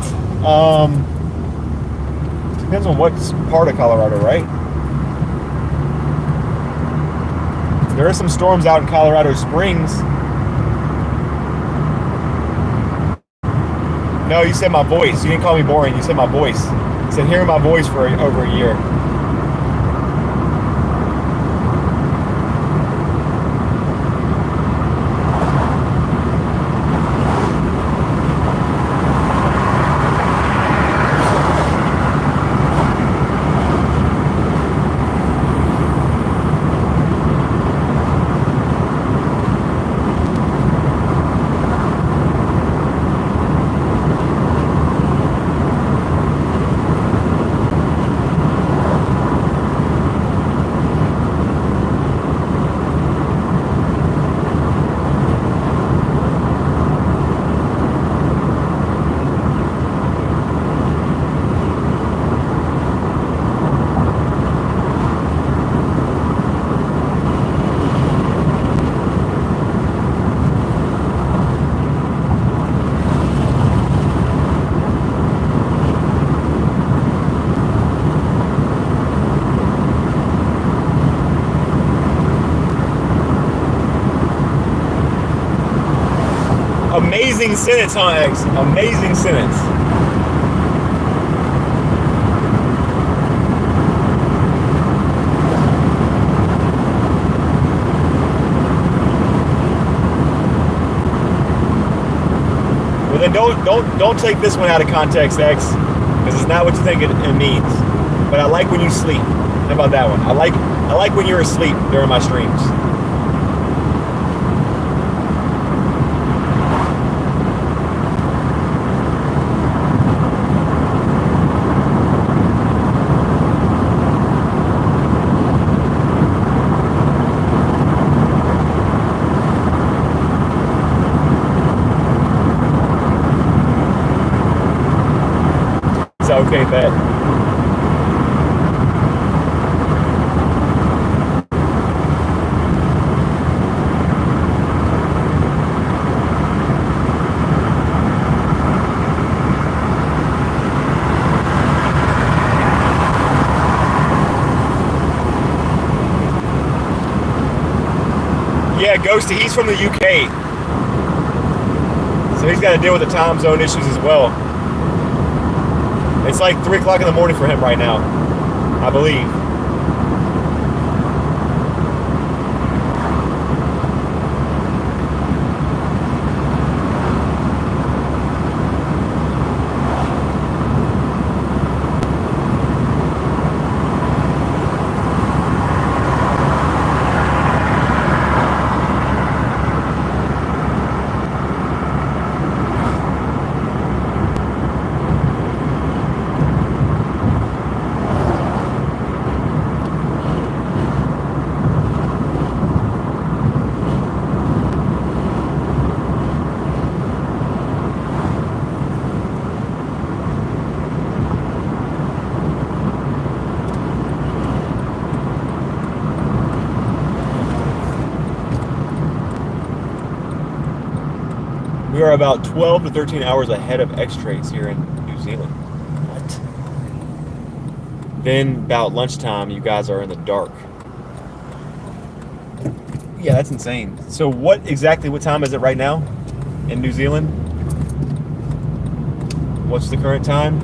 A: Depends on what part of Colorado, right? There are some storms out in Colorado Springs. No, you said my voice. You didn't call me boring. You said my voice. You said hearing my voice for over a year. Amazing sentence, huh, X? Amazing sentence. Well, then don't take this one out of context, X, because it's not what you think it means. But I like when you sleep. How about that one? I like when you're asleep during my streams. Okay, bet. Yeah, Ghosty, he's from the UK. So he's got to deal with the time zone issues as well. It's like 3 o'clock in the morning for him right now, I believe. We are about 12 to 13 hours ahead of X-rays here in New Zealand. What? Then about lunchtime, you guys are in the dark. Yeah, that's insane. So what time is it right now in New Zealand? What's the current time?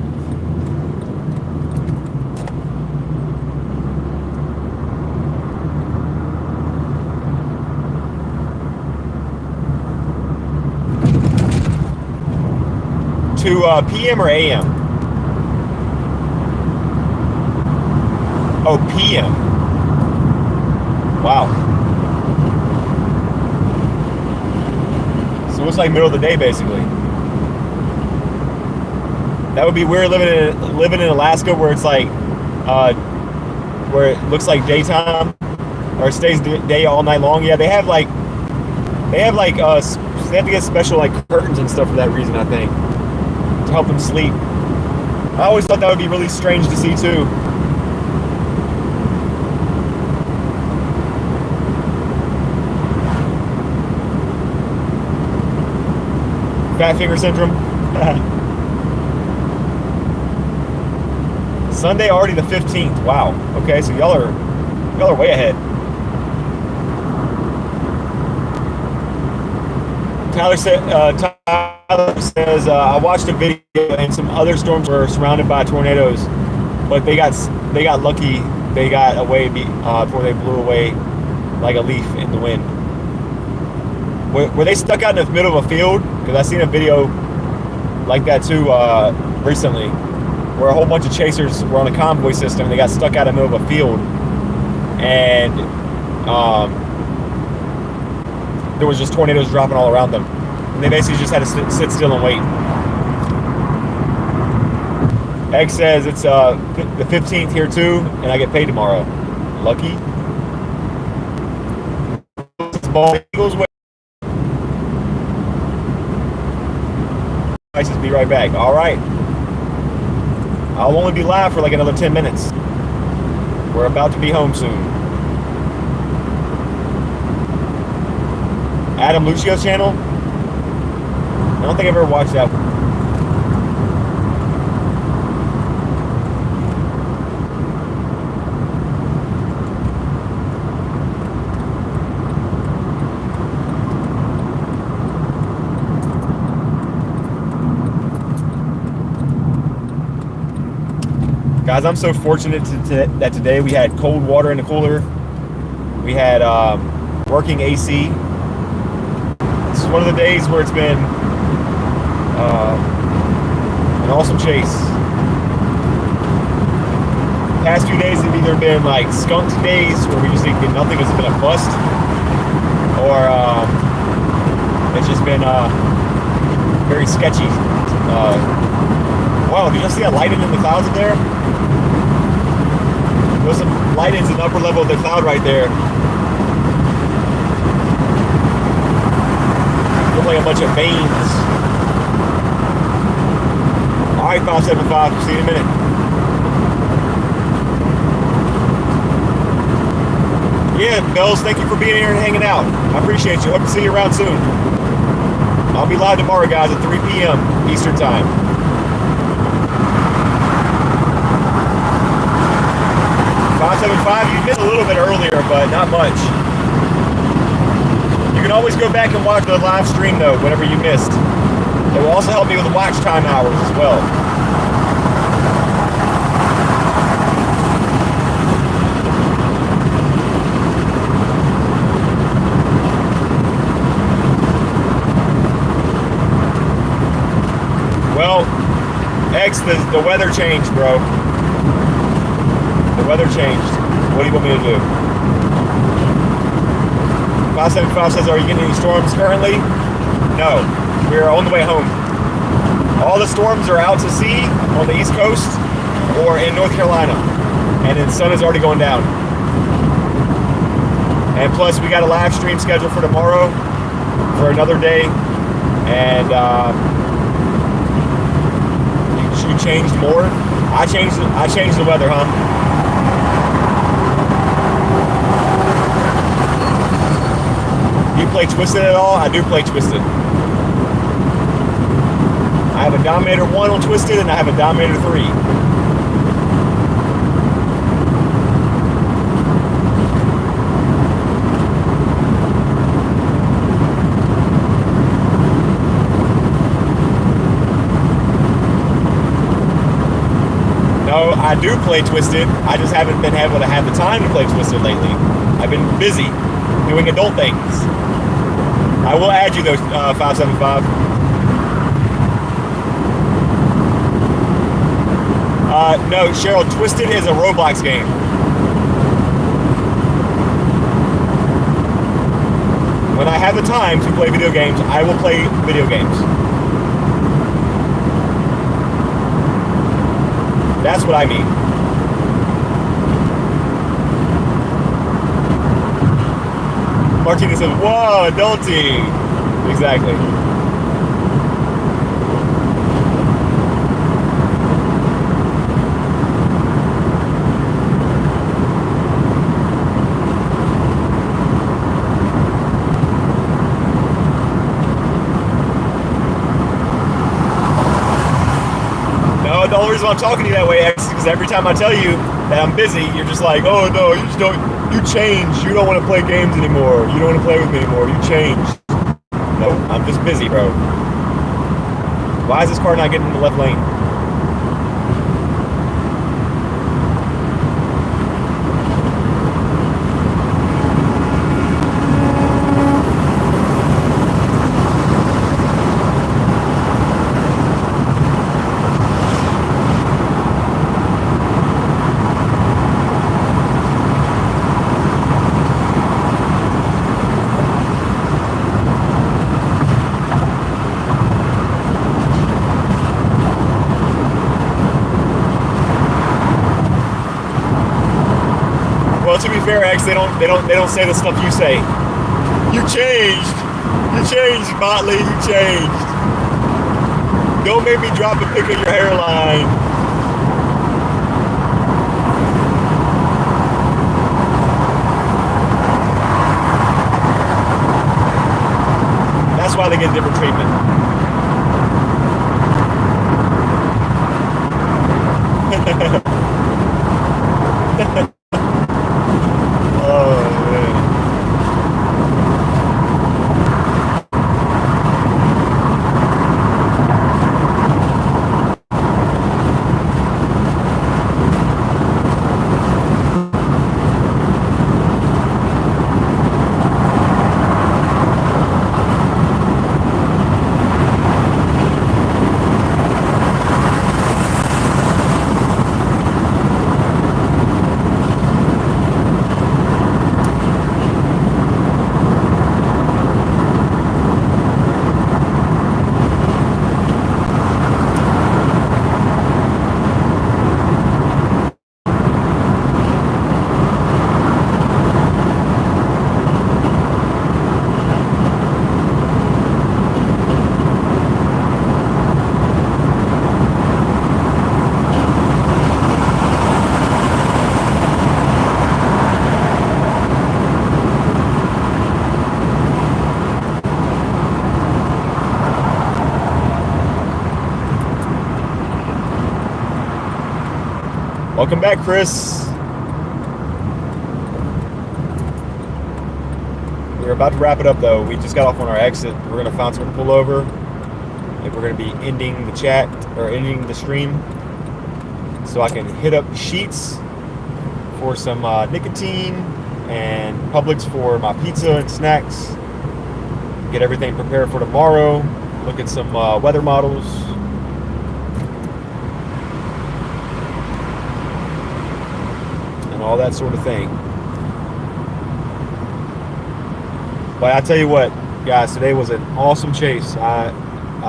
A: To PM or AM? Oh, PM. Wow. So it looks like middle of the day, basically. That would be weird living in Alaska where it's like, where it looks like daytime, or it stays day all night long. Yeah, they have they have to get special like curtains and stuff for that reason, I think, to help them sleep. I always thought that would be really strange to see too. Fat finger syndrome. Sunday already the 15th. Wow. Okay, so y'all are way ahead. Tyler says I watched a video and some other storms were surrounded by tornadoes, but they got lucky. They got away before they blew away like a leaf in the wind. Were they stuck out in the middle of a field? Because I seen a video like that too recently, where a whole bunch of chasers were on a convoy system and they got stuck out in the middle of a field, and there was just tornadoes dropping all around them, and they basically just had to sit still and wait. Egg says it's the 15th here too, and I get paid tomorrow. Lucky. Eagles way. Prices, be right back. All right. I'll only be live for like another 10 minutes. We're about to be home soon. Adam Lucio's channel? I don't think I've ever watched that one. Guys, I'm so fortunate that today we had cold water in the cooler. We had working AC. This is one of the days where it's been an awesome chase. Past few days have either been like skunk days where we just did nothing, it's been a bust, or it's just been very sketchy. Wow, did you see that lighting in the clouds in there? There's some lightings in the upper level of the cloud right there. Look like a bunch of veins. Alright, 575, see you in a minute. Yeah, Bells, thank you for being here and hanging out. I appreciate you. Hope to see you around soon. I'll be live tomorrow, guys, at 3 p.m. Eastern Time. 575, you missed a little bit earlier, but not much. You can always go back and watch the live stream, though, whatever you missed. It will also help me with the watch time hours as well. Well, X, the weather changed, bro. The weather changed. What do you want me to do? 575 says, are you getting any storms currently? No. We're on the way home. All the storms are out to sea on the East Coast or in North Carolina. And the sun is already going down. And plus, we got a live stream scheduled for tomorrow for another day. And you changed more? I changed the weather, huh? Do you play Twisted at all? I do play Twisted. I have a Dominator 1 on Twisted, and I have a Dominator 3. No, I do play Twisted. I just haven't been able to have the time to play Twisted lately. I've been busy doing adult things. I will add you, though, 575. No, Cheryl, Twisted is a Roblox game. When I have the time to play video games, I will play video games. That's what I mean. Martina says, whoa, adulting. Exactly. No, the only reason I'm talking to you that way, X, is because every time I tell you that I'm busy, you're just like, oh no, you just don't, you changed. You don't want to play games anymore. You don't want to play with me anymore. You changed. No, I'm just busy, bro. Why is this car not getting in the left lane? Well, to be fair, X, they don't say the stuff you say. You changed. You changed, Motley. You changed. Don't make me drop a pic of your hairline. That's why they get different treatment. Welcome back, Chris. We're about to wrap it up, though. We just got off on our exit. We're going to find somewhere to pull over. And we're going to be ending the chat, or ending the stream. So I can hit up Sheets for some nicotine and Publix for my pizza and snacks. Get everything prepared for tomorrow. Look at some weather models. All that sort of thing. But I tell you what, guys, today was an awesome chase. I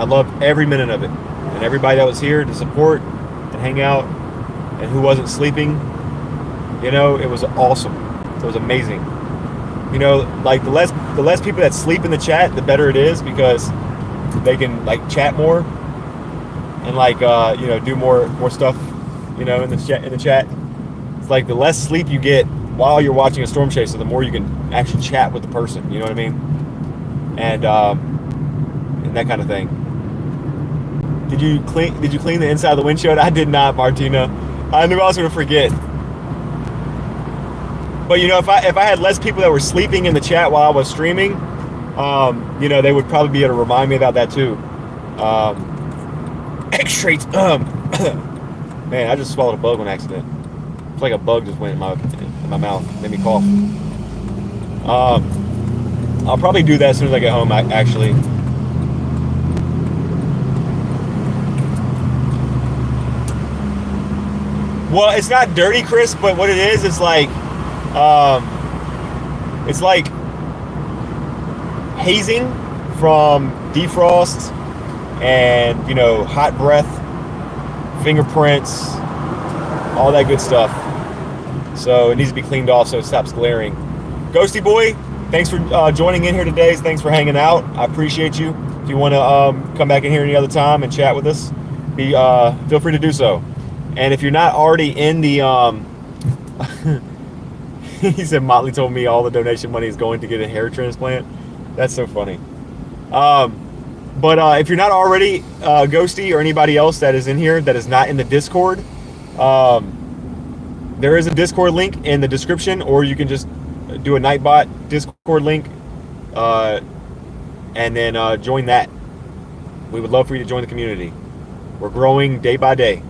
A: loved every minute of it, and everybody that was here to support and hang out, and who wasn't sleeping. You know, it was awesome. It was amazing. You know, like the less people that sleep in the chat, the better it is, because they can like chat more and like you know, do more stuff, you know, in the chat. Like the less sleep you get while you're watching a storm chaser, the more you can actually chat with the person. You know what I mean? And that kind of thing. Did you clean the inside of the windshield? I did not, Martina. I knew I was gonna forget. But you know, if I had less people that were sleeping in the chat while I was streaming, you know, they would probably be able to remind me about that too. X-rays. Man, I just swallowed a bug on accident. It's like a bug just went in my mouth, made me cough. I'll probably do that as soon as I get home, actually. Well, it's not dirty, Chris, but what it is, it's like hazing from defrost and, you know, hot breath, fingerprints, all that good stuff. So it needs to be cleaned off so it stops glaring. Ghosty boy, thanks for joining in here today. Thanks for hanging out. I appreciate you. If you want to come back in here any other time and chat with us, feel free to do so. And if you're not already in the he said Motley told me all the donation money is going to get a hair transplant. That's so funny. But if you're not already Ghosty or anybody else that is in here that is not in the Discord, there is a Discord link in the description, or you can just do a Nightbot Discord link and then join that. We would love for you to join the community. We're growing day by day.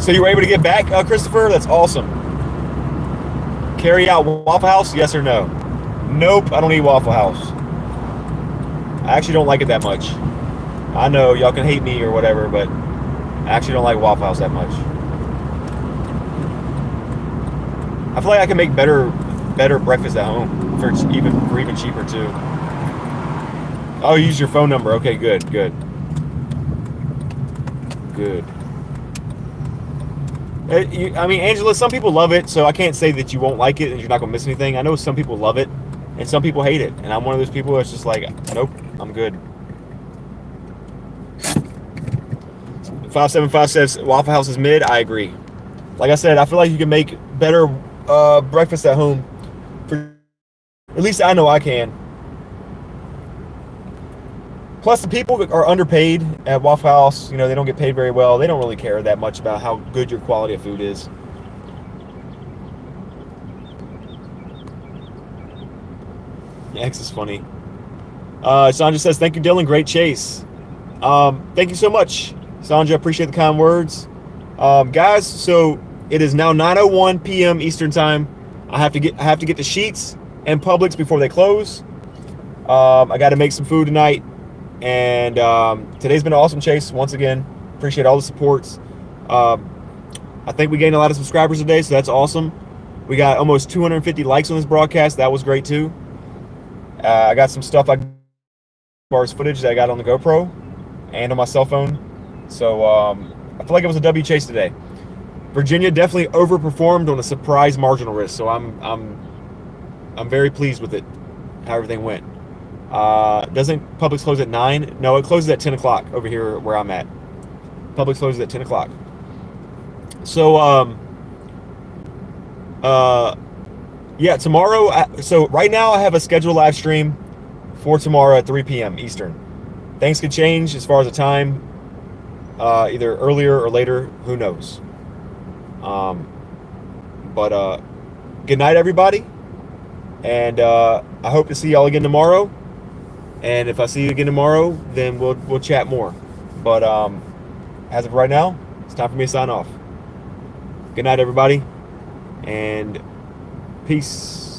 A: So you were able to get back, Christopher? That's awesome. Carry out Waffle House? Yes or no? Nope, I don't eat Waffle House. I actually don't like it that much. I know y'all can hate me or whatever, but I actually don't like Waffle House that much. I feel like I can make better breakfast at home for even cheaper too. Oh, you use your phone number. Okay, good. I mean, Angela, some people love it, so I can't say that you won't like it and you're not going to miss anything. I know some people love it, and some people hate it. And I'm one of those people that's just like, nope, I'm good. 575 says Waffle House is mid. I agree. Like I said, I feel like you can make better breakfast at home. At least I know I can. Plus, the people are underpaid at Waffle House. You know, they don't get paid very well. They don't really care that much about how good your quality of food is. X is funny. Sandra says, thank you, Dylan. Great chase. Thank you so much, Sandra. Appreciate the kind words. Guys, so it is now 9:01 p.m. Eastern time. I have to get the Sheets and Publix before they close. I got to make some food tonight. And today's been an awesome chase once again. Appreciate all the supports. I think we gained a lot of subscribers today, so that's awesome. We got almost 250 likes on this broadcast. That was great too. I got some stuff as far as footage that I got on the GoPro and on my cell phone. So I feel like it was a W chase today. Virginia definitely overperformed on a surprise marginal risk, so I'm very pleased with it, how everything went. Doesn't Publix close at 9? No, it closes at 10 o'clock over here where I'm at. Publix closes at 10 o'clock. So, yeah, tomorrow. So right now I have a scheduled live stream for tomorrow at 3 p.m. Eastern. Things could change as far as the time, either earlier or later. Who knows? But good night, everybody. And I hope to see y'all again tomorrow. And if I see you again tomorrow, then we'll chat more. But as of right now, it's time for me to sign off. Good night, everybody, and peace.